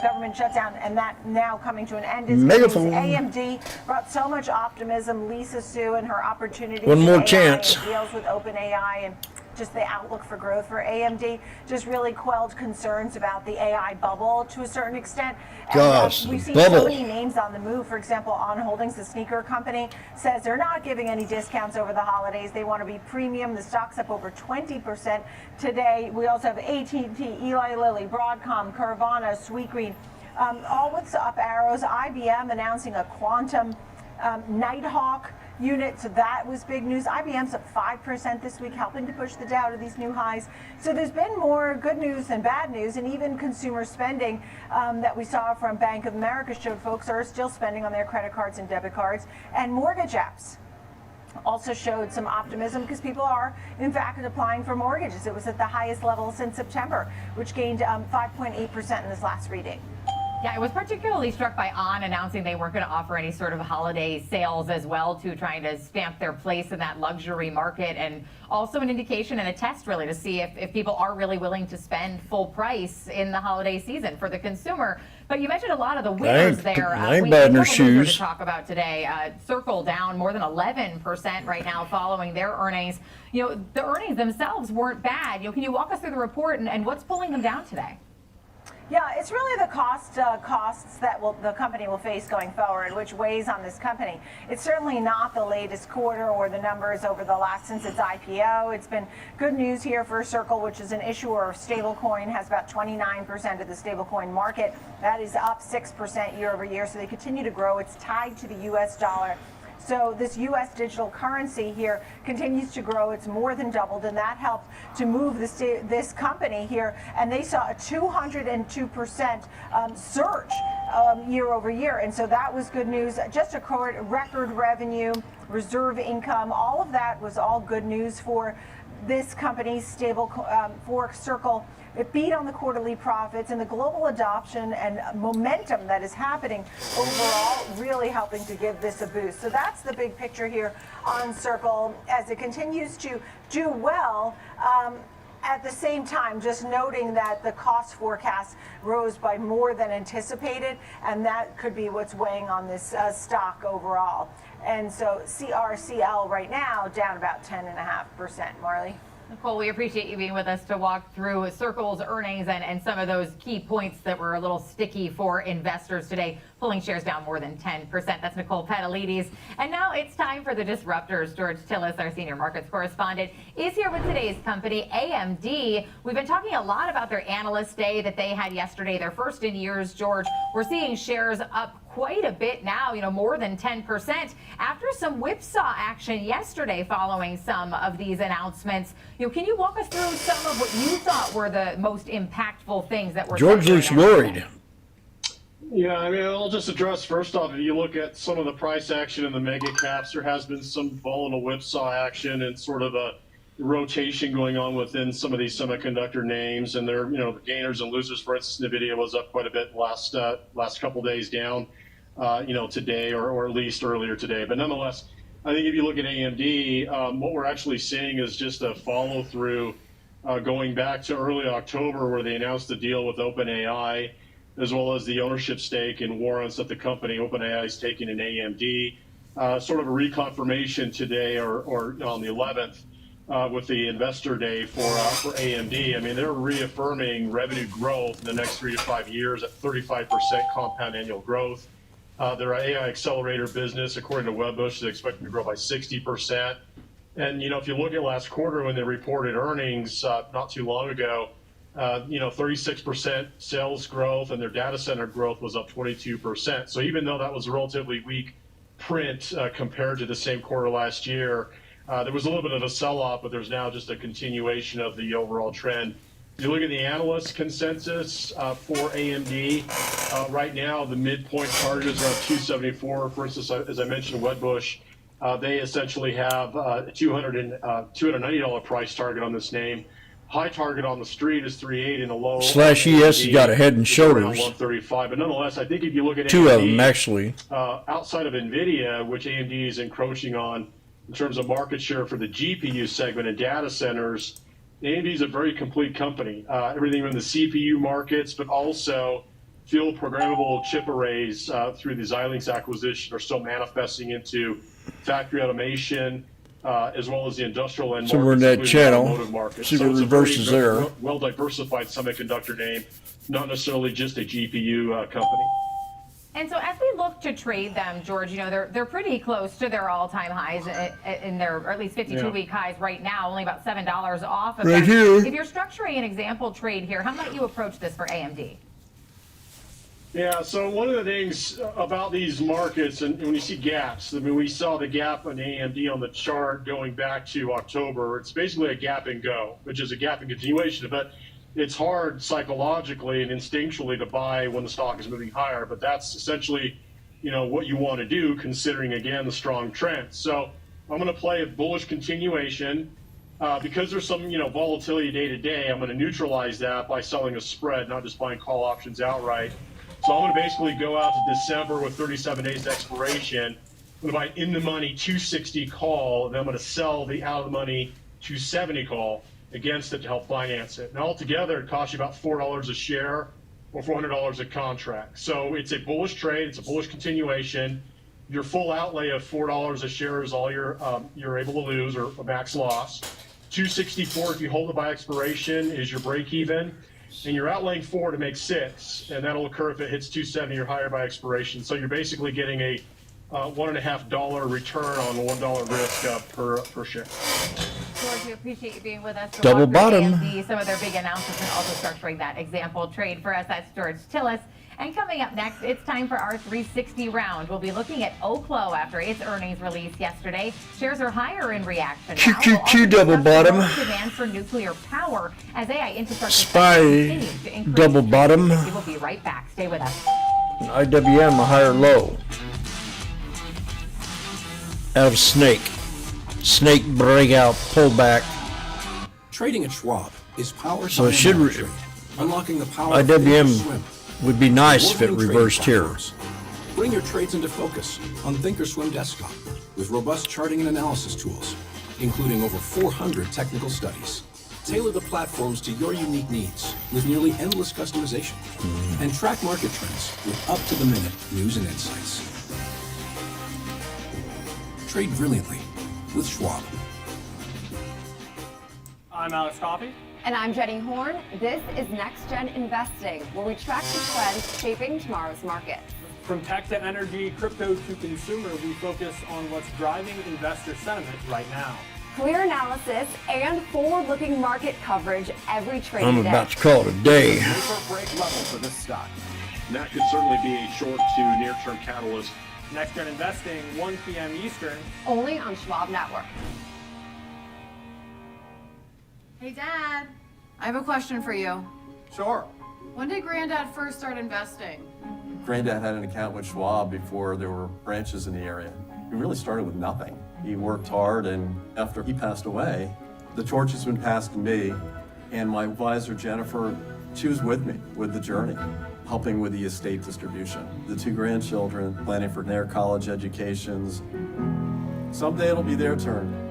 government shutdown and that now coming to an end is AMD brought so much optimism. Lisa Su and her opportunities. One more chance. Deals with OpenAI and just the outlook for growth for AMD just really quelled concerns about the AI bubble to a certain extent. Gosh, we've seen bubble. so many names on the move. For example, On Holdings, the sneaker company, says they're not giving any discounts over the holidays. They want to be premium. The stock's up over 20% today. We also have AT&T, Eli Lilly, Broadcom, Carvana, Sweetgreen, all with up arrows. IBM announcing a quantum Nighthawk unit, so that was big news. IBM's up 5% this week, helping to push the Dow to these new highs. So there's been more good news than bad news, and even consumer spending that we saw from Bank of America showed folks are still spending on their credit cards and debit cards. And mortgage apps also showed some optimism because people are, in fact, applying for mortgages. It was at the highest level since September, which gained 5.8% in this last reading. Yeah, I was particularly struck by On announcing they weren't going to offer any sort of holiday sales as well, to trying to stamp their place in that luxury market, and also an indication and a test really to see if people are really willing to spend full price in the holiday season for the consumer. But you mentioned a lot of the winners there. ain't bad in their shoes. To talk about today. Circle down more than 11% right now following their earnings. The earnings themselves weren't bad. Can you walk us through the report and what's pulling them down today? Yeah, it's really the costs that the company will face going forward, which weighs on this company. It's certainly not the latest quarter or the numbers over the last since its IPO. It's been good news here for Circle, which is an issuer of stablecoin, has about 29% of the stablecoin market. That is up 6% year over year, so they continue to grow. It's tied to the U.S. dollar. So this U.S. digital currency here continues to grow. It's more than doubled, and that helped to move this company here. And they saw a 202% surge year over year. And so that was good news. Just a record revenue, reserve income, all of that was all good news for this company's for Circle. It beat on the quarterly profits, and the global adoption and momentum that is happening overall really helping to give this a boost. So that's the big picture here on Circle as it continues to do well. At the same time, just noting that the cost forecast rose by more than anticipated, and that could be what's weighing on this stock overall. And so CRCL right now down about 10.5%. Marley? Nicole, we appreciate you being with us to walk through Circle's earnings and some of those key points that were a little sticky for investors today. pulling shares down more than 10%. That's Nicole Petalides. And now it's time for the disruptors. George Tillis, our senior markets correspondent, is here with today's company, AMD. We've been talking a lot about their analyst day that they had yesterday, their first in years, George. We're seeing shares up quite a bit now, more than 10% after some whipsaw action yesterday following some of these announcements. Can you walk us through some of what you thought were the most impactful things that were George looks worried. Yeah, I mean, I'll just address first off, if you look at some of the price action in the mega caps, there has been some volatile whipsaw action and sort of a rotation going on within some of these semiconductor names, and they're, the gainers and losers. For instance, NVIDIA was up quite a bit last couple days down, today or at least earlier today. But nonetheless, I think if you look at AMD, what we're actually seeing is just a follow through going back to early October, where they announced the deal with OpenAI, as well as the ownership stake and warrants that the company OpenAI is taking in AMD. Sort of a reconfirmation today or on the 11th. With the investor day for AMD. I mean, they're reaffirming revenue growth in the next 3 to 5 years at 35% compound annual growth. Their AI accelerator business, according to Wedbush, is expected to grow by 60%. And, if you look at last quarter when they reported earnings not too long ago, 36% sales growth, and their data center growth was up 22%. So even though that was a relatively weak print compared to the same quarter last year, there was a little bit of a sell-off, but there's now just a continuation of the overall trend. If you look at the analyst consensus for AMD, right now the midpoint target is around 274. For instance, as I mentioned, Wedbush, they essentially have a $290 price target on this name. High target on the street is 380, and a low /ES has got a head and shoulders. 135. But nonetheless, I think if you look at two AMD, of them actually, outside of NVIDIA, which AMD is encroaching on in terms of market share for the GPU segment and data centers, AMD is a very complete company. Everything in the CPU markets, but also field programmable chip arrays through the Xilinx acquisition are still manifesting into factory automation, as well as the industrial and so we're in that channel. See the reverses there. Well diversified semiconductor name, not necessarily just a GPU company. And so as we look to trade them, George, they're pretty close to their all-time highs in their, or at least 52-week highs right now, only about $7 off of right that. Here. If you're structuring an example trade here, how might you approach this for AMD? Yeah, so one of the things about these markets, and when you see gaps, I mean, we saw the gap on AMD on the chart going back to October. It's basically a gap and go, which is a gap and continuation. But it's hard psychologically and instinctually to buy when the stock is moving higher, but that's essentially, what you want to do, considering again the strong trend. So I'm going to play a bullish continuation because there's some volatility day to day. I'm going to neutralize that by selling a spread, not just buying call options outright. So I'm going to basically go out to December with 37 days to expiration. I'm going to buy in the money 260 call, and then I'm going to sell the out of the money 270 call against it to help finance it. And altogether, it costs you about $4 a share or $400 a contract. So it's a bullish trade. It's a bullish continuation. Your full outlay of $4 a share is all you're able to lose or max loss. 264 if you hold it by expiration is your break even. And you're outlaying 4 to make 6, and that'll occur if it hits 270 or higher by expiration. So you're basically getting a $1.50 return on $1 risk per share. George, we appreciate you being with us. Double bottom. AMD, some of their big announcements, and also structuring that example trade for us. That's George Tillis. And coming up next, it's time for our 360 round. We'll be looking at Oklo after its earnings release yesterday. Shares are higher in reaction now. QQQ double bottom. Demand for nuclear power as AI infrastructure SPY continues to increase. double bottom. We will be right back. Stay with us. IWM a higher low. Out of Snake. Snake breakout pullback. Trading at Schwab is powered So by it should unlocking the power IWM would be nice if it reversed here. Bring your trades into focus on Thinkorswim desktop with robust charting and analysis tools, including over 400 technical studies. Tailor the platforms to your unique needs with nearly endless customization, and track market trends with up-to-the-minute news and insights. Trade brilliantly with Schwab. I'm Alex Coffey. And I'm Jenny Horn. This is Next Gen Investing, where we track the trends shaping tomorrow's market. From tech to energy, crypto to consumer, we focus on what's driving investor sentiment right now. Clear analysis and forward-looking market coverage every trading I'm day. about to call it a day. Make or break level for this stock. And that could certainly be a short to near-term catalyst. Next Gen Investing, 1 p.m. Eastern. Only on Schwab Network. Hey, Dad. I have a question for you. Sure. When did Granddad first start investing? Granddad had an account with Schwab before there were branches in the area. He really started with nothing. He worked hard, and after he passed away, the torch has been passed to me, and my advisor, Jennifer, she was with me with the journey, helping with the estate distribution. The 2 grandchildren, planning for their college educations. Someday it'll be their turn.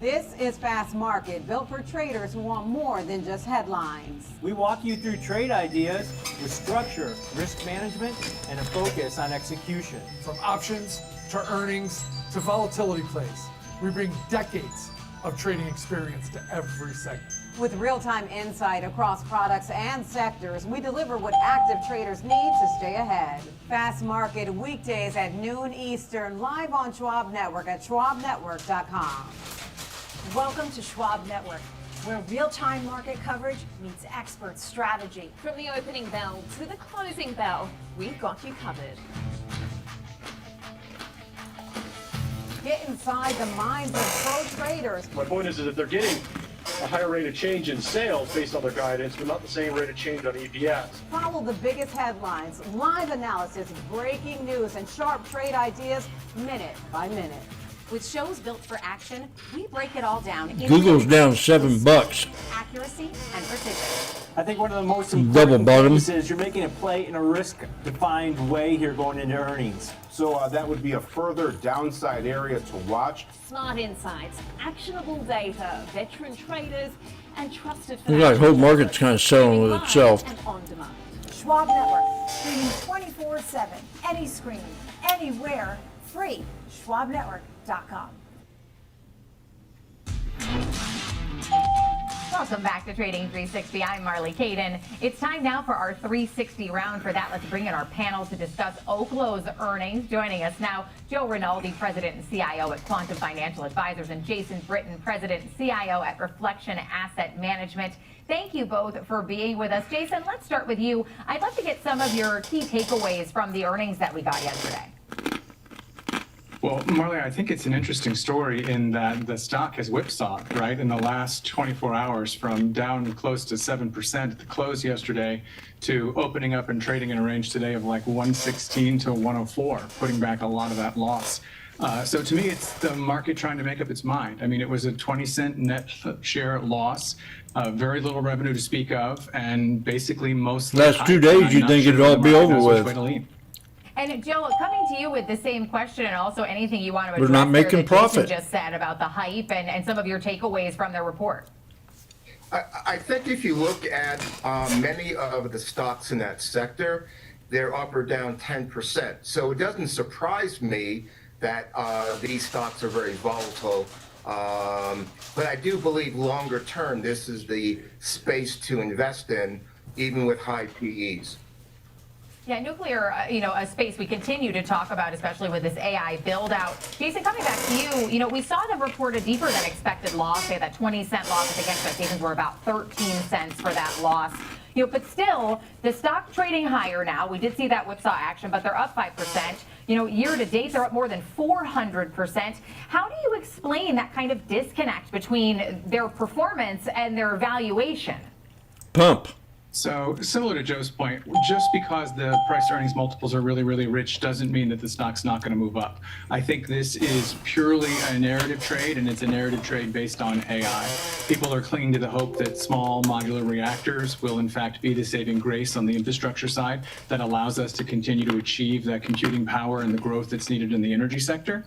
This is Fast Market, built for traders who want more than just headlines. We walk you through trade ideas with structure, risk management, and a focus on execution. From options to earnings to volatility plays, we bring decades of trading experience to every segment. With real-time insight across products and sectors, we deliver what active traders need to stay ahead. Fast Market weekdays at noon Eastern, live on Schwab Network at schwabnetwork.com. Welcome to Schwab Network, where real-time market coverage meets expert strategy. From the opening bell to the closing bell, we've got you covered. Get inside the minds of pro traders. My point is that they're getting a higher rate of change in sales based on their guidance, but not the same rate of change on EPS. Follow the biggest headlines, live analysis, breaking news, and sharp trade ideas minute by minute. With shows built for action, we break it all down. Google's down $7. Accuracy and precision. I think one of the most Double important bottom. things is you're making a play in a risk-defined way here going into earnings. So that would be a further downside area to watch. Smart insights, actionable data, veteran traders, and trusted Looks like the whole market's kind of settling with itself. and on demand. Schwab Network, streaming 24/7, any screen, anywhere, free. schwabnetwork.com. Welcome back to Trading 360. I'm Marley Caden. It's time now for our 360 round. For that, let's bring in our panel to discuss Oklo's earnings. Joining us now, Joe Rinaldi, President and CIO at Quantum Financial Advisors, and Jason Britton, President and CIO at Reflection Asset Management. Thank you both for being with us. Jason, let's start with you. I'd love to get some of your key takeaways from the earnings that we got yesterday. Well, Marley, I think it's an interesting story in that the stock has whipsawed, right, in the last 24 hours from down close to 7% at the close yesterday to opening up and trading in a range today of like 116 to 104, putting back a lot of that loss. So to me, it's the market trying to make up its mind. I mean, it was a 20-cent net share loss, very little revenue to speak of, and basically mostly... Last 2 days, you'd think it'd all be over with. And Joe, coming to you with the same question, and also anything you want to address We're not making that profit. Jason just said about the hype and some of your takeaways from the report. I think if you look at many of the stocks in that sector, they're up or down 10%. So it doesn't surprise me that these stocks are very volatile. But I do believe longer term, this is the space to invest in, even with high PEs. Yeah, nuclear, a space we continue to talk about, especially with this AI build out. Jason, coming back to you, we saw them report a deeper than expected loss. They had that 20-cent loss. I think expectations were about 13 cents for that loss. But still, the stock trading higher now. We did see that whipsaw action, but they're up 5%. Year to date, they're up more than 400%. How do you explain that kind of disconnect between their performance and their valuation? Pump. So similar to Joe's point, just because the price earnings multiples are really, really rich doesn't mean that the stock's not going to move up. I think this is purely a narrative trade, and it's a narrative trade based on AI. People are clinging to the hope that small modular reactors will in fact be the saving grace on the infrastructure side that allows us to continue to achieve that computing power and the growth that's needed in the energy sector.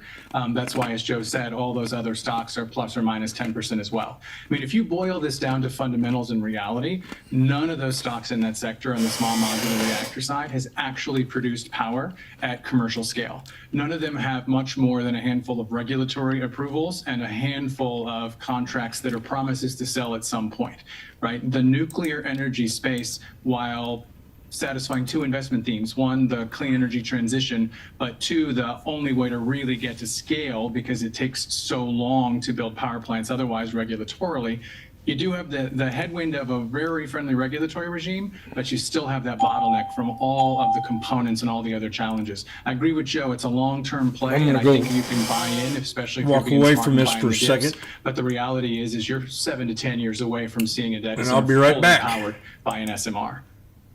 That's why, as Joe said, all those other stocks are plus or minus 10% as well. I mean, if you boil this down to fundamentals and reality, none of those stocks in that sector on the small modular reactor side has actually produced power at commercial scale. None of them have much more than a handful of regulatory approvals and a handful of contracts that are promises to sell at some point, right? The nuclear energy space, while satisfying two investment themes. One, the clean energy transition, but two, the only way to really get to scale, because it takes so long to build power plants otherwise regulatorily. You do have the headwind of a very friendly regulatory regime, but you still have that bottleneck from all of the components and all the other challenges. I agree with Joe. It's a long-term play, I'm and gonna I think you can buy in, especially if walk you're being away smart from and this buying for a the dips. second. But the reality is you're 7 to 10 years away from seeing a data And center I'll be right fully back. powered by an SMR.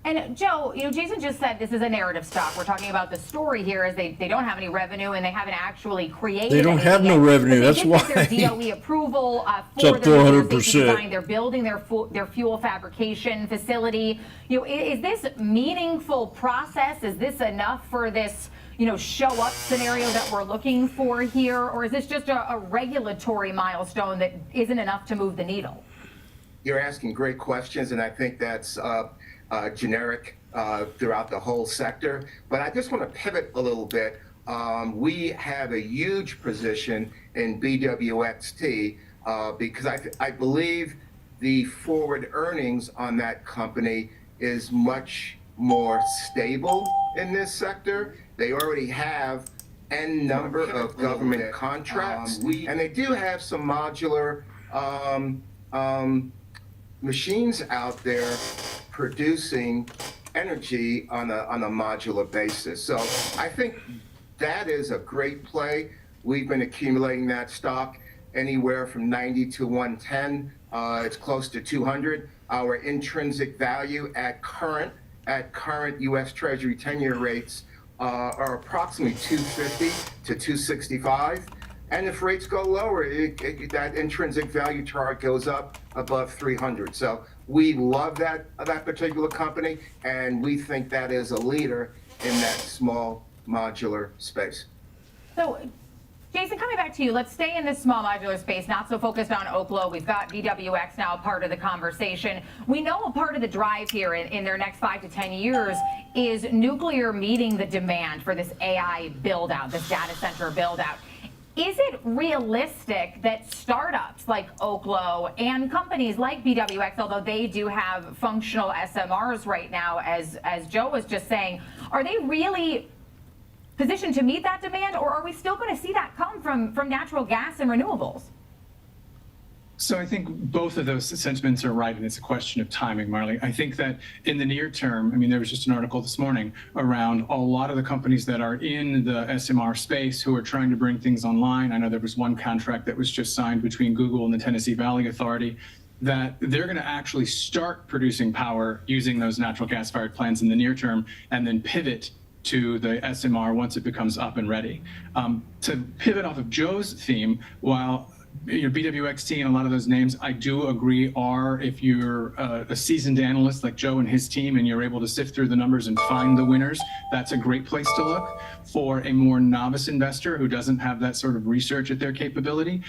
And Joe, Jason just said this is a narrative stock. We're talking about the story here is they don't have any revenue and they haven't actually created. They don't have anything no yet. revenue, But they that's did get their why. DOE approval It's for up their 400%. design. They're building their fuel fabrication facility. Is this meaningful process? Is this enough for this show up scenario that we're looking for here, or is this just a regulatory milestone that isn't enough to move the needle? You're asking great questions, and I think that's generic throughout the whole sector. But I just want to pivot a little bit. We have a huge position in BWXT because I believe the forward earnings on that company is much more stable in this sector. They already have N number of government contracts, and they do have some modular machines out there producing energy on a modular basis. So I think that is a great play. We've been accumulating that stock anywhere from 90 to 110. It's close to 200. Our intrinsic value at current U.S. Treasury 10-year rates are approximately 250 to 265. And if rates go lower, that intrinsic value chart goes up above 300. So we love that particular company, and we think that is a leader in that small modular space. So, Jason, coming back to you, let's stay in this small modular space, not so focused on Oklo. We've got BWX now a part of the conversation. We know a part of the drive here in their next 5 to 10 years is nuclear meeting the demand for this AI build-out, this data center build-out. Is it realistic that startups like Oklo and companies like BWX, although they do have functional SMRs right now, as Joe was just saying, are they really positioned to meet that demand, or are we still going to see that come from natural gas and renewables? So I think both of those sentiments are right, and it's a question of timing, Marley. I think that in the near term, there was just an article this morning around a lot of the companies that are in the SMR space who are trying to bring things online. I know there was one contract that was just signed between Google and the Tennessee Valley Authority that they're going to actually start producing power using those natural gas-fired plants in the near term and then pivot to the SMR once it becomes up and ready. To pivot off of Joe's theme, while BWXT and a lot of those names, I do agree, are, if you're a seasoned analyst like Joe and his team and you're able to sift through the numbers and find the winners, that's a great place to look. For a more novice investor who doesn't have that sort of research at their capability,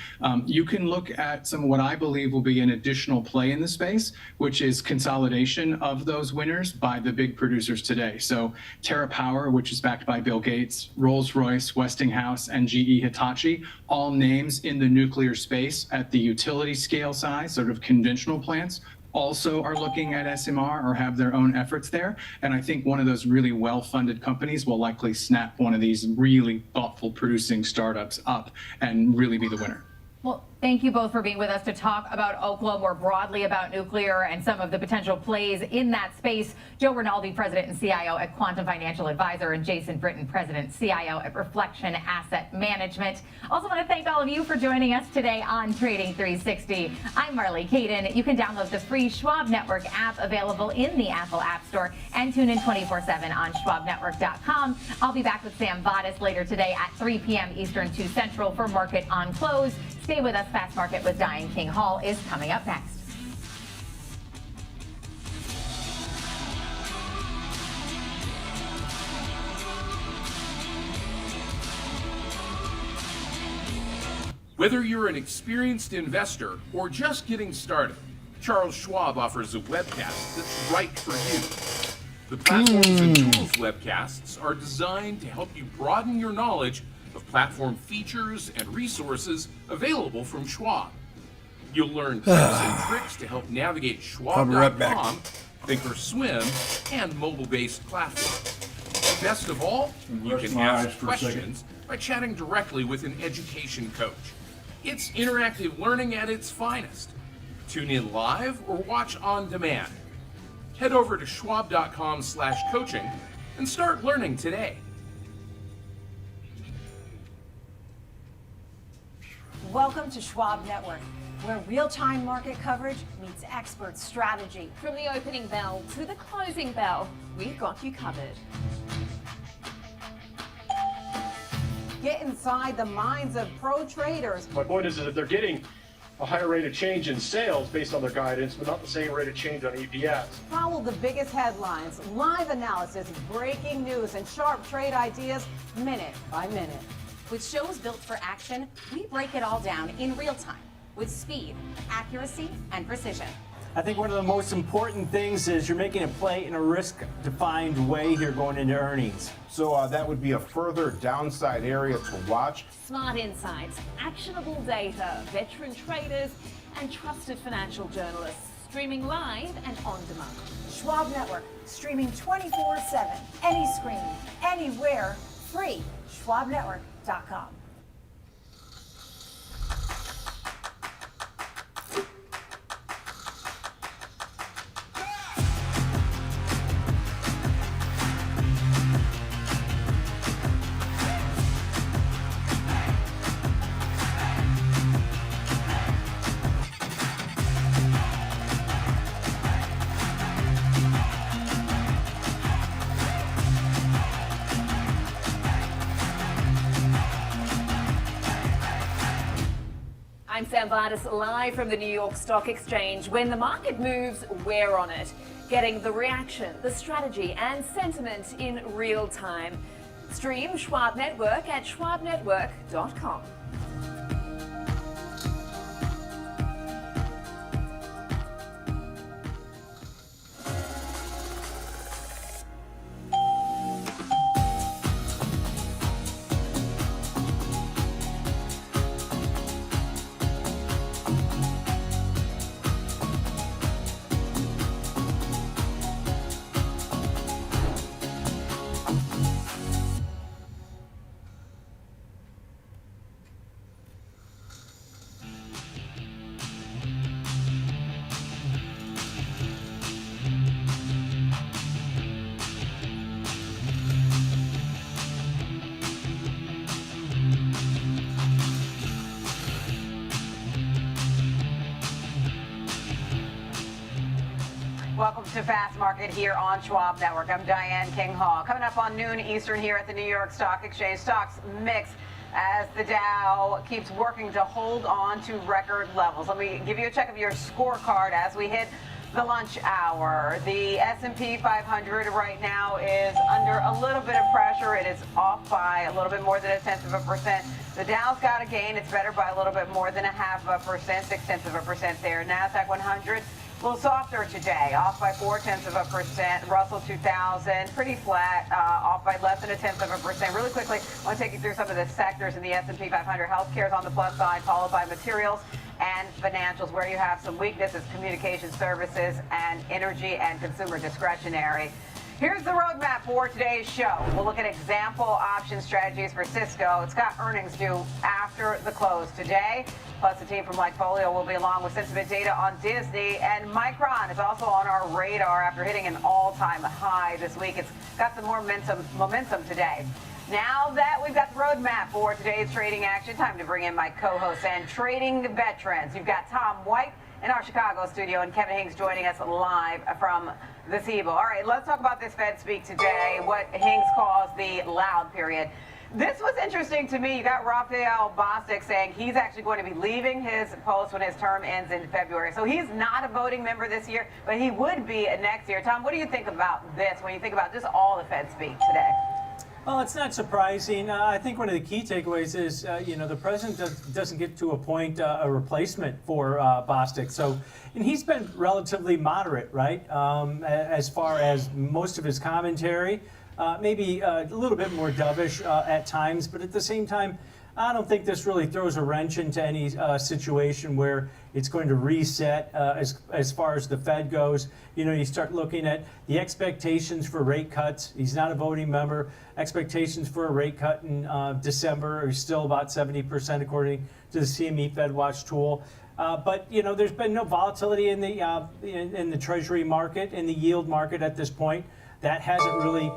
you can look at some of what I believe will be an additional play in the space, which is consolidation of those winners by the big producers today. So TerraPower, which is backed by Bill Gates, Rolls-Royce, Westinghouse, and GE Hitachi, all names in the nuclear space at the utility scale size, sort of conventional plants, also are looking at SMR or have their own efforts there. And I think one of those really well-funded companies will likely snap one of these really thoughtful producing startups up and really be the winner. Well, thank you both for being with us to talk about Oklo, more broadly about nuclear and some of the potential plays in that space. Joe Rinaldi, President and CIO at Quantum Financial Advisor, and Jason Britton, President and CIO at Reflection Asset Management. Also want to thank all of you for joining us today on Trading 360. I'm Marley Caden. You can download the free Schwab Network app available in the Apple App Store and tune in 24/7 on schwabnetwork.com. I'll be back with Sam Vadas later today at 3 p.m. Eastern, 2 Central for Market on Close. Stay with us. Fast Market with Diane King Hall is coming up next. Whether you're an experienced investor or just getting started, Charles Schwab offers a webcast that's right for you. The Platforms and Tools webcasts are designed to help you broaden your knowledge of platform features and resources available from Schwab. You'll learn tips and tricks to help navigate I'll be right back. Schwab.com Thinkorswim, and mobile-based platforms. Best of all, you can ask questions by chatting directly with an education coach. It's interactive learning at its finest. Tune in live or watch on demand. Head over to schwab.com/coaching and start learning today. Welcome to Schwab Network, where real-time market coverage meets expert strategy. From the opening bell to the closing bell, we've got you covered. Get inside the minds of pro traders. My point is that they're getting a higher rate of change in sales based on their guidance, but not the same rate of change on EPS. Follow the biggest headlines, live analysis, breaking news, and sharp trade ideas minute by minute. With shows built for action, we break it all down in real time with speed, accuracy, and precision. I think one of the most important things is you're making a play in a risk-defined way here going into earnings. So that would be a further downside area to watch. Smart insights, actionable data, veteran traders, and trusted financial journalists, streaming live and on demand. Schwab Network, streaming 24/7, any screen, anywhere, free. schwabnetwork.com. I'm Sam Vardis, live from the New York Stock Exchange. When the market moves, we're on it, getting the reaction, the strategy, and sentiment in real time. Stream Schwab Network at schwabnetwork.com. Welcome to Fast Market here on Schwab Network. I'm Diane King Hall. Coming up on noon Eastern here at the New York Stock Exchange. Stocks mix as the Dow keeps working to hold on to record levels. Let me give you a check of your scorecard as we hit the lunch hour. The S&P 500 right now is under a little bit of pressure. It is off by a little bit more than 0.1%. The Dow's got a gain. It's better by a little bit more than 0.5%, 0.6% there. NASDAQ 100. A little softer today, off by 0.4%. Russell 2000, pretty flat, off by less than 0.1%. Really quickly, I want to take you through some of the sectors in the S&P 500. Healthcare is on the plus side, followed by materials and financials. Where you have some weaknesses, communication services and energy and consumer discretionary. Here's the roadmap for today's show. We'll look at example option strategies for Cisco. It's got earnings due after the close today. Plus, the team from Lightfolio will be along with sentiment data on Disney. And Micron is also on our radar after hitting an all-time high this week. It's got some more momentum today. Now that we've got the roadmap for today's trading action, time to bring in my co-hosts and trading veterans. You've got Tom White in our Chicago studio and Kevin Hinks joining us live from the SIBO. All right, let's talk about this Fed speak today, what Hinks calls the loud period. This was interesting to me. You got Raphael Bostic saying he's actually going to be leaving his post when his term ends in February. So he's not a voting member this year, but he would be next year. Tom, what do you think about this when you think about just all the Fed speak today? Well, it's not surprising. I think one of the key takeaways is, the president doesn't get to appoint a replacement for Bostic. So, and he's been relatively moderate, right, as far as most of his commentary. Maybe a little bit more dovish at times, but at the same time, I don't think this really throws a wrench into any situation where it's going to reset as far as the Fed goes. You know, you start looking at the expectations for rate cuts. He's not a voting member. Expectations for a rate cut in December are still about 70% according to the CME FedWatch tool. But you know, there's been no volatility in the Treasury market, in the yield market at this point. That hasn't really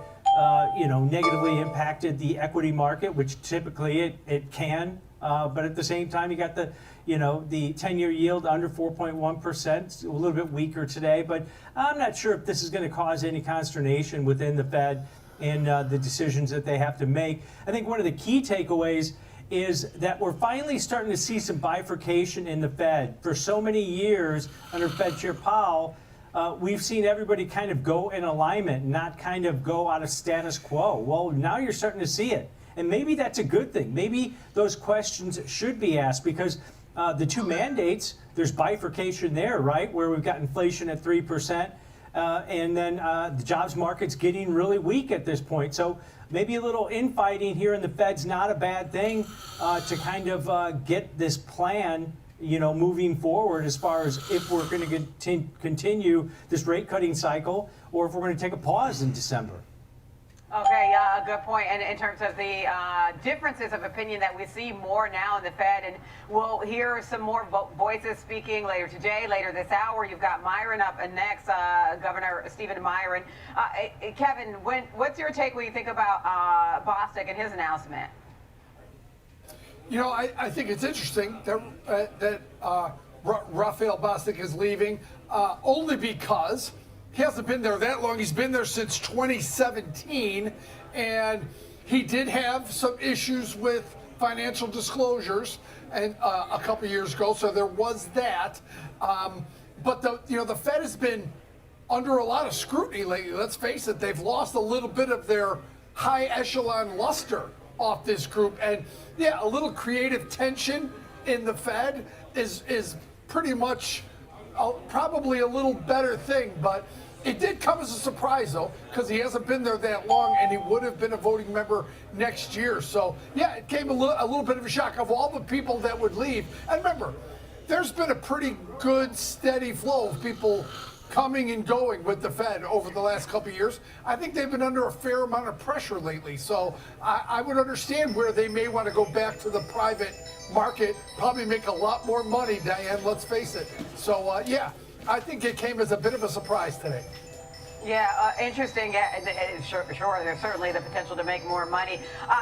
you know, negatively impacted the equity market, which typically it can. But at the same time, you got the, you know, the 10-year yield under 4.1%, a little bit weaker today. But I'm not sure if this is going to cause any consternation within the Fed in the decisions that they have to make. I think one of the key takeaways is that we're finally starting to see some bifurcation in the Fed. For so many years under Fed Chair Powell, we've seen everybody kind of go in alignment, not kind of go out of status quo. Well, now you're starting to see it. And maybe that's a good thing. Maybe those questions should be asked because the two mandates, there's bifurcation there, right? Where we've got inflation at 3%, and then the jobs market's getting really weak at this point. So maybe a little infighting here in the Fed's not a bad thing to kind of get this plan, you know, moving forward as far as if we're going to continue this rate cutting cycle or if we're going to take a pause in December. Okay, good point. And in terms of the differences of opinion that we see more now in the Fed, and we'll hear some more voices speaking later today, later this hour. You've got Myron up next, Governor Stephen Myron. Kevin, what's your take when you think about Bostic and his announcement? You know, I think it's interesting that Raphael Bostic is leaving only because he hasn't been there that long. He's been there since 2017, and he did have some issues with financial disclosures and a couple years ago, so there was that. But the Fed has been under a lot of scrutiny lately. Let's face it, they've lost a little bit of their high echelon luster off this group, and yeah, a little creative tension in the Fed is pretty much probably a little better thing, but it did come as a surprise though, because he hasn't been there that long, and he would have been a voting member next year. So yeah, it came a little bit of a shock of all the people that would leave. And remember, there's been a pretty good steady flow of people coming and going with the Fed over the last couple of years. I think they've been under a fair amount of pressure lately. So I would understand where they may want to go back to the private market, probably make a lot more money, Diane, let's face it. So yeah, I think it came as a bit of a surprise today. Yeah, interesting. Yeah, sure, there's certainly the potential to make more money.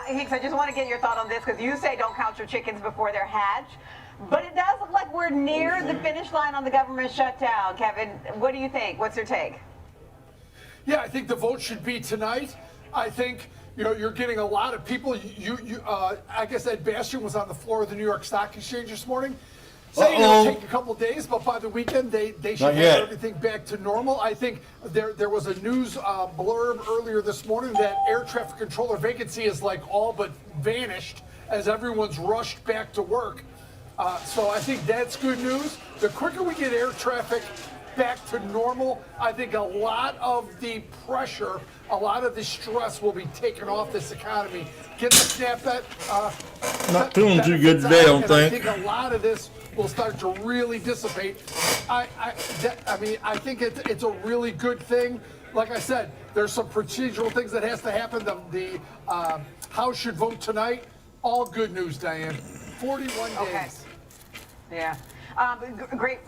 Hicks, I just want to get your thought on this, because you say don't count your chickens before they're hatched. But it does look like we're near the finish line on the government shutdown. Kevin, what do you think? What's your take? Yeah, I think the vote should be tonight. I think, you know, you're getting a lot of people. I guess Ed Bastian was on the floor of the New York Stock Exchange this morning saying it'll take a couple days, but by the weekend they should have everything back to normal. I think there was a news blurb earlier this morning that air traffic controller vacancy is like all but vanished as everyone's rushed back to work. So I think that's good news. The quicker we get air traffic back to normal, I think a lot of the pressure, a lot of the stress will be taken off this economy. Get the snapback. Not feeling too good today, I don't think. I think a lot of this will start to really dissipate. I mean, I think it's a really good thing. Like I said, there's some procedural things that has to happen. The House should vote tonight. All good news, Diane. 41 days. Yeah. Great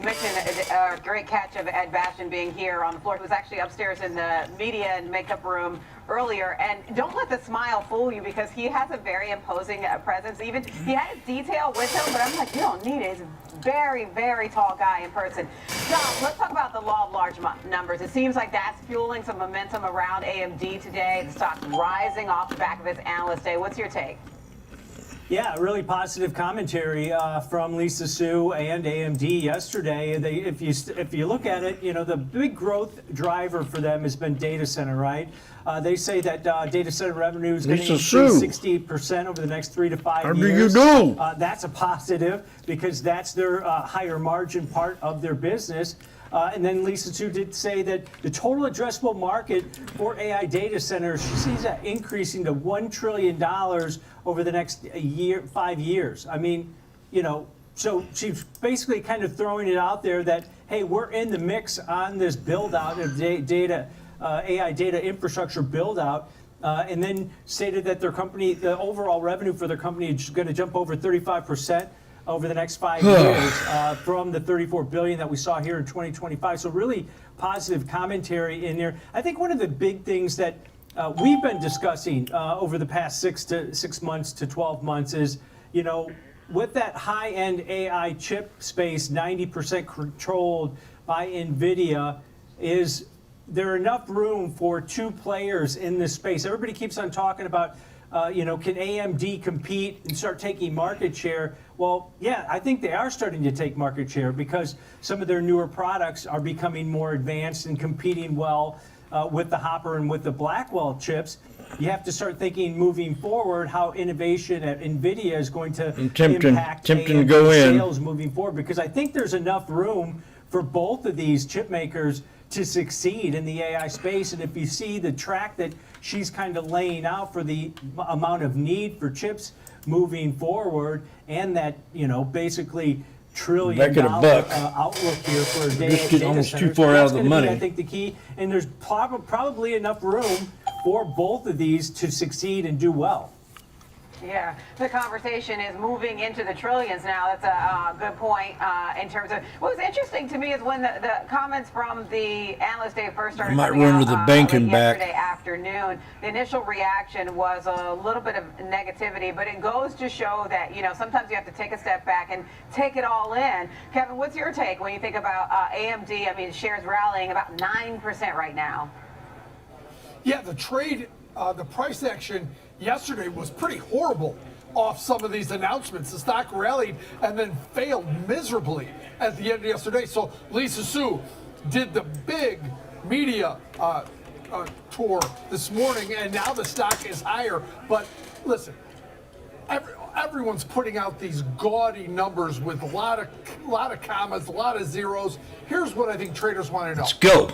mention, great catch of Ed Bastian being here on the floor. He was actually upstairs in the media and makeup room earlier. And don't let the smile fool you, because he has a very imposing presence. Even he had his detail with him, but I'm like, you don't need it. He's a very, very tall guy in person. John, let's talk about the law of large numbers. It seems like that's fueling some momentum around AMD today. The stock rising off the back of its analyst day. What's your take? Yeah, really positive commentary from Lisa Su and AMD yesterday. If you look at it, you know, the big growth driver for them has been data center, right? They say that data center revenue is going to increase 68% over the next 3 to 5 years. How do you know? That's a positive, because that's their higher margin part of their business. And then Lisa Su did say that the total addressable market for AI data centers, she sees that increasing to $1 trillion over the next year, 5 years. I mean, so she's basically kind of throwing it out there that, hey, we're in the mix on this build out of data, AI data infrastructure build out. And then stated that their company, the overall revenue for their company is going to jump over 35% over the next 5 years from the $34 billion that we saw here in 2025. So really positive commentary in there. I think one of the big things that we've been discussing over the past 6 months to 12 months is, with that high-end AI chip space, 90% controlled by NVIDIA, is there enough room for two players in this space? Everybody keeps on talking about, can AMD compete and start taking market share? Well, yeah, I think they are starting to take market share because some of their newer products are becoming more advanced and competing well with the Hopper and with the Blackwell chips. You have to start thinking moving forward how innovation at NVIDIA is going to impact to go in. Sales moving forward, because I think there's enough room for both of these chip makers to succeed in the AI space. And if you see the track that she's kind of laying out for the amount of need for chips moving forward, and that, basically $1 trillion outlook here for data almost centers, too far out of the money. I think the key, and there's probably enough room for both of these to succeed and do well. Yeah, the conversation is moving into the trillions now. That's a good point in terms of what was interesting to me is when the comments from the analyst day first started might coming run out, to the bank and back. yesterday afternoon. The initial reaction was a little bit of negativity, but it goes to show that sometimes you have to take a step back and take it all in. Kevin, what's your take when you think about AMD? I mean, shares rallying about 9% right now. Yeah, the trade, the price action yesterday was pretty horrible off some of these announcements. The stock rallied and then failed miserably at the end of yesterday. So Lisa Su did the big media tour this morning, and now the stock is higher. But listen, everyone's putting out these gaudy numbers with a lot of commas, a lot of zeros. Here's what I think traders want to know. Let's go.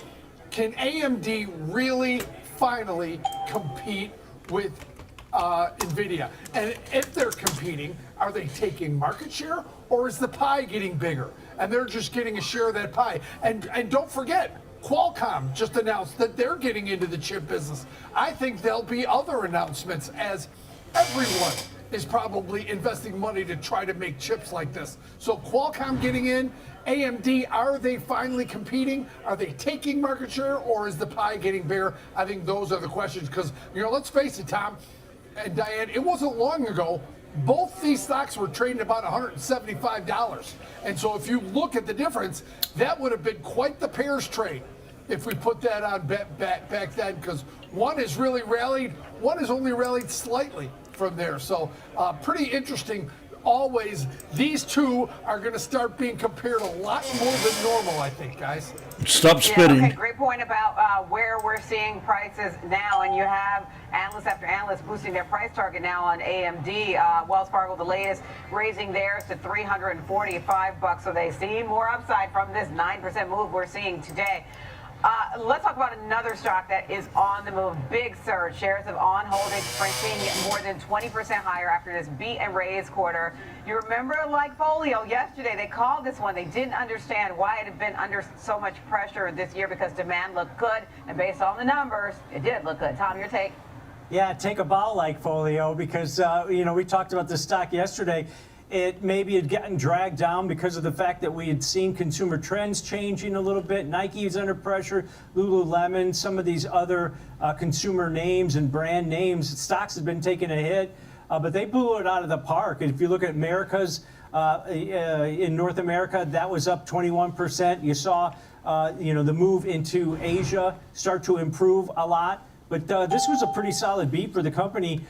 Can AMD really finally compete with NVIDIA? And if they're competing, are they taking market share, or is the pie getting bigger and they're just getting a share of that pie? And don't forget, Qualcomm just announced that they're getting into the chip business. I think there'll be other announcements, as everyone is probably investing money to try to make chips like this. So Qualcomm getting in, AMD, are they finally competing? Are they taking market share, or is the pie getting bigger? I think those are the questions, because, let's face it, Tom and Diane, it wasn't long ago, both these stocks were trading about $175. And so if you look at the difference, that would have been quite the pairs trade if we put that on back then, because one has really rallied, one has only rallied slightly from there. So pretty interesting. Always, these two are going to start being compared a lot more than normal, I think, guys. Stop spitting. Yeah, okay, great point about where we're seeing prices now, and you have analyst after analyst boosting their price target now on AMD. Wells Fargo, the latest, raising theirs to $345, so they see more upside from this 9% move we're seeing today. Let's talk about another stock that is on the move. Big surge. Shares of On Holdings printing more than 20% higher after this beat and raise quarter. You remember, like Folio yesterday, they called this one. They didn't understand why it had been under so much pressure this year, because demand looked good, and based on the numbers, it did look good. Tom, your take? Yeah, take a bow like Folio, because we talked about this stock yesterday. It maybe had gotten dragged down because of the fact that we had seen consumer trends changing a little bit. Nike is under pressure, Lululemon, some of these other consumer names and brand names. Stocks have been taking a hit, but they blew it out of the park. And if you look at America's, in North America, that was up 21%. You saw, the move into Asia start to improve a lot. But this was a pretty solid beat for the company.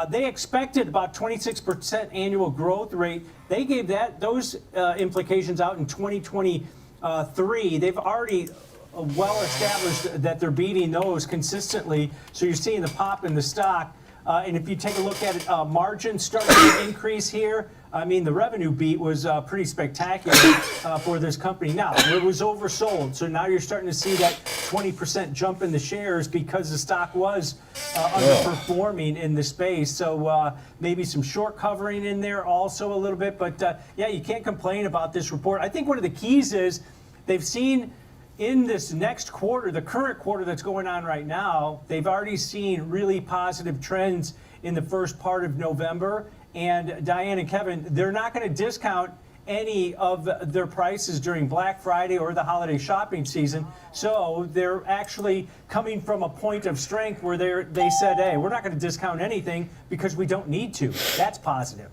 They expected about 26% annual growth rate. They gave those implications out in 2023. They've already well established that they're beating those consistently. So you're seeing the pop in the stock. And if you take a look at it, margins starting to increase here. I mean, the revenue beat was pretty spectacular for this company. Now, it was oversold, so now you're starting to see that 20% jump in the shares because the stock was underperforming in the space. So maybe some short covering in there also a little bit. But yeah, you can't complain about this report. I think one of the keys is they've seen in this next quarter, the current quarter that's going on right now, they've already seen really positive trends in the first part of November. And Diane and Kevin, they're not going to discount any of their prices during Black Friday or the holiday shopping season. So they're actually coming from a point of strength where they said, hey, we're not going to discount anything because we don't need to. That's positive.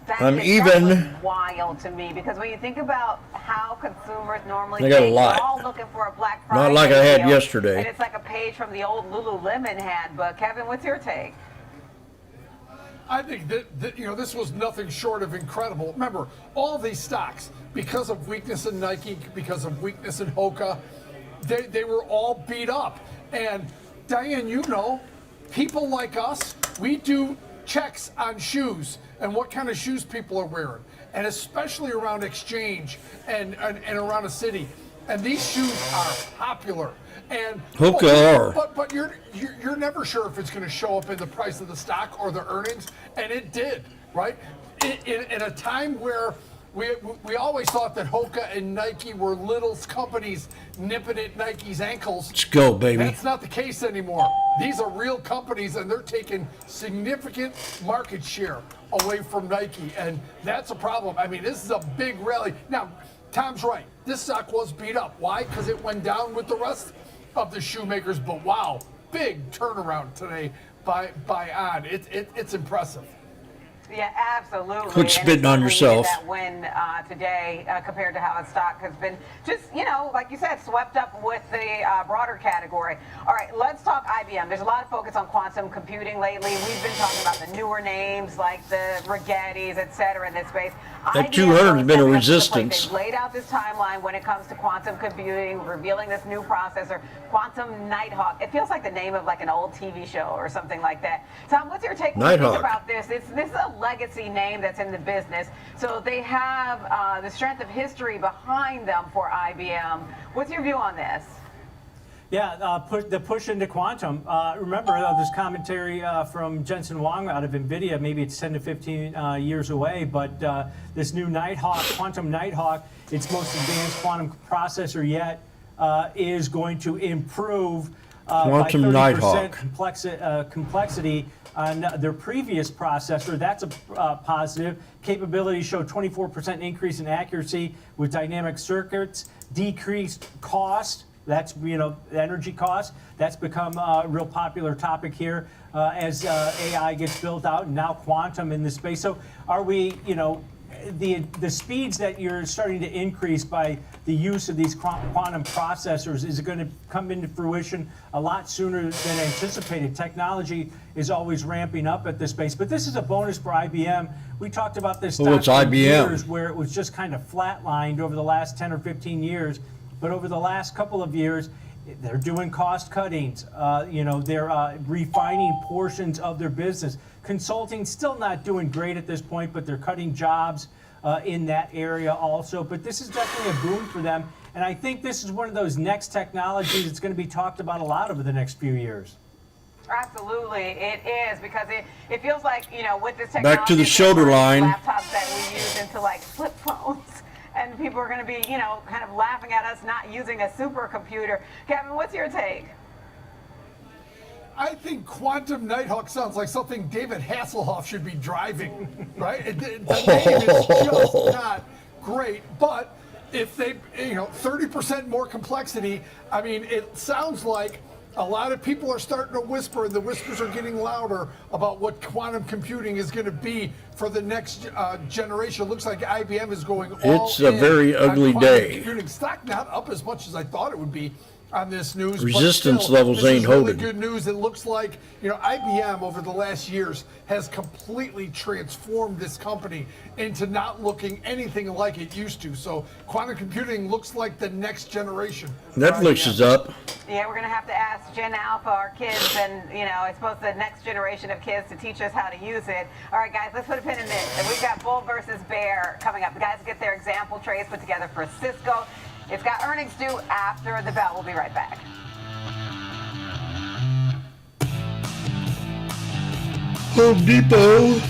That was wild to me, because when you think about how consumers normally They got a think, lot. we're all looking for a Black Friday Not like I had deal, yesterday. and it's like a page from the old Lululemon handbook. Kevin, what's your take? I think that this was nothing short of incredible. Remember, all these stocks, because of weakness in Nike, because of weakness in Hoka, they were all beat up. And Diane, people like us, we do checks on shoes and what kind of shoes people are wearing, and especially around exchange and around a city. And these shoes are popular. And but you're never sure if it's going to show up in the price of the stock or the earnings, and it did, right? In a time where we always thought that Hoka and Nike were little companies nipping at Nike's ankles. Let's go, baby. That's not the case anymore. These are real companies, and they're taking significant market share away from Nike, and that's a problem. I mean, this is a big rally. Now, Tom's right. This stock was beat up. Why? Because it went down with the rest of the shoemakers. But wow, big turnaround today by On. It's impressive. Yeah, absolutely. Quit spitting on yourself. That win today compared to how the stock has been just, like you said, swept up with the broader category. All right, let's talk IBM. There's a lot of focus on quantum computing lately. We've been talking about the newer names like the Rigettis, et cetera, in this space. That 200 has been a resistance. They've laid out this timeline when it comes to quantum computing, revealing this new processor, Quantum Nighthawk. It feels like the name of like an old TV show or something like that. Tom, what's your take when you think about this? This is a legacy name that's in the business. So they have the strength of history behind them for IBM. What's your view on this? Yeah, the push into quantum. Remember, this commentary from Jensen Huang out of NVIDIA, maybe it's 10 to 15 years away, but this new Nighthawk, Quantum Nighthawk, its most advanced quantum processor yet, is going to improve by 30% complexity on their previous processor. That's a positive. Capability showed 24% increase in accuracy with dynamic circuits, decreased cost. That's, energy cost. That's become a real popular topic here as AI gets built out, and now quantum in this space. So are we, the speeds that you're starting to increase by the use of these quantum processors, is it going to come into fruition a lot sooner than anticipated? Technology is always ramping up at this space, but this is a bonus for IBM. We talked about this stock for years where it was just kind of flatlined over the last 10 or 15 years, but over the last couple of years, they're doing cost cuttings. They're refining portions of their business. Consulting still not doing great at this point, but they're cutting jobs in that area also. But this is definitely a boom for them. And I think this is one of those next technologies that's going to be talked about a lot over the next few years. Absolutely, it is, because it feels like, with this technology, back to the shoulder line, laptops that we use into like flip phones. And people are going to be, kind of laughing at us not using a supercomputer. Kevin, what's your take? I think Quantum Nighthawk sounds like something David Hasselhoff should be driving, right? The name is just not great, but if they, 30% more complexity, I mean, it sounds like a lot of people are starting to whisper, and the whispers are getting louder about what quantum computing is going to be for the next generation. It looks like IBM is going all in. It's a very ugly day. Computing stock not up as much as I thought it would be. on this news. but Resistance still, levels this ain't is really holding. good news. It looks like, IBM over the last years has completely transformed this company into not looking anything like it used to. So quantum computing looks like the next generation. Netflix is up. Yeah, we're going to have to ask Gen Alpha, our kids, and, I suppose the next generation of kids to teach us how to use it. All right, guys, let's put a pin in this. And we've got bull versus bear coming up. The guys get their example trades put together for Cisco. It's got earnings due after the bell. We'll be right back. Home Depot.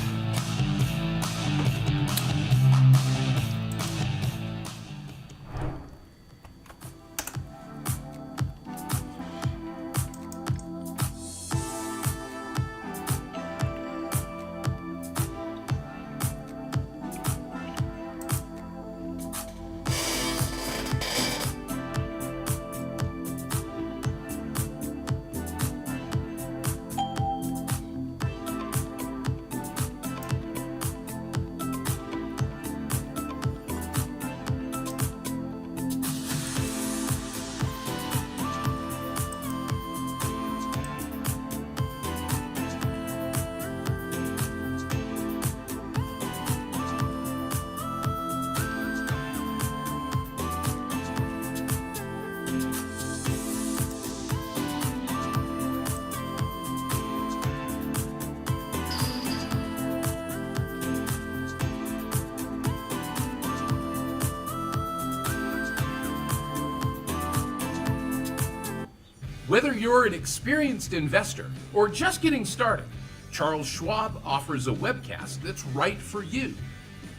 Whether you're an experienced investor or just getting started, Charles Schwab offers a webcast that's right for you.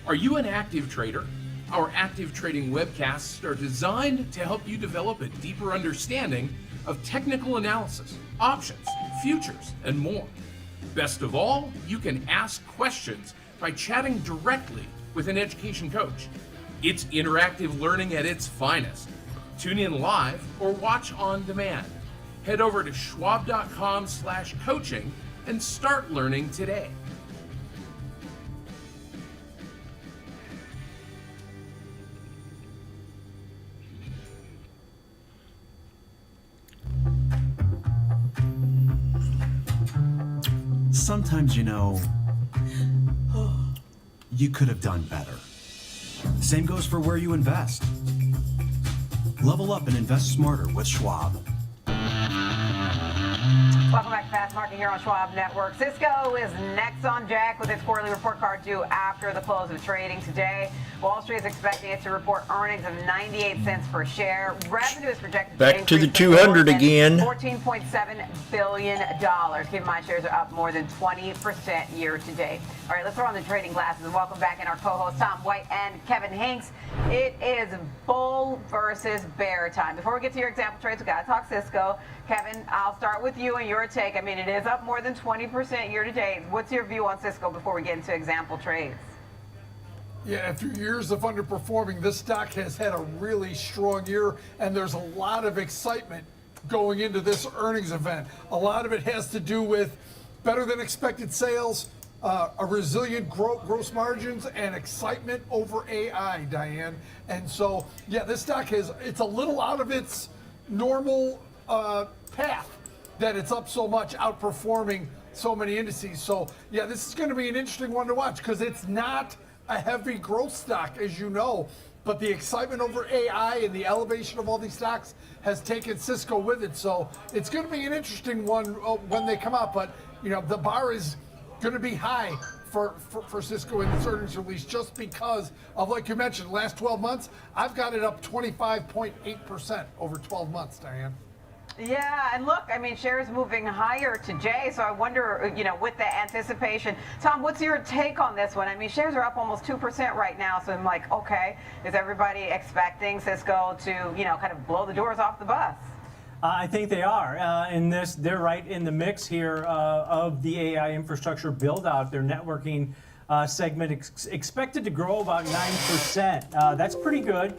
Are you an active trader? Our active trading webcasts are designed to help you develop a deeper understanding of technical analysis, options, futures, and more. Best of all, you can ask questions by chatting directly with an education coach. It's interactive learning at its finest. Tune in live or watch on demand. Head over to schwab.com/coaching and start learning today. Sometimes, you could have done better. Same goes for where you invest. Level up and invest smarter with Schwab. Welcome back to Fast Market here on Schwab Network. Cisco is next on deck with its quarterly report card due after the close of trading today. Wall Street is expecting it to report earnings of 98 cents per share. Revenue is projected Back to the 200 again. $14.7 billion. Keep in mind, shares are up more than 20% year to date. All right, let's throw on the trading glasses and welcome back in our co-hosts Tom White and Kevin Hanks. It is bull versus bear time. Before we get to your example trades, we got to talk Cisco. Kevin, I'll start with you and your take. I mean, it is up more than 20% year to date. What's your view on Cisco before we get into example trades? Yeah, after years of underperforming, this stock has had a really strong year, and there's a lot of excitement going into this earnings event. A lot of it has to do with better than expected sales, a resilient gross margins, and excitement over AI, Diane. And so, yeah, this stock it's a little out of its normal path that it's up so much, outperforming so many indices. So, yeah, this is going to be an interesting one to watch because it's not a heavy growth stock, as you know, but the excitement over AI and the elevation of all these stocks has taken Cisco with it. So it's going to be an interesting one when they come out. But, the bar is going to be high for Cisco in this earnings release just because of, like you mentioned, last 12 months, I've got it up 25.8% over 12 months, Diane. Yeah, and look, I mean, shares moving higher today, so I wonder, with the anticipation. Tom, what's your take on this one? I mean, shares are up almost 2% right now, so I'm like, okay, is everybody expecting Cisco to, kind of blow the doors off the bus? I think they are. In this, they're right in the mix here of the AI infrastructure build-out. Their networking segment expected to grow about 9%. That's pretty good.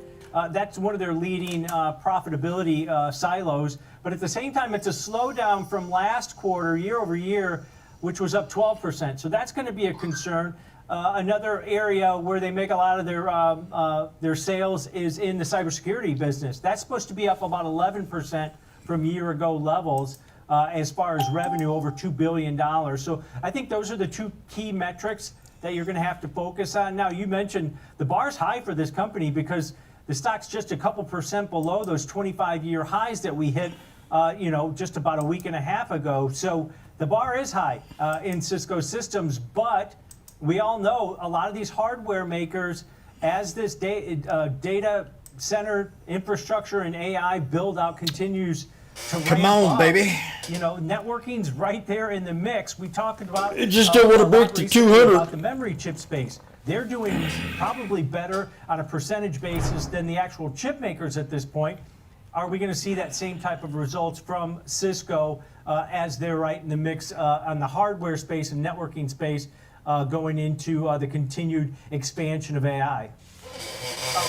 That's one of their leading profitability silos. But at the same time, it's a slowdown from last quarter, year over year, which was up 12%. So that's going to be a concern. Another area where they make a lot of their sales is in the cybersecurity business. That's supposed to be up about 11% from year-ago levels as far as revenue, over $2 billion. So I think those are the two key metrics that you're going to have to focus on. Now, you mentioned the bar's high for this company because the stock's just a couple percent below those 25-year highs that we hit, just about a week and a half ago. So the bar is high in Cisco Systems, but we all know a lot of these hardware makers, as this data center infrastructure and AI build out continues to ramp up, baby. Networking's right there in the mix. We talked about It just don't want to break the 200. about the memory chip space. They're doing probably better on a percentage basis than the actual chip makers at this point. Are we going to see that same type of results from Cisco as they're right in the mix on the hardware space and networking space going into the continued expansion of AI?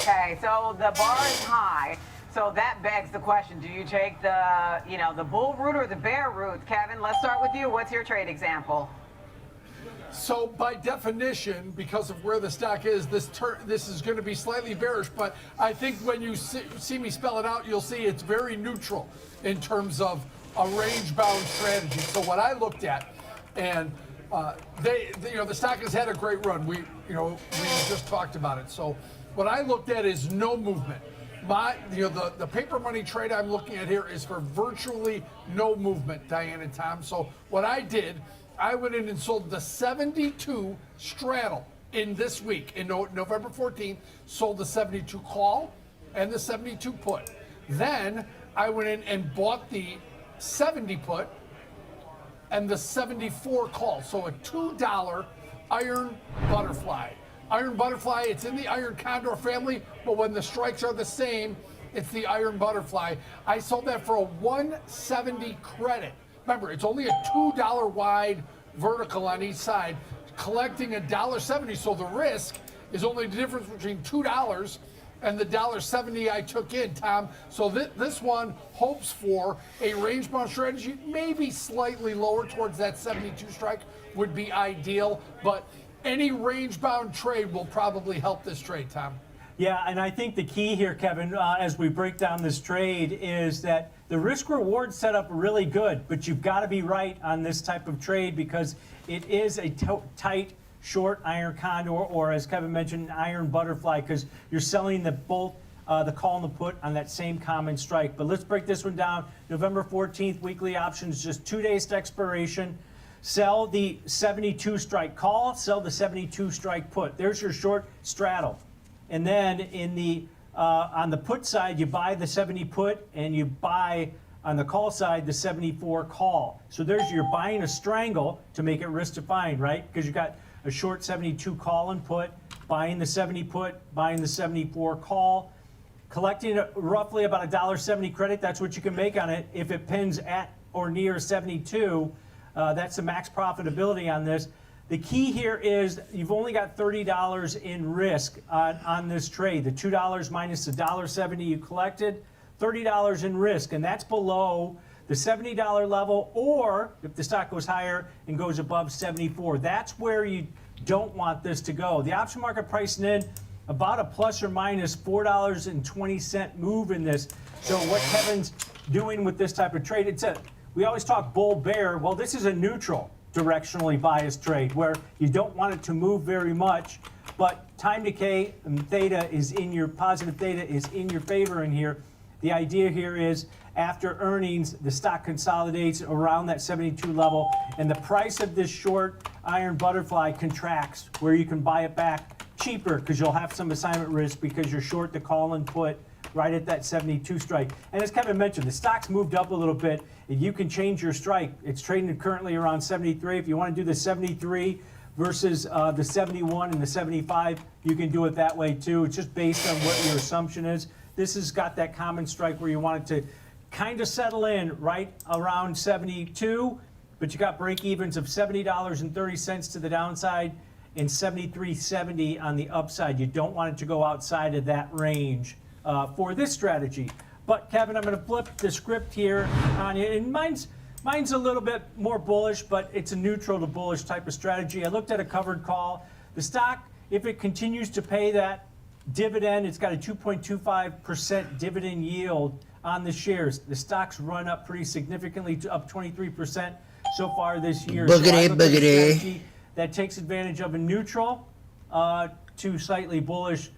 Okay, so the bar is high. So that begs the question, do you take the bull route or the bear route? Kevin, let's start with you. What's your trade example? So by definition, because of where the stock is, this is going to be slightly bearish. But I think when you see me spell it out, you'll see it's very neutral in terms of a range-bound strategy. So what I looked at, and the stock has had a great run. We just talked about it. So what I looked at is no movement. The paper money trade I'm looking at here is for virtually no movement, Diane and Tom. So what I did, I went in and sold the 72 straddle in this week, in November 14th, sold the 72 call and the 72 put. Then I went in and bought the 70 put and the 74 call. So a $2 iron butterfly. Iron butterfly, it's in the iron condor family, but when the strikes are the same, it's the iron butterfly. I sold that for a 170 credit. Remember, it's only a $2 wide vertical on each side, collecting $1.70. So the risk is only the difference between $2 and the $1.70 I took in, Tom. So this one hopes for a range-bound strategy, maybe slightly lower towards that 72 strike would be ideal, but any range-bound trade will probably help this trade, Tom. Yeah, and I think the key here, Kevin, as we break down this trade is that the risk-reward setup really good, but you've got to be right on this type of trade because it is a tight, short iron condor, or as Kevin mentioned, iron butterfly, because you're selling both the call and the put on that same common strike. But let's break this one down. November 14th, weekly options, just 2 days to expiration. Sell the 72 strike call, sell the 72 strike put. There's your short straddle. And then on the put side, you buy the 70 put and you buy on the call side the 74 call. So you're buying a strangle to make it risk defined, right? Because you got a short 72 call and put, buying the 70 put, buying the 74 call, collecting roughly about $1.70 credit. That's what you can make on it. If it pins at or near 72, that's the max profitability on this. The key here is you've only got $30 in risk on this trade. The $2 minus the $1.70 you collected, $30 in risk, and that's below the $70 level, or if the stock goes higher and goes above 74. That's where you don't want this to go. The option market pricing in about a plus or minus $4.20 move in this. So what Kevin's doing with this type of trade, we always talk bull bear. Well, this is a neutral directionally biased trade where you don't want it to move very much, but time decay and theta is positive theta is in your favor in here. The idea here is after earnings, the stock consolidates around that 72 level and the price of this short iron butterfly contracts where you can buy it back cheaper because you'll have some assignment risk because you're short the call and put right at that 72 strike. And as Kevin mentioned, the stock's moved up a little bit. You can change your strike. It's trading currently around 73. If you want to do the 73 versus the 71 and the 75, you can do it that way too. It's just based on what your assumption is. This has got that common strike where you want it to kind of settle in right around 72, but you got break evens of $70.30 to the downside and $73.70 on the upside. You don't want it to go outside of that range for this strategy. But Kevin, I'm going to flip the script here on you, and mine's a little bit more bullish, but it's a neutral to bullish type of strategy. I looked at a covered call. The stock, if it continues to pay that dividend, it's got a 2.25% dividend yield on the shares. The stock's run up pretty significantly, to up 23% so far this year. So I look at a strategy that takes advantage of a neutral to slightly bullish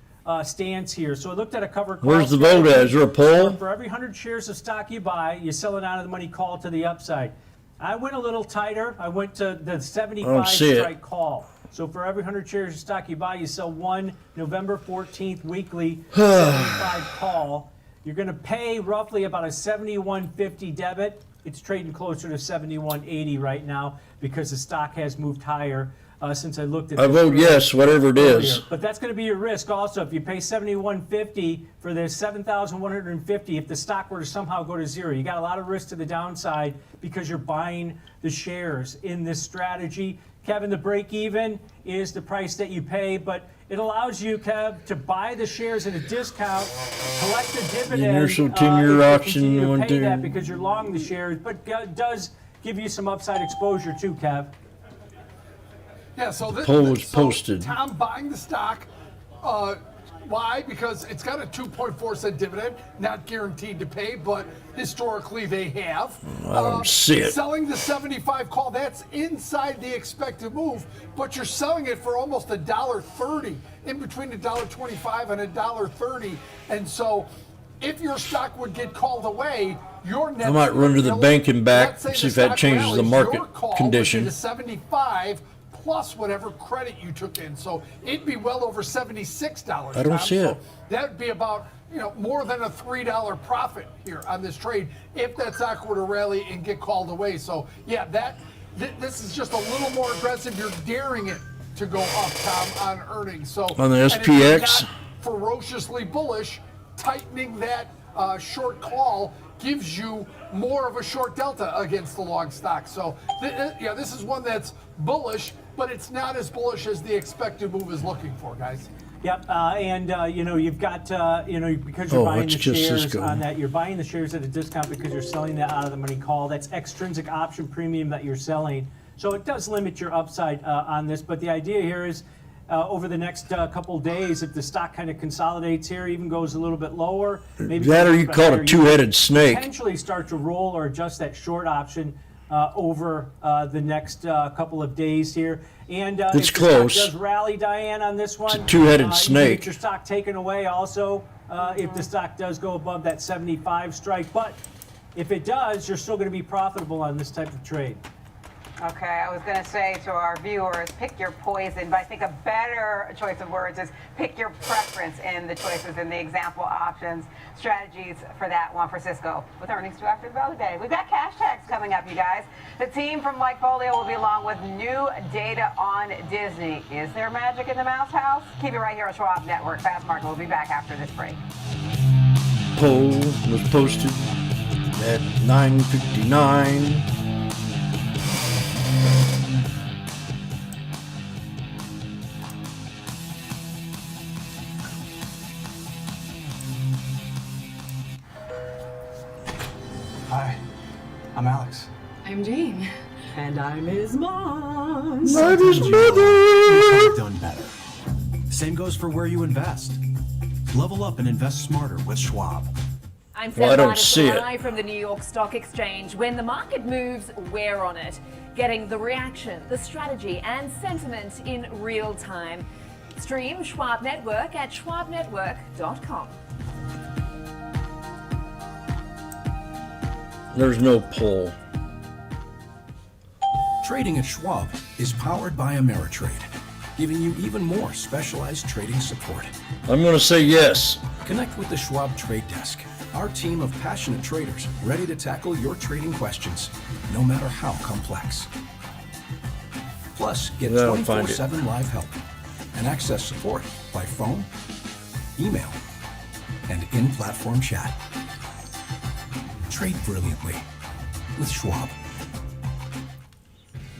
stance here. So I looked at a cover call. Where's the vote at? Is there a poll? For every 100 shares of stock you buy, you sell it out of the money call to the upside. I went a little tighter. I went to the 75 strike call. So for every 100 shares of stock you buy, you sell one November 14th weekly 75 call. You're going to pay roughly about a 71.50 debit. It's trading closer to 71.80 right now because the stock has moved higher since I looked at it. I vote yes, whatever it is. But that's going to be your risk also. If you pay 71.50 for the 7,150, if the stock were to somehow go to zero, you got a lot of risk to the downside because you're buying the shares in this strategy. Kevin, the break even is the price that you pay, but it allows you, Kev, to buy the shares at a discount, collect the dividend. Universal 10-year option. You pay that because you're long the shares, but it does give you some upside exposure too, Kev. Yeah, so this poll was posted. Tom buying the stock. Why? Because it's got a 2.4 dividend, not guaranteed to pay, but historically they have. I don't see it. Selling the 75 call, that's inside the expected move, but you're selling it for almost $1.30, in between $1.25 and $1.30. And so if your stock would get called away, your net I might run to the bank and back, see if that changes the market condition. To 75 plus whatever credit you took in. So it'd be well over $76. I don't see it. That'd be about, more than a $3 profit here on this trade if that stock were to rally and get called away. So yeah, this is just a little more aggressive. You're daring it to go up, Tom, on earnings. So on the SPX, and if you're not ferociously bullish, tightening that short call gives you more of a short delta against the long stock. So this is one that's bullish, but it's not as bullish as the expected move is looking for, guys. Yep, you've got, because you're buying the shares on that, you're buying the shares at a discount because you're selling that out of the money call. That's extrinsic option premium that you're selling. So it does limit your upside on this, but the idea here is over the next couple days, if the stock kind of consolidates here, even goes a little bit lower, maybe that or you call it a two-headed snake. Potentially start to roll or adjust that short option over the next couple of days here. And it's if the close. stock does rally, Diane, on this one, it's a two-headed snake. You get your stock taken away also if the stock does go above that 75 strike. But if it does, you're still going to be profitable on this type of trade. Okay, I was going to say to our viewers, pick your poison, but I think a better choice of words is pick your preference in the choices in the example options strategies for that one for Cisco with earnings due after the bell today. We've got cash tags coming up, you guys. The team from Mike Folio will be along with new data on Disney. Is there magic in the mouse house? Keep it right here on Schwab Network. Fast Market will be back after this break. Poll was posted at 9:59. Hi, I'm Alex. I'm Jane. And I'm his mom. I'm his mother. You could have done better. Same goes for where you invest. Level up and invest smarter with Schwab. I'm Well, I don't see it. live from the New York Stock Exchange. When the market moves, we're on it, getting the reaction, the strategy, and sentiment in real time. Stream Schwab Network at schwabnetwork.com. There's no poll. Trading at Schwab is powered by Ameritrade, giving you even more specialized trading support. I'm going to say yes. Connect with the Schwab Trade Desk, our team of passionate traders ready to tackle your trading questions, no matter how complex. Plus, get 24/7 live help and access support by phone, email, and in-platform chat. Trade brilliantly with Schwab.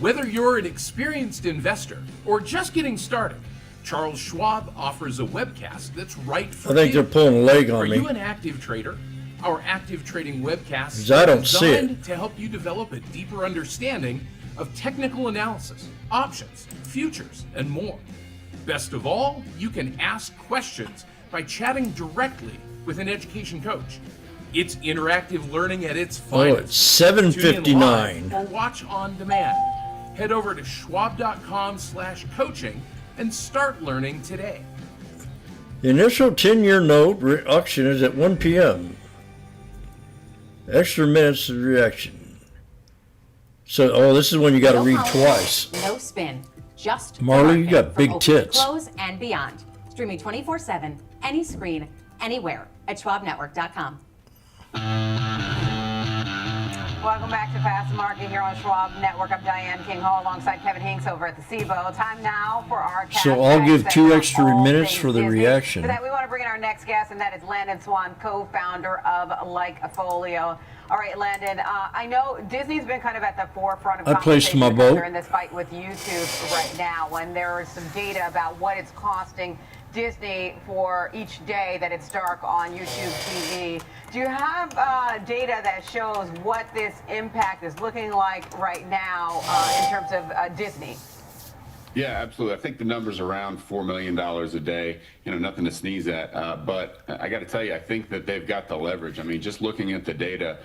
Whether you're an experienced investor or just getting started, Charles Schwab offers a webcast that's right for you. I think they're pulling a leg on Are me. you an active trader? Our active trading webcast I don't is see it. designed to help you develop a deeper understanding of technical analysis, options, futures, and more. Best of all, you can ask questions by chatting directly with an education coach. It's interactive learning at its finest. It's 7:59. Tune in live or watch on demand. Head over to schwab.com/coaching and start learning today. The initial 10-year note auction is at 1 p.m. Extra minutes of reaction. So, this is when you got to read twice. No spin. Just Marley, you got big from open to tits. Close and beyond. Streaming 24/7, any screen, anywhere at schwabnetwork.com. Welcome back to Fast Market here on Schwab Network. I'm Diane King Hall alongside Kevin Hinks over at the SIBO. Time now for our cash So I'll give segment 2 on extra all minutes things for the Disney. reaction. For that, we want to bring in our next guest, and that is Landon Swan, co-founder of Likefolio. All right, Landon, I know Disney's been kind of at the forefront of I placed my conversation vote. during this fight with YouTube right now, when there is some data about what it's costing Disney for each day that it's dark on YouTube TV. Do you have data that shows what this impact is looking like right now in terms of Disney? Yeah, absolutely. I think the number's around $4 million a day. Nothing to sneeze at. But I got to tell you, I think that they've got the leverage. I mean, just looking at the data,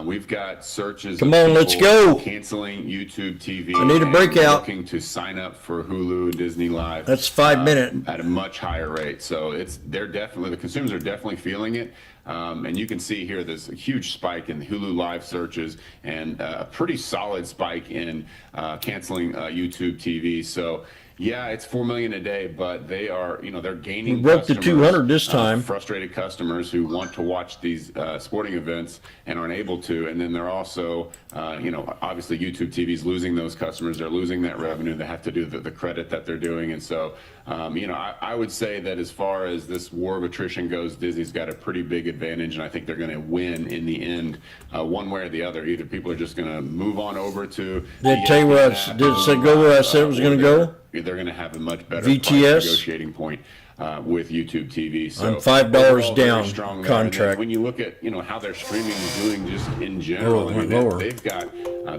we've got searches. Come of on, let's people go. Canceling YouTube TV. I need a and breakout. Looking to sign up for Hulu, Disney Live. That's 5 minute. At a much higher rate. So the consumers are definitely feeling it. And you can see here there's a huge spike in Hulu Live searches and a pretty solid spike in canceling YouTube TV. So yeah, it's 4 million a day, but they are, they're gaining. We broke the customers, 200 this time. Frustrated customers who want to watch these sporting events and aren't able to. And then they're also, obviously YouTube TV is losing those customers. They're losing that revenue. They have to do the credit that they're doing. And so, I would say that as far as this war of attrition goes, Disney's got a pretty big advantage, and I think they're going to win in the end, one way or the other. Either people are just going to move on over to. Did it tell you where did it say go where I said it was going to go? They're going to have a much better VTS? price negotiating point with YouTube TV. So I'm $5 overall, very down strong there. And then contract. when you look at how their streaming is doing just in general, Oh, it I mean, went lower. they've got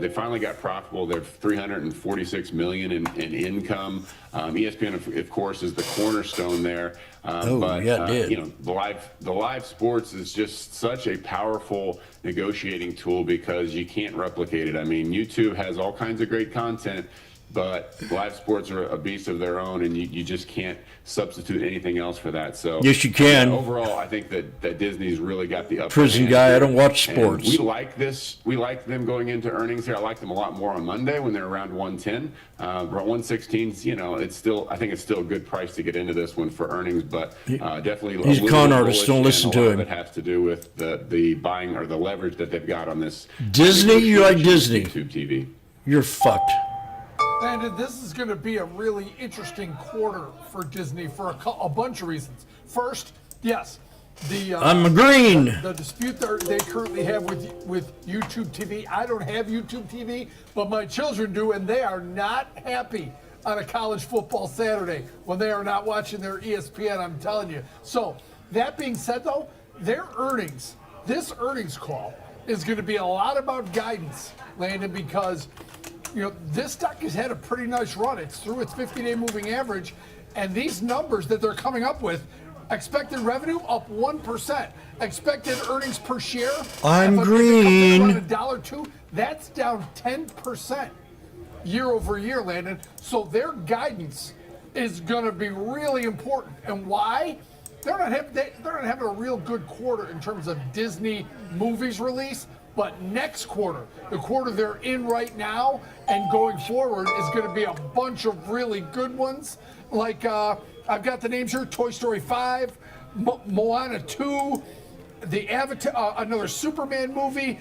they finally got profitable. They're $346 million in income. ESPN, of course, is the cornerstone there. But yeah, it did. the live sports is just such a powerful negotiating tool because you can't replicate it. I mean, YouTube has all kinds of great content, but live sports are a beast of their own, and you just can't substitute anything else for that. So Yes, you can. Overall, I think that Disney's really got the upper Prison hand guy, here. I don't watch And sports. we like this. We like them going into earnings here. I like them a lot more on Monday when they're around 110. But 116, it's still. I think it's still a good price to get into this one for earnings, but definitely. He's a little con bit artist, bullish, don't listen and to a lot him. of it has to do with the buying or the leverage that they've got on this. Disney, you like Disney? YouTube TV. You're fucked. Landon, this is going to be a really interesting quarter for Disney for a bunch of reasons. First, yes, I'm green. The dispute they currently have with YouTube TV. I don't have YouTube TV, but my children do, and they are not happy on a college football Saturday when they are not watching their ESPN. I'm telling you. So that being said, though, their earnings, this earnings call is going to be a lot about guidance, Landon, because this stock has had a pretty nice run. It's through its 50-day moving average, and these numbers that they're coming up with, expected revenue up 1%, expected earnings per share. I'm if green. Around $1.02, that's down 10% year over year, Landon. So their guidance is going to be really important. And why? They're not having a real good quarter in terms of Disney movies release. But next quarter, the quarter they're in right now and going forward, is going to be a bunch of really good ones. Like, I've got the names here: Toy Story 5, Moana 2, the Avatar, another Superman movie.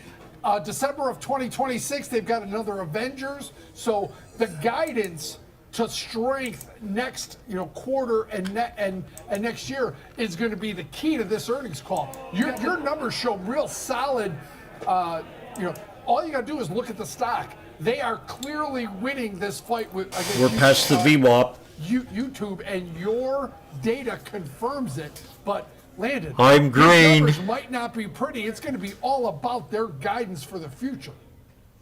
December of 2026, they've got another Avengers. So the guidance to strength next quarter and next year is going to be the key to this earnings call. Your numbers show real solid. All you got to do is look at the stock. They are clearly winning this fight against We're past the VWAP. YouTube, and your data confirms it. But Landon, I'm these green. numbers might not be pretty. It's going to be all about their guidance for the future.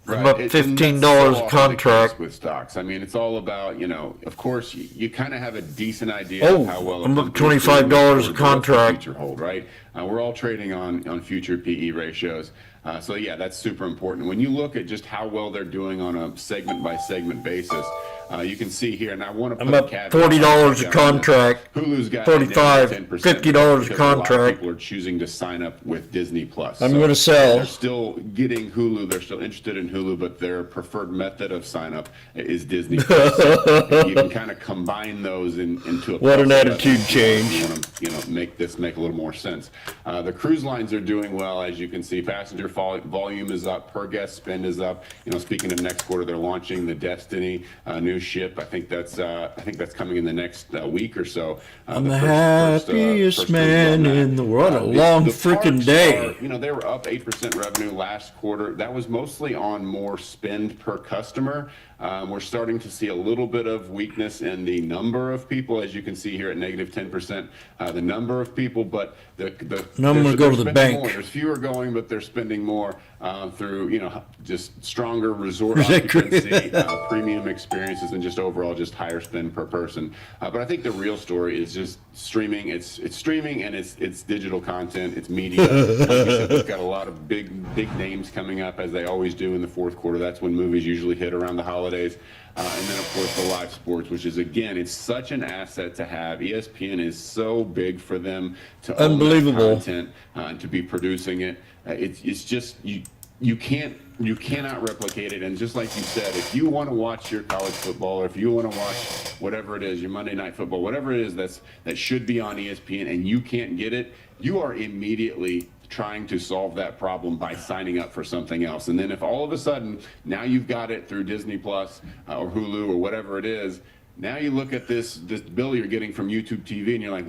I'm up $15 a contract. With stocks. I mean, it's all about, of course, you kind of have a decent idea of how well I'm up $25 a contract. Future hold, right? We're all trading on future PE ratios. So yeah, that's super important. When you look at just how well they're doing on a segment by segment basis, you can see here, and I want to put I'm up $40 a contract. Hulu's got $45, $50 a contract. People are choosing to sign up with Disney Plus. I'm going to sell. They're still getting Hulu. They're still interested in Hulu, but their preferred method of sign up is Disney Plus. So you can kind of combine those into a. What an attitude change. You want to, make this make a little more sense. The cruise lines are doing well, as you can see. Passenger volume is up. Per guest spend is up. Speaking of next quarter, they're launching the Destiny new ship. I think that's coming in the next week or so. I'm the happiest man in the world. A long freaking day. They were up 8% revenue last quarter. That was mostly on more spend per customer. We're starting to see a little bit of weakness in the number of people, as you can see here at negative 10%. The number of people, but the numbers go to the bank. More. There's fewer going, but they're spending more through just stronger resort occupancy, premium experiences, and just overall just higher spend per person. But I think the real story is just streaming. It's streaming and it's digital content. It's media. We've got a lot of big names coming up, as they always do in the fourth quarter. That's when movies usually hit around the holidays. And then, of course, the live sports, which is, again, it's such an asset to have. ESPN is so big for them to own that content and to be producing it. It's just, you cannot replicate it. And just like you said, if you want to watch your college football, or if you want to watch whatever it is, your Monday Night Football, whatever it is that should be on ESPN, and you can't get it, you are immediately trying to solve that problem by signing up for something else. And then if all of a sudden now you've got it through Disney Plus or Hulu or whatever it is, now you look at this bill you're getting from YouTube TV and you're like,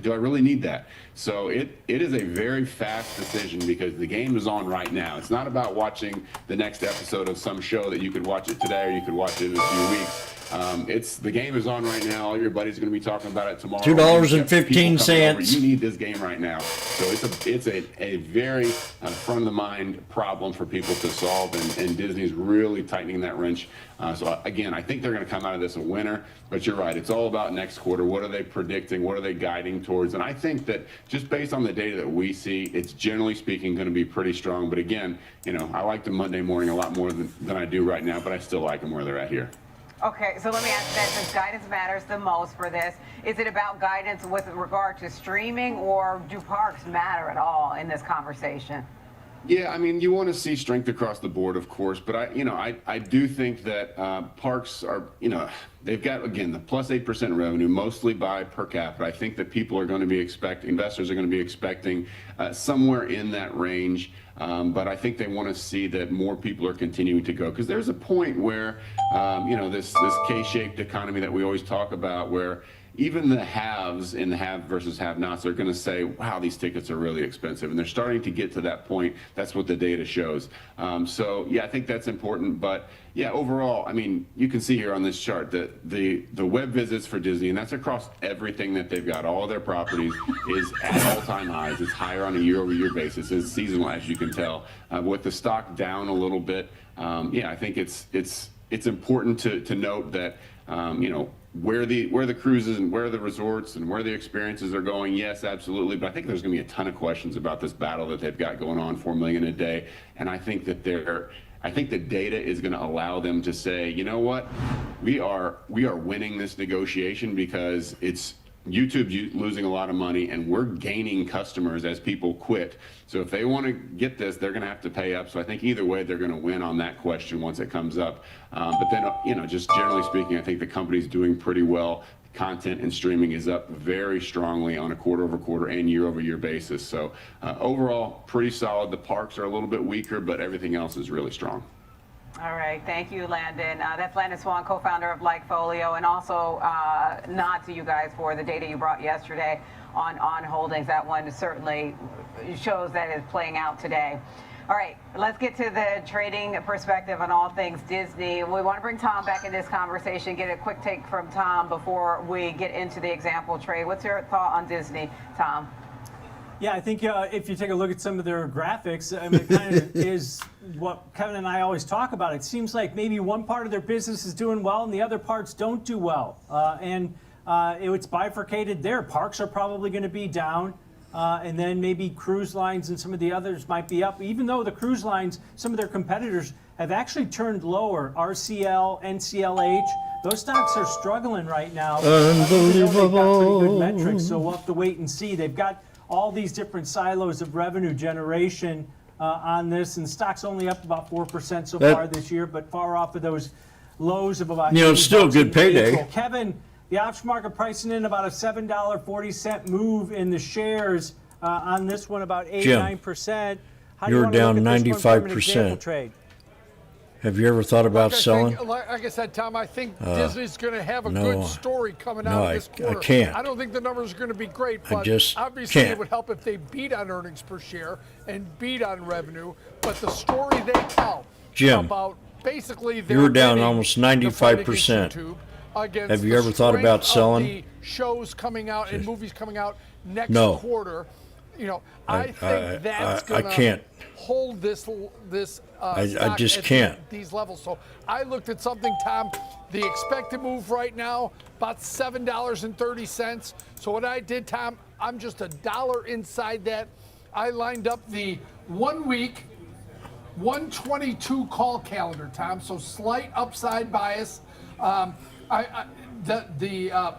do I really need that? So it is a very fast decision, because the game is on right now. It's not about watching the next episode of some show that you could watch it today or you could watch it in a few weeks. The game is on right now. All your buddies are going to be talking about it tomorrow. $2.15. You need this game right now. So it's a very front of the mind problem for people to solve, and Disney's really tightening that wrench. So again, I think they're going to come out of this a winner. But you're right. It's all about next quarter. What are they predicting? What are they guiding towards? And I think that just based on the data that we see, it's generally speaking going to be pretty strong. But again, I like the Monday morning a lot more than I do right now. But I still like them where they're at here. Okay, so let me ask you that, since guidance matters the most for this, is it about guidance with regard to streaming, or do parks matter at all in this conversation? Yeah, I mean, you want to see strength across the board, of course, but I do think that parks are, they've got, again, the plus 8% revenue, mostly by per capita. I think that people are going to be investors are going to be expecting somewhere in that range. But I think they want to see that more people are continuing to go, because there's a point where, this K-shaped economy that we always talk about, where even the haves in the have versus have-nots are going to say, wow, these tickets are really expensive. And they're starting to get to that point. That's what the data shows. So, yeah, I think that's important. But, yeah, overall, I mean, you can see here on this chart that the web visits for Disney, and that's across everything that they've got, all their properties, is at all-time highs. It's higher on a year-over-year basis. It's seasonal, as you can tell. With the stock down a little bit, I think it's important to note that, where the cruises and where the resorts and where the experiences are going, yes, absolutely. But I think there's going to be a ton of questions about this battle that they've got going on, 4 million a day. And I think that the data is going to allow them to say, you know what, we are winning this negotiation, because it's YouTube losing a lot of money, and we're gaining customers as people quit. So if they want to get this, they're going to have to pay up. So I think either way, they're going to win on that question once it comes up. But then, just generally speaking, I think the company's doing pretty well. Content and streaming is up very strongly on a quarter-over-quarter and year-over-year basis. So overall, pretty solid. The parks are a little bit weaker, but everything else is really strong. All right, thank you, Landon. That's Landon Swan, co-founder of Likefolio, and also nod to you guys for the data you brought yesterday on holdings. That one certainly shows that it's playing out today. All right, let's get to the trading perspective on all things Disney. We want to bring Tom back in this conversation, get a quick take from Tom before we get into the example trade. What's your thought on Disney, Tom? Yeah, I think if you take a look at some of their graphics, I mean, it kind of is what Kevin and I always talk about. It seems like maybe one part of their business is doing well and the other parts don't do well. It's bifurcated there. Parks are probably going to be down. And then maybe cruise lines and some of the others might be up, even though the cruise lines, some of their competitors have actually turned lower. RCL, NCLH, those stocks are struggling right now. They've got pretty good metrics, so we'll have to wait and see. They've got all these different silos of revenue generation on this, and stock's only up about 4% so far this year, but far off of those lows of about it's still a good payday. April. Kevin, the option market pricing in about a $7.40 move in the shares on this one, about 8-9%. How do you you're want to down look at this one from an 95%. example trade? Have you ever thought about selling? Like I said, Tom, I think Disney's going to have a good story coming out of this quarter. I can't. I don't think the numbers are going to be great, but obviously can't. it would help if they beat on earnings per share and beat on revenue. But the story they tell Jim, about basically you were down almost 95%. Have you ever thought about selling? The shows coming out and movies coming out next quarter. I think that's going to hold this I just at can't. These levels. So I looked at something, Tom. The expected move right now about $7.30. So what I did, Tom, I'm just $1 inside that. I lined up the 1 week 122 call calendar, Tom. So slight upside bias. The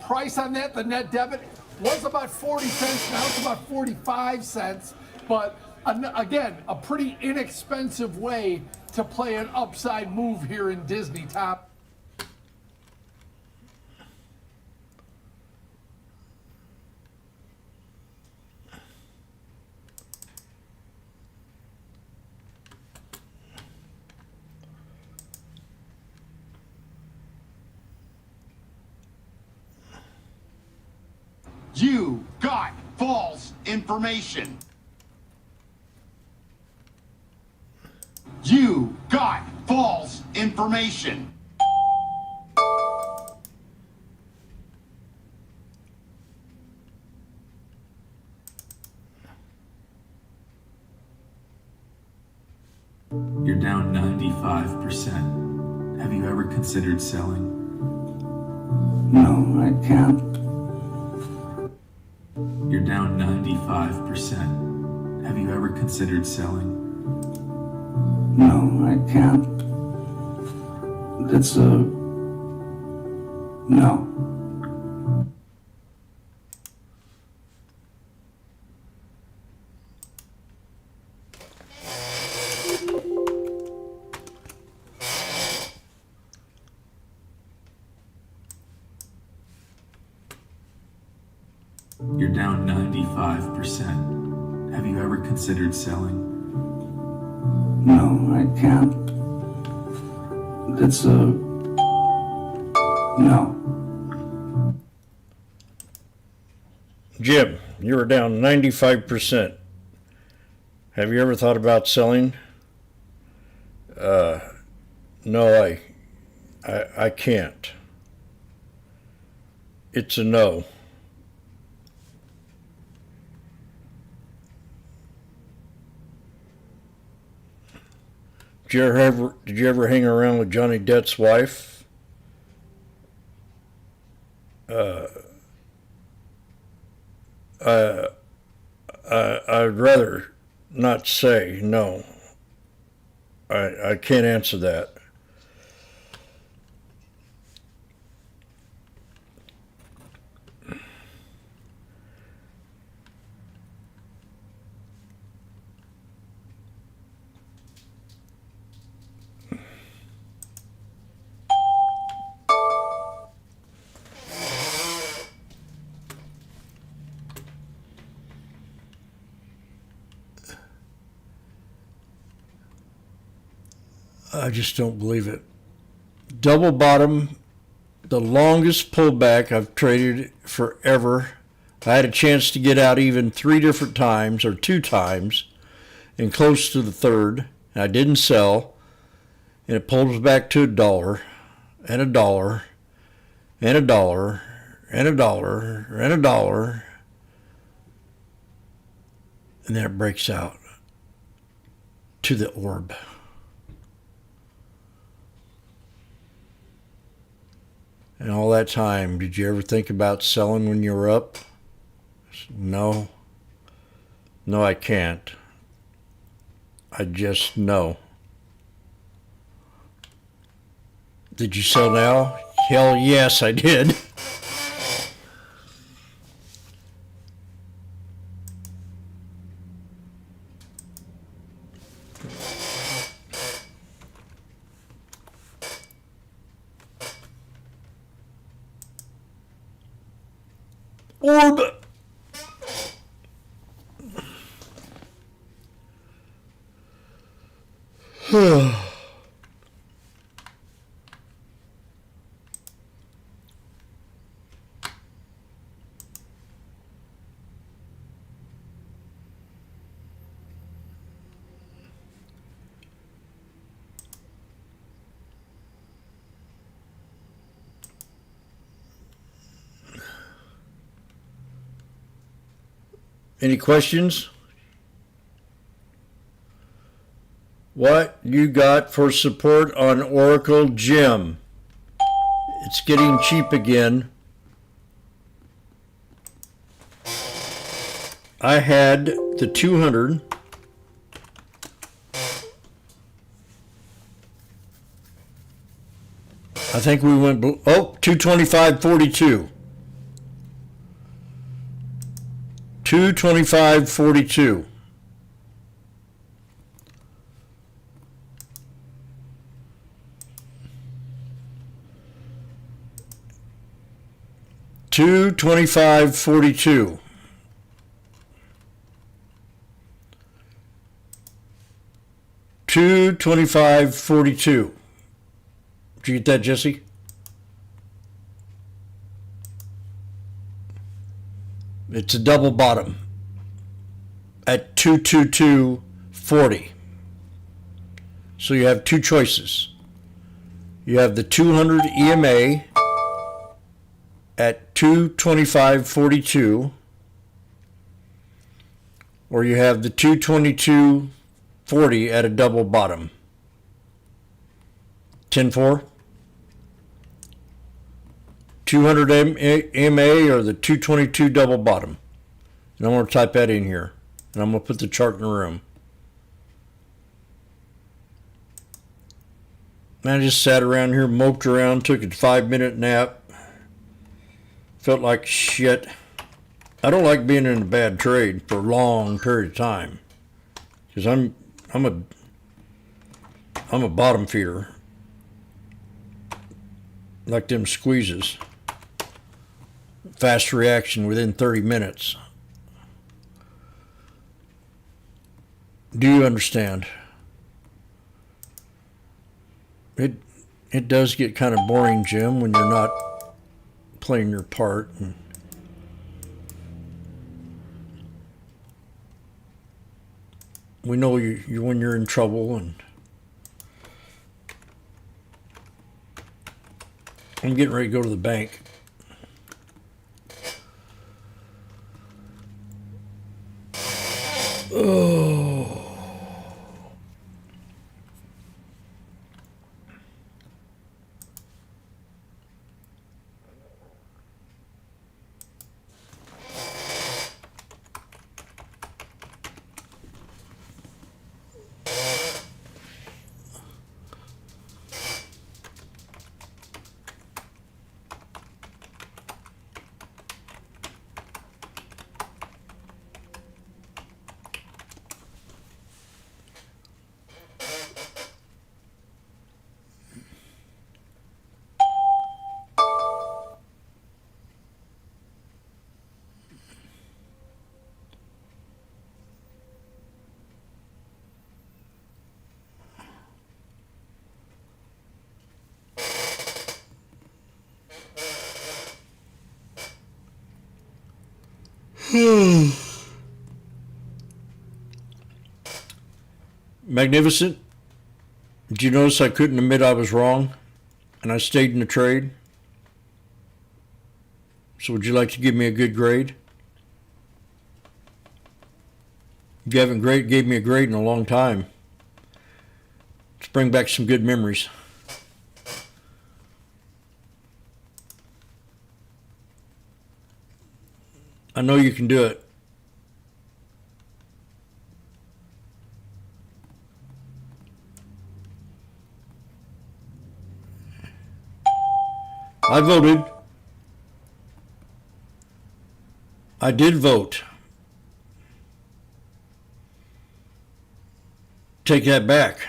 price on that, the net debit, was about 40 cents. Now it's about 45 cents. But again, a pretty inexpensive way to play an upside move here in Disney, Tom. You got false information. You got false information. You're down 95%. Have you ever considered selling? No, I can't. You're down 95%. Have you ever considered selling? No, I can't. That's a no. You're down 95%. Have you ever considered selling? No, I can't. That's a no. Jim, you were down 95%. Have you ever thought about selling? No, I can't. It's a no. Did you ever hang around with Johnny Depp's wife? I'd rather not say no. I can't answer that. I just don't believe it. Double bottom, the longest pullback I've traded forever. I had a chance to get out even 3 different times, or 2 times, and close to the third. I didn't sell, and it pulls back to $1, and $1, and $1, and $1, and $1. and then it breaks out to the orb. And all that time, did you ever think about selling when you were up? No. No, I can't. I just know. Did you sell now? Hell yes, I did. Orb. Any questions? What you got for support on Washboardjim? It's getting cheap again. I had the 200. I think we went, 225.42. 225.42. $225.42. $225.42. Did you get that, Jesse? It's a double bottom at 222.40. So you have two choices. You have the 200 EMA at 225.42, or you have the 222.40 at a double bottom. 10-4. 200 MA or the 222 double bottom. And I'm going to type that in here. And I'm going to put the chart in the room. Man, I just sat around here, moped around, took a 5-minute nap. Felt like shit. I don't like being in a bad trade for a long period of time. Because I'm a bottom feeder. Like them squeezes. Fast reaction within 30 minutes. Do you understand? It does get kind of boring, Jim, when you're not playing your part. And we know you when you're in trouble, and I'm getting ready to go to the bank. Oh. Magnificent. Did you notice I couldn't admit I was wrong and I stayed in the trade? So would you like to give me a good grade? You haven't gave me a grade in a long time. Let's bring back some good memories. I know you can do it. I voted. I did vote. Take that back.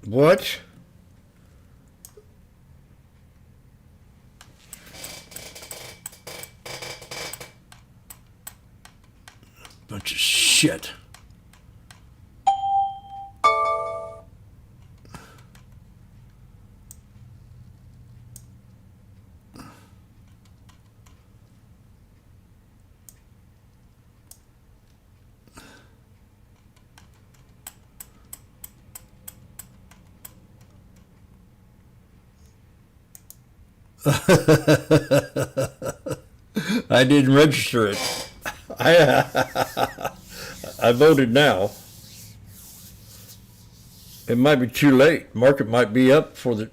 What? Bunch of shit. I didn't register it. I voted now. It might be too late. Market might be up for the.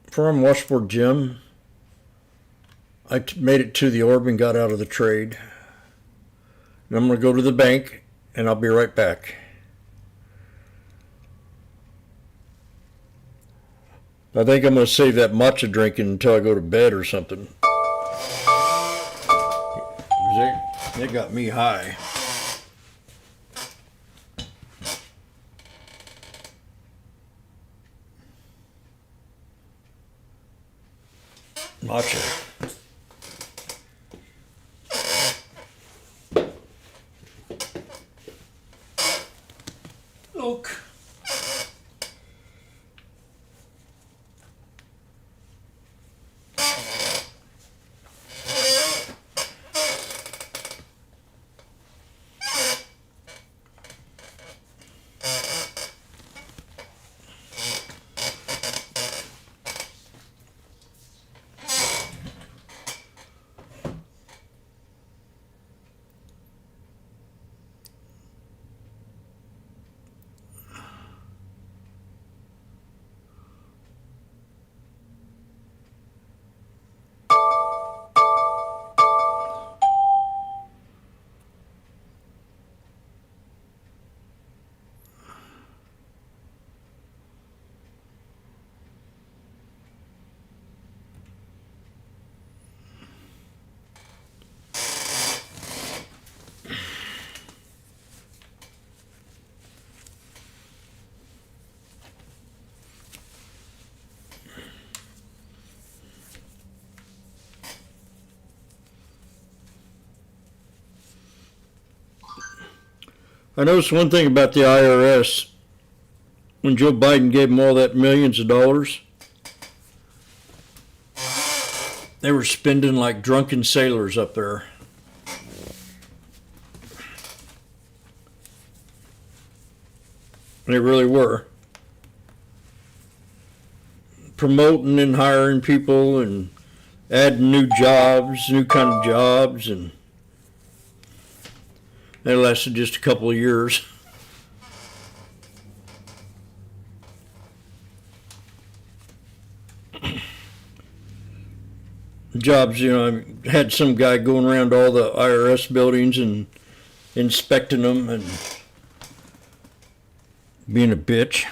From Washboardjim, I made it to the orb and got out of the trade. And I'm going to go to the bank, and I'll be right back. I think I'm going to save that matcha drinking until I go to bed or something. They got me high. Matcha. Look. I noticed one thing about the IRS. When Joe Biden gave them all that millions of dollars, they were spending like drunken sailors up there. They really were. Promoting and hiring people and adding new jobs, new kind of jobs, and that lasted just a couple of years. Jobs, you know, I had some guy going around all the IRS buildings and inspecting them and being a bitch.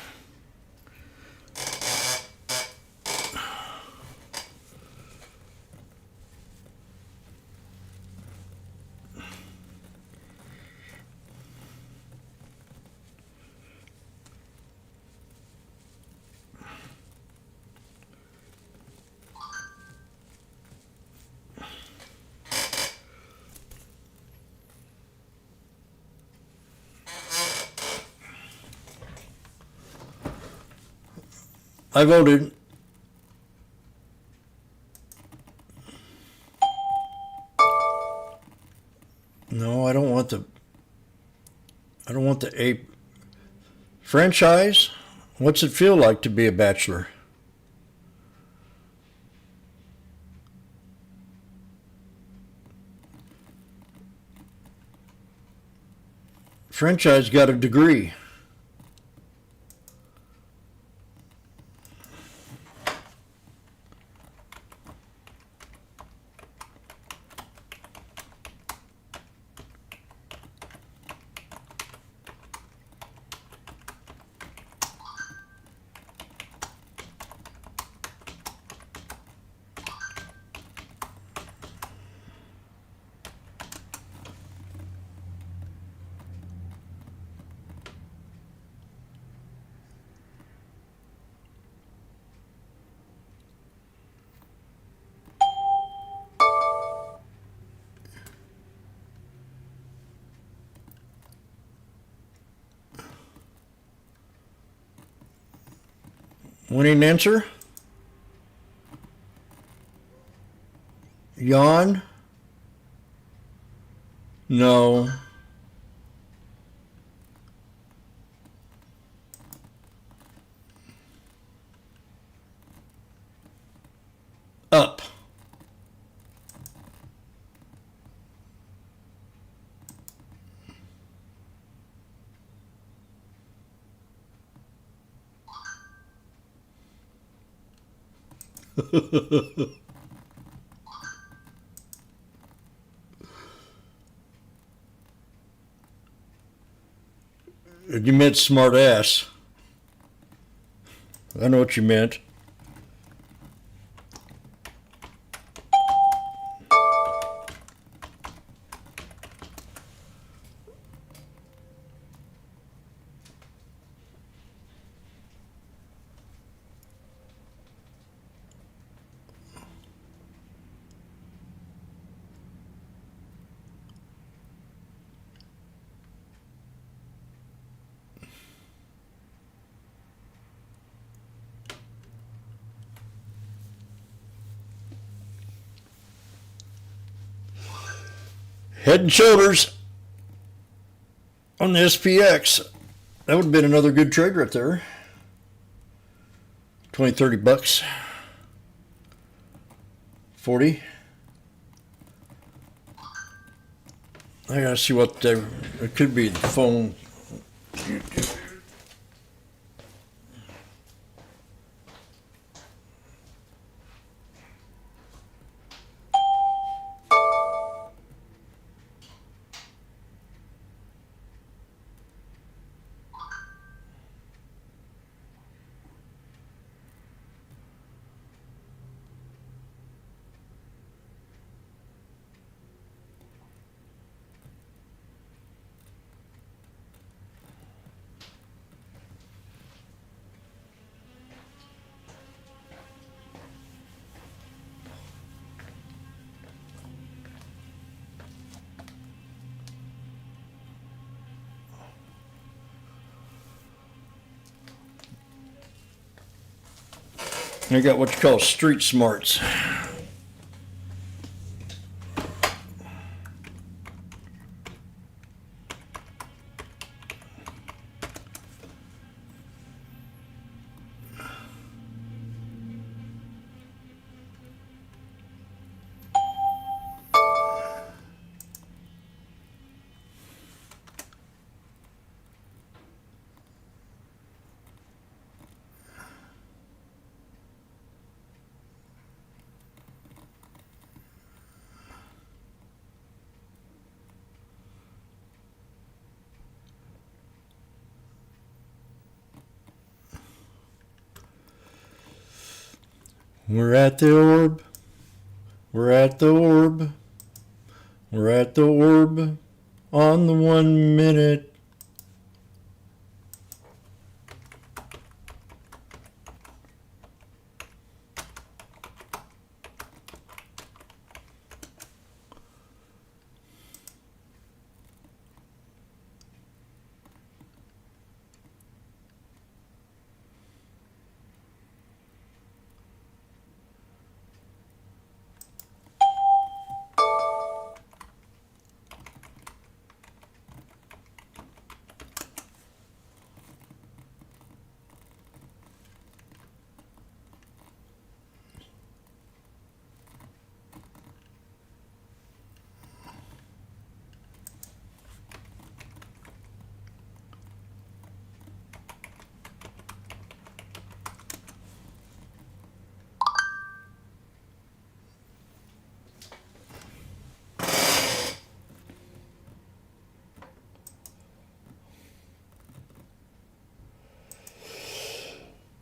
I voted. No, I don't want the ape franchise. What's it feel like to be a bachelor? Franchise got a degree. Winning answer? Yawn? No. Up. You meant smart ass. I know what you meant. Head and shoulders on the SPX. That would have been another good trade right there. 20, 30 bucks. 40. I gotta see what they, it could be the phone. I got what you call street smarts. We're at the orb. We're at the orb. We're at the orb on the 1 minute.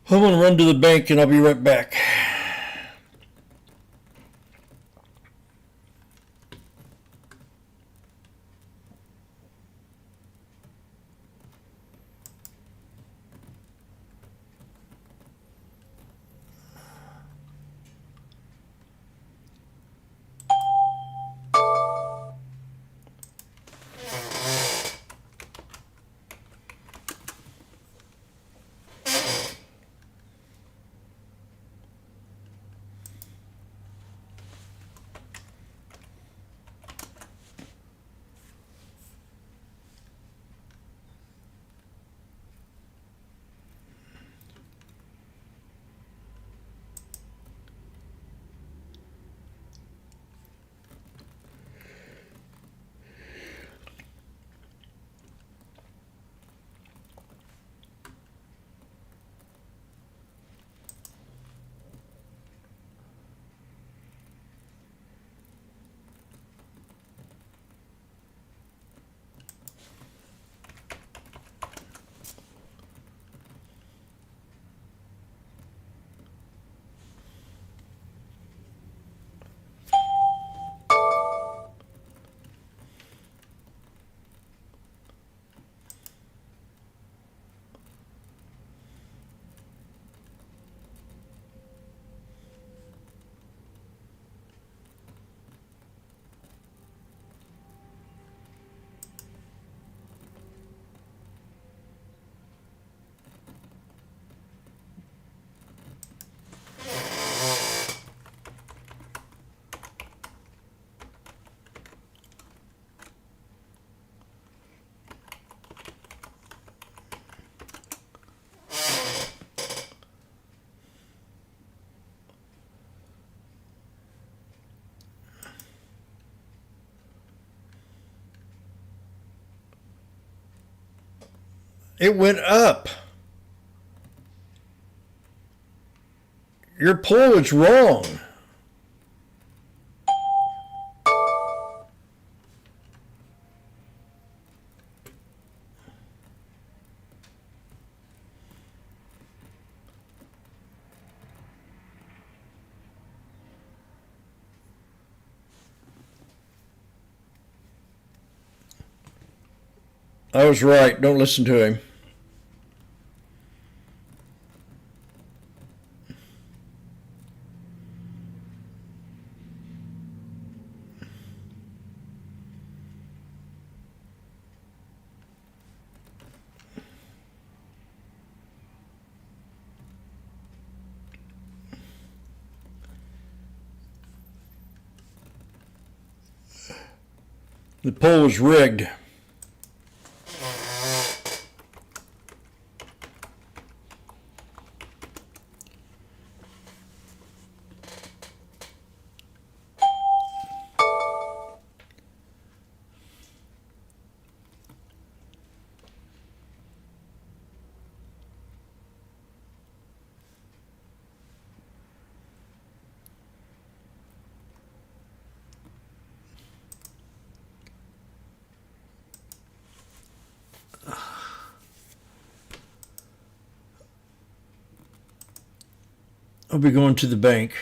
I'm going to run to the bank and I'll be right back. It went up. Your pull is wrong. I was right. Don't listen to him. The poll was rigged. I'll be going to the bank.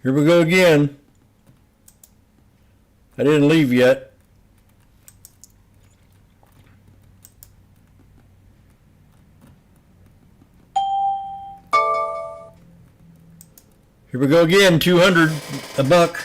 Here we go again. I didn't leave yet. Here we go again, 200, a buck.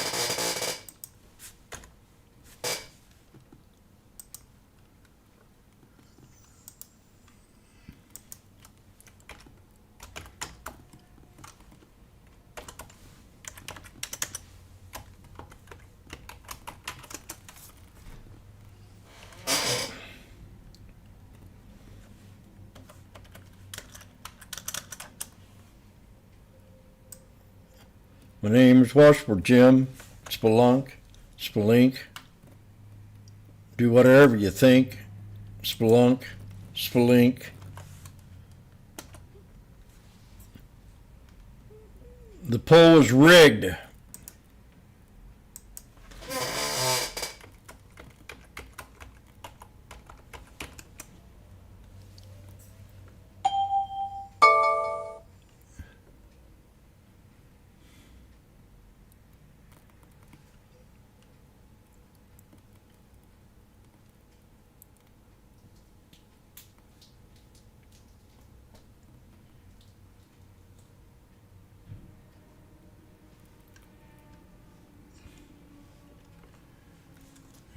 My name is Washboardjim. Spelunk. Do whatever you think. Spelunk. The poll is rigged.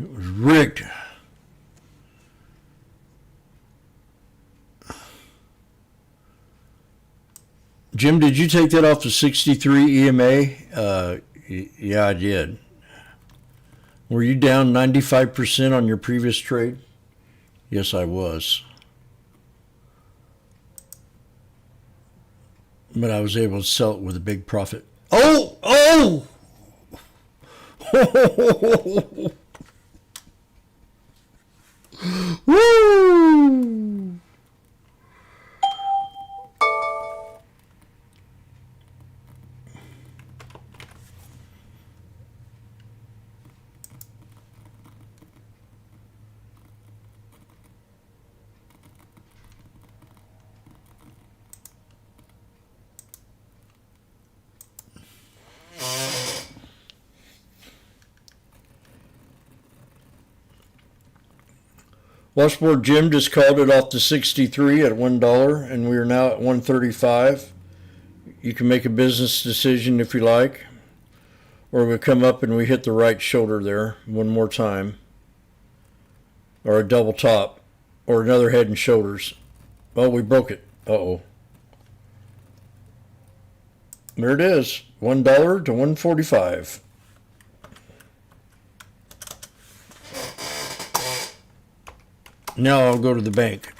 It was rigged. Jim, did you take that off the 63 EMA? Yeah, I did. Were you down 95% on your previous trade? Yes, I was. But I was able to sell it with a big profit. Oh! Woo! Washboardjim just called it off to 63 at $1, and we are now at 135. You can make a business decision if you like, or we come up and we hit the right shoulder there one more time, or a double top, or another head and shoulders. Oh, we broke it. Uh-oh. There it is, $1 to 145. Now I'll go to the bank.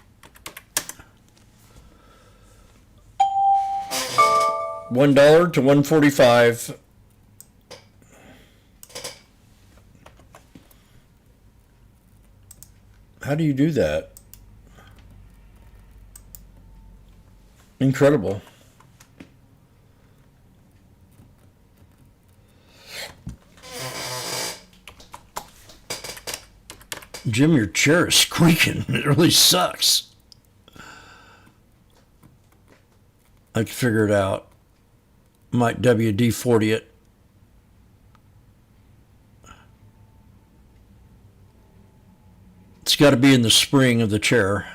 $1 to 145. How do you do that? Incredible. Jim, your chair is squeaking. It really sucks. I can figure it out. Might WD-40 it. It's got to be in the spring of the chair.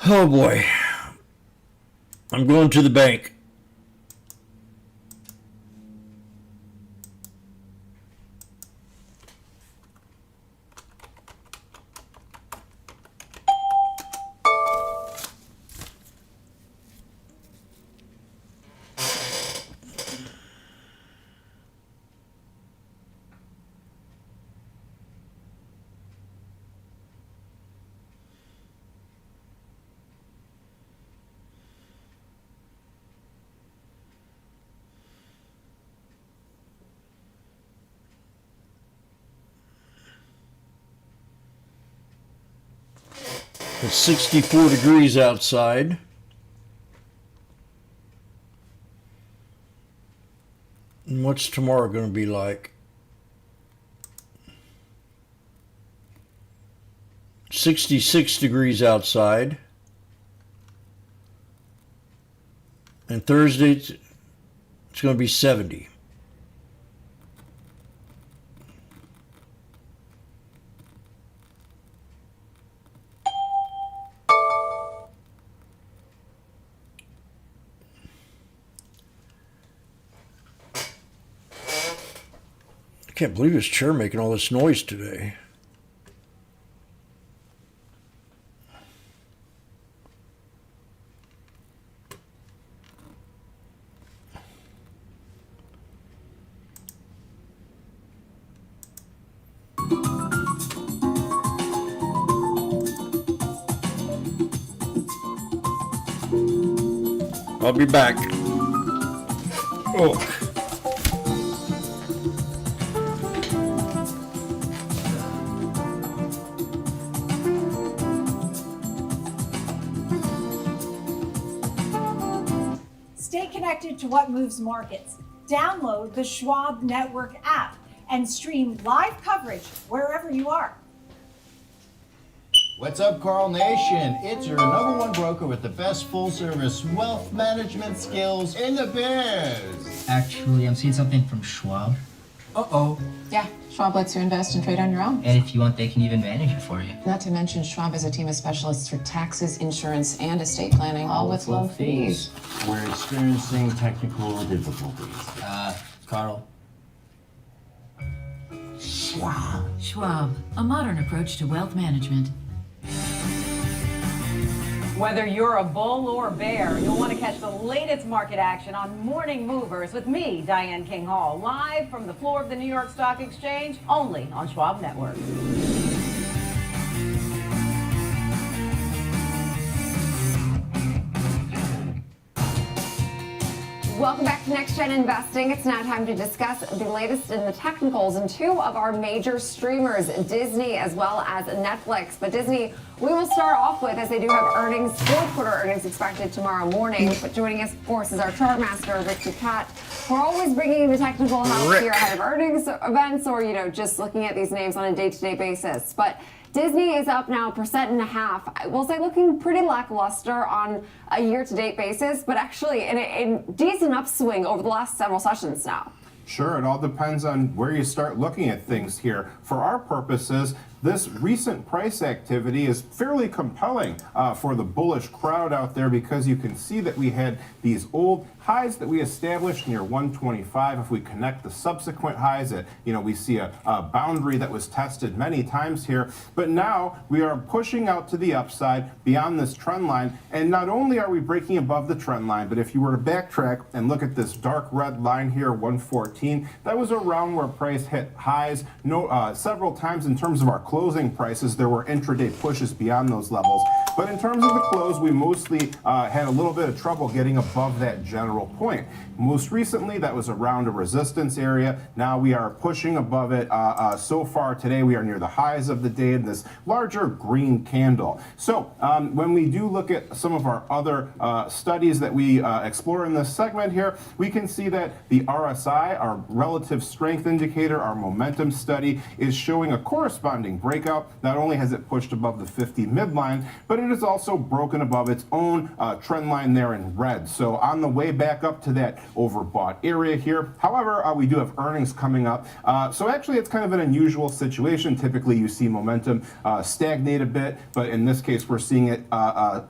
Oh boy. I'm going to the bank. It's 64 degrees outside. And what's tomorrow going to be like? 66 degrees outside. And Thursday, it's going to be 70. I can't believe this chair making all this noise today. I'll be back. Oh. Stay connected to what moves markets. Download the Schwab Network app and stream live coverage wherever you are. What's up, Carl Nation? It's your #1 broker with the best full-service wealth management skills in the biz. Actually, I'm seeing something from Schwab. Uh-oh. Yeah, Schwab lets you invest and trade on your own. And if you want, they can even manage it for you. Not to mention, Schwab has a team of specialists for taxes, insurance, and estate planning, all with low fees. We're experiencing technical difficulties. Carl? Schwab. Schwab, a modern approach to wealth management. Whether you're a bull or bear, you'll want to catch the latest market action on Morning Movers with me, Diane King Hall, live from the floor of the New York Stock Exchange, only on Schwab Network. Welcome back to Next Gen Investing. It's now time to discuss the latest in the technicals and two of our major streamers, Disney as well as Netflix. But Disney, we will start off with, as they do have earnings, fourth quarter earnings expected tomorrow morning. But joining us, of course, is our chart master, Rick Ducat. We're always bringing you the technical help here ahead of earnings events or, just looking at these names on a day-to-day basis. But Disney is up now 1.5%. I will say looking pretty lackluster on a year-to-date basis, but actually in a decent upswing over the last several sessions now. Sure, it all depends on where you start looking at things here. For our purposes, this recent price activity is fairly compelling for the bullish crowd out there because you can see that we had these old highs that we established near 125. If we connect the subsequent highs, we see a boundary that was tested many times here. But now we are pushing out to the upside beyond this trend line. And not only are we breaking above the trend line, but if you were to backtrack and look at this dark red line here, 114, that was around where price hit highs several times in terms of our closing prices. There were intraday pushes beyond those levels. But in terms of the close, we mostly had a little bit of trouble getting above that general point. Most recently, that was around a resistance area. Now we are pushing above it. So far today, we are near the highs of the day in this larger green candle. So when we do look at some of our other studies that we explore in this segment here, we can see that the RSI, our relative strength indicator, our momentum study, is showing a corresponding breakout. Not only has it pushed above the 50 midline, but it has also broken above its own trend line there in red. So on the way back up to that overbought area here. However, we do have earnings coming up. So actually, it's kind of an unusual situation. Typically, you see momentum stagnate a bit, but in this case, we're seeing it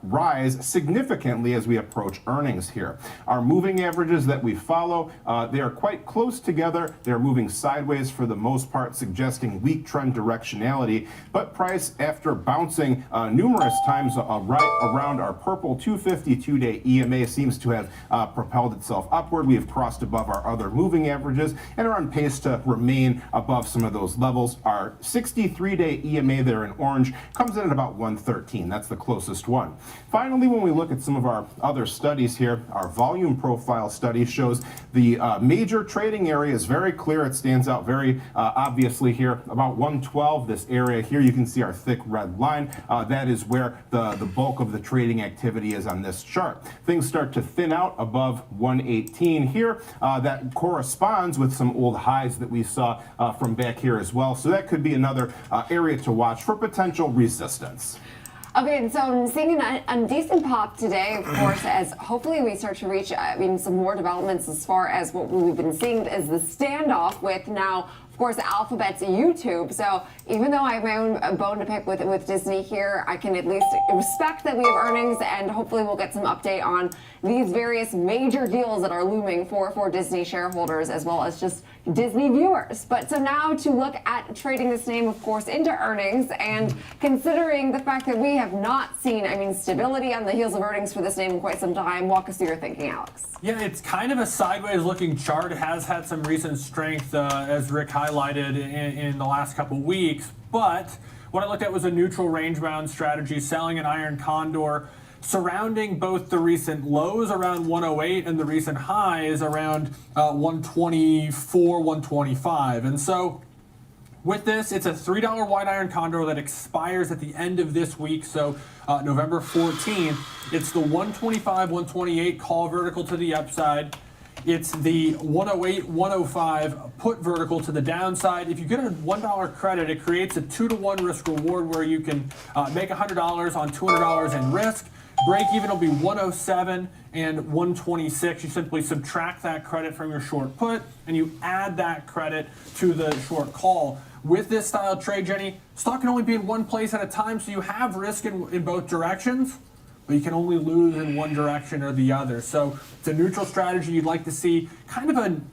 rise significantly as we approach earnings here. Our moving averages that we follow, they are quite close together. They're moving sideways for the most part, suggesting weak trend directionality. But price, after bouncing numerous times right around our purple 252-day EMA, seems to have propelled itself upward. We have crossed above our other moving averages and are on pace to remain above some of those levels. Our 63-day EMA there in orange comes in at about 113. That's the closest one. Finally, when we look at some of our other studies here, our volume profile study shows the major trading area is very clear. It stands out very obviously here. About 112, this area here, you can see our thick red line. That is where the bulk of the trading activity is on this chart. Things start to thin out above 118 here. That corresponds with some old highs that we saw from back here as well. So that could be another area to watch for potential resistance. Okay, and so I'm seeing a decent pop today, of course, as hopefully we start to reach, some more developments as far as what we've been seeing as the standoff with now, of course, Alphabet's YouTube. So even though I have my own bone to pick with Disney here, I can at least respect that we have earnings, and hopefully we'll get some update on these various major deals that are looming for Disney shareholders as well as just Disney viewers. But so now to look at trading this name, of course, into earnings, and considering the fact that we have not seen, stability on the heels of earnings for this name in quite some time, walk us through your thinking, Alex. Yeah, it's kind of a sideways looking chart. It has had some recent strength, as Rick highlighted in the last couple weeks. But what I looked at was a neutral range bound strategy, selling an iron condor surrounding both the recent lows around 108 and the recent highs around 124, 125. And so with this, it's a $3 white iron condor that expires at the end of this week, so November 14th. It's the 125, 128 call vertical to the upside. It's the 108, 105 put vertical to the downside. If you get a $1 credit, it creates a 2-to-1 risk reward where you can make $100 on $200 in risk. Break even will be 107 and 126. You simply subtract that credit from your short put and you add that credit to the short call. With this style of trade, Jenny, stock can only be in one place at a time, so you have risk in both directions, but you can only lose in one direction or the other. So it's a neutral strategy. You'd like to see kind of an,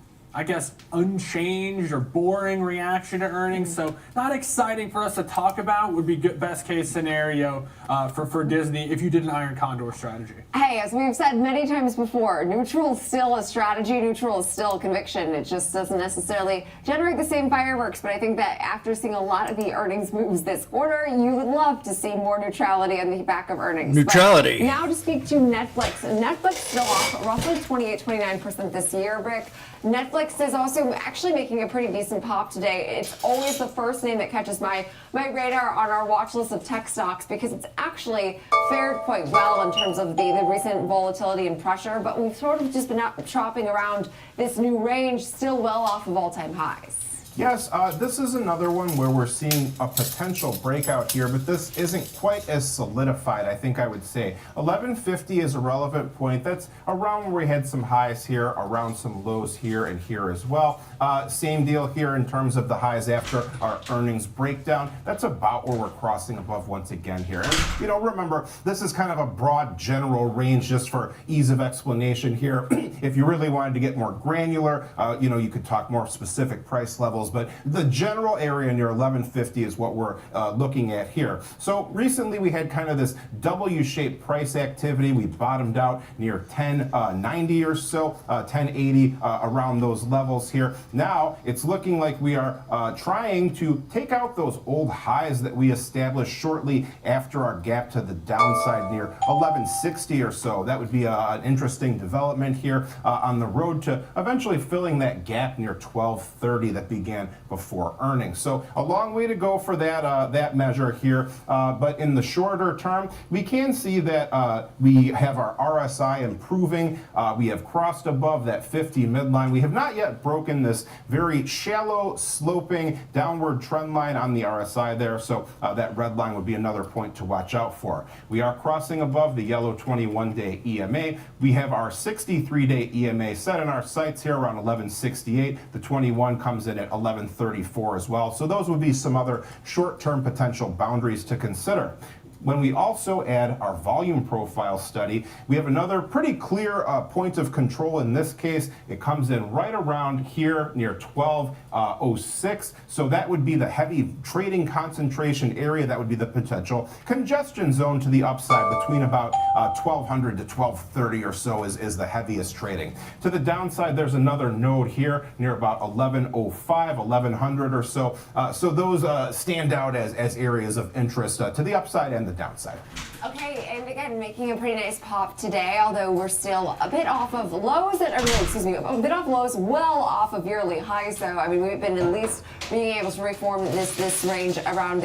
unchanged or boring reaction to earnings. So not exciting for us to talk about. Would be good, best case scenario for Disney if you did an iron condor strategy. Hey, as we've said many times before, neutral is still a strategy. Neutral is still a conviction. It just doesn't necessarily generate the same fireworks. But I think that after seeing a lot of the earnings moves this quarter, you would love to see more neutrality on the back of earnings. Neutrality. But now to speak to Netflix. Netflix still off roughly 28-29% this year, Rick. Netflix is also actually making a pretty decent pop today. It's always the first name that catches my radar on our watch list of tech stocks because it's actually fared quite well in terms of the recent volatility and pressure, but we've sort of just been chopping around this new range, still well off of all-time highs. Yes, this is another one where we're seeing a potential breakout here, but this isn't quite as solidified, I think I would say. 1150 is a relevant point. That's around where we had some highs here, around some lows here and here as well. Same deal here in terms of the highs after our earnings breakdown. That's about where we're crossing above once again here. And, remember, this is kind of a broad general range just for ease of explanation here. If you really wanted to get more granular, you could talk more specific price levels. But the general area near 1150 is what we're looking at here. So recently we had kind of this W-shaped price activity. We bottomed out near 1090 or so, 1080 around those levels here. Now it's looking like we are trying to take out those old highs that we established shortly after our gap to the downside near 1160 or so. That would be an interesting development here on the road to eventually filling that gap near 1230 that began before earnings. So a long way to go for that measure here. But in the shorter term, we can see that we have our RSI improving. We have crossed above that 50 midline. We have not yet broken this very shallow sloping downward trend line on the RSI there. So that red line would be another point to watch out for. We are crossing above the yellow 21-day EMA. We have our 63-day EMA set in our sights here around 1168. The 21 comes in at 1134 as well. So those would be some other short-term potential boundaries to consider. When we also add our volume profile study, we have another pretty clear point of control. In this case, it comes in right around here near 1206. So that would be the heavy trading concentration area. That would be the potential congestion zone to the upside between about 1200 to 1230 or so is the heaviest trading. To the downside, there's another node here near about 1105, 1100 or so. So those stand out as areas of interest to the upside and the downside. Okay, and again, making a pretty nice pop today, although we're still a bit off of lows a bit off lows, well off of yearly highs, though. We've been at least being able to reform this range around,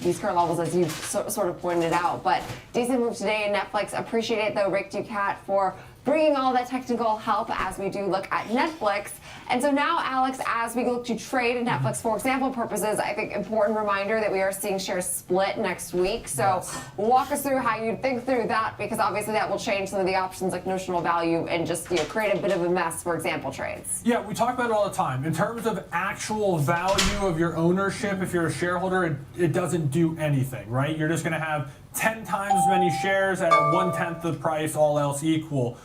these current levels, as you've sort of pointed out. But decent move today in Netflix. Appreciate it, though, Rick Ducat, for bringing all that technical help as we do look at Netflix. And so now, Alex, as we look to trade Netflix for example purposes, I think important reminder that we are seeing shares split next week. So walk us through how you think through that, because obviously that will change some of the options like notional value and just create a bit of a mess for example trades. Yeah, we talk about it all the time. In terms of actual value of your ownership, if you're a shareholder, it doesn't do anything, right? You're just going to have 10 times as many shares at 1/10 the price, all else equal.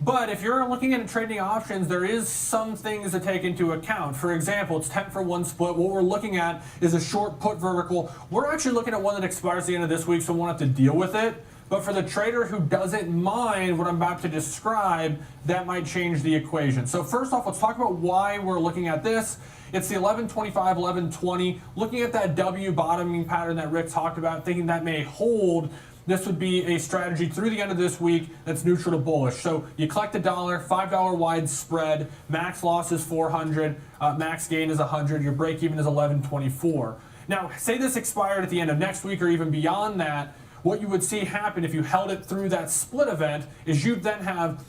But if you're looking at trading options, there is some things to take into account. For example, it's 10-for-1 split. What we're looking at is a short put vertical. We're actually looking at one that expires at the end of this week, so we won't have to deal with it. But for the trader who doesn't mind what I'm about to describe, that might change the equation. So first off, let's talk about why we're looking at this. It's the 1125, 1120. Looking at that W bottoming pattern that Rick talked about, thinking that may hold, this would be a strategy through the end of this week that's neutral to bullish. So you collect $1, $5 wide spread, max loss is 400, max gain is 100, your break even is 1124. Now, say this expired at the end of next week or even beyond that, what you would see happen if you held it through that split event is you'd then have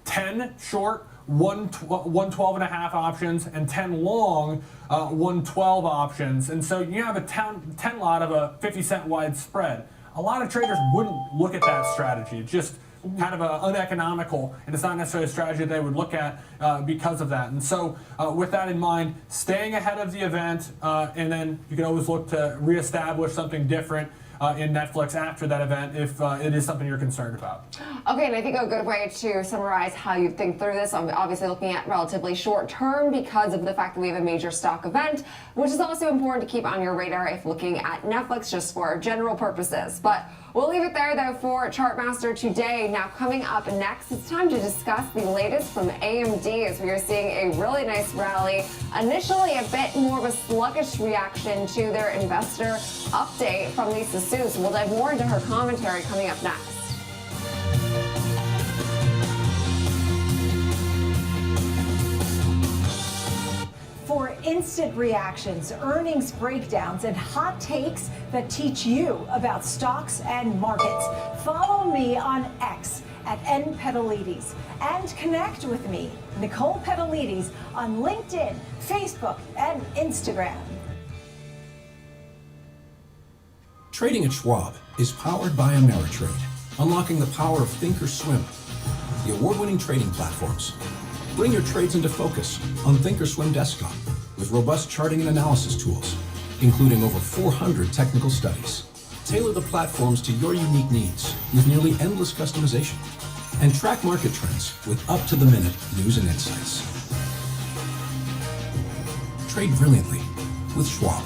10 short, 112.5 options, and 10 long, 112 options. And so you have a 10 lot of a 50-cent wide spread. A lot of traders wouldn't look at that strategy. It's just kind of uneconomical, and it's not necessarily a strategy they would look at because of that. And so with that in mind, staying ahead of the event, and then you can always look to reestablish something different in Netflix after that event if it is something you're concerned about. Okay, and I think a good way to summarize how you think through this, I'm obviously looking at relatively short term because of the fact that we have a major stock event, which is also important to keep on your radar if looking at Netflix just for general purposes. But we'll leave it there though for Chartmaster today. Now coming up next, it's time to discuss the latest from AMD as we are seeing a really nice rally. Initially a bit more of a sluggish reaction to their investor update from Lisa Su. So we'll dive more into her commentary coming up next. For instant reactions, earnings breakdowns, and hot takes that teach you about stocks and markets, follow me on X at @NPetalides and connect with me, Nicole Petalides, on LinkedIn, Facebook, and Instagram. Trading at Schwab is powered by Ameritrade, unlocking the power of Thinkorswim, the award-winning trading platforms. Bring your trades into focus on Thinkorswim Desktop with robust charting and analysis tools, including over 400 technical studies. Tailor the platforms to your unique needs with nearly endless customization, and track market trends with up-to-the-minute news and insights. Trade brilliantly with Schwab.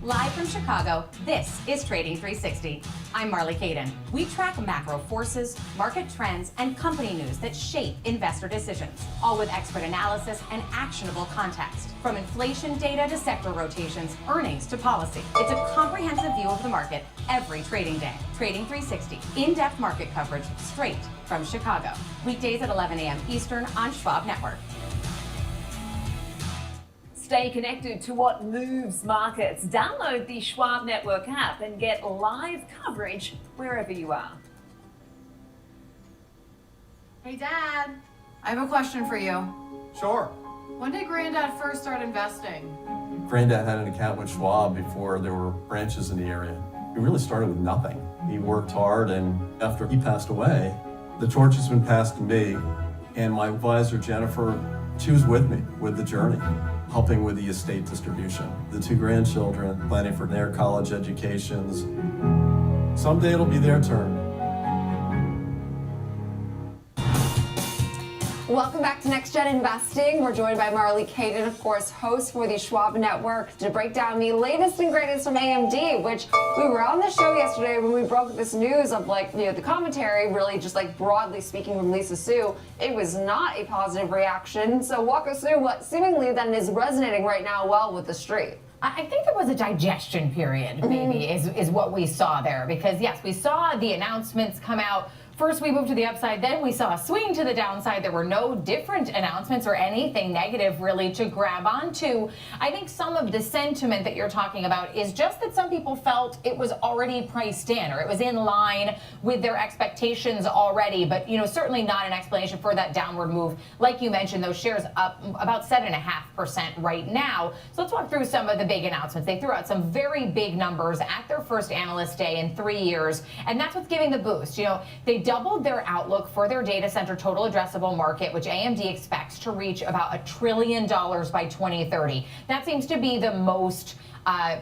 Live from Chicago, this is Trading 360. I'm Marley Caden. We track macro forces, market trends, and company news that shape investor decisions, all with expert analysis and actionable context. From inflation data to sector rotations, earnings to policy. It's a comprehensive view of the market every trading day. Trading 360, in-depth market coverage straight from Chicago. Weekdays at 11 a.m. Eastern on Schwab Network. Stay connected to what moves markets. Download the Schwab Network app and get live coverage wherever you are. Hey, Dad. I have a question for you. Sure. When did Granddad first start investing? Granddad had an account with Schwab before there were branches in the area. He really started with nothing. He worked hard, and after he passed away, the torch has been passed to me, and my advisor, Jennifer, she was with me with the journey, helping with the estate distribution. The two grandchildren, planning for their college educations. Someday it'll be their turn. Welcome back to Next Gen Investing. We're joined by Marley Caden, of course, host for the Schwab Network, to break down the latest and greatest from AMD, which we were on the show yesterday when we broke this news of the commentary, really just broadly speaking from Lisa Su. It was not a positive reaction. So walk us through what seemingly then is resonating right now well with the street. I think there was a digestion period, maybe, is what we saw there. Because, yes, we saw the announcements come out First, we moved to the upside, then we saw a swing to the downside. There were no different announcements or anything negative really to grab onto. I think some of the sentiment that you're talking about is just that some people felt it was already priced in, or it was in line with their expectations already, but certainly not an explanation for that downward move. Like you mentioned, those shares up about 7.5% right now. So let's walk through some of the big announcements. They threw out some very big numbers at their first analyst day in 3 years, and that's what's giving the boost. They doubled their outlook for their data center total addressable market, which AMD expects to reach about $1 trillion by 2030. That seems to be the most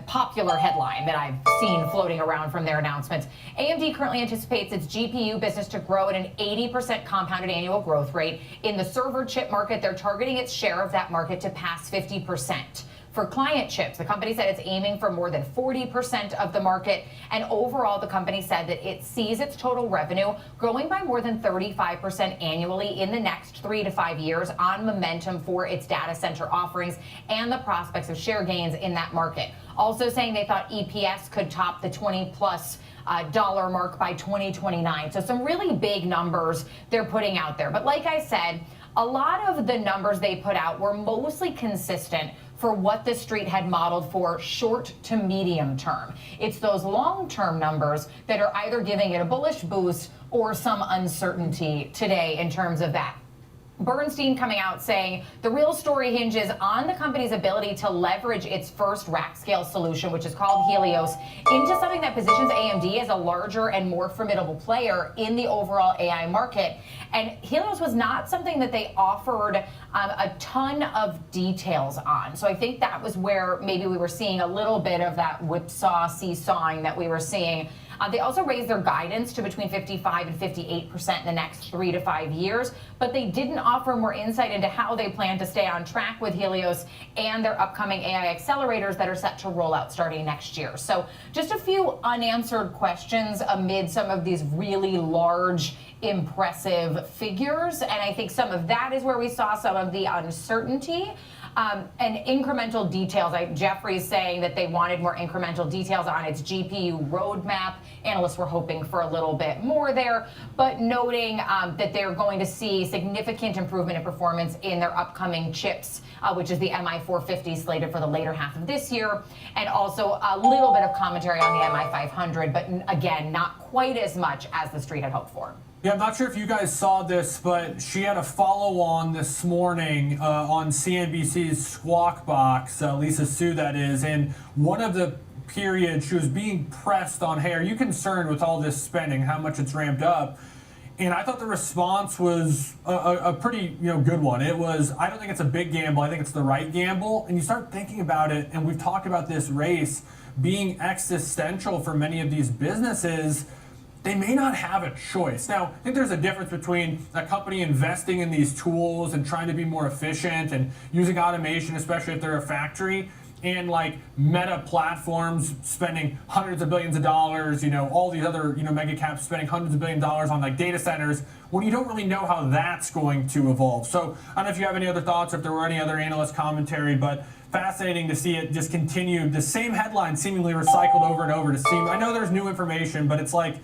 popular headline that I've seen floating around from their announcements. AMD currently anticipates its GPU business to grow at an 80% compounded annual growth rate. In the server chip market, they're targeting its share of that market to pass 50%. For client chips, the company said it's aiming for more than 40% of the market. And overall, the company said that it sees its total revenue growing by more than 35% annually in the next 3 to 5 years on momentum for its data center offerings and the prospects of share gains in that market. Also saying they thought EPS could top the $20+ mark by 2029. So some really big numbers they're putting out there. But like I said, a lot of the numbers they put out were mostly consistent for what the street had modeled for short to medium term. It's those long-term numbers that are either giving it a bullish boost or some uncertainty today in terms of that. Bernstein coming out saying the real story hinges on the company's ability to leverage its first rack scale solution, which is called Helios, into something that positions AMD as a larger and more formidable player in the overall AI market. And Helios was not something that they offered a ton of details on. So I think that was where maybe we were seeing a little bit of that whipsaw seesawing that we were seeing. They also raised their guidance to between 55 and 58% in the next 3 to 5 years, but they didn't offer more insight into how they plan to stay on track with Helios and their upcoming AI accelerators that are set to roll out starting next year. So just a few unanswered questions amid some of these really large, impressive figures, and I think some of that is where we saw some of the uncertainty. And incremental details, Jeffrey's saying that they wanted more incremental details on its GPU roadmap. Analysts were hoping for a little bit more there, but noting that they're going to see significant improvement in performance in their upcoming chips, which is the MI450 slated for the later half of this year, and also a little bit of commentary on the MI500, but again, not quite as much as the street had hoped for. Yeah, I'm not sure if you guys saw this, but she had a follow-on this morning on CNBC's Squawk Box, Lisa Su that is, and one of the periods she was being pressed on, hey, are you concerned with all this spending, how much it's ramped up? And I thought the response was a pretty good one. It was, I don't think it's a big gamble, I think it's the right gamble. And you start thinking about it, and we've talked about this race being existential for many of these businesses. They may not have a choice. Now, I think there's a difference between a company investing in these tools and trying to be more efficient and using automation, especially if they're a factory, and like Meta platforms spending hundreds of billions of dollars, all these other mega caps spending hundreds of billions of dollars on like data centers, when you don't really know how that's going to evolve. So I don't know if you have any other thoughts, if there were any other analyst commentary, but fascinating to see it just continue. The same headline seemingly recycled over and over to seem, I know there's new information, but it's like,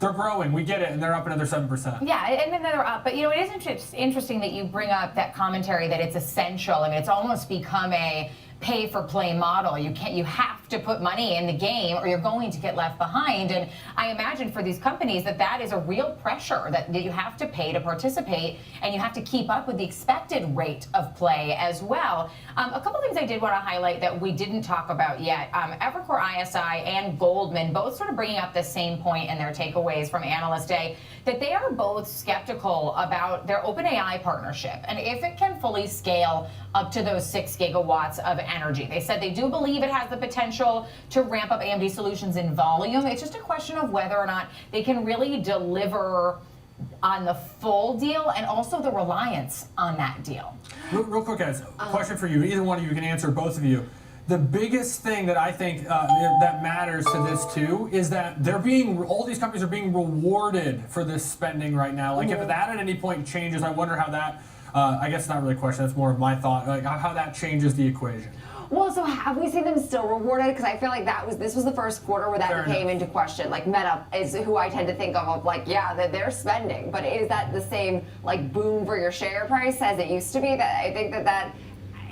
they're growing, we get it, and they're up another 7%. Yeah, and then they're up. But it is interesting that you bring up that commentary that it's essential. I mean, it's almost become a pay-for-play model. You have to put money in the game or you're going to get left behind. And I imagine for these companies that is a real pressure that you have to pay to participate, and you have to keep up with the expected rate of play as well. A couple things I did want to highlight that we didn't talk about yet. Evercore ISI and Goldman both sort of bringing up the same point in their takeaways from Analyst Day, that they are both skeptical about their OpenAI partnership and if it can fully scale up to those 6 gigawatts of energy. They said they do believe it has the potential to ramp up AMD solutions in volume. It's just a question of whether or not they can really deliver on the full deal and also the reliance on that deal. Real quick, guys, question for you. Either one of you can answer, both of you. The biggest thing that I think that matters to this too is that all these companies are being rewarded for this spending right now. Like if that at any point changes, I wonder how that, I guess not really a question, that's more of my thought, like how that changes the equation. Well, so have we seen them still rewarded? Because I feel like this was the first quarter where that Fair came enough. into question. Like Meta is who I tend to think of like, yeah, that they're spending, but is that the same like boom for your share price as it used to be? That I think that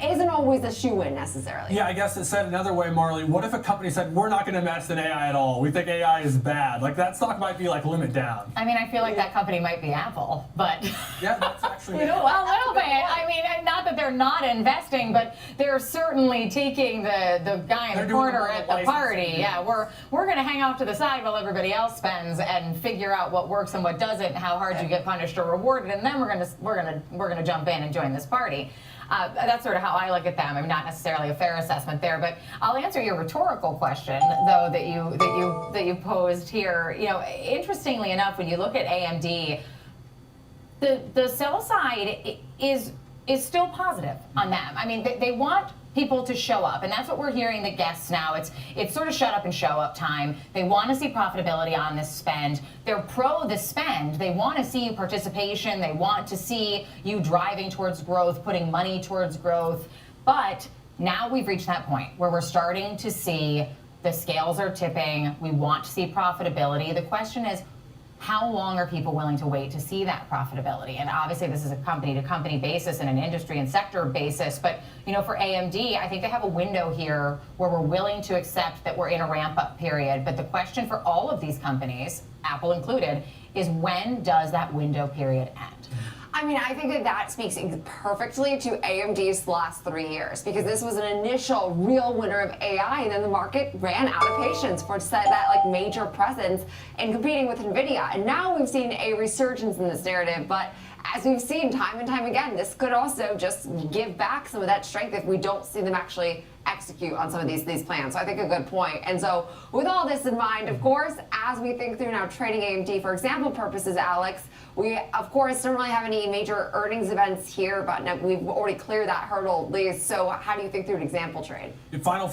isn't always a shoe-in necessarily. Yeah, I guess it said another way, Marley. What if a company said, we're not going to invest in AI at all? We think AI is bad. Like, that stock might be, like, limit down. I mean, I feel like that company might be Apple, but... Yeah, that's actually... Well, a little bit. I mean, not that they're not investing, but they're certainly taking the guy in the corner at the party. Yeah, we're going to hang off to the side while everybody else spends and figure out what works and what doesn't, how hard you get punished or rewarded, and then we're gonna jump in and join this party. That's sort of how I look at them. I mean, not necessarily a fair assessment there, but I'll answer your rhetorical question though that you posed here. You know, interestingly enough, when you look at AMD, the sell side is still positive on them. I mean, they want people to show up, and that's what we're hearing the guests now. It's sort of shut up and show up time. They want to see profitability on this spend. They're pro the spend. They want to see participation. They want to see you driving towards growth, putting money towards growth. But now we've reached that point where we're starting to see the scales are tipping. We want to see profitability. The question is, how long are people willing to wait to see that profitability? And obviously this is a company-to-company basis and an industry and sector basis, but you know, for AMD, I think they have a window here where we're willing to accept that we're in a ramp-up period. But the question for all of these companies, Apple included, is when does that window period end? I mean, I think that speaks perfectly to AMD's last 3 years, because this was an initial real winner of AI, and then the market ran out of patience for that like major presence in competing with NVIDIA. And now we've seen a resurgence in this narrative, but as we've seen time and time again, this could also just give back some of that strength if we don't see them actually execute on some of these plans. So I think a good point. And so with all this in mind, of course, as we think through now trading AMD for example purposes, Alex, we of course don't really have any major earnings events here, but we've already cleared that hurdle at least. So how do you think through an example trade? The final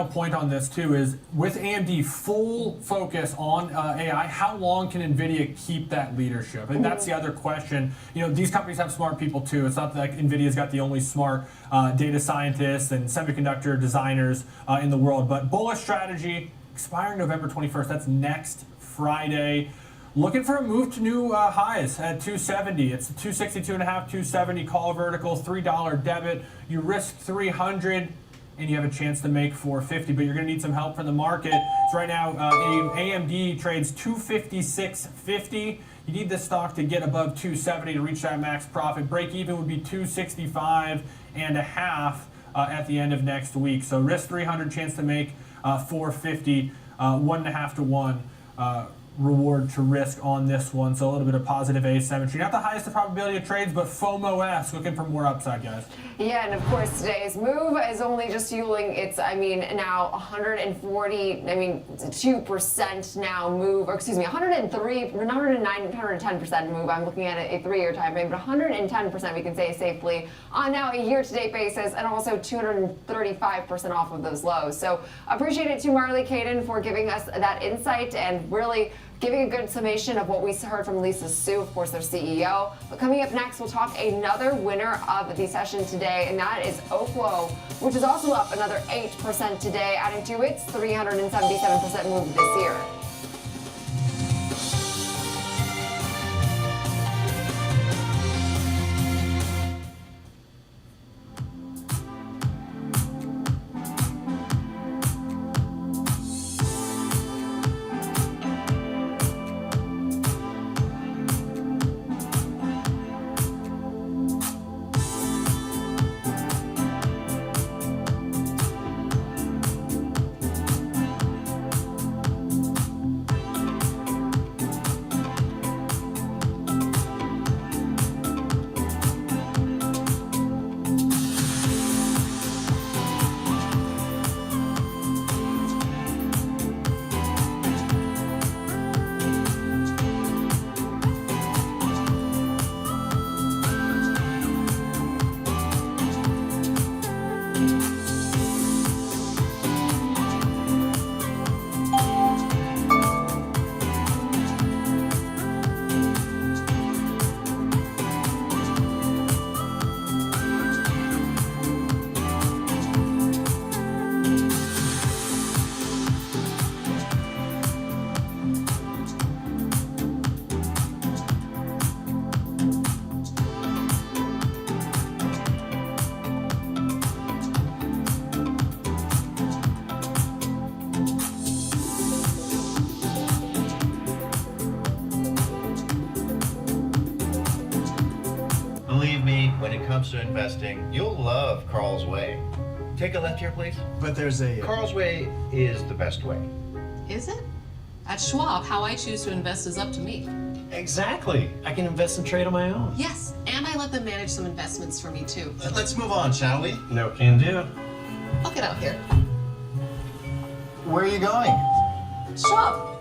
point on this too is with AMD full focus on AI, how long can NVIDIA keep that leadership? And that's the other question. You know, these companies have smart people too. It's not like NVIDIA's got the only smart data scientists and semiconductor designers in the world, but bullish strategy expiring November 21st. That's next Friday. Looking for a move to new highs at 270. It's 262.5, 270 call vertical, $3 debit. You risk 300 and you have a chance to make 450, but you're going to need some help from the market. So right now, AMD trades 256.50. You need this stock to get above 270 to reach that max profit. Break even would be 265.5 at the end of next week. So risk 300, chance to make 450, 1.5 to 1 reward to risk on this one. So a little bit of positive asymmetry. Not the highest probability of trades, but FOMO-esque, looking for more upside, guys. Yeah, and of course today's move is only just fueling its, now 2% now move, or excuse me, 103, 109, 110% move. I'm looking at a 3-year time frame, but 110% we can say safely on now a year-to-date basis, and also 235% off of those lows. So appreciate it to Marley Caden for giving us that insight and really giving a good summation of what we heard from Lisa Su, of course, their CEO. But coming up next, we'll talk another winner of the session today, and that is Oklo, which is also up another 8% today, adding to its 377% move this year. when it comes to investing, you'll love Carl's Way. Take a left here, please. But there's a... Carl's Way is the best way. Is it? At Schwab, how I choose to invest is up to me. Exactly. I can invest and trade on my own. Yes, and I let them manage some investments for me too. Let's move on, shall we? No can do. I'll get out here. Where are you going? Schwab.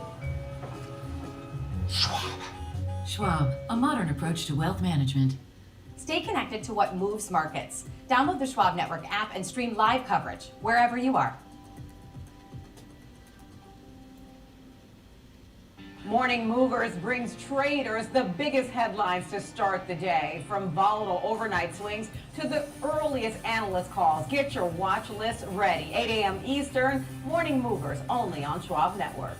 Schwab, a modern approach to wealth management. Stay connected to what moves markets. Download the Schwab Network app and stream live coverage wherever you are. Morning Movers brings traders the biggest headlines to start the day, from volatile overnight swings to the earliest analyst calls. Get your watch list ready. 8 a.m. Eastern, Morning Movers, only on Schwab Network.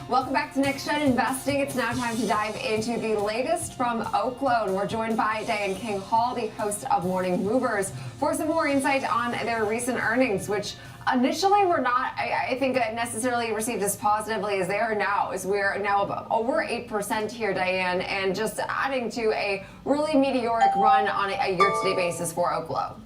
Welcome back to Next Gen Investing. It's now time to dive into the latest from Oklo. We're joined by Diane King Hall, the host of Morning Movers, for some more insight on their recent earnings, which initially were not, I think, necessarily received as positively as they are now, as we're now over 8% here, Diane, and just adding to a really meteoric run on a year-to-date basis for Oklo.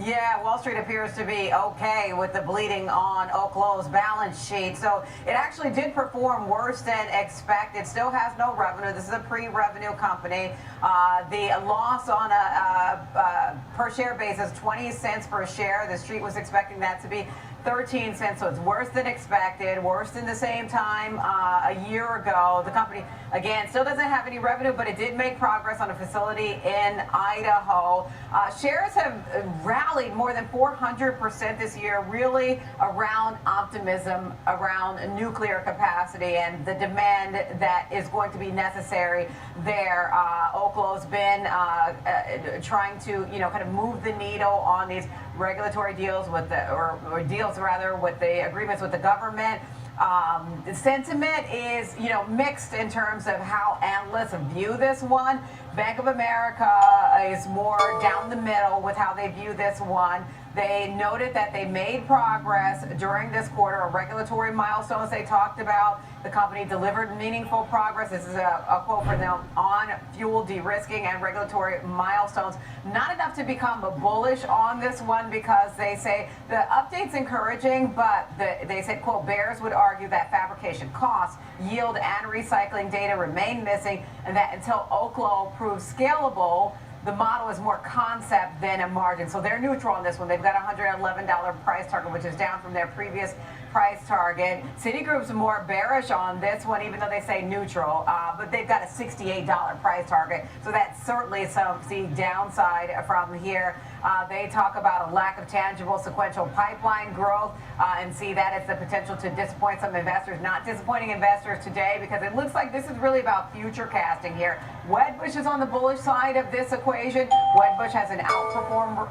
Yeah, Wall Street appears to be okay with the bleeding on Oklo's balance sheet. So it actually did perform worse than expected. Still has no revenue. This is a pre-revenue company. The loss on a per share basis, 20 cents per share. The street was expecting that to be 13 cents, so it's worse than expected, worse than the same time a year ago. The company, again, still doesn't have any revenue, but it did make progress on a facility in Idaho. Shares have rallied more than 400% this year, really around optimism around nuclear capacity and the demand that is going to be necessary there. Oklo's been trying to, kind of move the needle on these regulatory deals with or deals rather with the agreements with the government. The sentiment is, mixed in terms of how analysts view this one. Bank of America is more down the middle with how they view this one. They noted that they made progress during this quarter, regulatory milestones they talked about. The company delivered meaningful progress. This is a quote from them on fuel de-risking and regulatory milestones. Not enough to become bullish on this one because they say the update's encouraging, but they said, quote, bears would argue that fabrication costs, yield, and recycling data remain missing, and that until Oklo proves scalable, the model is more concept than a margin. So they're neutral on this one. They've got a $111 price target, which is down from their previous price target. Citigroup's more bearish on this one, even though they say neutral, but they've got a $68 price target. So that's certainly some downside from here. They talk about a lack of tangible sequential pipeline growth and see that as the potential to disappoint some investors. Not disappointing investors today because it looks like this is really about future casting here. Wedbush is on the bullish side of this equation. Wedbush has an outperform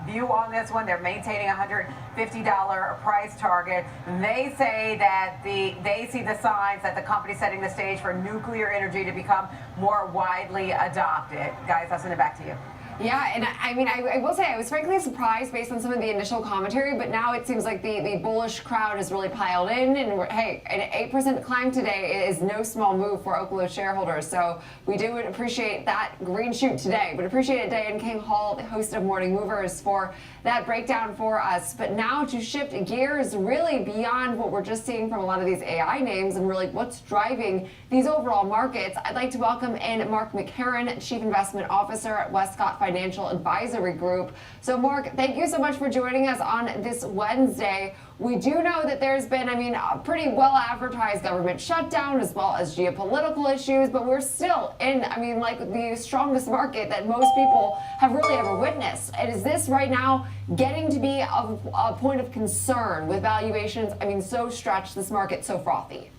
view on this one. They're maintaining a $150 price target. They say that they see the signs that the company's setting the stage for nuclear energy to become more widely adopted. Guys, I'll send it back to you. Yeah, and I will say I was frankly surprised based on some of the initial commentary, but now it seems like the bullish crowd has really piled in, and hey, an 8% climb today is no small move for Oklo shareholders, so we do appreciate that green shoot today. But appreciate it, Diane King Hall, the host of Morning Movers, for that breakdown for us. But now to shift gears really beyond what we're just seeing from a lot of these AI names and really what's driving these overall markets, I'd like to welcome in Mark McCarron, Chief Investment Officer at Westcott Financial Advisory Group. So Mark, thank you so much for joining us on this Wednesday. We do know that there's been, a pretty well advertised government shutdown as well as geopolitical issues, but we're still in, like the strongest market that most people have really ever witnessed. And is this right now getting to be a point of concern with valuations, so stretched, this market so frothy?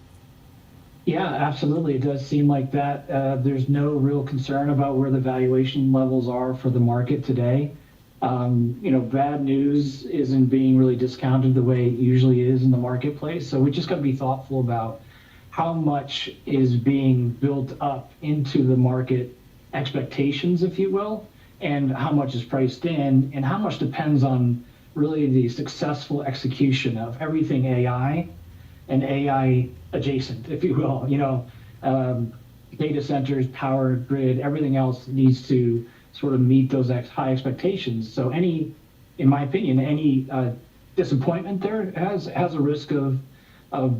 Yeah, absolutely. It does seem like that. There's no real concern about where the valuation levels are for the market today. Bad news isn't being really discounted the way it usually is in the marketplace. So we just got to be thoughtful about how much is being built up into the market expectations, if you will, and how much is priced in, and how much depends on really the successful execution of everything AI an AI adjacent, if you will. Data centers, power grid, everything else needs to sort of meet those high expectations. So in my opinion, any disappointment there has a risk of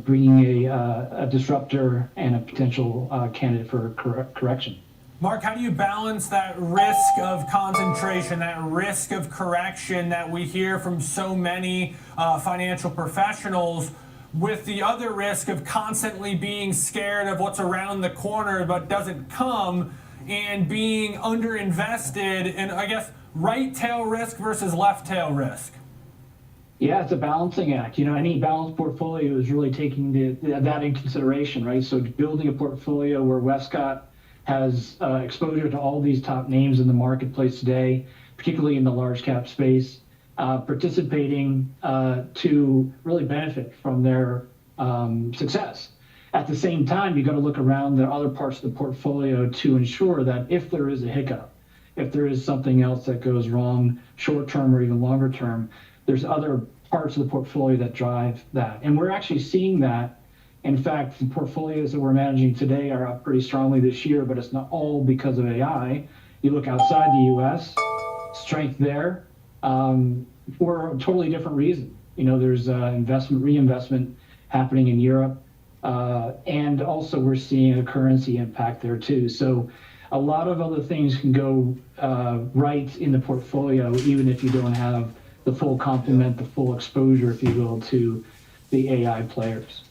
bringing a disruptor and a potential candidate for correction. Mark, how do you balance that risk of concentration, that risk of correction that we hear from so many financial professionals, with the other risk of constantly being scared of what's around the corner but doesn't come, and being underinvested in, I guess, right tail risk versus left tail risk? Yeah, it's a balancing act. Any balanced portfolio is really taking that in consideration, right? So building a portfolio where Westcott has exposure to all these top names in the marketplace today, particularly in the large cap space, participating to really benefit from their success. At the same time, you've got to look around the other parts of the portfolio to ensure that if there is a hiccup, if there is something else that goes wrong short term or even longer term, there's other parts of the portfolio that drive that. And we're actually seeing that. In fact, the portfolios that we're managing today are up pretty strongly this year, but it's not all because of AI. You look outside the US, strength there for a totally different reason. There's reinvestment happening in Europe. And also we're seeing a currency impact there too. So a lot of other things can go right in the portfolio, even if you don't have the full complement, the full exposure, if you will, to the AI players.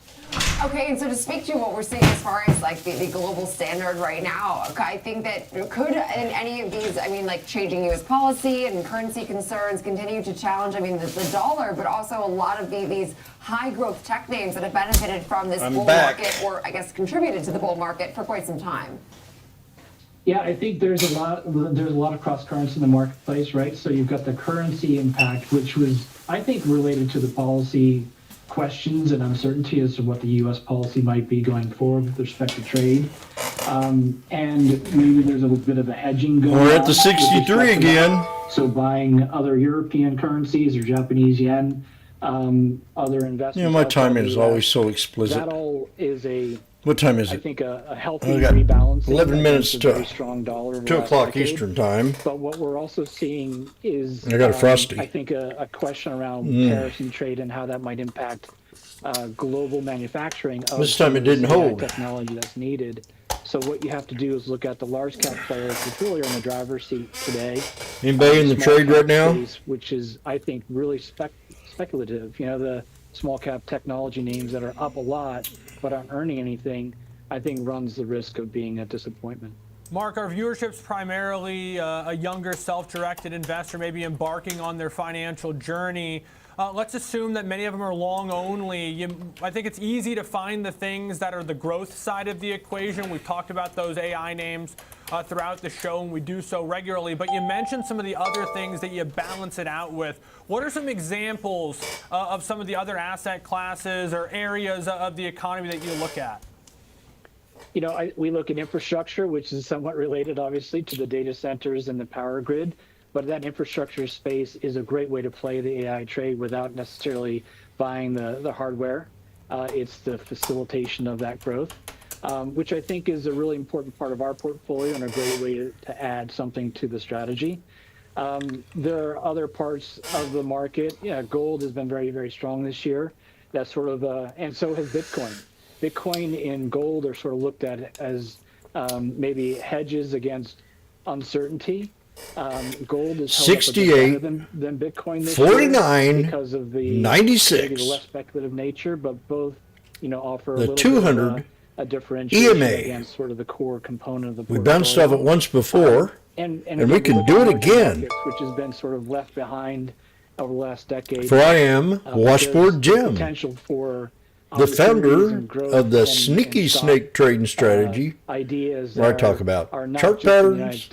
Okay, and so to speak to what we're seeing as far as like the global standard right now, I think that could in any of these, changing U.S. policy and currency concerns continue to challenge, the dollar, but also a lot of these high growth tech names that have benefited from this bull market, or I guess contributed to the bull market for quite some time. Yeah, I think there's a lot of cross currents in the marketplace, right? So you've got the currency impact, which was, I think, related to the policy questions and uncertainty as to what the U.S. policy might be going forward with respect to trade. And maybe there's a little bit of a hedging going on. We're at the 63 again. So buying other European currencies or Japanese yen, other investments. My timing is always so explicit. That all is What time is it? I think a healthy rebalancing. 11 minutes to very strong dollar 2 o'clock Eastern time. But what we're also seeing is, I got a frosty. I think a question around tariffs and trade and how that might impact global manufacturing of this time it didn't hold technology that's needed. So what you have to do is look at the large cap players, which really are in the driver's seat today. Anybody in the trade right now? Space, which is, I think, really speculative. The small cap technology names that are up a lot but aren't earning anything, I think runs the risk of being a disappointment. Mark, our viewership's primarily a younger self-directed investor, maybe embarking on their financial journey. Let's assume that many of them are long only. I think it's easy to find the things that are the growth side of the equation. We've talked about those AI names throughout the show, and we do so regularly. But you mentioned some of the other things that you balance it out with. What are some examples of some of the other asset classes or areas of the economy that you look at? We look at infrastructure, which is somewhat related, obviously, to the data centers and the power grid. But that infrastructure space is a great way to play the AI trade without necessarily buying the hardware. It's the facilitation of that growth, which I think is a really important part of our portfolio and a great way to add something to the strategy. There are other parts of the market. Gold has been very, very strong this year. That's sort of, and so has Bitcoin. Bitcoin and gold are sort of looked at as maybe hedges against uncertainty. Gold is 68, than Bitcoin this 49, year because of the 96, maybe the less speculative nature, but both offer a the little 200 bit of a differentiation EMA. against sort of the core component of the portfolio. We've done stuff at once before, and we can do it again. Markets, which has been sort of left behind over the last decade. For I am Washboardjim, potential for the founder of the Sneaky Snake trading strategy, ideas where I talk about chart patterns,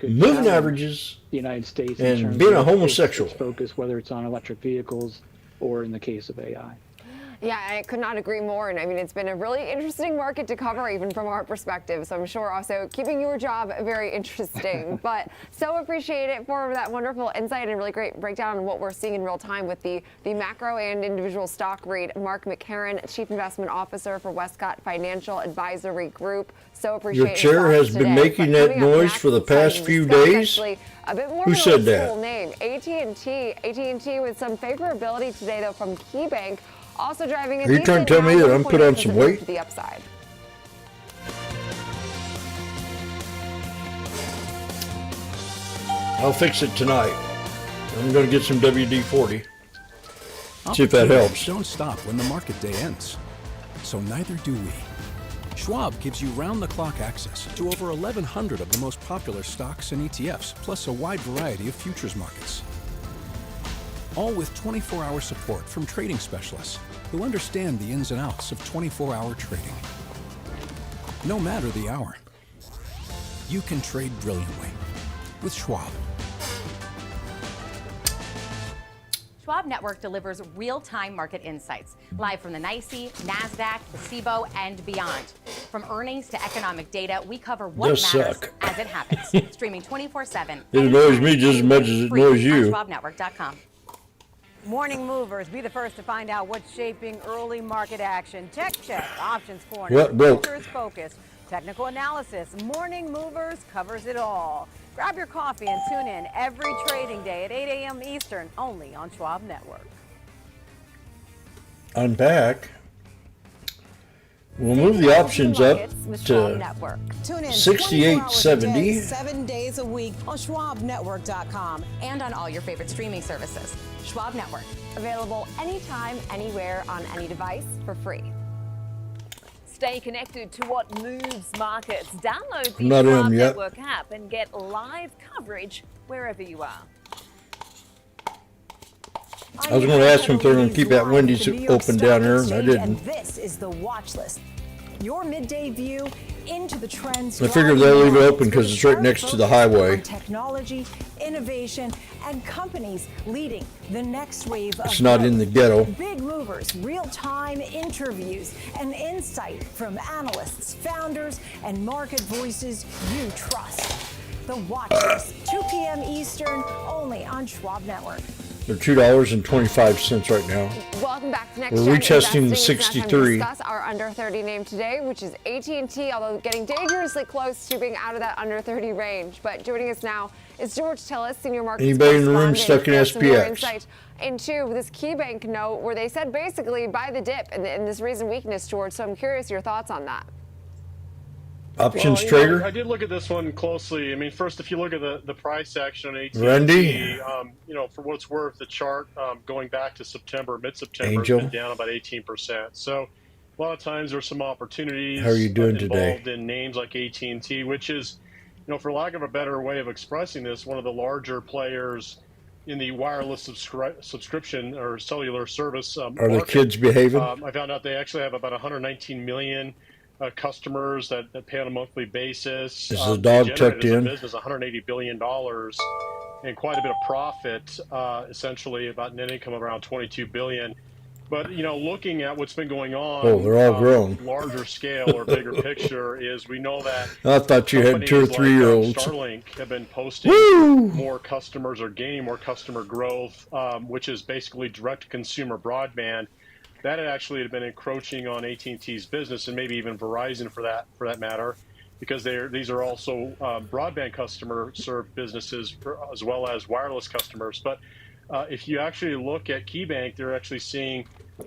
moving averages, the United States, and being a homosexual. Focus, whether it's on electric vehicles or in the case of AI. Yeah, I could not agree more. And I mean, it's been a really interesting market to cover, even from our perspective. So I'm sure also keeping your job very interesting. But so appreciate it for that wonderful insight and really great breakdown on what we're seeing in real time with the macro and individual stock read. Mark McCarran, Chief Investment Officer for Westcott Financial Advisory Group. So appreciate your chair has been making that noise for the past few days. A bit more Who of said a that? full name, AT&T. AT&T with some favorability today, though, from KeyBank. Also driving a Are you trying to tell me that I'm put on some weight? To the upside. I'll fix it tonight. I'm going to get some WD-40. See if that helps. Don't stop when the market day ends. So neither do we. Schwab gives you round-the-clock access to over 1,100 of the most popular stocks and ETFs, plus a wide variety of futures markets. All with 24-hour support from trading specialists who understand the ins and outs of 24-hour trading. No matter the hour, you can trade brilliantly with Schwab. Schwab Network delivers real-time market insights, live from the NYSE, NASDAQ, the SIBO, and beyond. From earnings to economic data, we cover what matters as it happens. Streaming 24/7. It annoys me just as much as it annoys you. On SchwabNetwork.com. Morning movers, be the first to find out what's shaping early market action. Tech check, options corner, What broke? futures focus, technical analysis. Morning movers covers it all. Grab your coffee and tune in every trading day at 8 a.m. Eastern, only on Schwab Network. I'm back. We'll move the options up to Tune in 68.70. 7 days a week on SchwabNetwork.com and on all your favorite streaming services. Schwab Network. Available anytime, anywhere, on any device for free. Stay connected to what moves markets. Download the Not in Schwab them yet. Network app and get live coverage wherever you are. I was going to ask them if they're going to keep that Wendy's open down there, and I didn't. And this is the watch list. Your midday view into the trends. I figured they'll leave it open because it's right next to the highway. Technology, innovation, and companies leading the next wave of It's not in the ghetto. big movers, real-time interviews, and insight from analysts, founders, and market voices you trust. The Watch List, 2 p.m. Eastern, only on Schwab Network. They're $2.25 right now. Welcome back to Next We're Gen retesting the Investing. It's now time to 63. discuss our under 30 name today, which is AT&T, although getting dangerously close to being out of that under 30 range. But joining us now is George Tillis, senior market Anybody in the room correspondent. stuck in Some more SPX? insight into this KeyBank note where they said basically buy the dip and this reason weakness, George. So I'm curious your thoughts on that. Options Well, trader? I did look at this one closely. I mean, first, if you look at the price action on AT&T, Randy? For what it's worth, the chart going back to September, mid-September, has Angel? been down about 18%. So a lot of times there's some opportunities How are you doing today? involved in names like AT&T, which is, for lack of a better way of expressing this, one of the larger players in the wireless subscription or cellular service Are market. the kids behaving? I found out they actually have about 119 million customers that pay on a monthly basis. Is the dog they tucked generated as a in? business $180 billion and quite a bit of profit, essentially about net income of around $22 billion. But, looking at what's been going on, Oh, they're all grown. larger scale or bigger picture is we know that I thought you had 2 or 3 year olds. Starlink have been posting more customers or gaining more customer growth, which is basically direct consumer broadband. That had actually been encroaching on AT&T's business and maybe even Verizon for that matter, because these are also broadband customer served businesses as well as wireless customers. But if you actually look at KeyBank, they're actually seeing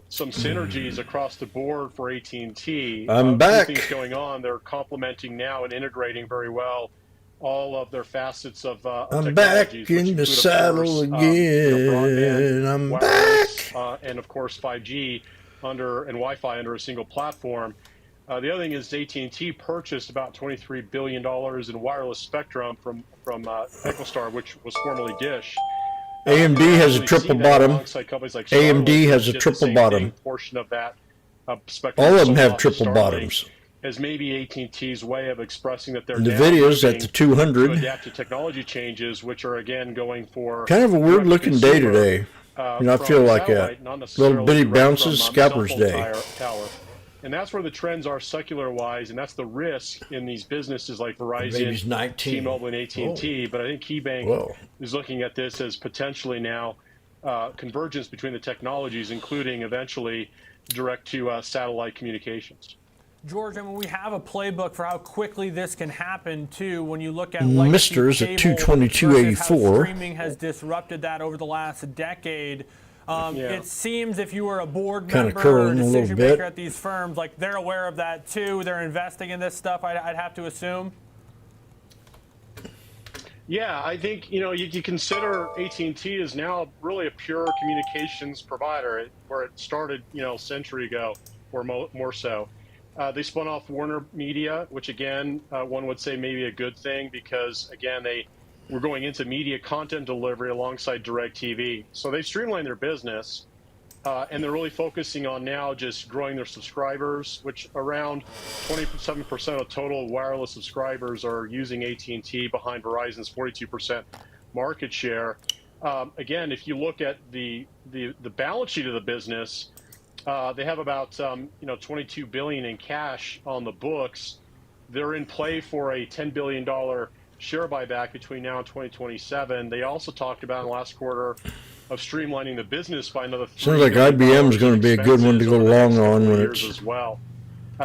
some synergies across the board for AT&T. I'm back. Things going on. They're complementing now and integrating very well all of their facets of I'm back technologies, which in the include, of saddle course, again. broadband, I'm wireless, back. and of course 5G and Wi-Fi under a single platform. The other thing is AT&T purchased about $23 billion in wireless spectrum from EchoStar, which was formerly Dish. AMD has a triple bottom. AMD has a triple bottom. Portion of that spectrum. All of them sold have off to triple Starlink bottoms. As maybe AT&T's way of expressing that they're NVIDIA's now at the 200. to adapt to technology changes, which are again going for Kind of a weird looking day consumer, today. You know, I feel like a little bitty bounces, scalper's day. Tower. And that's where the trends are secular-wise, and that's the risk in these businesses like Verizon, T-Mobile, and AT&T. But I think KeyBank is looking at this as potentially now convergence between the technologies, including eventually direct-to-satellite communications. George, I mean, we have a playbook for how quickly this can happen, too, when you look at Misters at 222.84. Streaming has disrupted that over the last decade. It seems if you were a board member or decision maker at these firms, like they're aware of that, too. They're investing in this stuff, I'd have to assume. Yeah, I think, you consider AT&T is now really a pure communications provider, where it started, a century ago or more so. They spun off Warner Media, which again, one would say maybe a good thing because, again, they were going into media content delivery alongside DirecTV. So they've streamlined their business, and they're really focusing on now just growing their subscribers, which around 27% of total wireless subscribers are using AT&T behind Verizon's 42% market share. Again, if you look at the balance sheet of the business, they have about $22 billion in cash on the books. They're in play for a $10 billion share buyback between now and 2027. They also talked about in the last quarter of streamlining the business by another. Sounds like IBM is going to be a good one to go long on when it's as well.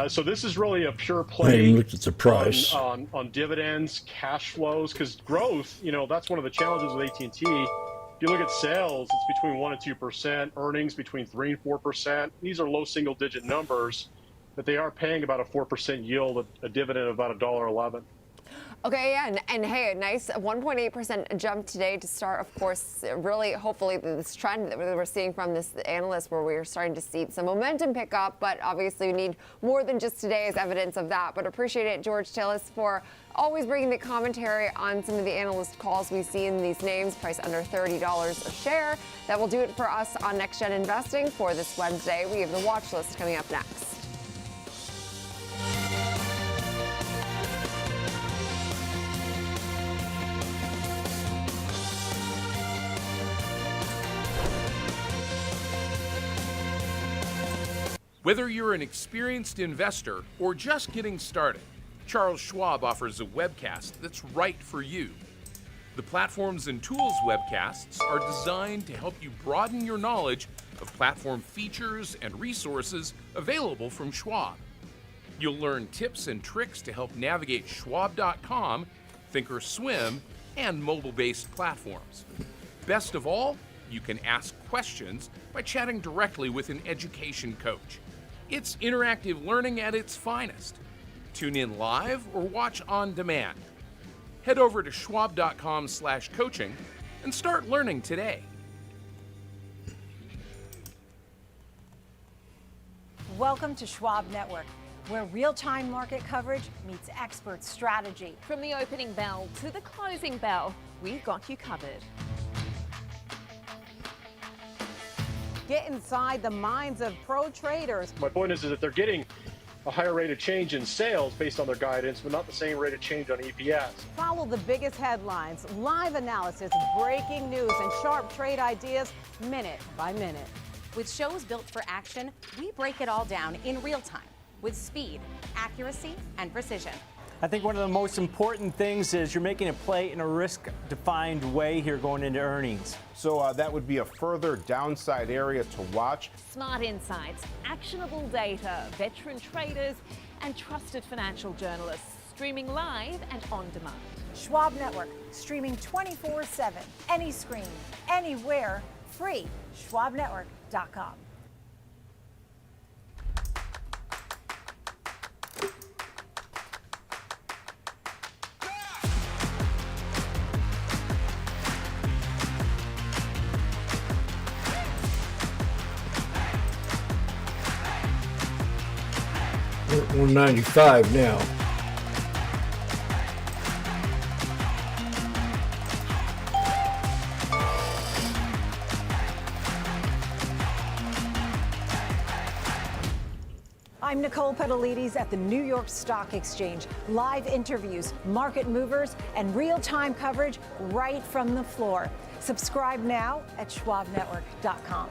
So this is really a pure play. I even looked at the price on dividends, cash flows, because growth. That's one of the challenges with AT&T. If you look at sales, it's between 1% and 2%, earnings between 3% and 4%. These are low single-digit numbers, but they are paying about a 4% yield, a dividend of about $1.11. Okay, yeah, and hey, a nice 1.8% jump today to start, of course, really, hopefully, this trend that we're seeing from this analyst where we're starting to see some momentum pick up, but obviously we need more than just today as evidence of that. But appreciate it, George Tillis, for always bringing the commentary on some of the analyst calls we see in these names, price under $30 a share. That will do it for us on Next Gen Investing for this Wednesday. We have the watch list coming up next. Whether you're an experienced investor or just getting started, Charles Schwab offers a webcast that's right for you. The Platforms and Tools webcasts are designed to help you broaden your knowledge of platform features and resources available from Schwab. You'll learn tips and tricks to help navigate Schwab.com, Thinkorswim, and mobile-based platforms. Best of all, you can ask questions by chatting directly with an education coach. It's interactive learning at its finest. Tune in live or watch on demand. Head over to schwab.com/coaching and start learning today. Welcome to Schwab Network, where real-time market coverage meets expert strategy. From the opening bell to the closing bell, we've got you covered. Get inside the minds of pro traders. My point is that they're getting a higher rate of change in sales based on their guidance, but not the same rate of change on EPS. Follow the biggest headlines, live analysis, breaking news, and sharp trade ideas minute by minute. With shows built for action, we break it all down in real time with speed, accuracy, and precision. I think one of the most important things is you're making a play in a risk-defined way here going into earnings. So that would be a further downside area to watch. Smart insights, actionable data, veteran traders, and trusted financial journalists streaming live and on demand. Schwab Network, streaming 24/7, any screen, anywhere, free. SchwabNetwork.com. We're at 195 now. I'm Nicole Pedalides at the New York Stock Exchange. Live interviews, market movers, and real-time coverage right from the floor. Subscribe now at schwabnetwork.com.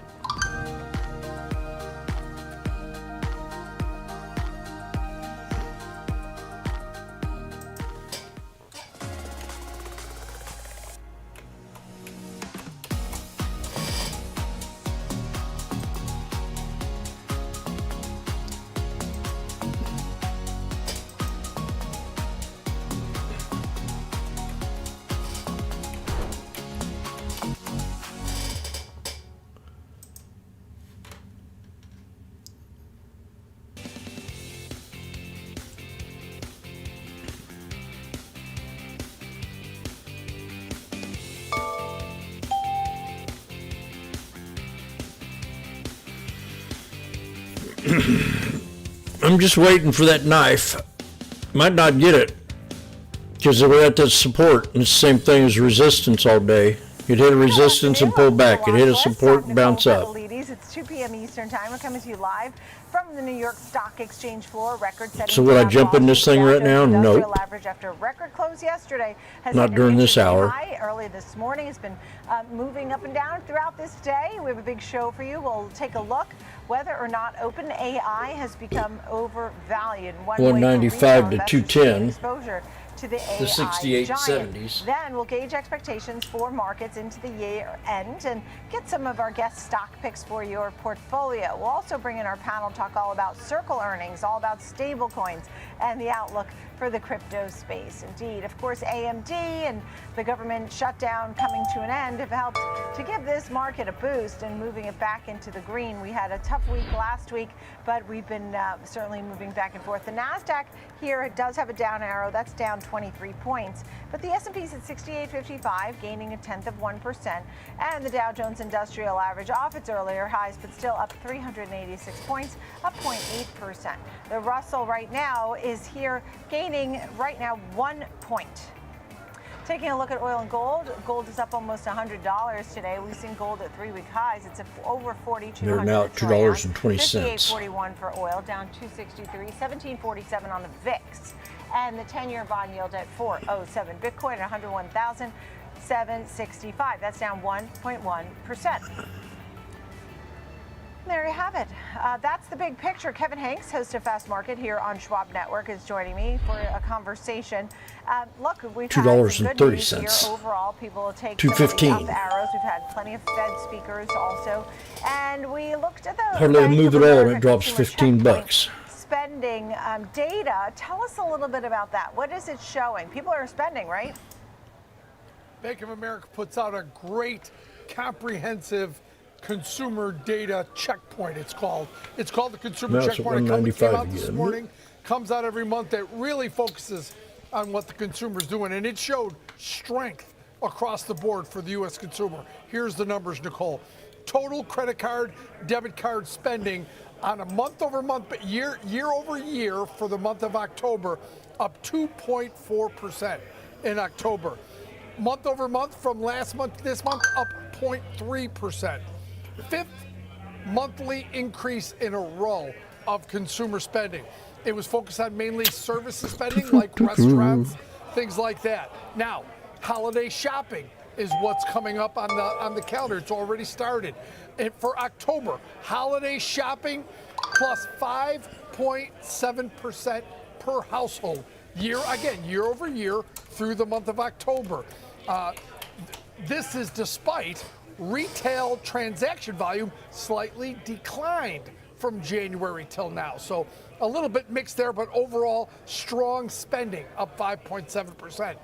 I'm just waiting for that knife. Might not get it because we're at the support. And it's the same thing as resistance all day. It hit a resistance and pull back. It hit a support and bounce up. It's 2 p.m. Eastern time. We're coming to you live from the New York Stock Exchange floor. Record-setting. So would I jump in this thing right now? Nope. Average after record close yesterday has not during this hour. High early this morning. It's been moving up and down throughout this day. We have a big show for you. We'll take a look whether or not OpenAI has become overvalued. 195 to 210. Exposure to the AI 68.70s. Then we'll gauge expectations for markets into the year end and get some of our guest stock picks for your portfolio. We'll also bring in our panel, talk all about Circle earnings, all about stable coins, and the outlook for the crypto space. Indeed, of course, AMD and the government shutdown coming to an end have helped to give this market a boost and moving it back into the green. We had a tough week last week, but we've been certainly moving back and forth. The NASDAQ here, it does have a down arrow. That's down 23 points. But the S&P's at 68.55, gaining 0.1%. And the Dow Jones Industrial Average off its earlier highs, but still up 386 points, up 0.8%. The Russell right now is here gaining right now 1 point. Taking a look at oil and gold, gold is up almost $100 today. We've seen gold at 3-week highs. It's at over $4,200. They're now at $2.20. 58.41 for oil, down 263, 17.47 on the VIX, and the 10-year bond yield at 4.07. Bitcoin at 101,765. That's down 1.1%. There you have it. That's the big picture. Kevin Hanks, host of Fast Market here on Schwab Network, is joining me for a conversation. Look, we've had some good news here overall. People take $2.15 arrows. We've had plenty of Fed speakers also, and we looked at the hardly move at all, and it drops $15. Spending data. Tell us a little bit about that. What is it showing? People are spending, right? Bank of America puts out a great, comprehensive consumer data checkpoint. It's called the consumer checkpoint. It came out this morning. Comes out every month. That really focuses on what the consumer's doing, and it showed strength across the board for the U.S. consumer. Here's the numbers, Nicole. Total credit card, debit card spending on a month-over-month, but year-over-year for the month of October, up 2.4% in October. Month-over-month from last month to this month, up 0.3%. Fifth monthly increase in a row of consumer spending. It was focused on mainly services spending like restaurants, things like that. Now, holiday shopping is what's coming up on the calendar. It's already started. And for October, holiday shopping plus 5.7% per household. Year over year through the month of October. This is despite retail transaction volume slightly declined from January till now. So a little bit mixed there, but overall strong spending, up 5.7%.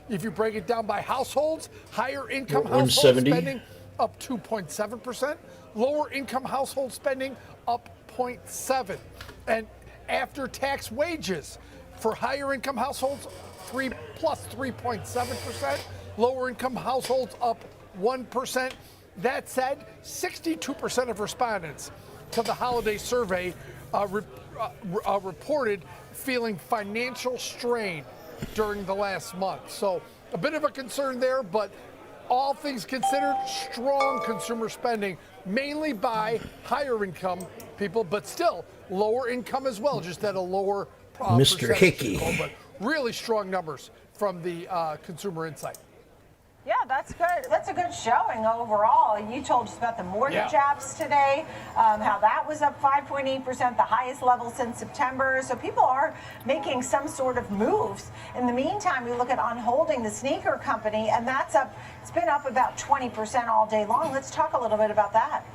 If you break it down by households, higher income household spending up 2.7%, lower income household spending up 0.7%. And after tax wages for higher income households, plus 3.7%, lower income households up 1%. That said, 62% of respondents to the holiday survey reported feeling financial strain during the last month. So a bit of a concern there, but all things considered, strong consumer spending, mainly by higher income people, but still lower income as well, just at a lower Mr. Hickey. But really strong numbers from the Consumer Insight. Yeah, that's good. That's a good showing overall. You told us about the mortgage apps today, how that was up 5.8%, the highest level since September. So people are making some sort of moves. In the meantime, we look at On Holding, the sneaker company, and that's up. It's been up about 20% all day long. Let's talk a little bit about that.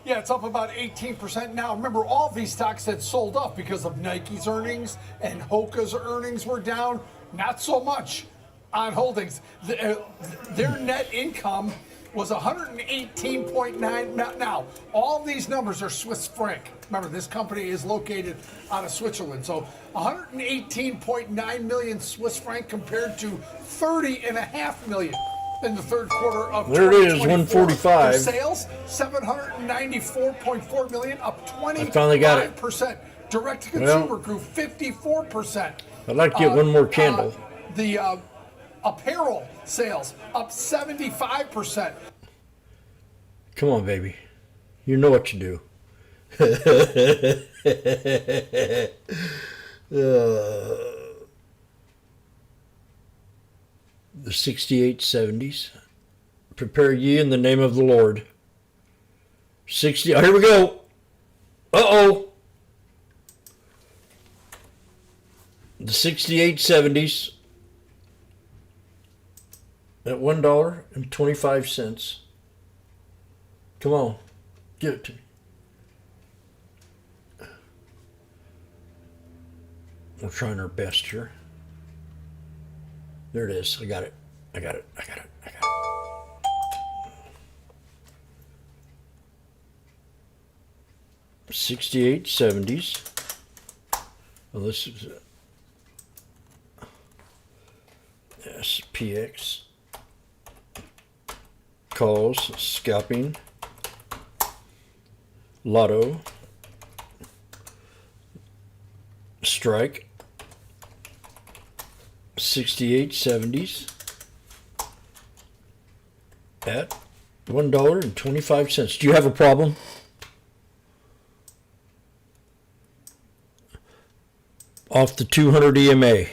Yeah, it's up about 18% now. Remember, all these stocks had sold off because of Nike's earnings and Hoka's earnings were down. Not so much On Holdings. Their net income was 118.9. Now, all these numbers are Swiss franc. Remember, this company is located out of Switzerland. So 118.9 million Swiss franc compared to 30.5 million in the third quarter of 2024. There it is, 145. Their sales, 794.4 million, up 25%. I finally got it. Direct to consumer grew 54%. I'd like to get one more candle. The apparel sales up 75%. Come on, baby. You know what you do. The 6870s. Prepare ye in the name of the Lord. 60. Oh, here we go. Uh-oh. The 6870s at $1.25. Come on. Give it to me. We're trying our best here. There it is. I got it. I got it. I got it. I got it. $68.70s. Well, this is SPX. Calls, scalping, lotto, strike, 68.70s at $1.25. Do you have a problem? Off the 200 EMA.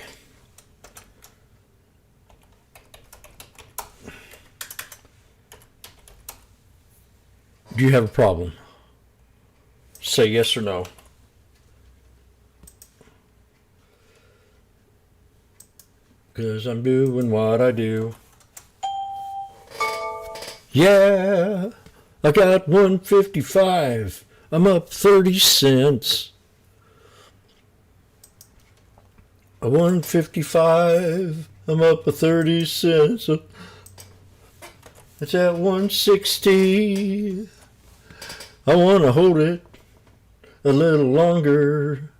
Do you have a problem? Say yes or no. Because I'm doing what I do. Yeah, I got 155. I'm up 30 cents. 155. I'm up 30 cents. It's at 160. I want to hold it a little longer.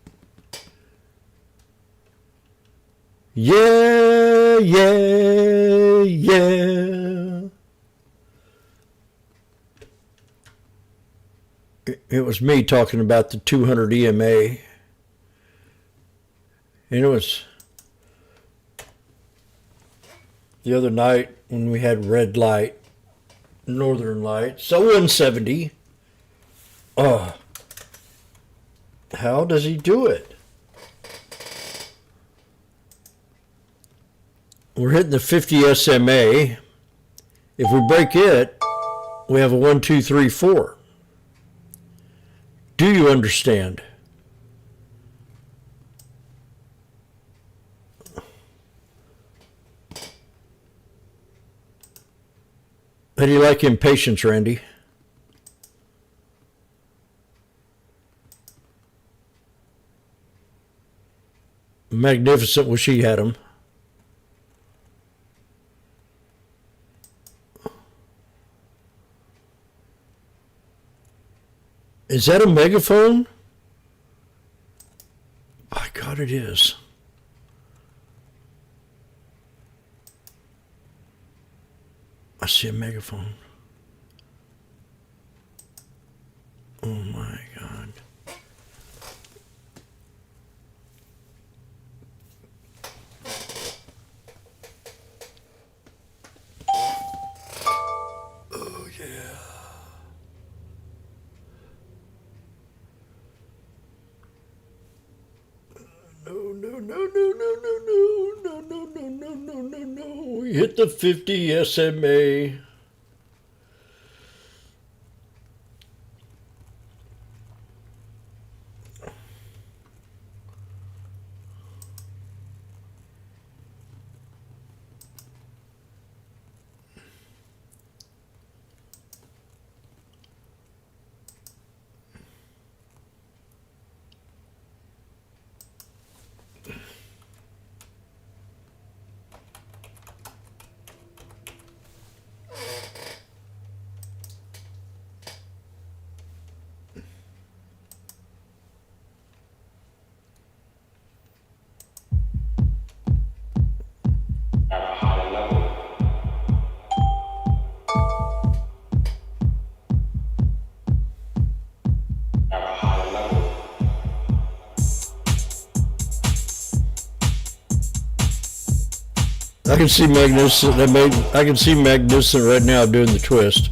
Yeah, yeah, yeah. It was me talking about the 200 EMA. And it was the other night when we had red light, northern light, so 170. How does he do it? We're hitting the 50 SMA. If we break it, we have a 1, 2, 3, 4. Do you understand? How do you like impatience, Randy? Magnificent wish she had him. Is that a megaphone? By God, it is. I see a megaphone. Oh my God. Oh yeah. No, no, no, no, no, no, no, no, no, no, no, no, no, no. hit the 50 SMA. I can see Magnificent. I can see Magnificent right now doing the twist.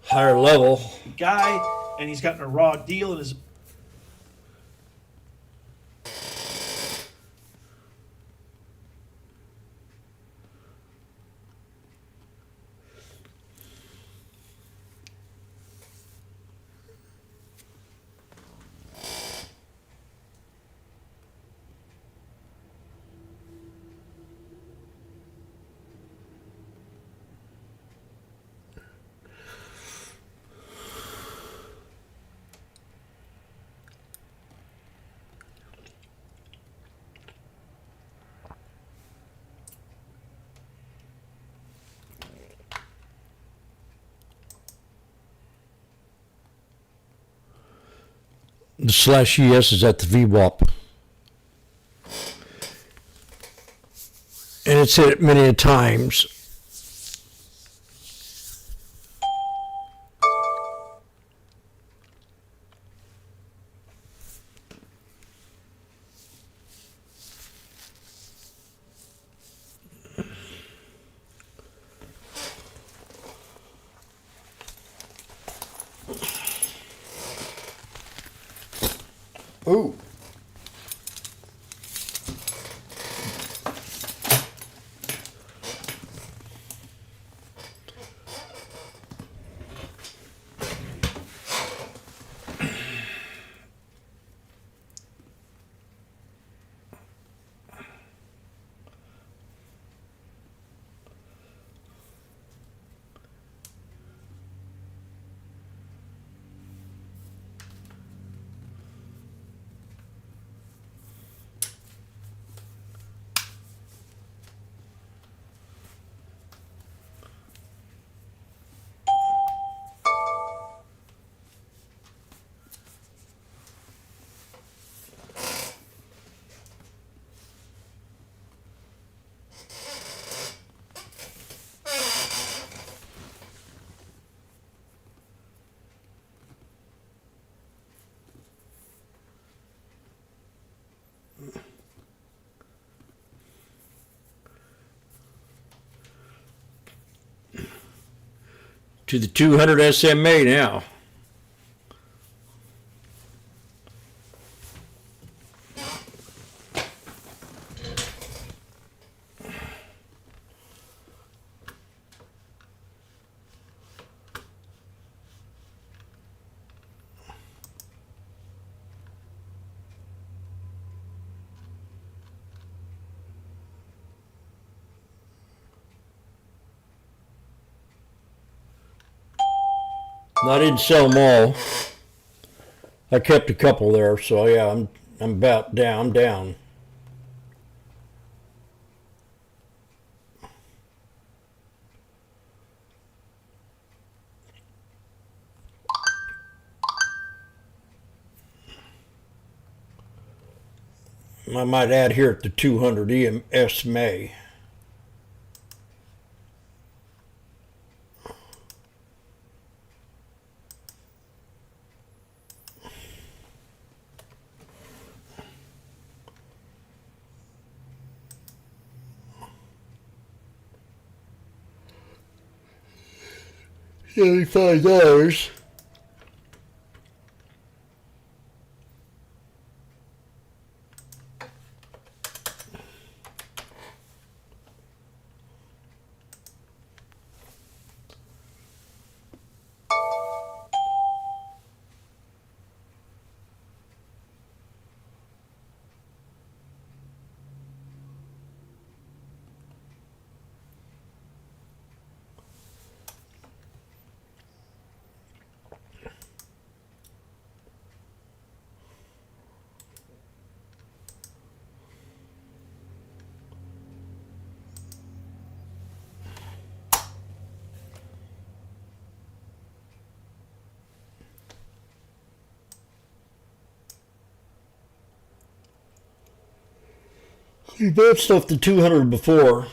Higher level guy, and he's gotten a raw deal in his. The /ES is at the VWAP. And it's hit it many a times. Ooh. To the 200 SMA now. I didn't sell them all. I kept a couple there, so yeah, I'm about down. I might add here at the 200 SMA. $75. We bounced off the 200 before.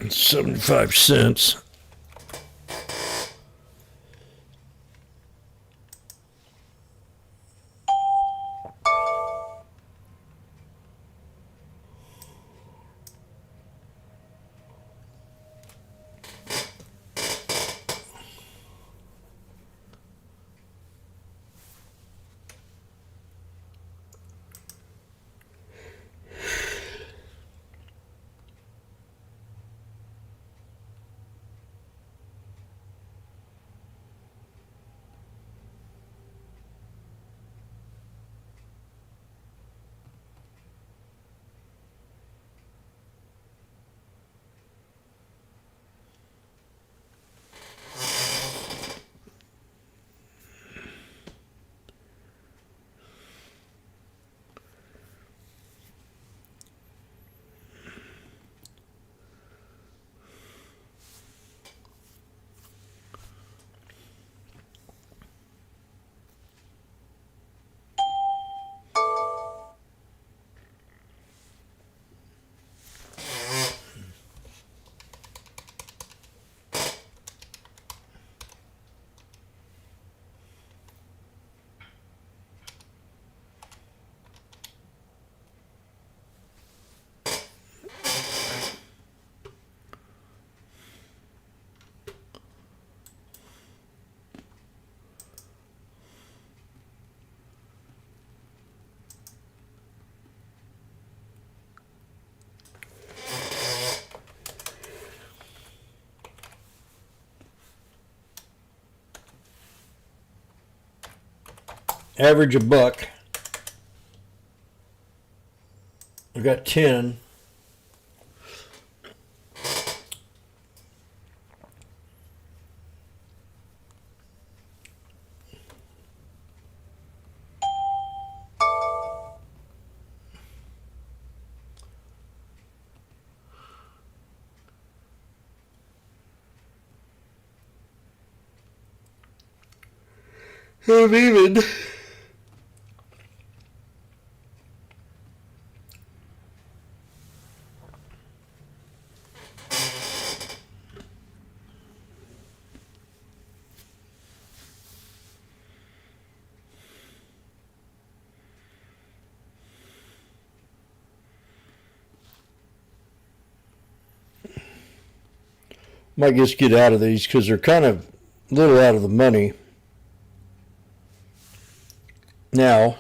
It's 75 cents. Average a buck. I got 10. I'm even. Might just get out of these because they're kind of a little out of the money now.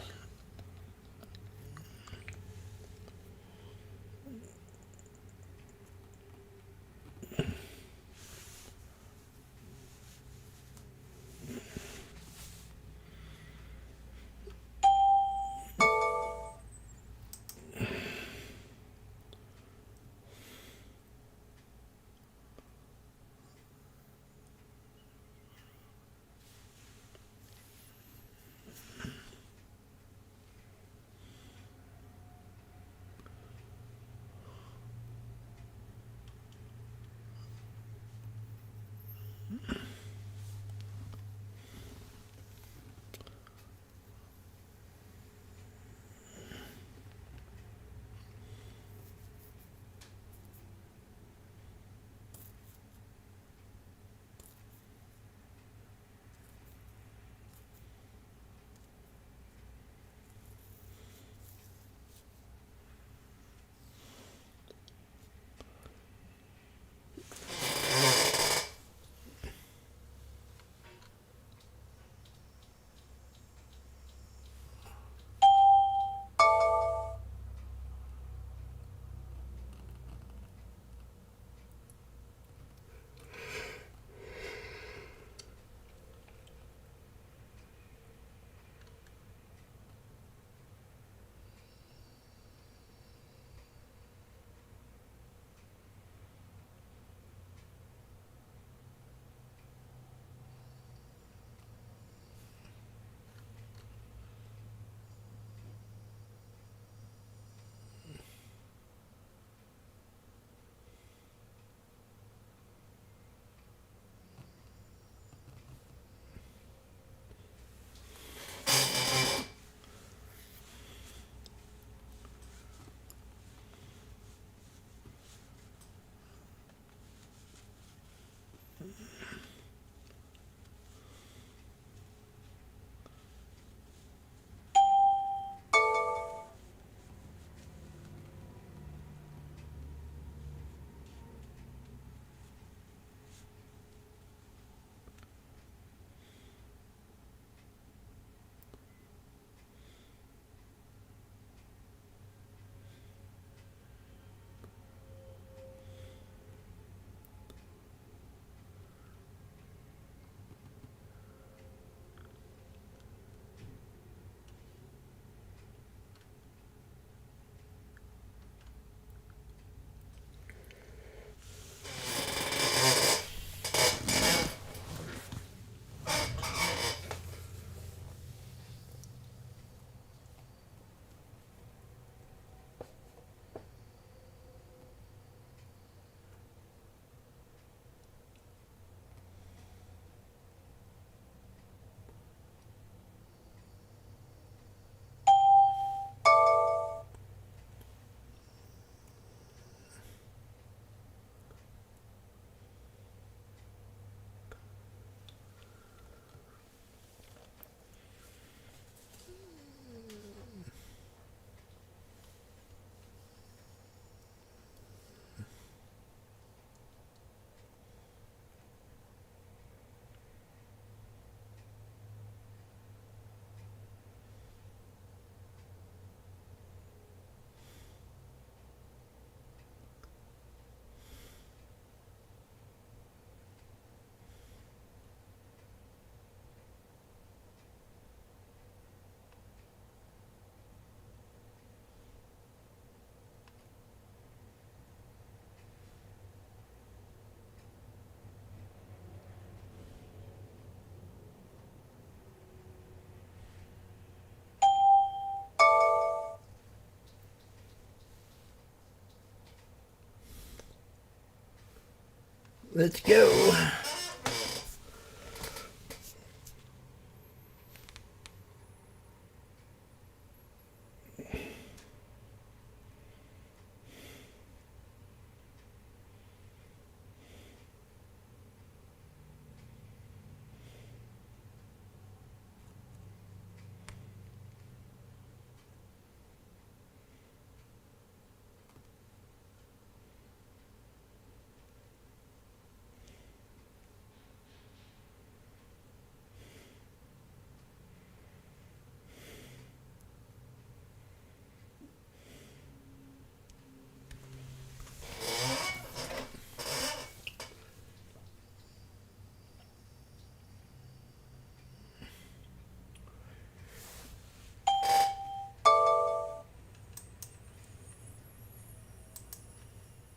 Let's go.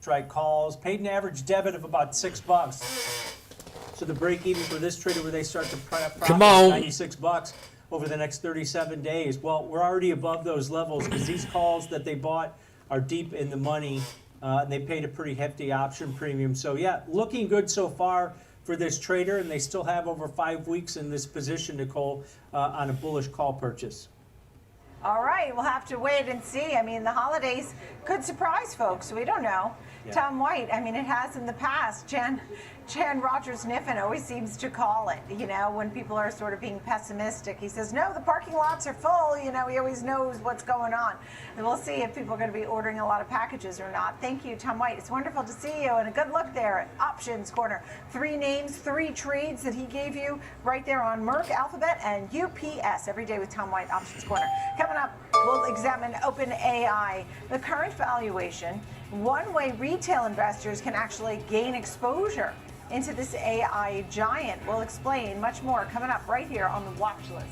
Strike calls, paid an average debit of about $6. So the break even for this trader where they start to profit Come on. $96 over the next 37 days. Well, we're already above those levels because these calls that they bought are deep in the money. And they paid a pretty hefty option premium. So yeah, looking good so far for this trader, and they still have over 5 weeks in this position, Nicole, on a bullish call purchase. All right, we'll have to wait and see. I mean, the holidays could surprise folks. We don't know. Yeah. Tom White, I mean, it has in the past. Jan Rogers Niffen always seems to call it, you know, when people are sort of being pessimistic. He says, no, the parking lots are full. You know, he always knows what's going on. And we'll see if people are going to be ordering a lot of packages or not. Thank you, Tom White. It's wonderful to see you, and a good look there at Options Corner. 3 names, 3 trades that he gave you right there on Merck, Alphabet, and UPS. Every day with Tom White, Options Corner. Coming up, we'll examine OpenAI, the current valuation, one way retail investors can actually gain exposure into this AI giant. We'll explain much more coming up right here on the watch list.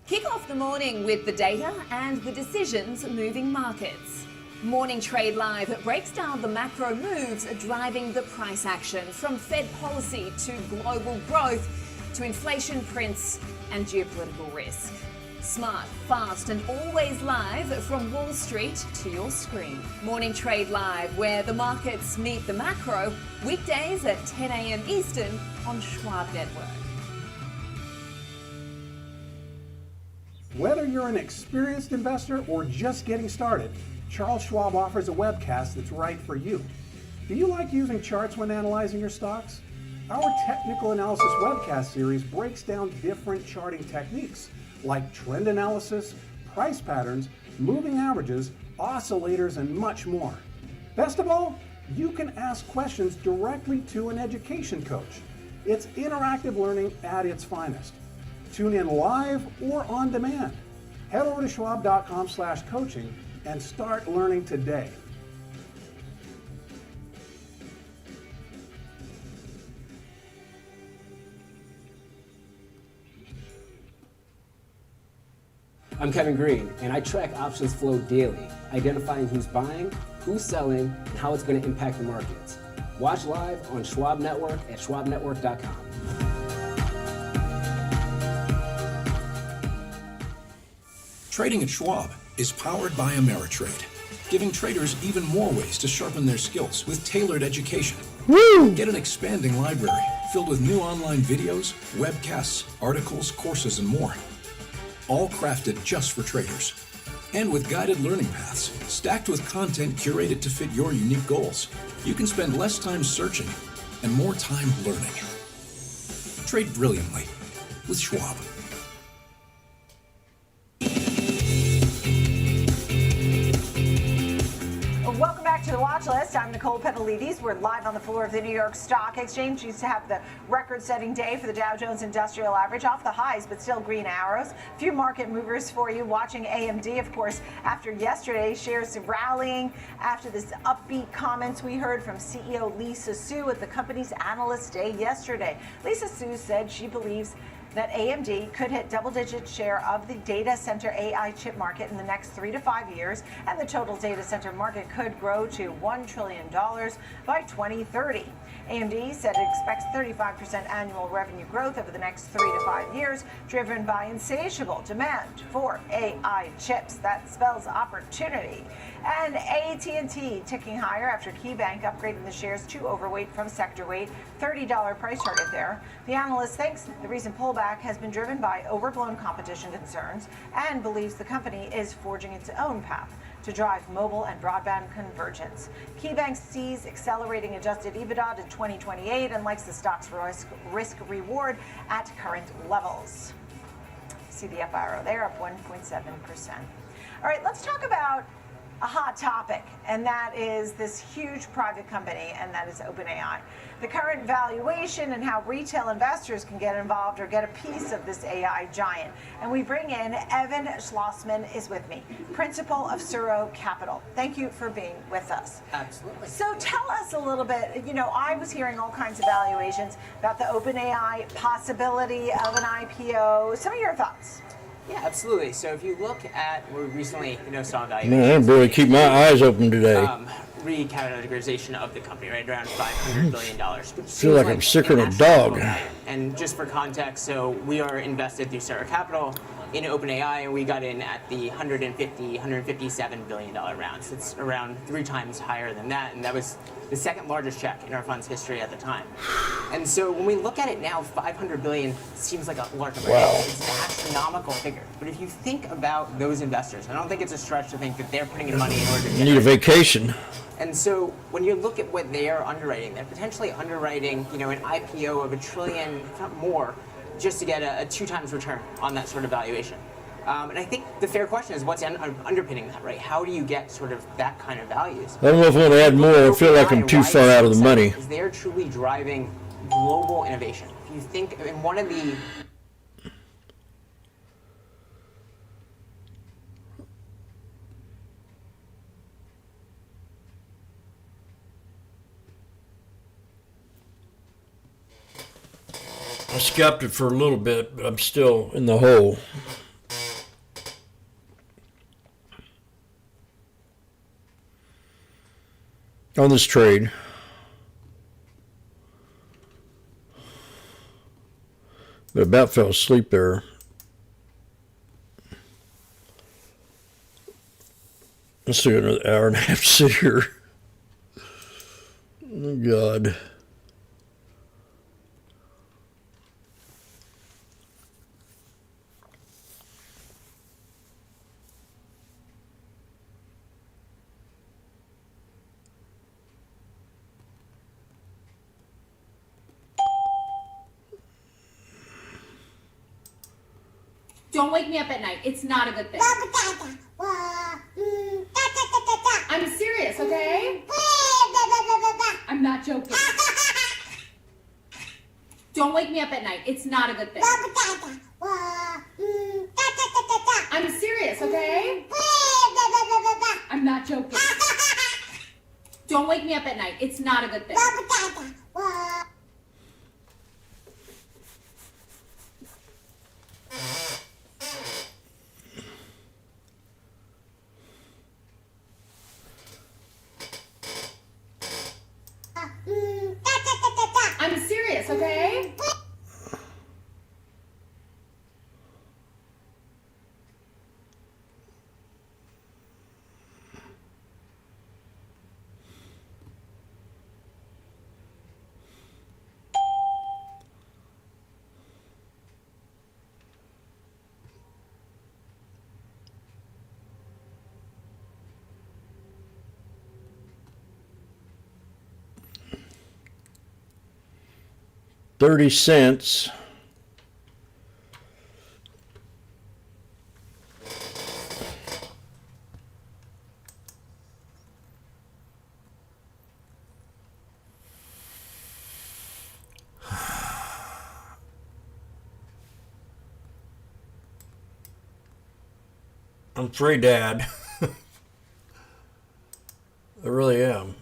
Kick off the morning with the data and the decisions moving markets. Morning Trade Live breaks down the macro moves driving the price action, from Fed policy to global growth to inflation prints and geopolitical risk. Smart, fast, and always live from Wall Street to your screen. Morning Trade Live, where the markets meet the macro, weekdays at 10 a.m. Eastern on Schwab Network. Whether you're an experienced investor or just getting started, Charles Schwab offers a webcast that's right for you. Do you like using charts when analyzing your stocks? Our technical analysis webcast series breaks down different charting techniques like trend analysis, price patterns, moving averages, oscillators, and much more. Best of all, you can ask questions directly to an education coach. It's interactive learning at its finest. Tune in live or on demand. Head over to schwab.com/coaching and start learning today. I'm Kevin Green, and I track options flow daily, identifying who's buying, who's selling, and how it's going to impact the markets. Watch live on Schwab Network at schwabnetwork.com. Trading at Schwab is powered by Ameritrade, giving traders even more ways to sharpen their skills with tailored education. Woo! Get an expanding library filled with new online videos, webcasts, articles, courses, and more. All crafted just for traders. And with guided learning paths, stacked with content curated to fit your unique goals, you can spend less time searching and more time learning. Trade brilliantly with Schwab. Welcome back to the watch list. I'm Nicole Petalides. We're live on the floor of the New York Stock Exchange. Used to have the record-setting day for the Dow Jones Industrial Average, off the highs, but still green arrows. A few market movers for you. Watching AMD, of course, after yesterday, shares rallying after this upbeat comments we heard from CEO Lisa Su at the company's analyst day yesterday. Lisa Su said she believes that AMD could hit double-digit share of the data center AI chip market in the next 3 to 5 years, and the total data center market could grow to $1 trillion by 2030. AMD said it expects 35% annual revenue growth over the next 3 to 5 years, driven by insatiable demand for AI chips. That spells opportunity. And AT&T ticking higher after KeyBank upgrading the shares to overweight from sector weight, $30 price target there. The analyst thinks the recent pullback has been driven by overblown competition concerns and believes the company is forging its own path to drive mobile and broadband convergence. KeyBank sees accelerating adjusted EBITDA to 2028 and likes the stock's risk reward at current levels. See the up arrow there, up 1.7%. All right, let's talk about a hot topic, and that is this huge private company, and that is OpenAI. The current valuation and how retail investors can get involved or get a piece of this AI giant. And we bring in Evan Schlossman is with me, principal of Suro Capital. Thank you for being with us. Absolutely. So tell us a little bit, you know, I was hearing all kinds of valuations about the OpenAI possibility of an IPO. Some of your thoughts. Yeah, absolutely. So if you look at, we recently, saw Man, I valuations. barely keep my eyes open today. Recategorization of the company, right around $500 billion. Feel like I'm sicker than a dog. And just for context, so we are invested through Suro Capital in OpenAI, and we got in at the $157 billion round. So it's around 3 times higher than that, and that was the second largest check in our fund's history at the time. And so when we look at it now, $500 billion seems like a large number. Wow. It's an astronomical figure. But if you think about those investors, I don't think it's a stretch to think that they're putting in money in order to You need a vacation. And so when you look at what they are underwriting, they're potentially underwriting, an IPO of $1 trillion, if not more, just to get a 2 times return on that sort of valuation. And I think the fair question is what's underpinning that, right? How do you get sort of that kind of values? I don't know if I want to add more. I feel like I'm too far out of the money. Is they're truly driving global innovation. If you think in one of the I scalped it for a little bit, but I'm still in the hole. On this trade. But about fell asleep there. Let's do another hour and a half to sit here. Oh, God. Don't wake me up at night. It's not a good thing. I'm serious, okay? I'm not joking. Don't wake me up at night. It's not a good thing. I'm serious, okay? I'm not joking. Don't wake me up at night. It's not a good thing. I'm serious, okay? $0.30. I'm afraid, Dad. I really am.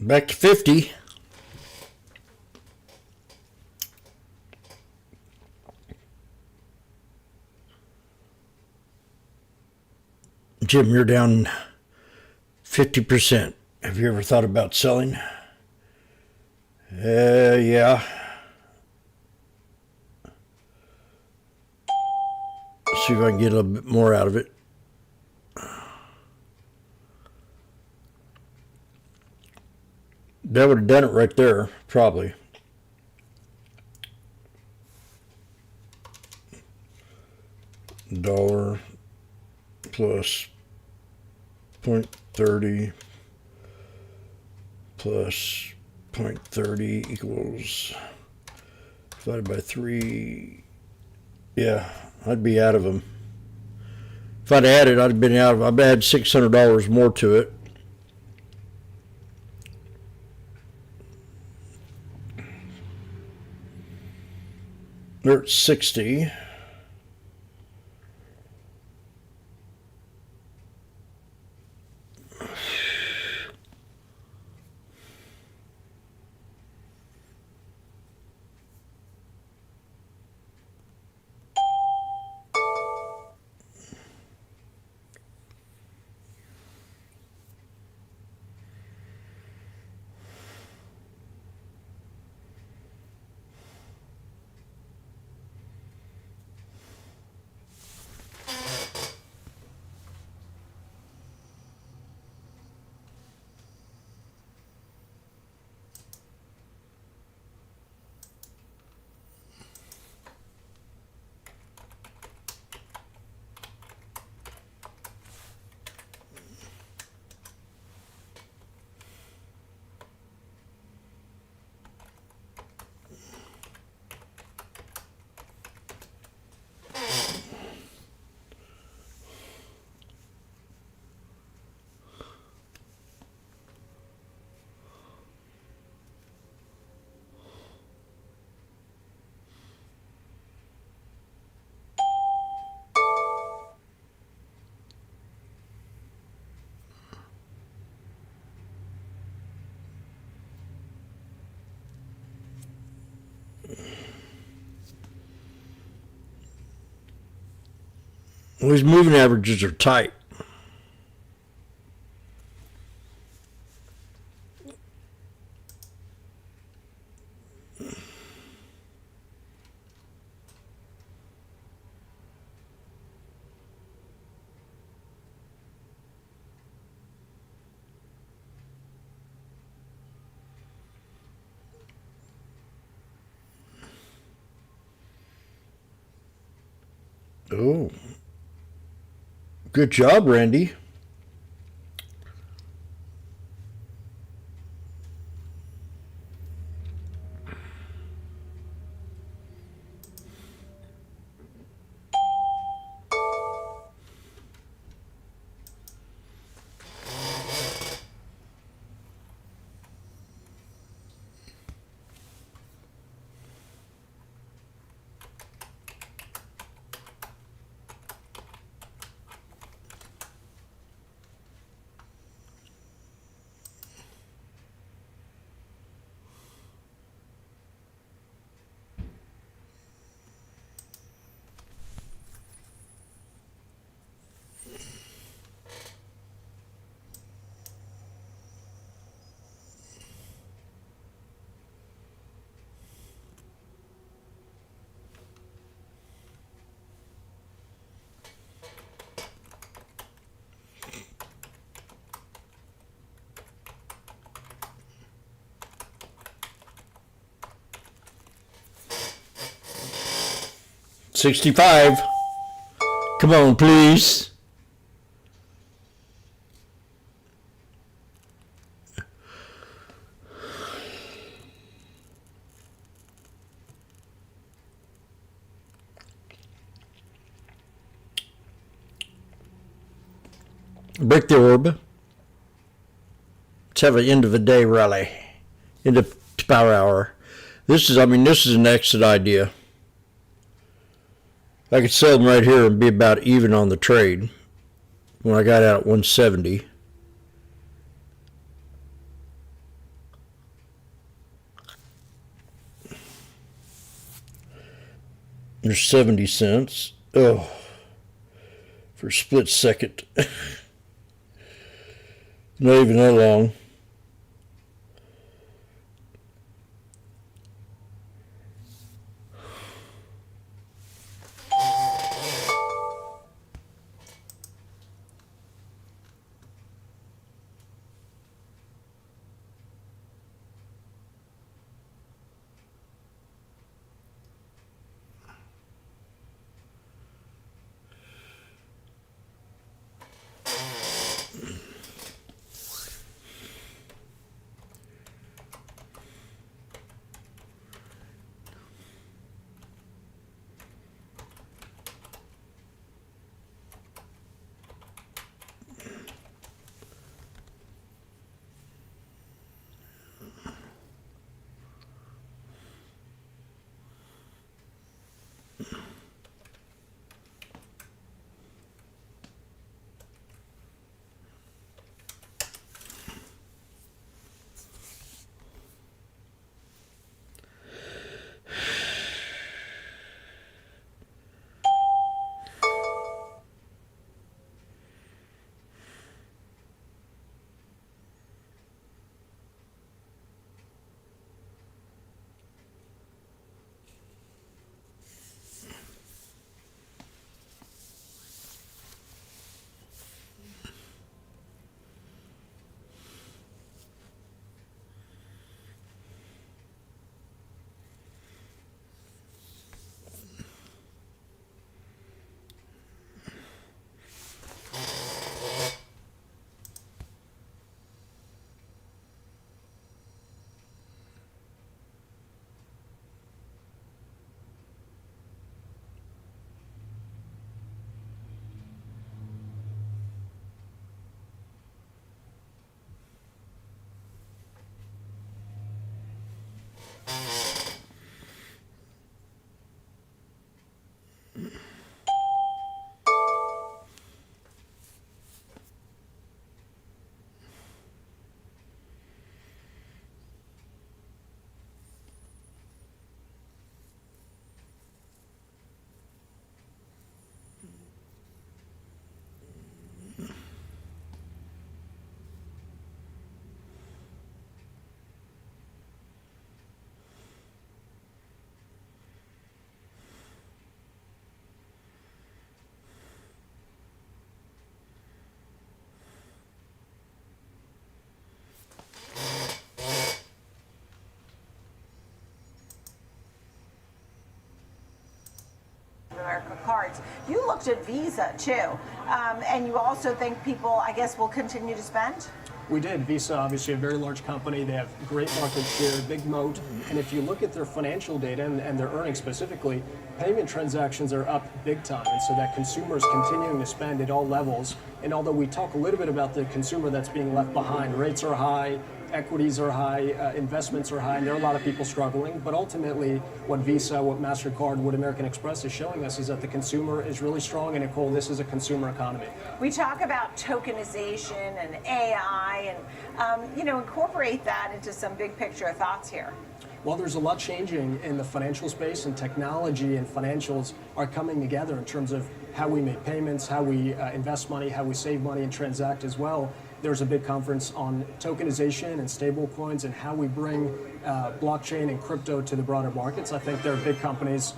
Back to 50. Jim, you're down 50%. Have you ever thought about selling? Yeah. See if I can get a little bit more out of it. That would have done it right there, probably. $1 plus 0.30 plus 0.30 equals divided by 3. Yeah, I'd be out of them. If I'd added, I'd have been out of. I'd add $600 more to it. They're at 60. Well, these moving averages are tight. Oh. Good job, Randy. $65. Come on, please. Break the orb. Let's have an end of the day rally. End of power hour. This is an exit idea. I could sell them right here and be about even on the trade when I got out at 170. There's 70 cents. Oh, for a split second. Not even that long. America cards. You looked at Visa too, and you also think people, I guess, will continue to spend? We did. Visa, obviously a very large company. They have great market share, big moat. And if you look at their financial data and their earnings specifically, payment transactions are up big time. And so that consumer is continuing to spend at all levels. And although we talk a little bit about the consumer that's being left behind, rates are high, equities are high, investments are high, and there are a lot of people struggling. But ultimately, what Visa, what MasterCard, what American Express is showing us is that the consumer is really strong, and Nicole, this is a consumer economy. We talk about tokenization and AI and, incorporate that into some big picture thoughts here. Well, there's a lot changing in the financial space, and technology and financials are coming together in terms of how we make payments, how we invest money, how we save money and transact as well. There's a big conference on tokenization and stable coins and how we bring blockchain and crypto to the broader markets. I think there are big companies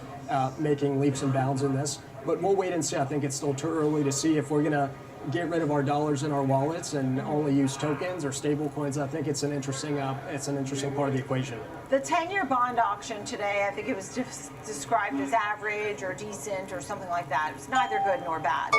making leaps and bounds in this, but we'll wait and see. I think it's still too early to see if we're going to get rid of our dollars in our wallets and only use tokens or stable coins. I think it's an interesting part of the equation. The 10-year bond auction today, I think it was described as average or decent or something like that. It's neither good nor bad.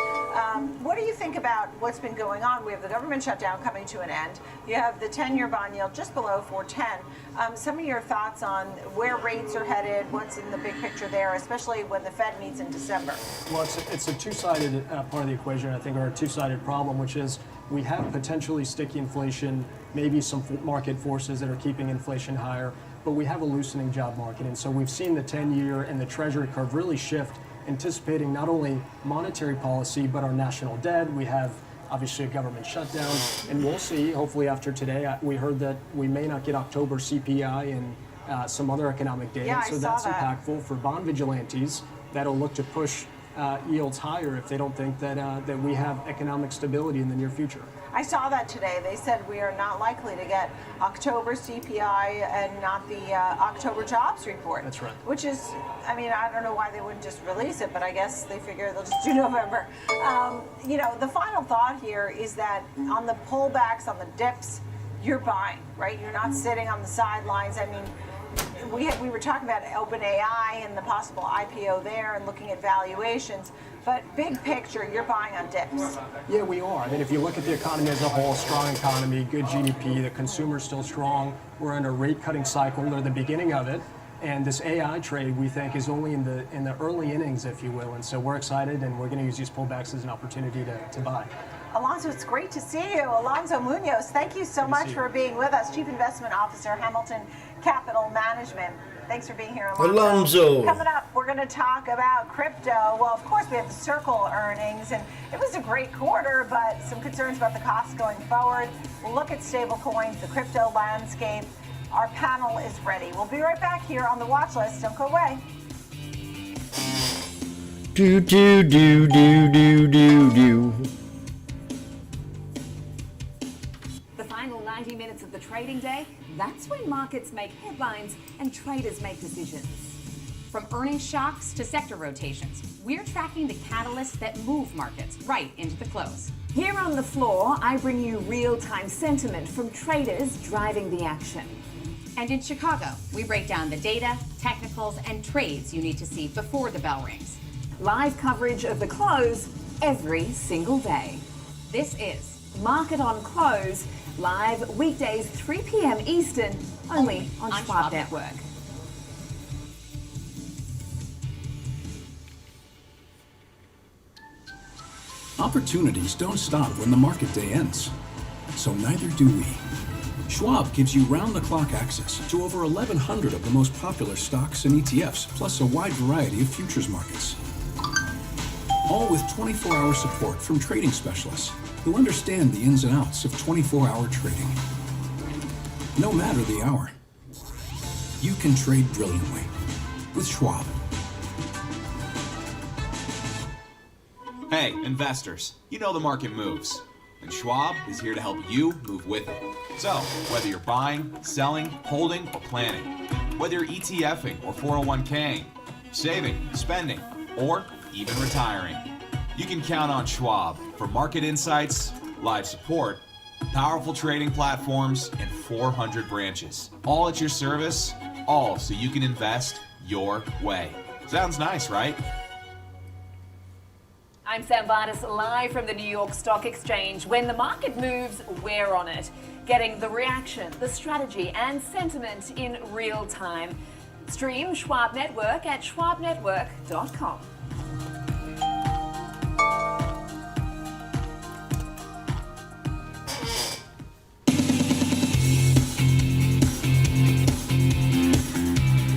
What do you think about what's been going on? We have the government shutdown coming to an end. You have the 10-year bond yield just below 4.10. Some of your thoughts on where rates are headed, what's in the big picture there, especially when the Fed meets in December? Well, it's a two-sided part of the equation, I think, or a two-sided problem, which is we have potentially sticky inflation, maybe some market forces that are keeping inflation higher, but we have a loosening job market. And so we've seen the 10-year and the Treasury curve really shift, anticipating not only monetary policy, but our national debt. We have obviously a government shutdown, and we'll see, hopefully after today, we heard that we may not get October CPI and some other economic data. Yeah, so I that's saw that. impactful for bond vigilantes that'll look to push yields higher if they don't think that, that we have economic stability in the near future. I saw that today. They said we are not likely to get October CPI and not the October jobs report. That's right. Which is, I mean, I don't know why they wouldn't just release it, but I guess they figure they'll just do November. You know, the final thought here is that on the pullbacks, on the dips, you're buying, right? You're not sitting on the sidelines. I mean, we were talking about OpenAI and the possible IPO there and looking at valuations, but big picture, you're buying on dips. Yeah, we are. I mean, if you look at the economy as a whole, strong economy, good GDP, the consumer's still strong. We're in a rate-cutting cycle, or the beginning of it, and this AI trade, we think, is only in the early innings, if you will. And so we're excited, and we're going to use these pullbacks as an opportunity to buy. Alonzo, it's great to see you. Alonzo Munoz, thank you so much for being with us, Chief Investment Officer, Hamilton Capital Management. Thanks for being here, Alonzo. Coming up, we're going to talk about crypto. Well, of course, we have the Circle earnings, and it was a great quarter, but some concerns about the costs going forward. We'll look at stable coins, the crypto landscape. Our panel is ready. We'll be right back here on the watch list. Don't go away. Do, do, do, do, do, do, do. The final 90 minutes of the trading day, that's when markets make headlines and traders make decisions. From earnings shocks to sector rotations, we're tracking the catalysts that move markets right into the close. Here on the floor, I bring you real-time sentiment from traders driving the action. And in Chicago, we break down the data, technicals, and trades you need to see before the bell rings. Live coverage of the close every single day. This is Market on Close, live weekdays 3 p.m. Eastern, only on Schwab Network. Opportunities don't stop when the market day ends. So neither do we. Schwab gives you round-the-clock access to over 1,100 of the most popular stocks and ETFs, plus a wide variety of futures markets. All with 24-hour support from trading specialists who understand the ins and outs of 24-hour trading. No matter the hour, you can trade brilliantly with Schwab. Hey, investors, you know the market moves, and Schwab is here to help you move with it. So, whether you're buying, selling, holding, or planning, whether you're ETFing or 401k'ing, saving, spending, or even retiring, you can count on Schwab for market insights, live support, powerful trading platforms, and 400 branches. All at your service, all so you can invest your way. Sounds nice, right? I'm Sam Vardis, live from the New York Stock Exchange. When the market moves, we're on it, getting the reaction, the strategy, and sentiment in real time. Stream Schwab Network at schwabnetwork.com.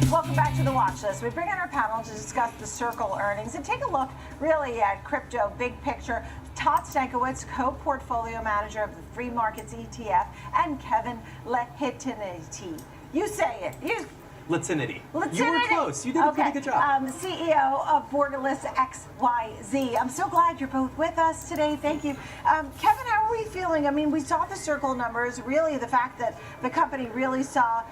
Welcome back to the watch list. We bring in our panel to discuss the Circle earnings and take a look really at crypto big picture. Todd Stankiewicz, co-portfolio manager of the Free Markets ETF, and Kevin Lehitinity. You say it. Latinity. You were close. You did a pretty good job. CEO of Borderless XYZ. I'm so glad you're both with us today. Thank you. Kevin, how are we feeling? I mean, we saw the Circle numbers, really the fact that the company really saw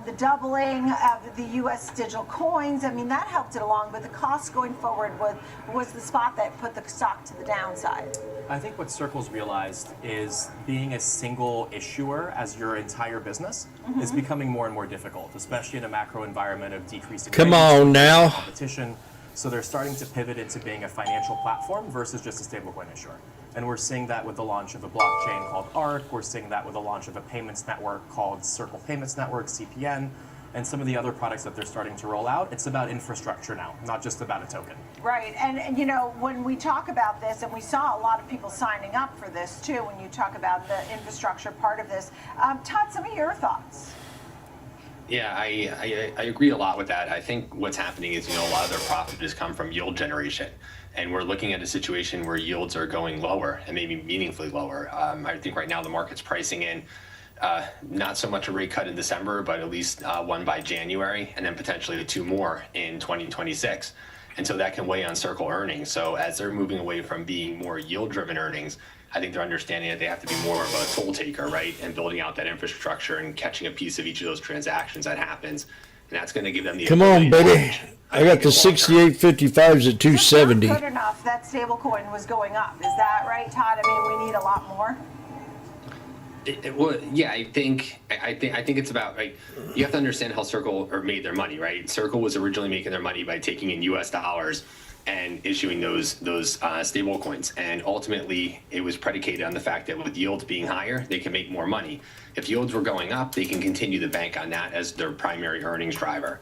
the doubling of the U.S. digital coins. I mean, that helped it along, but the cost going forward was the spot that put the stock to the downside. I think what Circle's realized is being a single issuer as your entire business is becoming more and more difficult, especially in a macro environment of decreasing Come rates, on now. competition. So they're starting to pivot into being a financial platform versus just a stablecoin issuer. And we're seeing that with the launch of a blockchain called ARC. We're seeing that with the launch of a payments network called Circle Payments Network, CPN. and some of the other products that they're starting to roll out, it's about infrastructure now, not just about a token. Right, and you know, when we talk about this, and we saw a lot of people signing up for this too, when you talk about the infrastructure part of this. Todd, some of your thoughts? Yeah, I agree a lot with that. I think what's happening is, a lot of their profit has come from yield generation. And we're looking at a situation where yields are going lower and maybe meaningfully lower. I think right now the market's pricing in not so much a rate cut in December, but at least one by January, and then potentially 2 more in 2026. And so that can weigh on Circle earnings. So as they're moving away from being more yield-driven earnings, I think they're understanding that they have to be more of a toll taker, right? And building out that infrastructure and catching a piece of each of those transactions that happens. And that's going to give them the Come on, buddy. I got the 6855s at 270. Good enough that stablecoin was going up. Is that right, Todd? I mean, we need a lot more. Well, yeah, I think it's about, like, you have to understand how Circle made their money, right? Circle was originally making their money by taking in U.S. dollars and issuing those stable coins, and ultimately it was predicated on the fact that with yields being higher, they can make more money. If yields were going up, they can continue to bank on that as their primary earnings driver.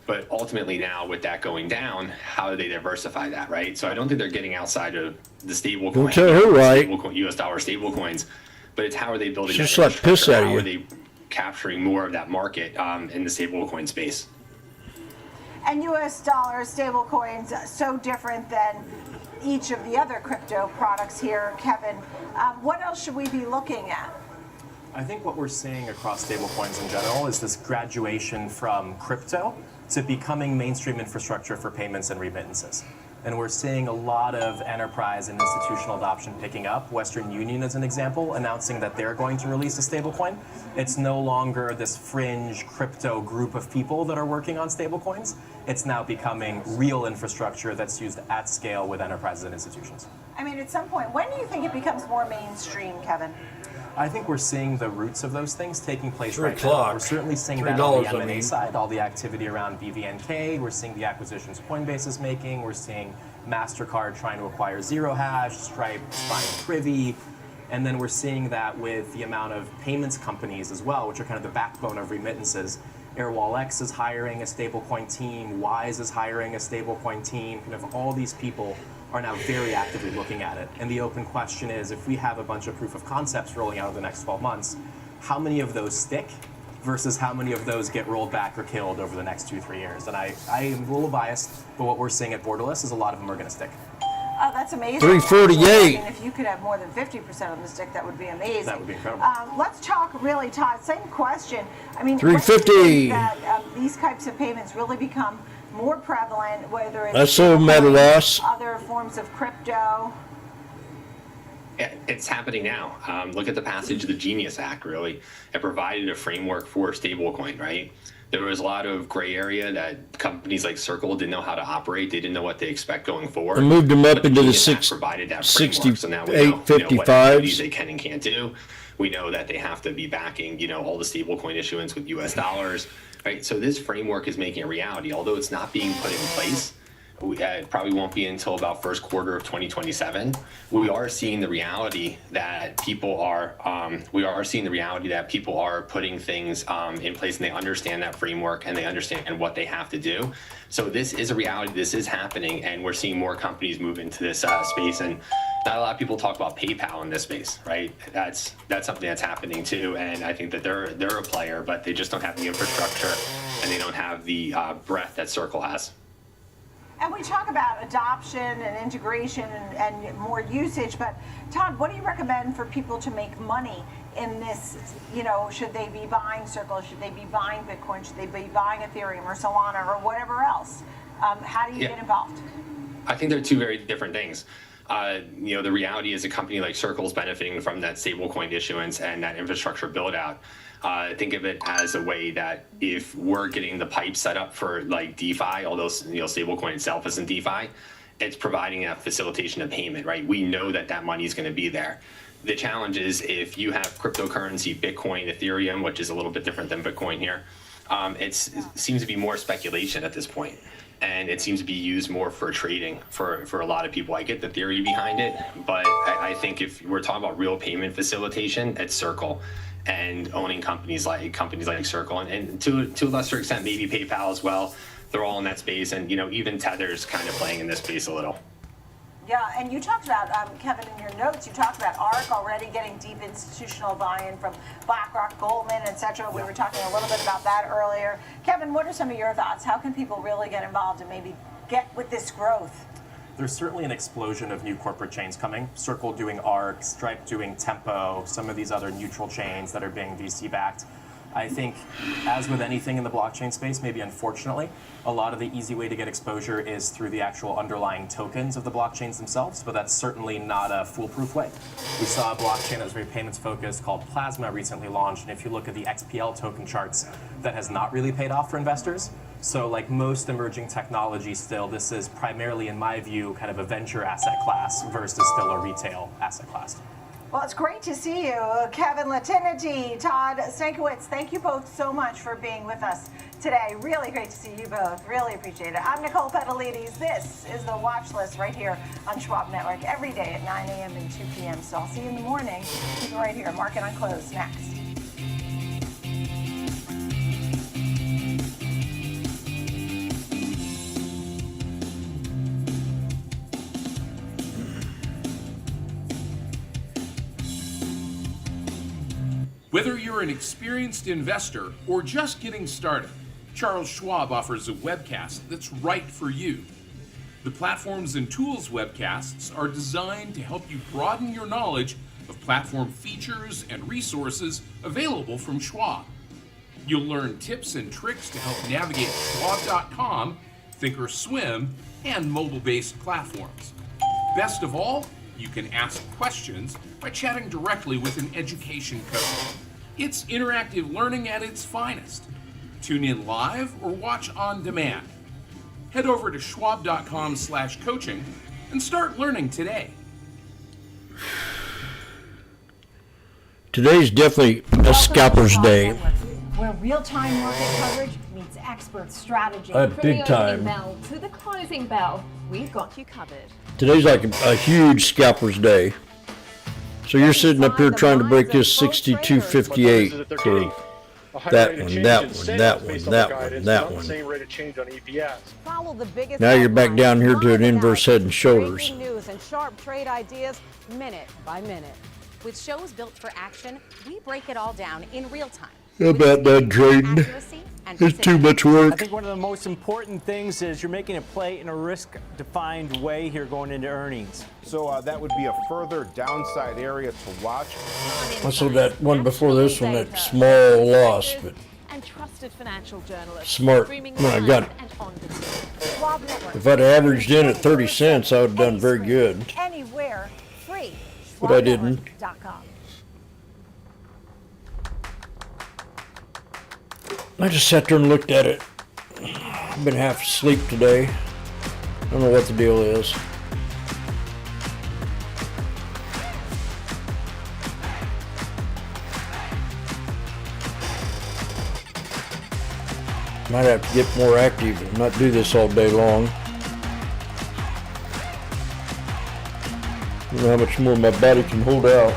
But ultimately now, with that going down, how do they diversify that, right? So I don't think they're getting outside of the stable coin, Don't tell her right. U.S. dollar stable coins, but it's how are they building Just that like piss infrastructure? out of How you. are they capturing more of that market in the stable coin space? And U.S. dollar stable coins, so different than each of the other crypto products here, Kevin. What else should we be looking at? I think what we're seeing across stablecoins in general is this graduation from crypto to becoming mainstream infrastructure for payments and remittances. And we're seeing a lot of enterprise and institutional adoption picking up. Western Union, as an example, announcing that they're going to release a stablecoin. It's no longer this fringe crypto group of people that are working on stablecoins. It's now becoming real infrastructure that's used at scale with enterprises and institutions. I mean, at some point, when do you think it becomes more mainstream, Kevin? I think we're seeing the roots of those things taking place 3 right now. o'clock. We're certainly seeing $3, that on the I M&A mean. side, all the activity around BVNK. We're seeing the acquisitions Coinbase is making. We're seeing MasterCard trying to acquire Zero Hash, Stripe buying Privy. And then we're seeing that with the amount of payments companies as well, which are kind of the backbone of remittances. AirWallX is hiring a stablecoin team. Wise is hiring a stablecoin team. Kind of all these people are now very actively looking at it. And the open question is, if we have a bunch of proof of concepts rolling out over the next 12 months, how many of those stick versus how many of those get rolled back or killed over the next 2-3 years? And I am a little biased, but what we're seeing at Borderless is a lot of them are going to stick. Oh, that's amazing. 348. I mean, if you could have more than 50% of the stick, that would be amazing. That would be incredible. Let's talk really, Todd. Same question. I mean, 350. when do you think that these types of payments really become more prevalent, whether it's I sold Metaloss. other forms of crypto? It's happening now. Look at the passage of the Genius Act, really. It provided a framework for stablecoin, right? There was a lot of gray area that companies like Circle didn't know how to operate. They didn't know what they expect going forward. I moved them up But into the Genius Act provided that framework. So now we know, 6855s. what activities they can and can't do. We know that they have to be backing, all the stablecoin issuance with U.S. dollars, right? So this framework is making a reality. Although it's not being put in place, it probably won't be until about first quarter of 2027. We are seeing the reality that people are. Putting things in place, and they understand that framework, and they understand what they have to do. So this is a reality. This is happening, and we're seeing more companies move into this space. And not a lot of people talk about PayPal in this space, right? That's something that's happening too. And I think that they're a player, but they just don't have the infrastructure, and they don't have the breadth that Circle has. And we talk about adoption and integration and more usage, but Todd, what do you recommend for people to make money in this? Should they be buying Circle? Should they be buying Bitcoin? Should they be buying Ethereum or Solana or whatever else? How do you get involved? I think they're two very different things. The reality is a company like Circle is benefiting from that stablecoin issuance and that infrastructure build out. Think of it as a way that if we're getting the pipe set up for like DeFi, although stablecoin itself isn't DeFi, it's providing a facilitation of payment, right? We know that money is going to be there. The challenge is if you have cryptocurrency, Bitcoin, Ethereum, which is a little bit different than Bitcoin here, it seems to be more speculation at this point. And it seems to be used more for trading for a lot of people. I get the theory behind it, but I think if we're talking about real payment facilitation, it's Circle. and owning companies like Circle, and to a lesser extent maybe PayPal as well. They're all in that space, and even Tether's kind of playing in this space a little. Yeah, and you talked about, Kevin, in your notes, you talked about ARK already getting deep institutional buy-in from BlackRock, Goldman, et cetera. We were talking a little bit about that earlier. Kevin, what are some of your thoughts? How can people really get involved and maybe get with this growth? There's certainly an explosion of new corporate chains coming. Circle doing ARK, Stripe doing Tempo, some of these other neutral chains that are being VC-backed. I think, as with anything in the blockchain space, maybe unfortunately, a lot of the easy way to get exposure is through the actual underlying tokens of the blockchains themselves, but that's certainly not a foolproof way. We saw a blockchain that was very payments focused called Plasma recently launched, and if you look at the XPL token charts, that has not really paid off for investors. So like most emerging technology still, this is primarily, in my view, kind of a venture asset class versus still a retail asset class. Well, it's great to see you. Kevin Latinity, Todd Stankiewicz, thank you both so much for being with us today. Really great to see you both. Really appreciate it. I'm Nicole Petalides. This is the Watch List right here on Schwab Network every day at 9 a.m. and 2 p.m. So I'll see you in the morning. Keep it right here. Market on Close next. Whether you're an experienced investor or just getting started, Charles Schwab offers a webcast that's right for you. The Platforms and Tools webcasts are designed to help you broaden your knowledge of platform features and resources available from Schwab. You'll learn tips and tricks to help navigate Schwab.com, Thinkorswim, and mobile-based platforms. Best of all, you can ask questions by chatting directly with an education coach. It's interactive learning at its finest. Tune in live or watch on demand. Head over to schwab.com/coaching and start learning today. Today's definitely a scalper's day. Where real-time market coverage meets expert strategy. Big time. Bell to the closing bell, we've got you covered. Today's like a huge scalper's day. So you're sitting up here trying to break this 62.58 for that one, that one, that one, that one, that one. Now you're back down here to an inverse head and shoulders. Breaking news and sharp trade ideas minute by minute. With shows built for action, we break it all down in real time. How about that trading? It's too much work. I think one of the most important things is you're making a play in a risk-defined way here going into earnings. So that would be a further downside area to watch. Also, that one before this one, that small loss, but and trusted financial journalists. smart. When I got, if I'd averaged in at 30 cents, I would have done very good. Anywhere, free. But I didn't. SchwabNetwork.com. I just sat there and looked at it. I've been half asleep today. I don't know what the deal is. Might have to get more active and not do this all day long. I don't know how much more my body can hold out.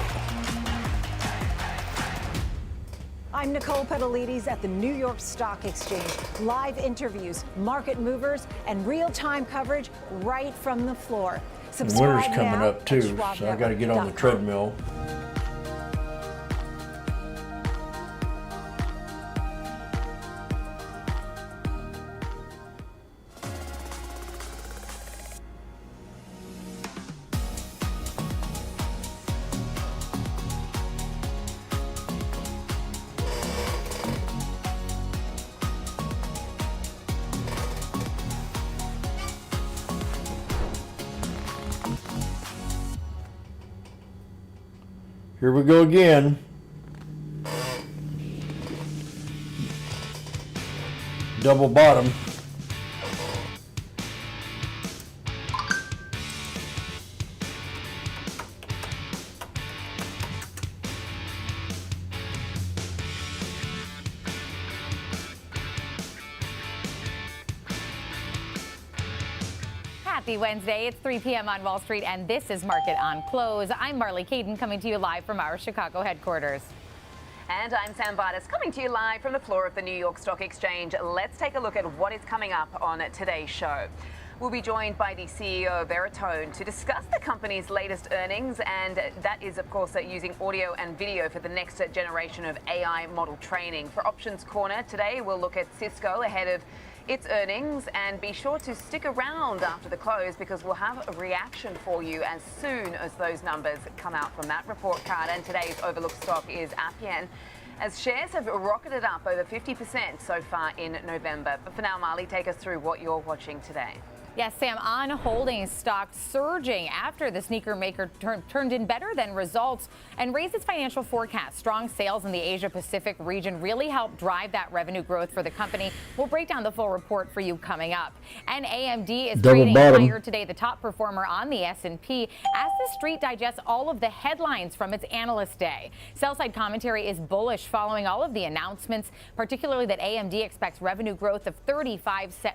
I'm Nicole Petalides at the New York Stock Exchange. Live interviews, market movers, and real-time coverage right from the floor. Subscribe Winter's coming now up too, at so I got to get on the treadmill. Here we go again. Double bottom. Happy Wednesday. It's 3 p.m. on Wall Street, and this is Market on Close. I'm Marley Caden, coming to you live from our Chicago headquarters. And I'm Sam Vitus, coming to you live from the floor of the New York Stock Exchange. Let's take a look at what is coming up on today's show. We'll be joined by the CEO of Veritone to discuss the company's latest earnings, and that is, of course, using audio and video for the next generation of AI model training. For Options Corner today, we'll look at Cisco ahead of its earnings, and be sure to stick around after the close because we'll have a reaction for you as soon as those numbers come out from that report card. And today's overlooked stock is Appian, as shares have rocketed up over 50% so far in November. But for now, Marley, take us through what you're watching today. Yes, Sam, On Holdings stock surging after the sneaker maker turned in better than results and raised its financial forecast. Strong sales in the Asia Pacific region really helped drive that revenue growth for the company. We'll break down the full report for you coming up. And AMD is trading higher today, the top performer on the S&P, as the street digests all of the headlines from its analyst day. Sell-side commentary is bullish following all of the announcements, particularly that AMD expects revenue growth of 35%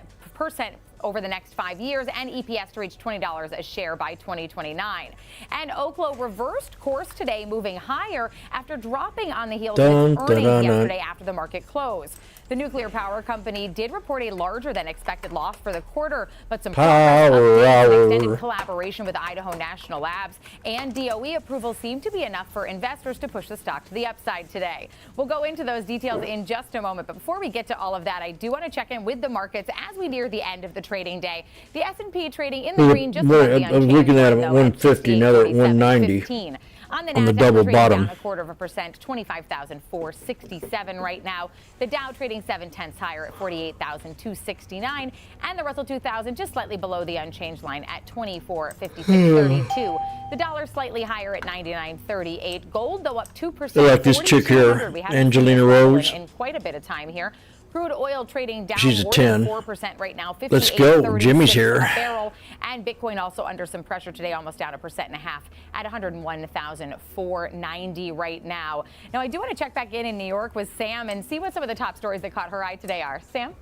over the next 5 years and EPS to reach $20 a share by 2029. And Oklo reversed course today, moving higher after dropping on the heels of its earnings yesterday after the market closed. The nuclear power company did report a larger than expected loss for the quarter, but some progress updates and extended collaboration with Idaho National Labs and DOE approval seemed to be enough for investors to push the stock to the upside today. We'll go into those details in just a moment, but before we get to all of that, I do want to check in with the markets as we near the end of the trading day. The S&P trading in the green, just above the unchanged. I was looking at them at 150, now they're at 190. On the on the Nasdaq, double trading bottom. down 0.25%, 25,467 right now. The Dow trading 0.7 higher at 48,269, and the Russell 2000 just slightly below the unchanged line at 24.5632. The dollar slightly higher at 99.38. Gold, though, up 2%. I like this chick here, Angelina Rose. In quite a bit of time here. Crude oil trading down She's a more 10. than 4% right now. Let's go. Jimmy's here. A barrel. And Bitcoin also under some pressure today, almost down 1.5% at 101,490 right now. Now, I do want to check back in New York with Sam and see what some of the top stories that caught her eye today are. Sam?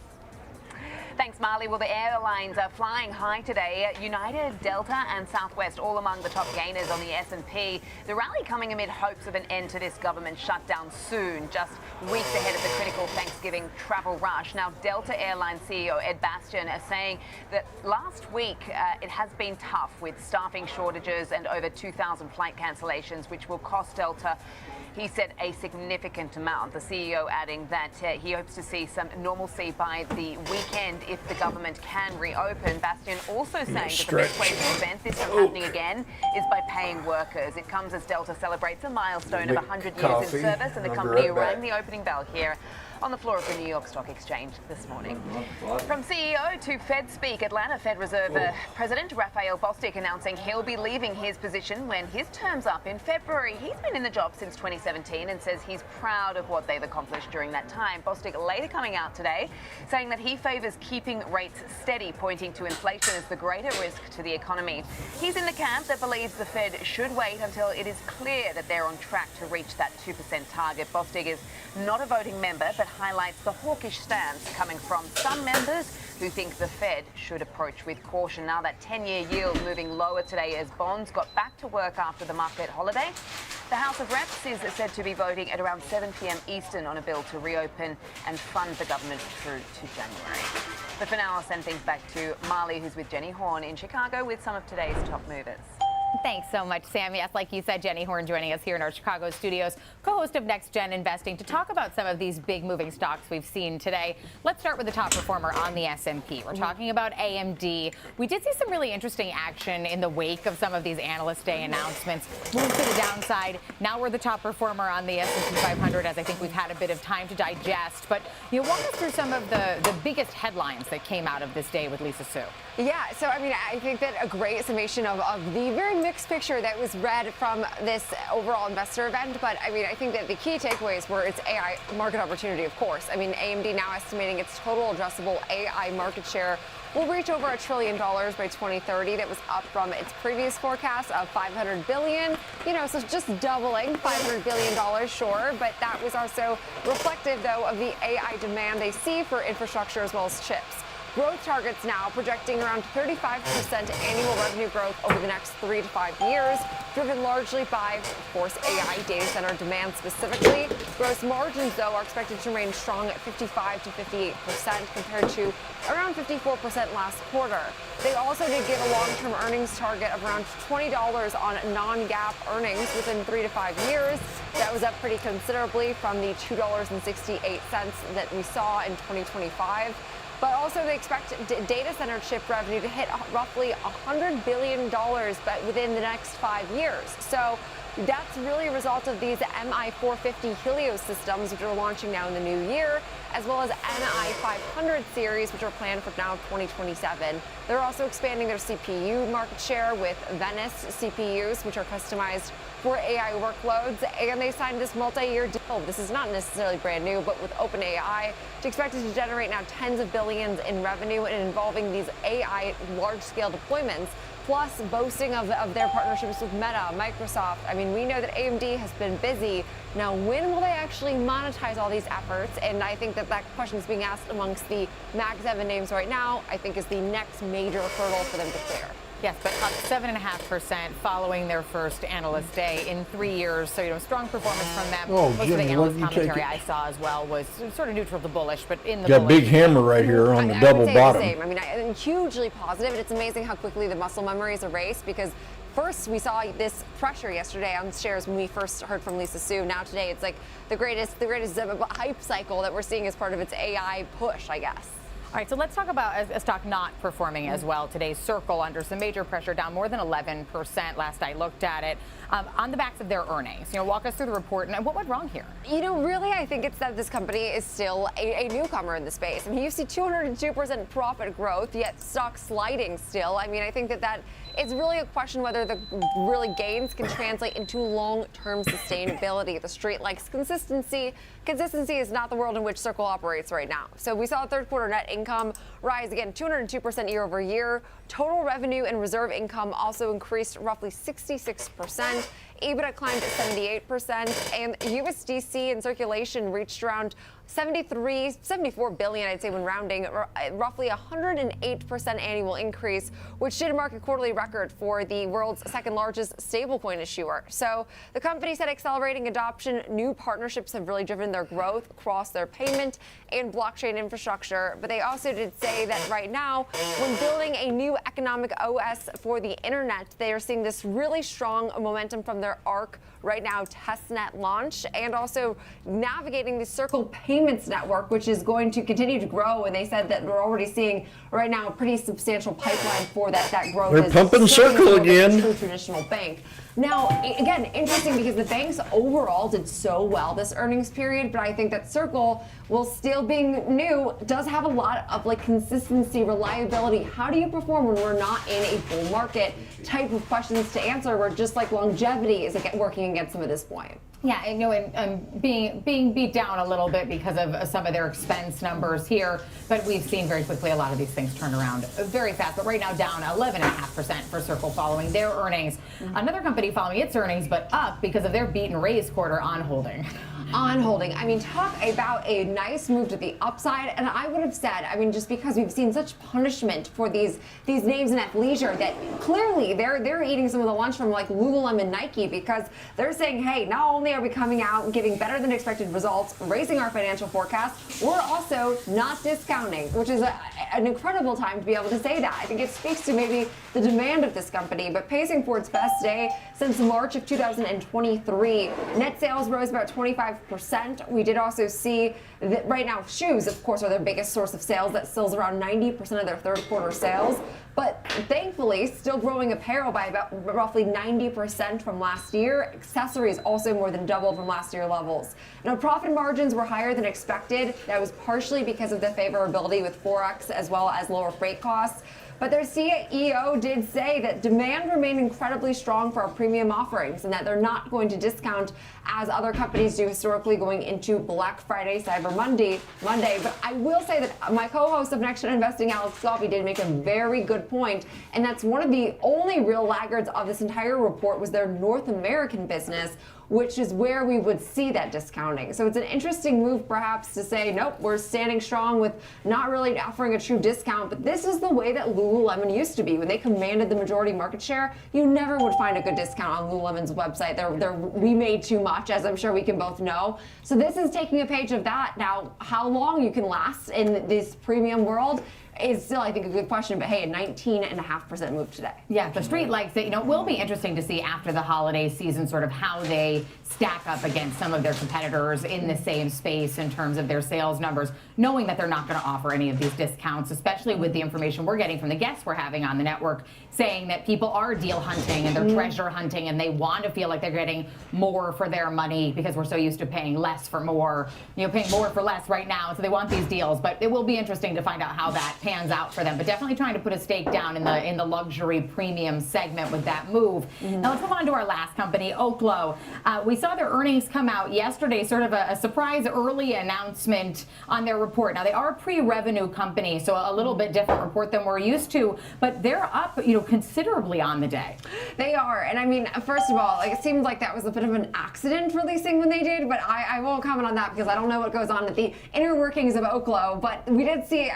Thanks, Marley. Well, the airlines are flying high today. United, Delta, and Southwest all among the top gainers on the S&P. The rally coming amid hopes of an end to this government shutdown soon, just weeks ahead of the critical Thanksgiving travel rush. Now, Delta Airlines CEO Ed Bastian is saying that last week it has been tough with staffing shortages and over 2,000 flight cancellations, which will cost Delta, he said, a significant amount. The CEO adding that he hopes to see some normalcy by the weekend if the government can reopen. Bastian also saying that the best way to prevent this from happening again is by paying workers. It comes as Delta celebrates a milestone of 100 years in service, and the company rang the opening bell here on the floor of the New York Stock Exchange this morning. From CEO to Fed speak, Atlanta Fed Reserve President Raphael Bostic announcing he'll be leaving his position when his term's up in February. He's been in the job since 2017 and says he's proud of what they've accomplished during that time. Bostic later coming out today saying that he favors keeping rates steady, pointing to inflation as the greater risk to the economy. He's in the camp that believes the Fed should wait until it is clear that they're on track to reach that 2% target. Bostic is not a voting member, but highlights the hawkish stance coming from some members who think the Fed should approach with caution. Now that 10-year yield moving lower today as bonds got back to work after the market holiday. The House of Reps is said to be voting at around 7 p.m. Eastern on a bill to reopen and fund the government through to January. But for now, I'll send things back to Marley, who's with Jenny Horn in Chicago with some of today's top movers. Thanks so much, Sam. Yes, like you said, Jenny Horn joining us here in our Chicago studios, co-host of Next Gen Investing, to talk about some of these big moving stocks we've seen today. Let's start with the top performer on the S&P. We're talking about AMD. We did see some really interesting action in the wake of some of these Analyst Day announcements. Moved to the downside. Now we're the top performer on the S&P 500, as I think we've had a bit of time to digest. But you walk us through some of the biggest headlines that came out of this day with Lisa Su. Yeah, so I mean, I think that a great summation of the very mixed picture that was read from this overall investor event. But I mean, I think that the key takeaways were its AI market opportunity, of course. I mean, AMD now estimating its total addressable AI market share will reach over $1 trillion by 2030. That was up from its previous forecast of $500 billion. You know, so just doubling, $500 billion, sure. But that was also reflective, though, of the AI demand they see for infrastructure as well as chips. Growth targets now projecting around 35% annual revenue growth over the next 3 to 5 years, driven largely by, of course, AI data center demand specifically. Gross margins, though, are expected to remain strong at 55 to 58% compared to around 54% last quarter. They also did give a long-term earnings target of around $20 on non-GAAP earnings within 3 to 5 years. That was up pretty considerably from the $2.68 that we saw in 2025. But also they expect data center chip revenue to hit roughly $100 billion but within the next 5 years. So that's really a result of these MI450 Helios systems, which are launching now in the new year, as well as MI500 series, which are planned for now 2027. They're also expanding their CPU market share with Venice CPUs, which are customized for AI workloads, and they signed this multi-year deal. This is not necessarily brand new, but with OpenAI, it's expected to generate now tens of billions in revenue and involving these AI large-scale deployments, plus boasting of their partnerships with Meta, Microsoft. I mean, we know that AMD has been busy. Now, when will they actually monetize all these efforts? And I think that question is being asked amongst the Mag 7 names right now, I think is the next major hurdle for them to clear. Yes, but up 7.5% following their first analyst day in 3 years. So, strong performance from them. Oh, most Jim, of the why analyst don't you take commentary it? I saw as well was sort of neutral to bullish, but in the Got a bullish. big hammer right here on the I double would say bottom. The same. I mean, hugely positive. And it's amazing how quickly the muscle memory is erased because first we saw this pressure yesterday on shares when we first heard from Lisa Su. Now today it's like the greatest hype cycle that we're seeing as part of its AI push, I guess. All right, so let's talk about a stock not performing as well today. Circle under some major pressure, down more than 11% last I looked at it, on the backs of their earnings. Walk us through the report and what went wrong here? Really, I think it's that this company is still a newcomer in the space. I mean, you see 202% profit growth, yet stock sliding still. I mean, I think that it's really a question whether the really gains can translate into long-term sustainability. The street likes consistency. Consistency is not the world in which Circle operates right now. So we saw third quarter net income rise again 202% year over year. Total revenue and reserve income also increased roughly 66%. EBITDA climbed at 78%, and USDC in circulation reached around 74 billion, I'd say, when rounding, roughly 108% annual increase, which did mark a quarterly record for the world's second largest stablecoin issuer. So the company said accelerating adoption, new partnerships have really driven their growth across their payment and blockchain infrastructure. But they also did say that right now, when building a new economic OS for the internet, they are seeing this really strong momentum from their ARC right now testnet launch, and also navigating the Circle Payments Network, which is going to continue to grow. And they said that we're already seeing right now a pretty substantial pipeline for that growth. They're pumping Circle again. True traditional bank. Now, again, interesting because the banks overall did so well this earnings period, but I think that Circle, while still being new, does have a lot of consistency, reliability. How do you perform when we're not in a bull market? Type of questions to answer where just like longevity is working against them at this point. Yeah, I know, and being beat down a little bit because of some of their expense numbers here, but we've seen very quickly a lot of these things turn around very fast. But right now, down 11.5% for Circle following their earnings. Another company following its earnings, but up because of their beat and raise quarter, On Holding. On Holding. I mean, talk about a nice move to the upside. And I would have said, I mean, just because we've seen such punishment for these names in athleisure, that clearly they're eating some of the lunch from like Lululemon and Nike, because they're saying, hey, not only are we coming out and giving better than expected results, raising our financial forecast, we're also not discounting, which is an incredible time to be able to say that. I think it speaks to maybe the demand of this company, but pacing for its best day since March of 2023. Net sales rose about 25%. We did also see that right now shoes, of course, are their biggest source of sales. That sells around 90% of their third quarter sales. But thankfully, still growing apparel by about roughly 90% from last year. Accessories also more than doubled from last year levels. Now, profit margins were higher than expected. That was partially because of the favorability with Forex as well as lower freight costs. But their CEO did say that demand remained incredibly strong for our premium offerings and that they're not going to discount as other companies do historically going into Black Friday, Cyber Monday. But I will say that my co-host of Next Gen Investing, Alex Scalvi, did make a very good point, and that's one of the only real laggards of this entire report was their North American business, which is where we would see that discounting. So it's an interesting move perhaps to say, nope, we're standing strong with not really offering a true discount, but this is the way that Lululemon used to be. When they commanded the majority market share, you never would find a good discount on Lululemon's website. We made too much, as I'm sure we can both know. So this is taking a page of that. Now, how long you can last in this premium world is still, I think, a good question. But hey, a 19.5% move today. Yeah, the street likes it. It will be interesting to see after the holiday season sort of how they stack up against some of their competitors in the same space in terms of their sales numbers, knowing that they're not going to offer any of these discounts, especially with the information we're getting from the guests we're having on the network, saying that people are deal hunting and they're treasure hunting and they want to feel like they're getting more for their money because we're so used to paying less for more, paying more for less right now. So they want these deals, but it will be interesting to find out how that pans out for them. But definitely trying to put a stake down in the luxury premium segment with that move. Now let's move on to our last company, Oklo. We saw their earnings come out yesterday, sort of a surprise early announcement on their report. Now they are a pre-revenue company, so a little bit different report than we're used to, but they're up, considerably on the day. They are, and I mean, first of all, it seemed like that was a bit of an accident releasing when they did, but I won't comment on that because I don't know what goes on at the inner workings of Oklo. But we did see,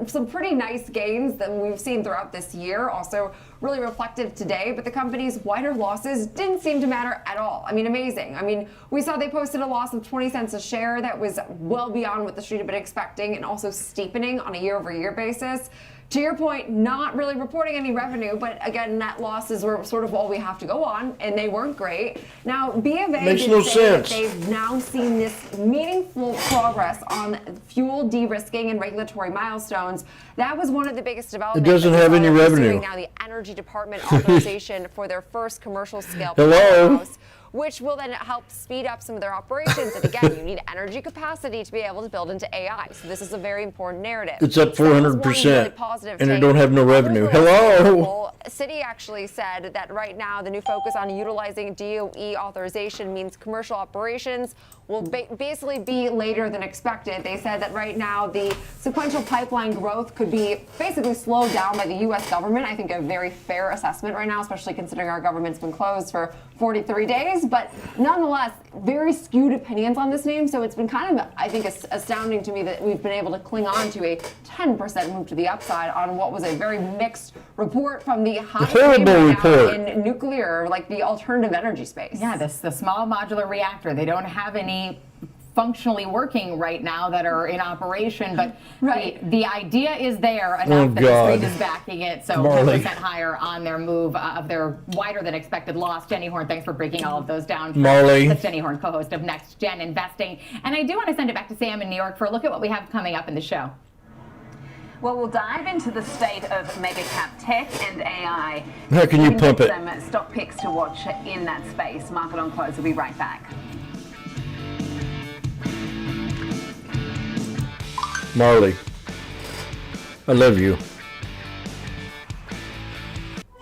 some pretty nice gains that we've seen throughout this year. Also really reflective today, but the company's wider losses didn't seem to matter at all. Amazing. We saw they posted a loss of 20 cents a share that was well beyond what the street had been expecting and also steepening on a year-over-year basis. To your point, not really reporting any revenue, but again, net losses were sort of all we have to go on, and they weren't great. Now, B of A did say that they've now seen this meaningful progress on fuel de-risking and regulatory milestones. That was one of the biggest developments. It doesn't have any revenue. Now, the Energy Department authorization for their first commercial scale Hello. powerhouse, which will then help speed up some of their operations. And again, you need energy capacity to be able to build into AI. So this is a very important narrative. It's up 400%, really and they don't have no revenue. Hello. Citi actually said that right now the new focus on utilizing DOE authorization means commercial operations will basically be later than expected. They said that right now the sequential pipeline growth could be basically slowed down by the U.S. government. I think a very fair assessment right now, especially considering our government's been closed for 43 days. But nonetheless, very skewed opinions on this name. So it's been kind of, I think, astounding to me that we've been able to cling on to a 10% move to the upside on what was a very mixed report from the horrible report in nuclear, like the alternative energy space. Yeah, the small modular reactor. They don't have any functionally working right now that are in operation, but the idea is there enough that the street is backing it. So 10% higher on their move of their wider than expected loss. Jenny Horn, thanks for breaking all of those down. That's Jenny Horn, co-host of Next Gen Investing. And I do want to send it back to Sam in New York for a look at what we have coming up in the show. Well, we'll dive into the state of mega cap tech and AI. How can you pump it? Some stock picks to watch in that space. Market on Close will be right back. Marley, I love you.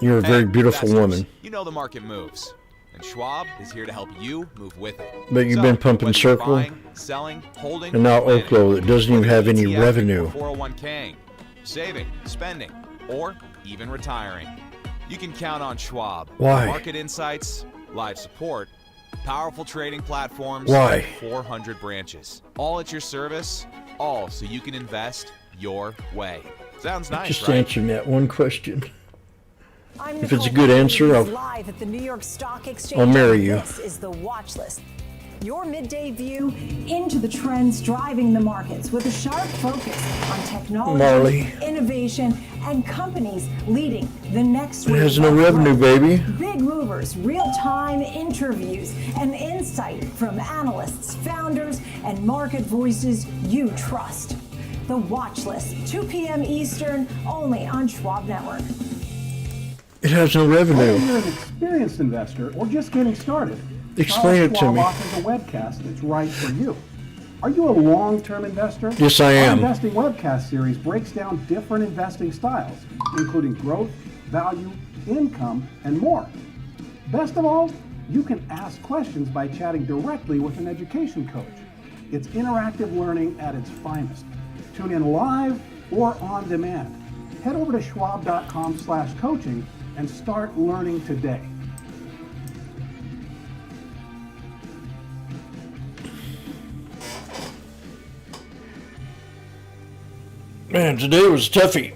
You're a very beautiful woman. You know the market moves, and Schwab is here to help you move with it. But you've been pumping Circle, selling, holding, and now Oklo that doesn't even have any revenue. 401k, saving, spending, or even retiring. You can count on Schwab. Why? Market insights, live support, powerful trading platforms, Why? 400 branches. All at your service, all so you can invest your way. Sounds nice, Just right? answer that one question. I'm If it's a good answer, live at the New York Stock Exchange. I'll marry you. This is the Watch List. Your midday view into the trends driving the markets with a sharp focus on technology, Marley. innovation, and companies leading the next It wave has no of revenue, growth. baby. Big movers, real-time interviews, and insight from analysts, founders, and market voices you trust. The Watch List, 2 p.m. Eastern, only on Schwab Network. It has no revenue. Whether you're an experienced investor or just getting started, Explain it to Schwab me. offers a webcast that's right for you. Are you a long-term investor? Yes, I am. Our investing webcast series breaks down different investing styles, including growth, value, income, and more. Best of all, you can ask questions by chatting directly with an education coach. It's interactive learning at its finest. Tune in live or on demand. Head over to schwab.com/coaching and start learning today. Man, today was toughie.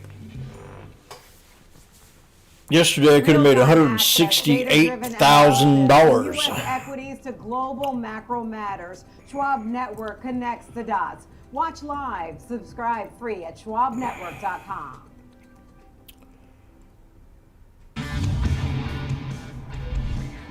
Yesterday I could have made $168,000. U.S. equities to global macro matters. Schwab Network connects the dots. Watch live, subscribe free at schwabnetwork.com.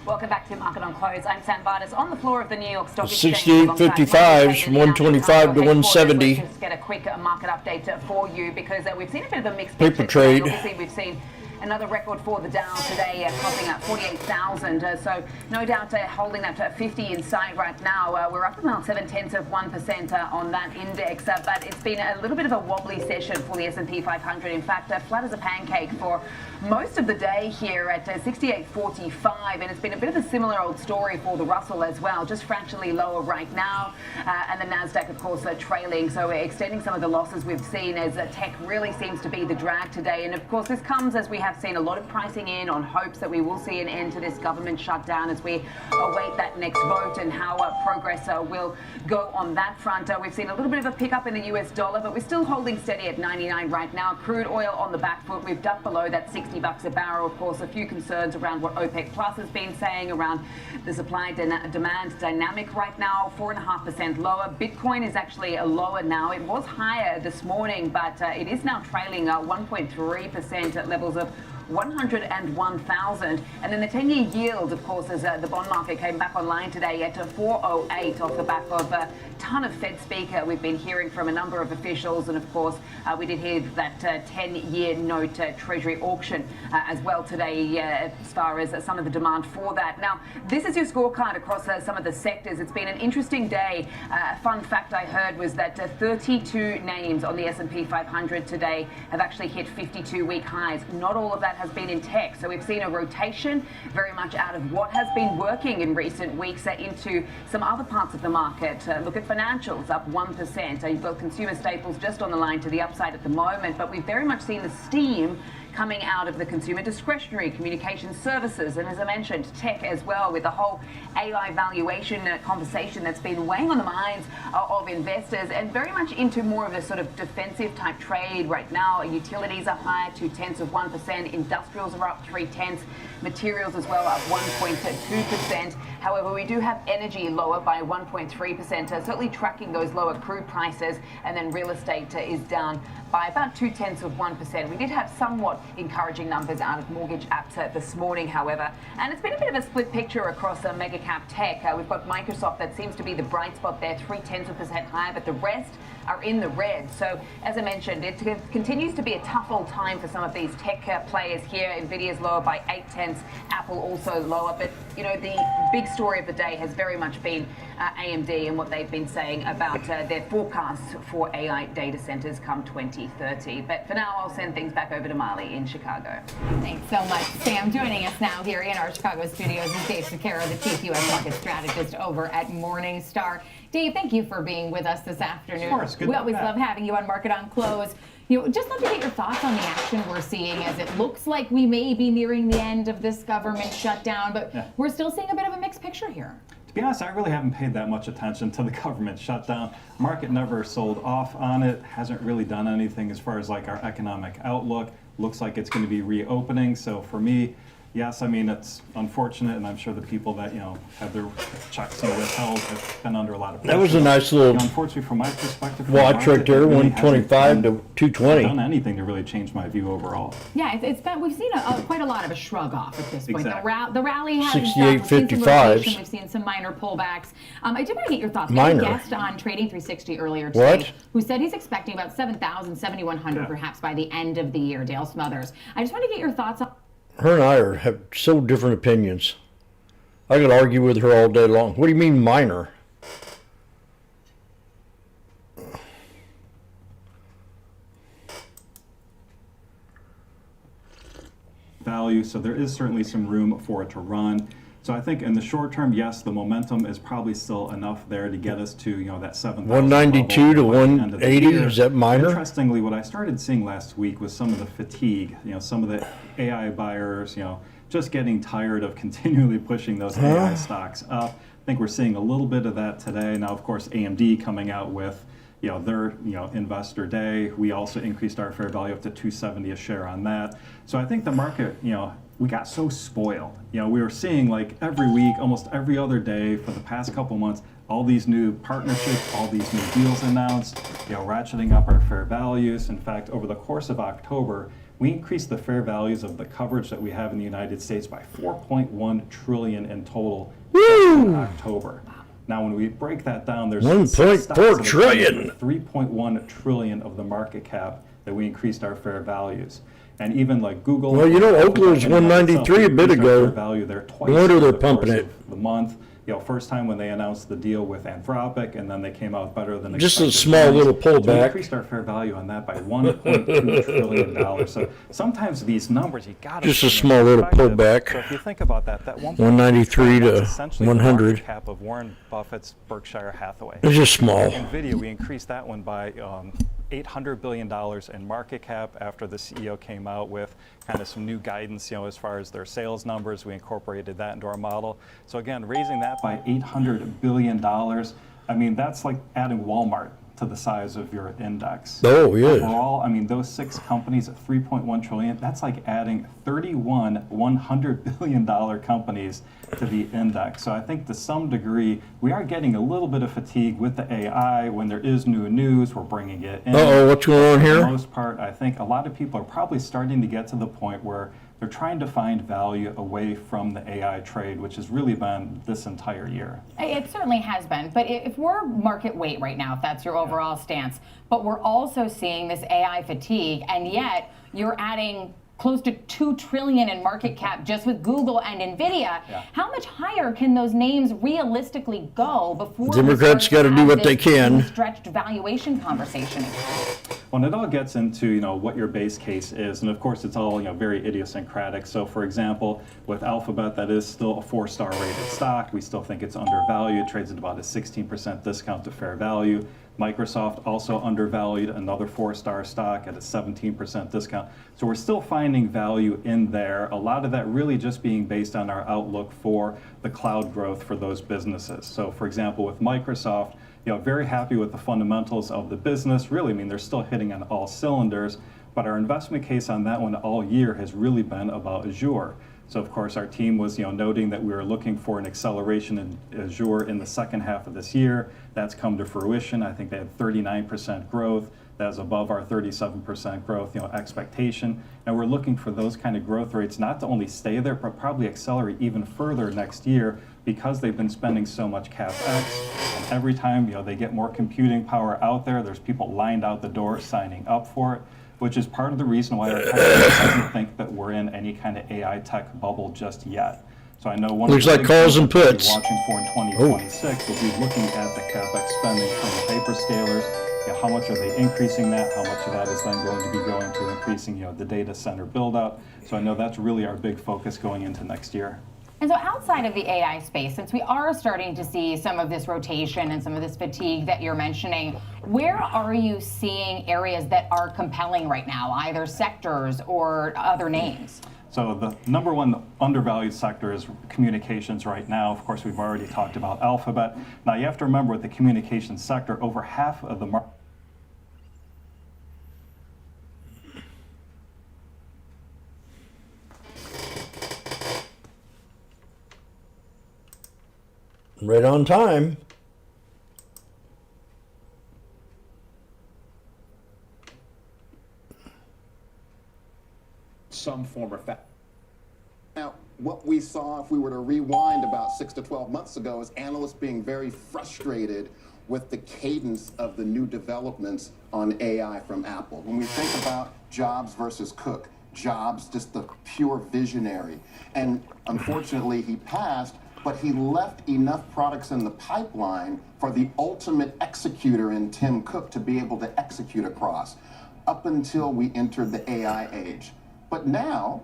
Welcome back to Market on Close. I'm Sam Bartis on the floor of the New York Stock Exchange. 68.55s, 125 to 170. Let's just get a quick market update for you because we've seen a bit of a mixed Paper picture trade. today. Obviously, we've seen another record for the Dow today, topping at 48,000. So no doubt holding that to 50 in sight right now. We're up about 0.7% on that index, but it's been a little bit of a wobbly session for the S&P 500. In fact, flat as a pancake for most of the day here at 68.45, and it's been a bit of a similar old story for the Russell as well, just fractionally lower right now, and the Nasdaq, of course, trailing. So we're extending some of the losses we've seen as tech really seems to be the drag today. And of course, this comes as we have seen a lot of pricing in on hopes that we will see an end to this government shutdown as we await that next vote and how progress will go on that front. We've seen a little bit of a pickup in the US dollar, but we're still holding steady at 99 right now. Crude oil on the back foot. We've ducked below that $60 a barrel. Of course, a few concerns around what OPEC Plus has been saying around the supply demand dynamic right now, 4.5% lower. Bitcoin is actually lower now. It was higher this morning, but it is now trailing 1.3% at levels of 101,000. And then the 10-year yield, of course, as the bond market came back online today at 408 off the back of a ton of Fed speak. We've been hearing from a number of officials, and of course, we did hear that 10-year note treasury auction as well today as far as some of the demand for that. Now, this is your scorecard across some of the sectors. It's been an interesting day. Fun fact I heard was that 32 names on the S&P 500 today have actually hit 52-week highs. Not all of that has been in tech. So we've seen a rotation very much out of what has been working in recent weeks into some other parts of the market. Look at financials, up 1%. You've got consumer staples just on the line to the upside at the moment, but we've very much seen the steam coming out of the consumer discretionary, communication services, and as I mentioned, tech as well, with the whole AI valuation conversation that's been weighing on the minds of investors and very much into more of a sort of defensive type trade right now. Utilities are higher, 0.2%. Industrials are up 0.3%. Materials as well up 1.2%. However, we do have energy lower by 1.3%, certainly tracking those lower crude prices, and then real estate is down by about 0.2%. We did have somewhat encouraging numbers out of mortgage apps this morning, however, and it's been a bit of a split picture across mega cap tech. We've got Microsoft that seems to be the bright spot there, 0.3% higher, but the rest are in the red. So as I mentioned, it continues to be a tough old time for some of these tech players here. Nvidia's lower by 0.8, Apple also lower, but you know, the big story of the day has very much been AMD and what they've been saying about their forecasts for AI data centers come 2030. But for now, I'll send things back over to Marley in Chicago. Thanks so much, Sam. Joining us now here in our Chicago studios is Dave Sakara, the Chief U.S. Market Strategist over at Morningstar. Dave, thank you for being with us this afternoon. Of course, good we always love having you on Market on Close. You know, just love to get your thoughts on the action we're seeing as it looks like we may be nearing the end of this government shutdown, but we're still seeing a bit of a mixed picture here. To be honest, I really haven't paid that much attention to the government shutdown. Market never sold off on it, hasn't really done anything as far as like our economic outlook. Looks like it's going to be reopening. So for me, yes, I mean, it's unfortunate, and I'm sure the people that, you know, have their checks withheld have been under a lot of pressure. That was a nice little, you know, unfortunately, from my perspective, watch right there, really 125 to 220. Done anything to really change my view overall. Yeah, it's been, we've seen quite a lot of a shrug off at this point. Exactly. The rally has 68.55s. We've seen some minor pullbacks. I did want to get your thoughts. Minor. We had a guest on Trading 360 earlier today What? who said he's expecting about 7,000, 7,100 perhaps by the end of the year. Dale Smothers. I just want to get your thoughts on. Her and I have so different opinions. I could argue with her all day long. What do you mean minor? Value, so there is certainly some room for it to run. So I think in the short term, yes, the momentum is probably still enough there to get us to, you know, that 7,000 192 to 180, is that minor? Interestingly, what I started seeing last week was some of the fatigue, you know, some of the AI buyers, you know, just getting tired of continually pushing those AI stocks up. I think we're seeing a little bit of that today. Now, of course, AMD coming out with, their investor day. We also increased our fair value up to $270 a share on that. So I think the market, we got so spoiled. We were seeing like every week, almost every other day for the past couple months, all these new partnerships, all these new deals announced, ratcheting up our fair values. In fact, over the course of October, we increased the fair values of the coverage that we have in the United States by $4.1 trillion in total in October. Now, when we break that down, there's 1.4 trillion. 3.1 trillion of the market cap that we increased our fair values. And even like Google. Well, Oakland was 193 a bit ago. Value there twice No wonder they're over the course pumping it. of the month. First time when they announced the deal with Anthropic, and then they came out better than Just a expected. small little So we pullback. increased our fair value on that by $1.2 trillion. So sometimes these numbers, you got to. Just a small little pullback. So if you think about that 193 to that's essentially 100. the market cap of Warren Buffett's Berkshire Hathaway. It's just small. NVIDIA, we increased that one by $800 billion in market cap after the CEO came out with kind of some new guidance, as far as their sales numbers. We incorporated that into our model. So again, raising that by $800 billion, I mean, that's like adding Walmart to the size of your index. Oh, yeah. Overall, I mean, those 6 companies at $3.1 trillion, that's like adding 31 $100 billion companies to the index. So I think to some degree, we are getting a little bit of fatigue with the AI. When there is new news, we're bringing it in. Uh-oh, what's going on here? For the most part, I think a lot of people are probably starting to get to the point where they're trying to find value away from the AI trade, which has really been this entire year. It certainly has been. But if we're market weight right now, if that's your overall stance, but we're also seeing this AI fatigue, and yet you're adding close to $2 trillion in market cap just with Google and NVIDIA. How much higher can those names realistically go before Democrats got to do what they can. Stretched valuation conversation? Well, it all gets into what your base case is, and of course it's all very idiosyncratic. So, for example, with Alphabet, that is still a 4-star rated stock. We still think it's undervalued. It trades at about a 16% discount to fair value. Microsoft also undervalued, another 4-star stock at a 17% discount. So we're still finding value in there. A lot of that really just being based on our outlook for the cloud growth for those businesses. So, for example, with Microsoft, very happy with the fundamentals of the business. Really, I mean, they're still hitting on all cylinders, but our investment case on that one all year has really been about Azure. So, of course, our team was noting that we were looking for an acceleration in Azure in the second half of this year. That's come to fruition. I think they had 39% growth. That's above our 37% growth expectation. And we're looking for those kind of growth rates not to only stay there, but probably accelerate even further next year because they've been spending so much CapEx. And every time they get more computing power out there, there's people lined out the door signing up for it, which is part of the reason why our company doesn't think that we're in any kind of AI tech bubble just yet. So I know one Looks of the like big calls things and that we'll be puts. watching for in 2026 will be looking at the CapEx spending from the hyperscalers. How much are they increasing that? How much of that is then going to be going to increasing the data center build out? So I know that's really our big focus going into next year. And so outside of the AI space, since we are starting to see some of this rotation and some of this fatigue that you're mentioning, where are you seeing areas that are compelling right now, either sectors or other names? So the number one undervalued sector is communications right now. Of course, we've already talked about Alphabet. Now you have to remember with the communications sector, over half of the market. Right on time. Some form or fashion. Now, what we saw, if we were to rewind about 6 to 12 months ago, is analysts being very frustrated with the cadence of the new developments on AI from Apple. When we think about Jobs versus Cook, Jobs just the pure visionary, and unfortunately he passed, but he left enough products in the pipeline for the ultimate executor in Tim Cook to be able to execute across, up until we entered the AI age. But now,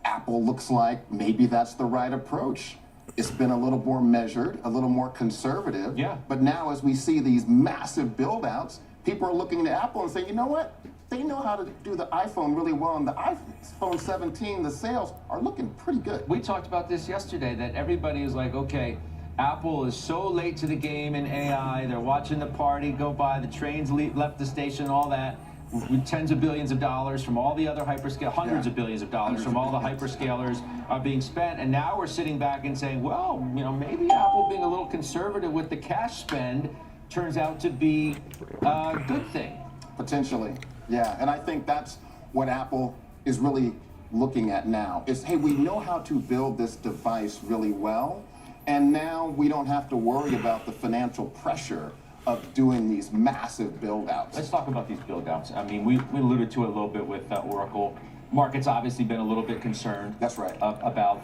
Apple looks like maybe that's the right approach. It's been a little more measured, a little more conservative. Yeah. But now as we see these massive build-outs, people are looking to Apple and saying, you know what? They know how to do the iPhone really well, and the iPhone 17, the sales are looking pretty good. We talked about this yesterday, that everybody is like, okay, Apple is so late to the game in AI. They're watching the party go by. The trains left the station, all that. With tens of billions of dollars from all the other hyperscale, hundreds of billions of dollars from all the hyperscalers are being spent. And now we're sitting back and saying, well, maybe Apple being a little conservative with the cash spend turns out to be a good thing. Potentially, yeah. And I think that's what Apple is really looking at now is, hey, we know how to build this device really well. And now we don't have to worry about the financial pressure of doing these massive build-outs. Let's talk about these build-outs. I mean, we alluded to it a little bit with Oracle. Market's obviously been a little bit concerned. That's right. About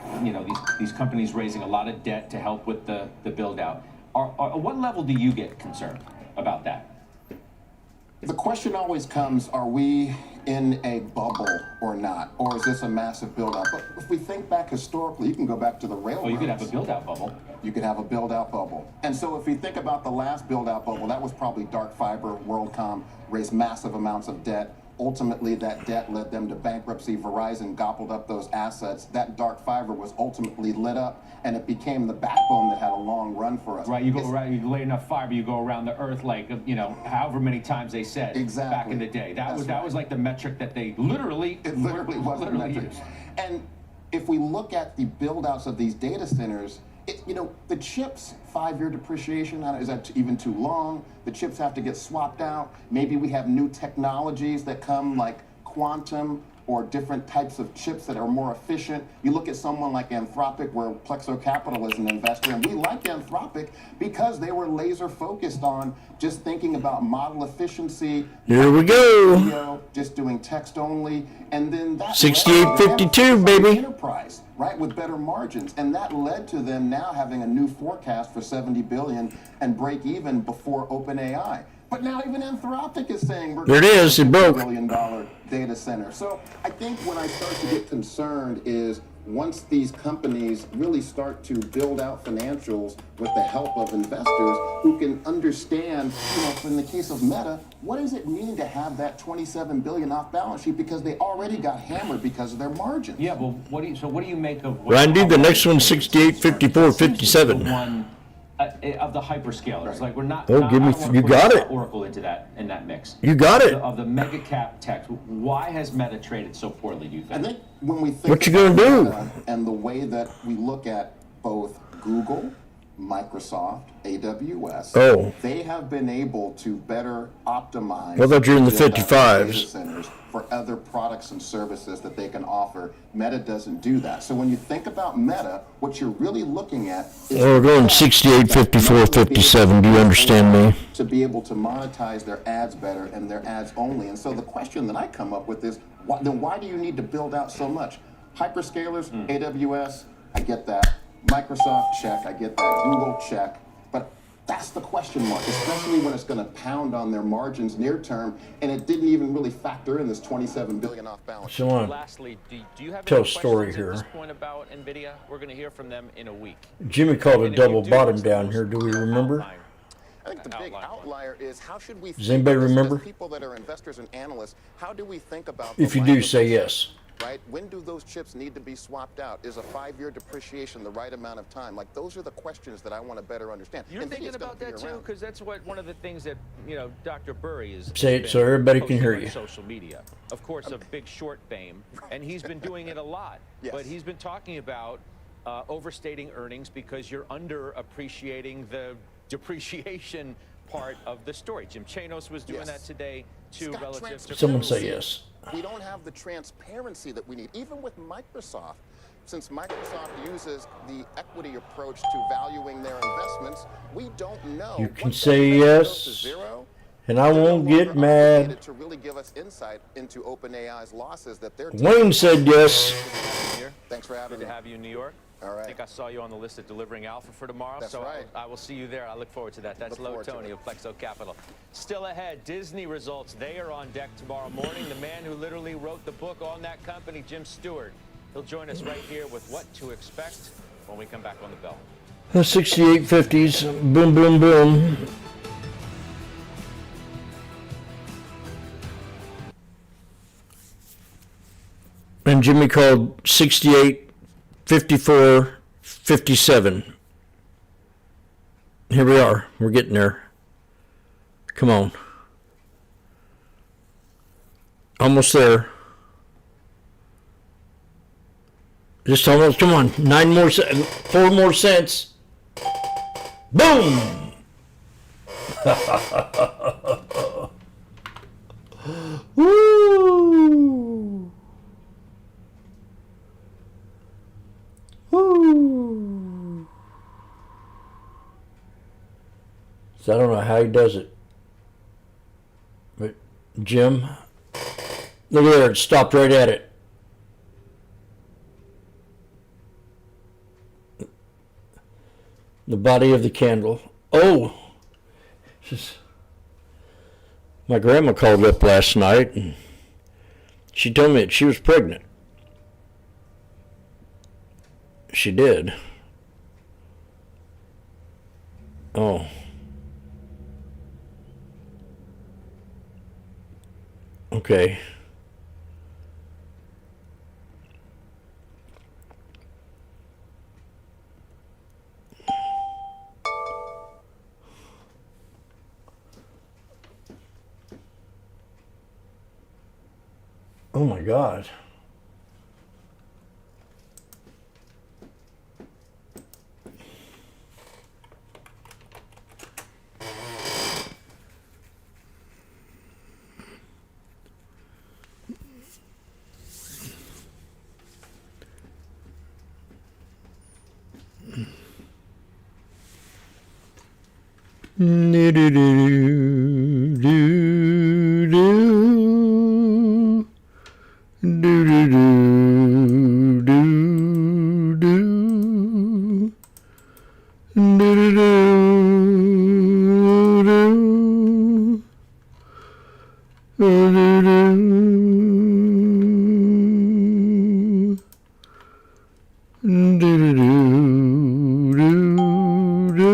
these companies raising a lot of debt to help with the build-out. At what level do you get concerned about that? The question always comes, are we in a bubble or not? Or is this a massive build-out? But if we think back historically, you can go back to the railroads. Well, you could have a build-out bubble. You could have a build-out bubble. And so if we think about the last build-out bubble, that was probably dark fiber, WorldCom, raised massive amounts of debt. Ultimately, that debt led them to bankruptcy. Verizon gobbled up those assets. That dark fiber was ultimately lit up, and it became the backbone that had a long run for us. Right, you lay enough fiber, you go around the earth like, however many times they said back in the day. That was like the metric that they literally was the metric. used. And if we look at the build-outs of these data centers, the chips, 5-year depreciation, is that even too long? The chips have to get swapped out. Maybe we have new technologies that come like quantum or different types of chips that are more efficient. You look at someone like Anthropic, where Plexo Capital is an investor, and we like Anthropic because they were laser focused on just thinking about model efficiency. Here we go. Just doing text only, and then that 6852, baby. Enterprise, right, with better margins, and that led to them now having a new forecast for 70 billion and break even before OpenAI. But now even Anthropic is saying we're there it is, it broke. $1 billion data center. So I think when I start to get concerned is once these companies really start to build out financials with the help of investors who can understand, in the case of Meta, what does it mean to have that 27 billion off balance sheet, because they already got hammered because of their margins. Yeah, well, what do you make of Randy, the next one's 68, 54, 57. Of the hyperscalers, like we're not. Oh, give me. You got it. Oracle into that mix. You got it. Of the mega cap tech, why has Meta traded so poorly? Do you think? I think when we think what you gonna do? Meta and the way that we look at both Google, Microsoft, AWS, they have been able to better optimize. Well, they're in the data 55s. Centers for other products and services that they can offer. Meta doesn't do that. So when you think about Meta, what you're really looking at is we're going 68, 54, 57. Do you understand me? To be able to monetize their ads better and their ads only. And so the question that I come up with is, why do you need to build out so much? Hyperscalers, AWS, I get that. Microsoft, check, I get that. Google, check. But that's the question mark, especially when it's going to pound on their margins near term, and it didn't even really factor in this 27 billion off balance. So lastly, do you have tell any a story questions here. at this point about NVIDIA? We're going to hear from them in a week. Jimmy called a double bottom down here. Do we remember? I think the big outlier is how should we Does anybody remember? as people that are investors and analysts, how do we think about If you do, say yes. Right? When do those chips need to be swapped out? Is a 5-year depreciation the right amount of time? Like, those are the questions that I want to better understand. You're thinking about that too, because that's one of the things that Dr. Burry is. Say it so everybody can hear you. Social media, of course, of Big Short fame, and he's been doing it a lot. Yes. But he's been talking about overstating earnings because you're underappreciating the depreciation part of the story. Jim Chanos was doing that today too, relative to. Someone say yes. We don't have the transparency that we need. Even with Microsoft, since Microsoft uses the equity approach to valuing their investments, we don't know. You can say yes, and I won't get mad. To really give us insight into OpenAI's losses that they're. Wayne said yes. Thanks for having me. Good to have you in New York. All right. I think I saw you on the list at delivering alpha for tomorrow. That's so right. I will see you there. I look forward to that. That's Low Tony of Plexo Capital. Still ahead, Disney results. They are on deck tomorrow morning. The man who literally wrote the book on that company, Jim Stewart. He'll join us right here with what to expect when we come back on the bell. The 6850s, boom, boom, boom. And Jimmy called 68, 54, 57. Here we are. We're getting there. Come on. Almost there. Just almost. Come on. 4 more cents. Boom. Woo. Woo. So I don't know how he does it. But Jim, look at there, it stopped right at it. The body of the candle. Oh, just, my grandma called up last night and she told me that she was pregnant. She did. Oh. Okay. Oh my God. Do do do do do. Do do do do do. Do do do do. Do do do. Do do do do do.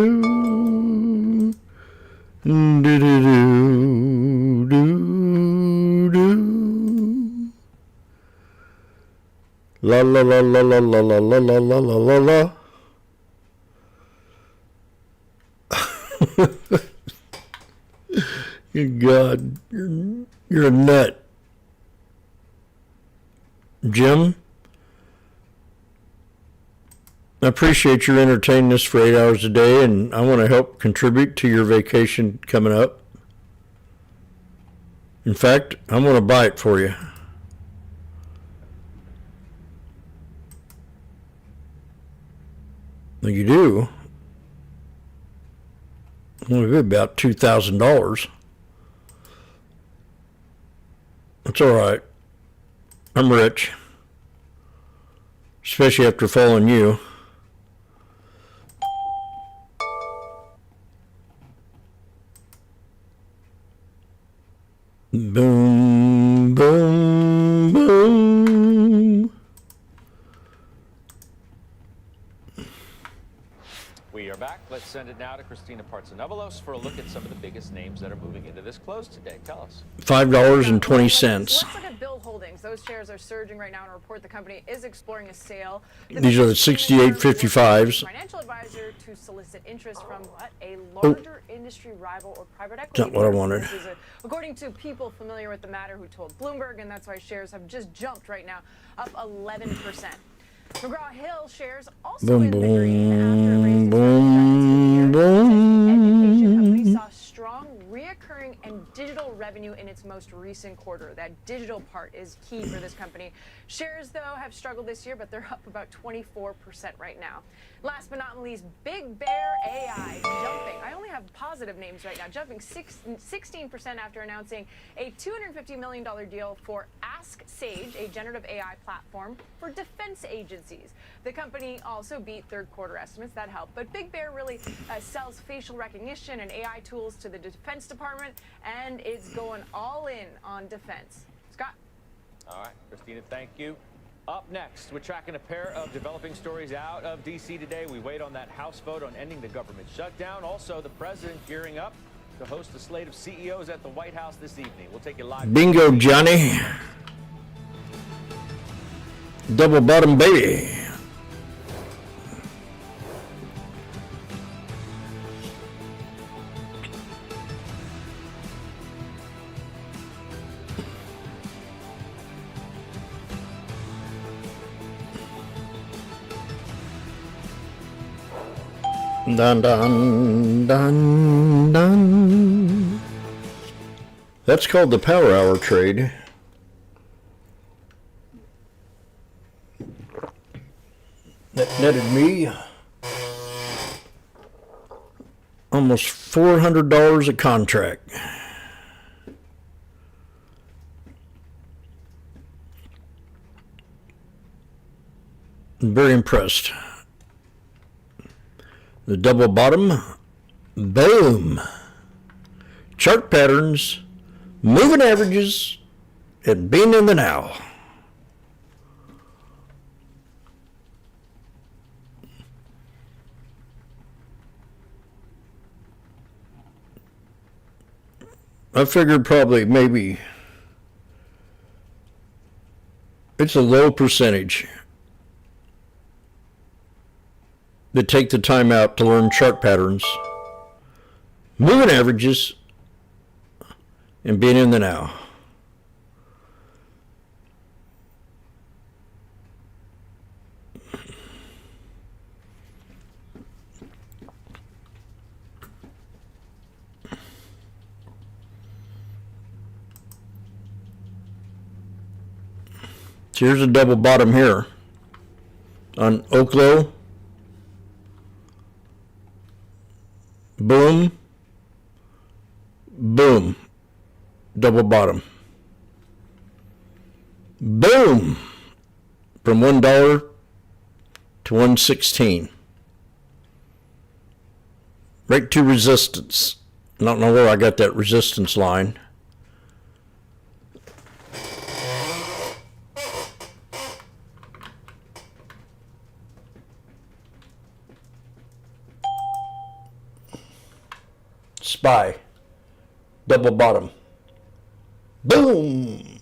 Do do do do do. La la la la la la la la la la la la la. Good God, you're a nut, Jim. I appreciate your entertaining us for 8 hours a day, and I want to help contribute to your vacation coming up. In fact, I'm going to buy it for you. Well, you do? Well, it'll be about $2,000. That's all right. I'm rich. Especially after following you. Boom, boom, boom. We are back. Let's send it now to Christina Partsinevelos for a look at some of the biggest names that are moving into this close today. Tell us. $5.20. Let's look at Bill Holdings. Those shares are surging right now, and a report the company is exploring a sale. These are the 68.55s. Financial advisor to solicit interest from what? A larger industry rival or private equity. Not what I wanted. This is according to people familiar with the matter who told Bloomberg, and that's why shares have just jumped right now, up 11%. McGraw-Hill shares also in the green after it raised its guidance for the year. Education company saw strong reoccurring and digital revenue in its most recent quarter. That digital part is key for this company. Shares, though, have struggled this year, but they're up about 24% right now. Last but not least, Big Bear AI jumping. I only have positive names right now, jumping 16% after announcing a $250 million deal for Ask Sage, a generative AI platform for defense agencies. The company also beat third quarter estimates. That helped. But Big Bear really sells facial recognition and AI tools to the Defense Department, and it's going all in on defense. Scott? All right, Christina, thank you. Up next, we're tracking a pair of developing stories out of D.C. today. We wait on that House vote on ending the government shutdown. Also, the president gearing up to host a slate of CEOs at the White House this evening. We'll take you live. Bingo, Johnny. Double bottom baby. Dun, dun, dun, dun. That's called the power hour trade. That netted me almost $400 a contract. I'm very impressed. The double bottom, boom. Chart patterns, moving averages, and being in the now. I figured probably maybe it's a low percentage that take the time out to learn chart patterns, moving averages, and being in the now. So here's a double bottom here on Oklo. Boom, boom, double bottom. Boom, from $1 to $1.16. Right to resistance. I don't know where I got that resistance line. SPY, double bottom, boom,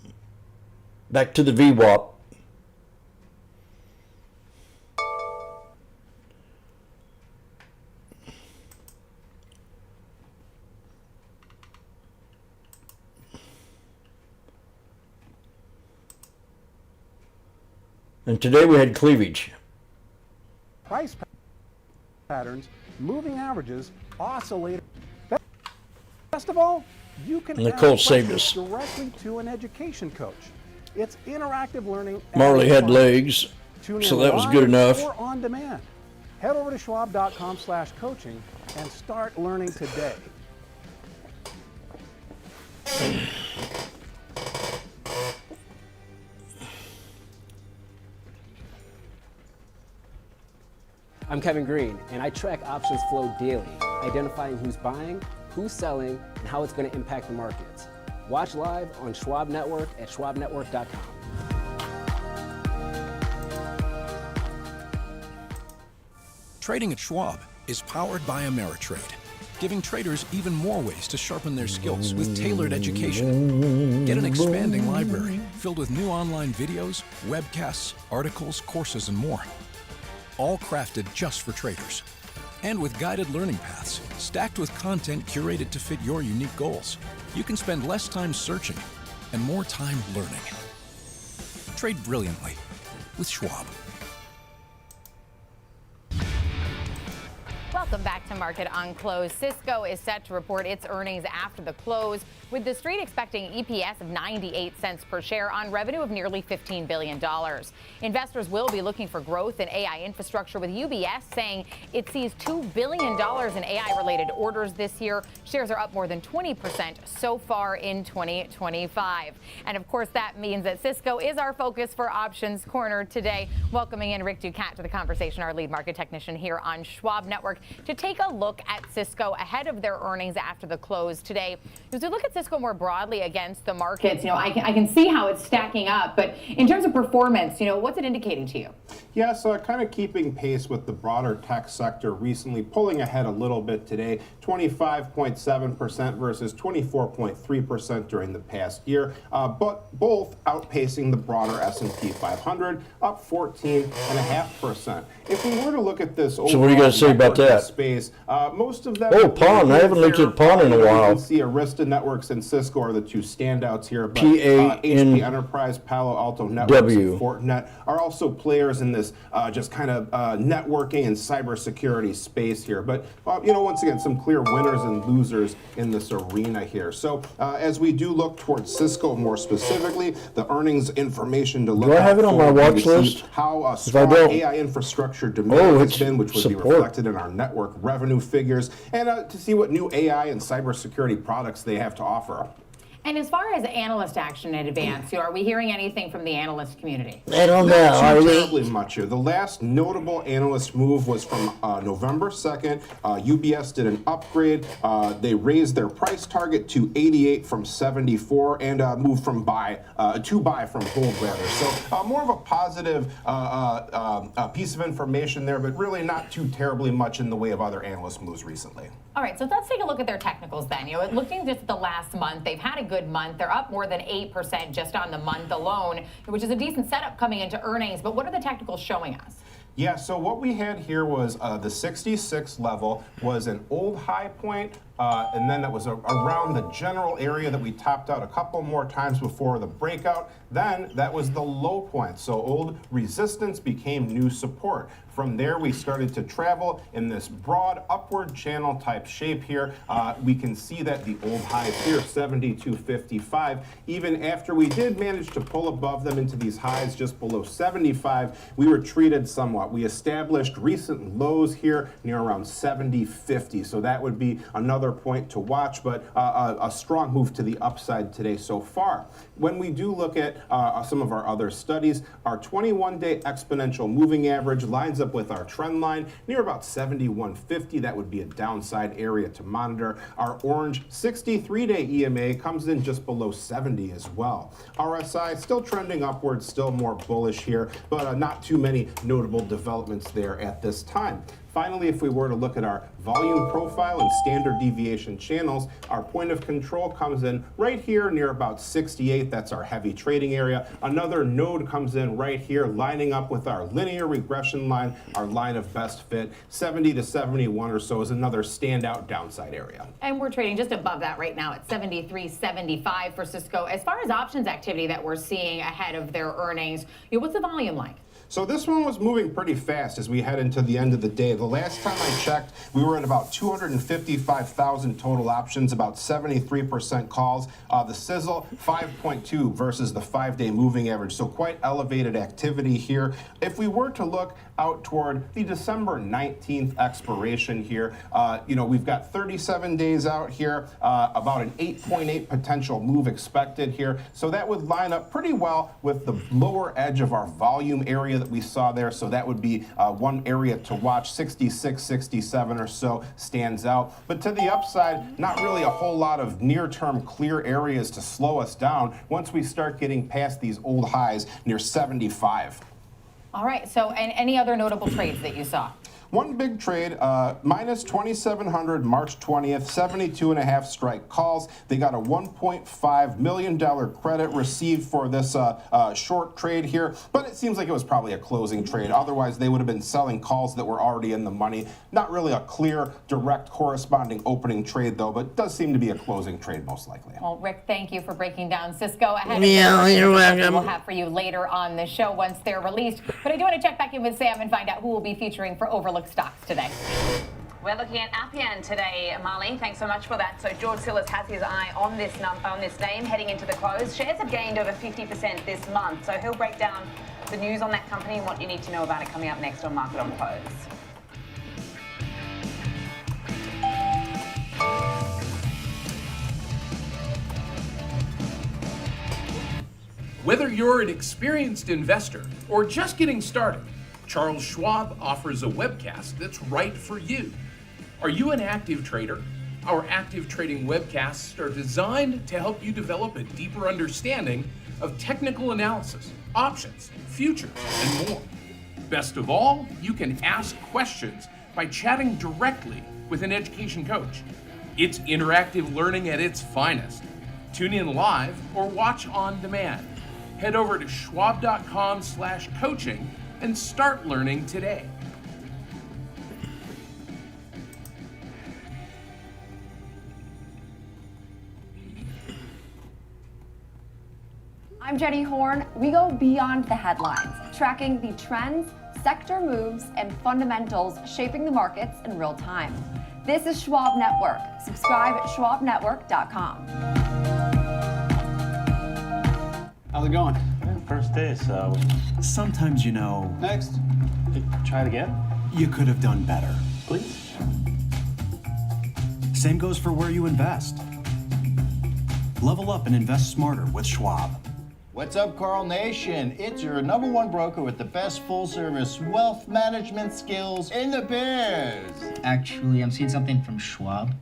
back to the VWAP. And today we had cleavage. Price patterns, moving averages, oscillator. Best of all, you can Nicole ask saved questions us. directly to an education coach. It's interactive learning. Marley and had fun. legs, Tune so in that was live good enough. Or on demand. Head over to schwab.com/coaching and start learning today. I'm Kevin Green, and I track options flow daily, identifying who's buying, who's selling, and how it's going to impact the markets. Watch live on Schwab Network at schwabnetwork.com. Trading at Schwab is powered by Ameritrade, giving traders even more ways to sharpen their skills with tailored education. Get an expanding library filled with new online videos, webcasts, articles, courses, and more. All crafted just for traders. And with guided learning paths, stacked with content curated to fit your unique goals, you can spend less time searching and more time learning. Trade brilliantly with Schwab. Welcome back to Market on Close. Cisco is set to report its earnings after the close, with the street expecting EPS of 98 cents per share on revenue of nearly $15 billion. Investors will be looking for growth in AI infrastructure, with UBS saying it sees $2 billion in AI-related orders this year. Shares are up more than 20% so far in 2025. And of course, that means that Cisco is our focus for Options Corner today. Welcoming in Rick Ducat to the conversation, our lead market technician here on Schwab Network, to take a look at Cisco ahead of their earnings after the close today. As we look at Cisco more broadly against the markets, I can see how it's stacking up, but in terms of performance, what's it indicating to you? Yeah, so kind of keeping pace with the broader tech sector recently, pulling ahead a little bit today, 25.7% versus 24.3% during the past year, but both outpacing the broader S&P 500, up 14.5%. If we were to look at this overall, so what do you got to say about that? space. Most of them. Oh, PON. I haven't looked at PON in a while. You can see Arista Networks and Cisco are the two standouts here. But PAN HP Enterprise, Palo Alto Networks, W. and Fortinet are also players in this just kind of networking and cybersecurity space here. But once again, some clear winners and losers in this arena here. So as we do look towards Cisco more specifically, the earnings information to look Do I have it on my watch list? How strong AI infrastructure demand has been, which would be reflected in our network revenue figures, and to see what new AI and cybersecurity products they have to offer. And as far as analyst action in advance, are we hearing anything from the analyst community? I don't know. Not too terribly much here. The last notable analyst move was from November 2nd. UBS did an upgrade. They raised their price target to 88 from 74 and moved from buy to buy from hold rather. So more of a positive piece of information there, but really not too terribly much in the way of other analyst moves recently. All right, so let's take a look at their technicals then. Looking just at the last month, they've had a good month. They're up more than 8% just on the month alone, which is a decent setup coming into earnings. But what are the technicals showing us? Yeah, so what we had here was the 66 level was an old high point, and then that was around the general area that we topped out a couple more times before the breakout. Then that was the low point. So old resistance became new support. From there, we started to travel in this broad upward channel type shape here. We can see that the old highs here, 72.55, even after we did manage to pull above them into these highs just below 75, we retreated somewhat. We established recent lows here near around 70.50. So that would be another point to watch, but a strong move to the upside today so far. When we do look at some of our other studies, our 21-day exponential moving average lines up with our trend line near about 71.50. That would be a downside area to monitor. Our orange 63-day EMA comes in just below 70 as well. RSI still trending upwards, still more bullish here, but not too many notable developments there at this time. Finally, if we were to look at our volume profile and standard deviation channels, our point of control comes in right here near about 68. That's our heavy trading area. Another node comes in right here, lining up with our linear regression line, our line of best fit. 70 to 71 or so is another standout downside area. And we're trading just above that right now at 73.75 for Cisco. As far as options activity that we're seeing ahead of their earnings, what's the volume like? So this one was moving pretty fast as we head into the end of the day. The last time I checked, we were at about 255,000 total options, about 73% calls. The sizzle, 5.2 versus the 5-day moving average. So quite elevated activity here. If we were to look out toward the December 19th expiration here, we've got 37 days out here, about an 8.8 potential move expected here. So that would line up pretty well with the lower edge of our volume area that we saw there. So that would be one area to watch. 66, 67 or so stands out. But to the upside, not really a whole lot of near-term clear areas to slow us down once we start getting past these old highs near 75. All right, so and any other notable trades that you saw? One big trade, minus 2,700 March 20th, 72.5 strike calls. They got a $1.5 million credit received for this short trade here, but it seems like it was probably a closing trade. Otherwise, they would have been selling calls that were already in the money. Not really a clear, direct corresponding opening trade, though, but it does seem to be a closing trade most likely. Well, Rick, thank you for breaking down Cisco ahead of you're welcome. We'll have for you later on the show once they're released. But I do want to check back in with Sam and find out who will be featuring for Overlook Stocks today. We're looking at Appian today, Marley. Thanks so much for that. So George Silas has his eye on this name heading into the close. Shares have gained over 50% this month. So he'll break down the news on that company and what you need to know about it coming up next on Market on Close. Whether you're an experienced investor or just getting started, Charles Schwab offers a webcast that's right for you. Are you an active trader? Our active trading webcasts are designed to help you develop a deeper understanding of technical analysis, options, futures, and more. Best of all, you can ask questions by chatting directly with an education coach. It's interactive learning at its finest. Tune in live or watch on demand. Head over to schwab.com/coaching and start learning today. I'm Jenny Horn. We go beyond the headlines, tracking the trends, sector moves, and fundamentals shaping the markets in real time. This is Schwab Network. Subscribe at schwabnetwork.com. How's it going? First day, so Sometimes, you know. next. Try it again. You could have done better. Please. Same goes for where you invest. Level up and invest smarter with Schwab. What's up, Carl Nation? It's your #1 broker with the best full-service wealth management skills in the biz. Actually, I'm seeing something from Schwab.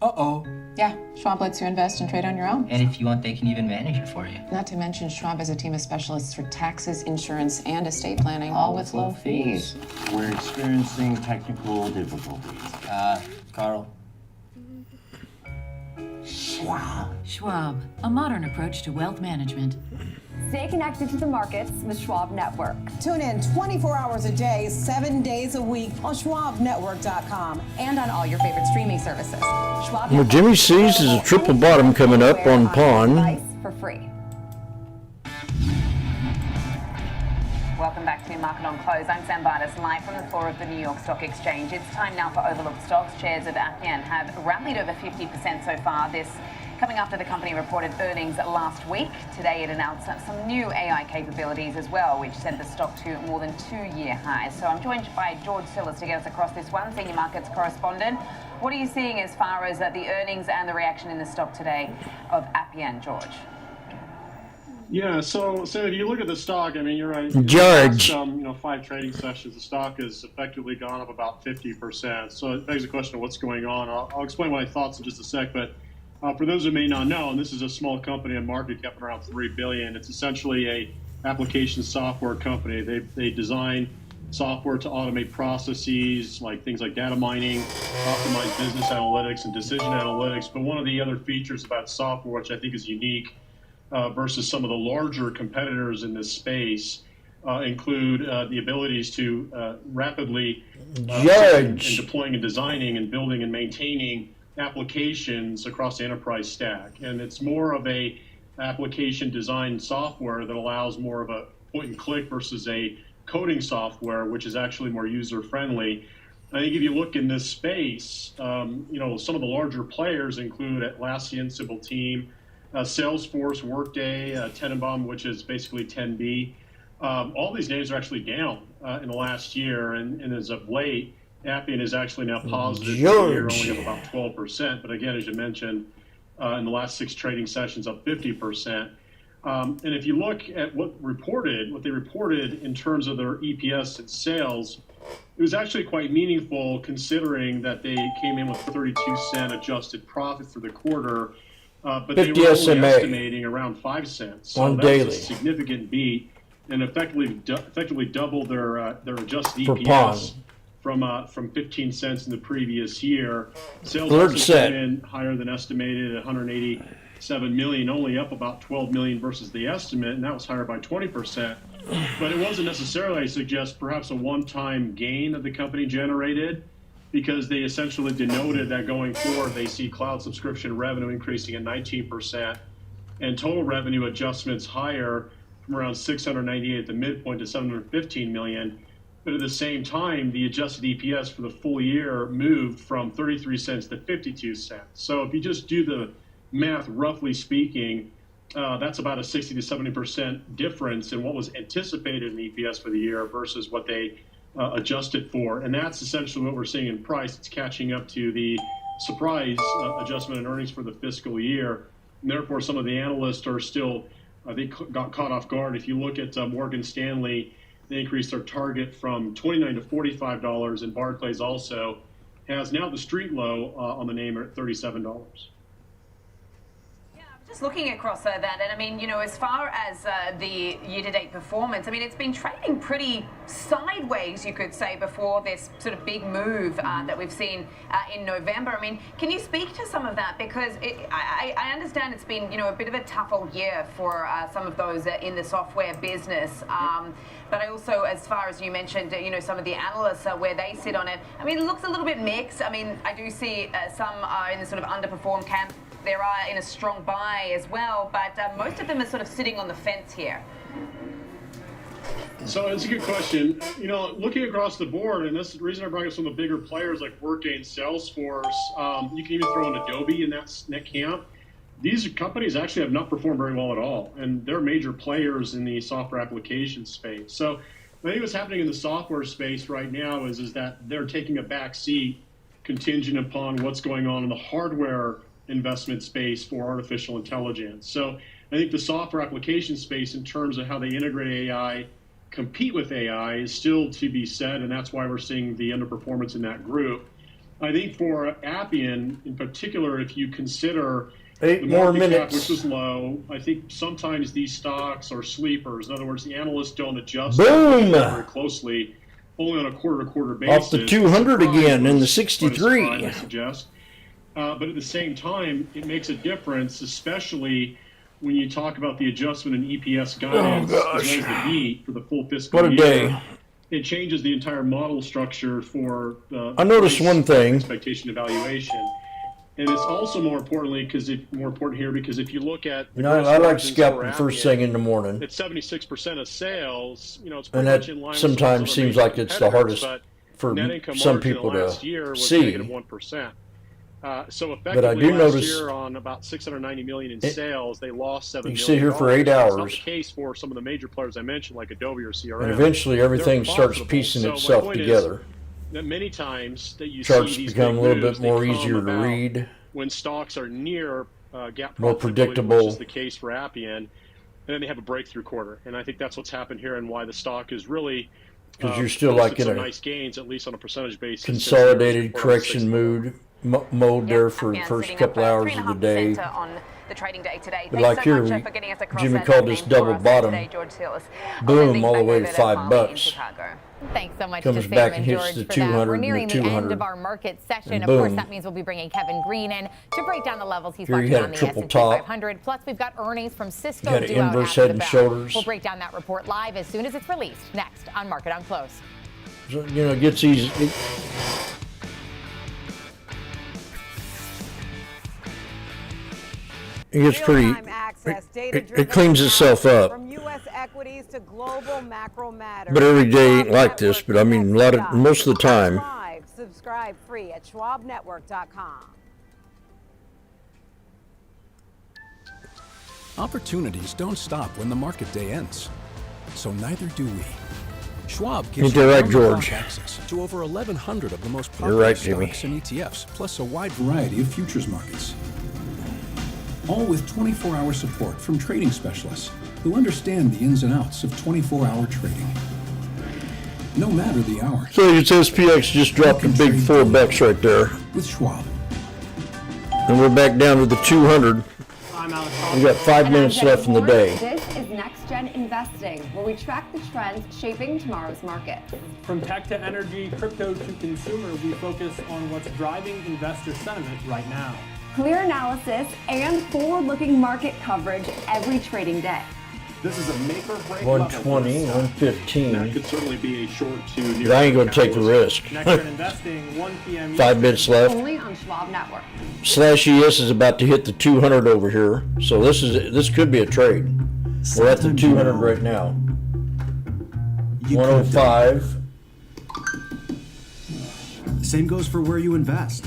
Uh-oh. Yeah, Schwab lets you invest and trade on your own. And if you want, they can even manage it for you. Not to mention, Schwab has a team of specialists for taxes, insurance, and estate planning, all with low fees. We're experiencing technical difficulties. Carl. Schwab, a modern approach to wealth management. Stay connected to the markets with Schwab Network. Tune in 24 hours a day, 7 days a week on schwabnetwork.com. And on all your favorite streaming services. Schwab Well, Jimmy sees is a triple bottom coming up on pawn. for free. Welcome back to Market on Close. I'm Sam Bardas, live from the floor of the New York Stock Exchange. It's time now for Overlooked Stocks. Shares of Appian have rallied over 50% so far. This coming after the company reported earnings last week. Today it announced some new AI capabilities as well, which sent the stock to more than 2-year highs. So I'm joined by George Sillis to get us across this one, Senior Markets Correspondent. What are you seeing as far as the earnings and the reaction in the stock today of Appian, George? Yeah, so if you look at the stock, I mean, you're right. George. In the last, 5 trading sessions, the stock has effectively gone up about 50%. So it begs the question of what's going on. I'll explain my thoughts in just a sec, but for those who may not know, and this is a small company, a market cap around $3 billion. It's essentially a application software company. They design software to automate processes like things like data mining, optimize business analytics, and decision analytics. But one of the other features about software, which I think is unique versus some of the larger competitors in this space, include the abilities to rapidly in deploying and designing and building and maintaining applications across the enterprise stack. And it's more of a application design software that allows more of a point and click versus a coding software, which is actually more user friendly. I think if you look in this space, some of the larger players include Atlassian, Sybil Team, Salesforce, Workday, Tenenbaum, which is basically 10B. All these names are actually down in the last year, and as of late, Appian is actually now positive for the year, only up about 12%. But again, as you mentioned, in the last 6 trading sessions, up 50%. And if you look at what they reported in terms of their EPS and sales, it was actually quite meaningful considering that they came in with 32-cent adjusted profit for the quarter, but they were only estimating around 5 cents. So that's a significant beat, and effectively doubled their adjusted EPS from 15 cents in the previous year. Sales also came in higher than estimated at 187 million, only up about 12 million versus the estimate, and that was higher by 20%. But it wasn't necessarily, I suggest, perhaps a one-time gain that the company generated, because they essentially denoted that going forward they see cloud subscription revenue increasing at 19% and total revenue adjustments higher from around 698 at the midpoint to 715 million. But at the same time, the adjusted EPS for the full year moved from 33 cents to 52 cents. So if you just do the math, roughly speaking, that's about a 60 to 70% difference in what was anticipated in EPS for the year versus what they adjusted for. And that's essentially what we're seeing in price. It's catching up to the surprise adjustment in earnings for the fiscal year. And therefore, some of the analysts are still, they got caught off guard. If you look at Morgan Stanley, they increased their target from $29 to $45, and Barclays also has now the street low on the name at $37. Just looking across that, and I mean, as far as the year-to-date performance, I mean, it's been trading pretty sideways, you could say, before this sort of big move that we've seen in November. I mean, can you speak to some of that? Because I understand it's been, a bit of a tougher year for some of those in the software business. But I also, as far as you mentioned, some of the analysts, where they sit on it, I mean, it looks a little bit mixed. I mean, I do see some are in the sort of underperform camp. there are in a strong buy as well, but most of them are sort of sitting on the fence here. So it's a good question. You know, looking across the board, and that's the reason I brought up some of the bigger players like Workday and Salesforce. You can even throw in Adobe in that camp. These companies actually have not performed very well at all, and they're major players in the software application space. So I think what's happening in the software space right now is that they're taking a back seat contingent upon what's going on in the hardware investment space for artificial intelligence. So I think the software application space in terms of how they integrate AI, compete with AI is still to be said, and that's why we're seeing the underperformance in that group. I think for Appian in particular, if you consider 8 the more market cap, minutes. which was low, I think sometimes these stocks are sleepers. In other words, the analysts don't adjust Boom! very closely, only on a quarter-to-quarter basis. Off the 200 again in the Quite a 63. surprise, I suggest. But at the same time, it makes a difference, especially when you talk about the adjustment in EPS guidance as well as the beat for the full fiscal What a year. day. It changes the entire model structure for the I noticed price one thing. expectation evaluation. And it's also more important here because if you look at You know, I like scalping first thing in the morning. at 76% of sales, you know, it's And pretty much that in line with sometimes some seems other like it's the competitors, hardest but for net income some margin people last to year was see. negative 1%. So But I effectively do last notice year on about 690 million in sales, they lost $7 you million. sit here for 8 It's not hours. the case for some of the major players I mentioned, like Adobe or CRM. And eventually everything They're starts profitable. piecing So my itself point is together. that many times that you Charts see these become big a little moves, bit more they come easier to about read. when stocks are near gap More profitability, predictable. which is the case for Appian, and then they have a breakthrough quarter. And I think that's what's happened here and why the stock is really Because you're still posted like in some a nice gains, at least on a percentage basis. consolidated correction mode there for the first couple hours of the day. On the trading day today. But Thanks like so here, much for getting us across Jimmy that called name this for double us bottom. today, George Hillis. Boom, all the way to $5. Chicago. Thanks so much Comes to back Sam and and hits George the for 200 that. We're and the nearing the end 200. of our market session. And Of course, boom. that means we'll be bringing Kevin Green in to break down the levels he's Here you watching had a on the triple S&P top. 500. Plus, we've got earnings from Cisco Got an due out inverse after head the and bell. shoulders. We'll break down that report live as soon as it's released. Next on Market on Close. So, you know, it gets easy. It gets pretty. Real-time access, data-driven It cleans itself up. From U.S. equities to global macro matters. But every day ain't like this. But I mean, most of the time. Live, subscribe free at schwabnetwork.com. Opportunities don't stop when the market day ends. So neither do we. Schwab gives Ain't that you right, round-the-clock George? access to over 1,100 of the most You're popular right, Jimmy. stocks and ETFs, plus a wide variety of futures markets. All with 24-hour support from trading specialists who understand the ins and outs of 24-hour trading. No matter the hour. So it's SPX just dropped a big $4 right there. With Schwab. And we're back down to the 200. We got 5 minutes left in the day. This is Next Gen Investing, where we track the trends shaping tomorrow's market. From tech to energy, crypto to consumer, we focus on what's driving investor sentiment right now. Clear analysis and forward-looking market coverage every trading day. This is a make or break 120, 115. That could certainly be a short to near. But I ain't gonna take the risk. Next Gen Investing, 1 p.m. 5 minutes left. Only on Schwab Network. /ES is about to hit the 200 over here. So this could be a trade. We're at the 200 right now. 105. Same goes for where you invest.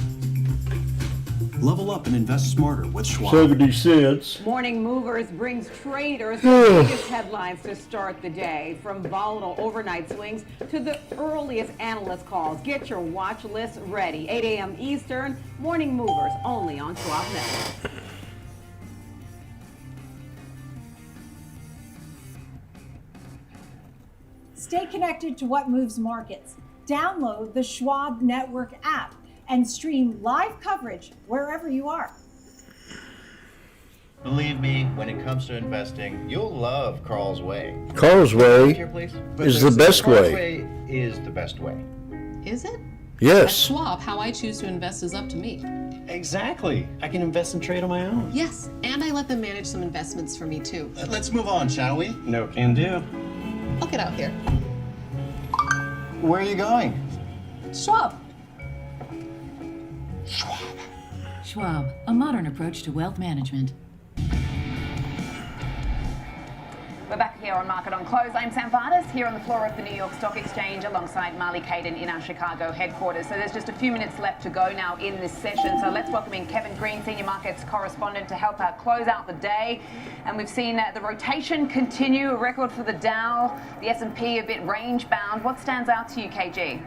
Level up and invest smarter with Schwab. 70 cents. Morning Movers brings traders the biggest headlines to start the day, from volatile overnight swings to the earliest analyst calls. Get your watch list ready. 8 a.m. Eastern, Morning Movers, only on Schwab Network. Stay connected to what moves markets. Download the Schwab Network app and stream live coverage wherever you are. Believe me, when it comes to investing, you'll love Carl's Way. Carl's Way Here, please. is the best Carl's way. Is the best way. Is it? At Yes. Schwab, how I choose to invest is up to me. Exactly. I can invest and trade on my own. Yes, and I let them manage some investments for me too. Let's move on, shall we? No can do. I'll get out here. Where are you going? Schwab. Schwab, a modern approach to wealth management. We're back here on Market on Close. I'm Sam Vardas here on the floor of the New York Stock Exchange alongside Marley Caden in our Chicago headquarters. So there's just a few minutes left to go now in this session. So let's welcome in Kevin Green, Senior Markets Correspondent, to help close out the day. And we've seen the rotation continue, a record for the Dow, the S&P a bit range bound. What stands out to you, KG?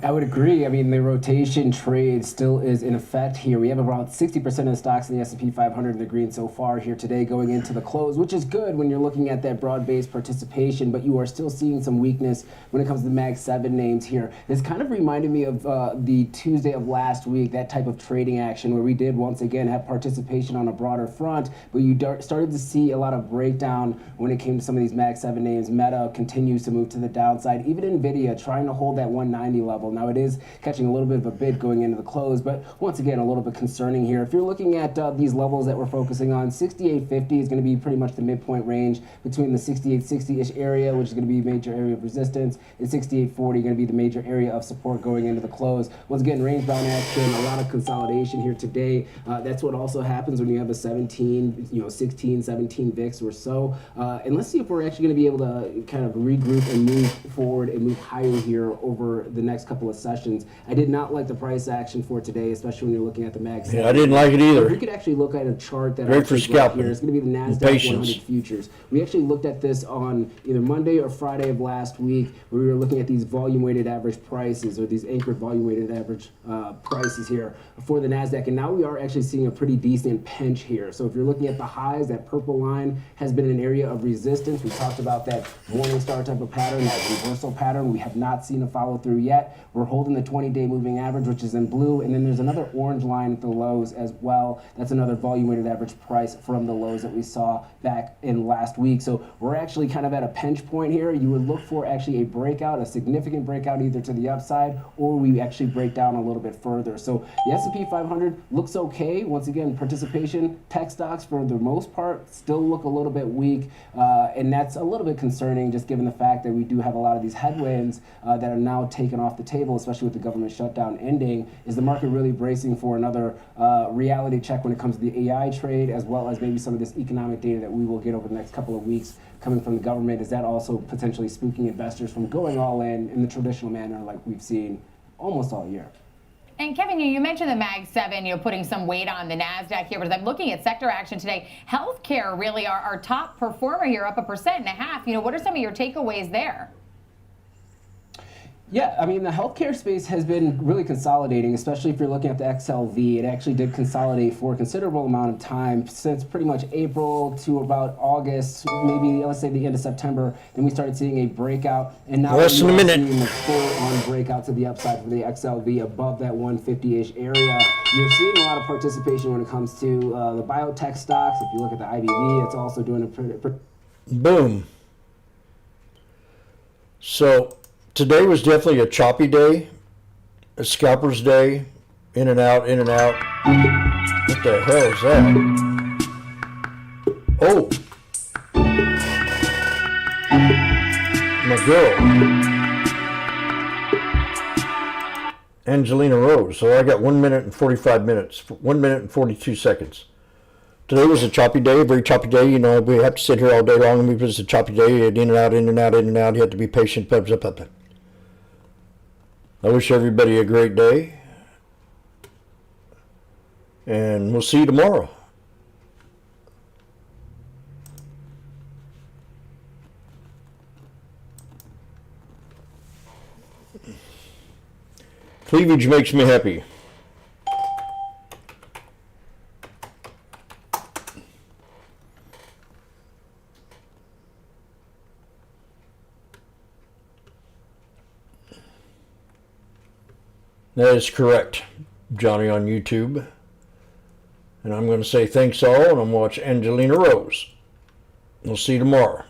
I would agree. I mean, the rotation trade still is in effect here. We have about 60% of the stocks in the S&P 500 in the green so far here today going into the close, which is good when you're looking at that broad-based participation, but you are still seeing some weakness when it comes to the Mag 7 names here. This kind of reminded me of the Tuesday of last week, that type of trading action where we did once again have participation on a broader front, but you started to see a lot of breakdown when it came to some of these Mag 7 names. Meta continues to move to the downside. Even NVIDIA trying to hold that 190 level. Now it is catching a little bit of a bid going into the close, but once again, a little bit concerning here. If you're looking at these levels that we're focusing on, 68.50 is going to be pretty much the midpoint range between the 68.60-ish area, which is going to be a major area of resistance, and 68.40 going to be the major area of support going into the close. Once again, range-bound action, a lot of consolidation here today. That's what also happens when you have a 17, 16, 17 VIX or so. And let's see if we're actually going to be able to kind of regroup and move forward and move higher here over the next couple of sessions. I did not like the price action for today, especially when you're looking at the Mag 7. Yeah, I didn't like it either. We could actually look at a chart that Great for scalping. here. It's going to be the NASDAQ 100 futures. We actually looked at this on either Monday or Friday of last week, where we were looking at these volume-weighted average prices, or these anchored volume-weighted average prices here for the NASDAQ. And now we are actually seeing a pretty decent pinch here. So if you're looking at the highs, that purple line has been an area of resistance. We talked about that Morningstar type of pattern, that reversal pattern. We have not seen a follow through yet. We're holding the 20-day moving average, which is in blue, and then there's another orange line at the lows as well. That's another volume-weighted average price from the lows that we saw back in last week. So we're actually kind of at a pinch point here. You would look for actually a breakout, a significant breakout either to the upside, or we actually break down a little bit further. So the S&P 500 looks okay. Once again, participation, tech stocks for the most part still look a little bit weak, and that's a little bit concerning just given the fact that we do have a lot of these headwinds that are now taken off the table, especially with the government shutdown ending. Is the market really bracing for another reality check when it comes to the AI trade, as well as maybe some of this economic data that we will get over the next couple of weeks coming from the government? Is that also potentially spooking investors from going all in the traditional manner like we've seen almost all year? And Kevin, you mentioned the Mag 7, putting some weight on the NASDAQ here, but as I'm looking at sector action today, healthcare really our top performer here, up 1.5%. What are some of your takeaways there? Yeah, I mean, the healthcare space has been really consolidating, especially if you're looking at the XLV. It actually did consolidate for a considerable amount of time, since pretty much April to about August, maybe let's say the end of September. Then we started seeing a breakout, and now we're seeing the full-on breakout to the upside for the XLV above that 150-ish area. You're seeing a lot of participation when it comes to the biotech stocks. If you look at the IBV, it's also doing a boom. So today was definitely a choppy day, a scalper's day, in and out, in and out. What the hell is that? Oh, my girl, Angelina Rose. So I got 1 minute and 45 minutes, 1 minute and 42 seconds. Today was a choppy day, a very choppy day. We have to sit here all day long, and it was a choppy day, in and out, in and out, in and out. You have to be patient. I wish everybody a great day, and we'll see you tomorrow. Cleavage makes me happy. That is correct, Johnny on YouTube. And I'm going to say thanks all, and I'm going to watch Angelina Rose. We'll see you tomorrow.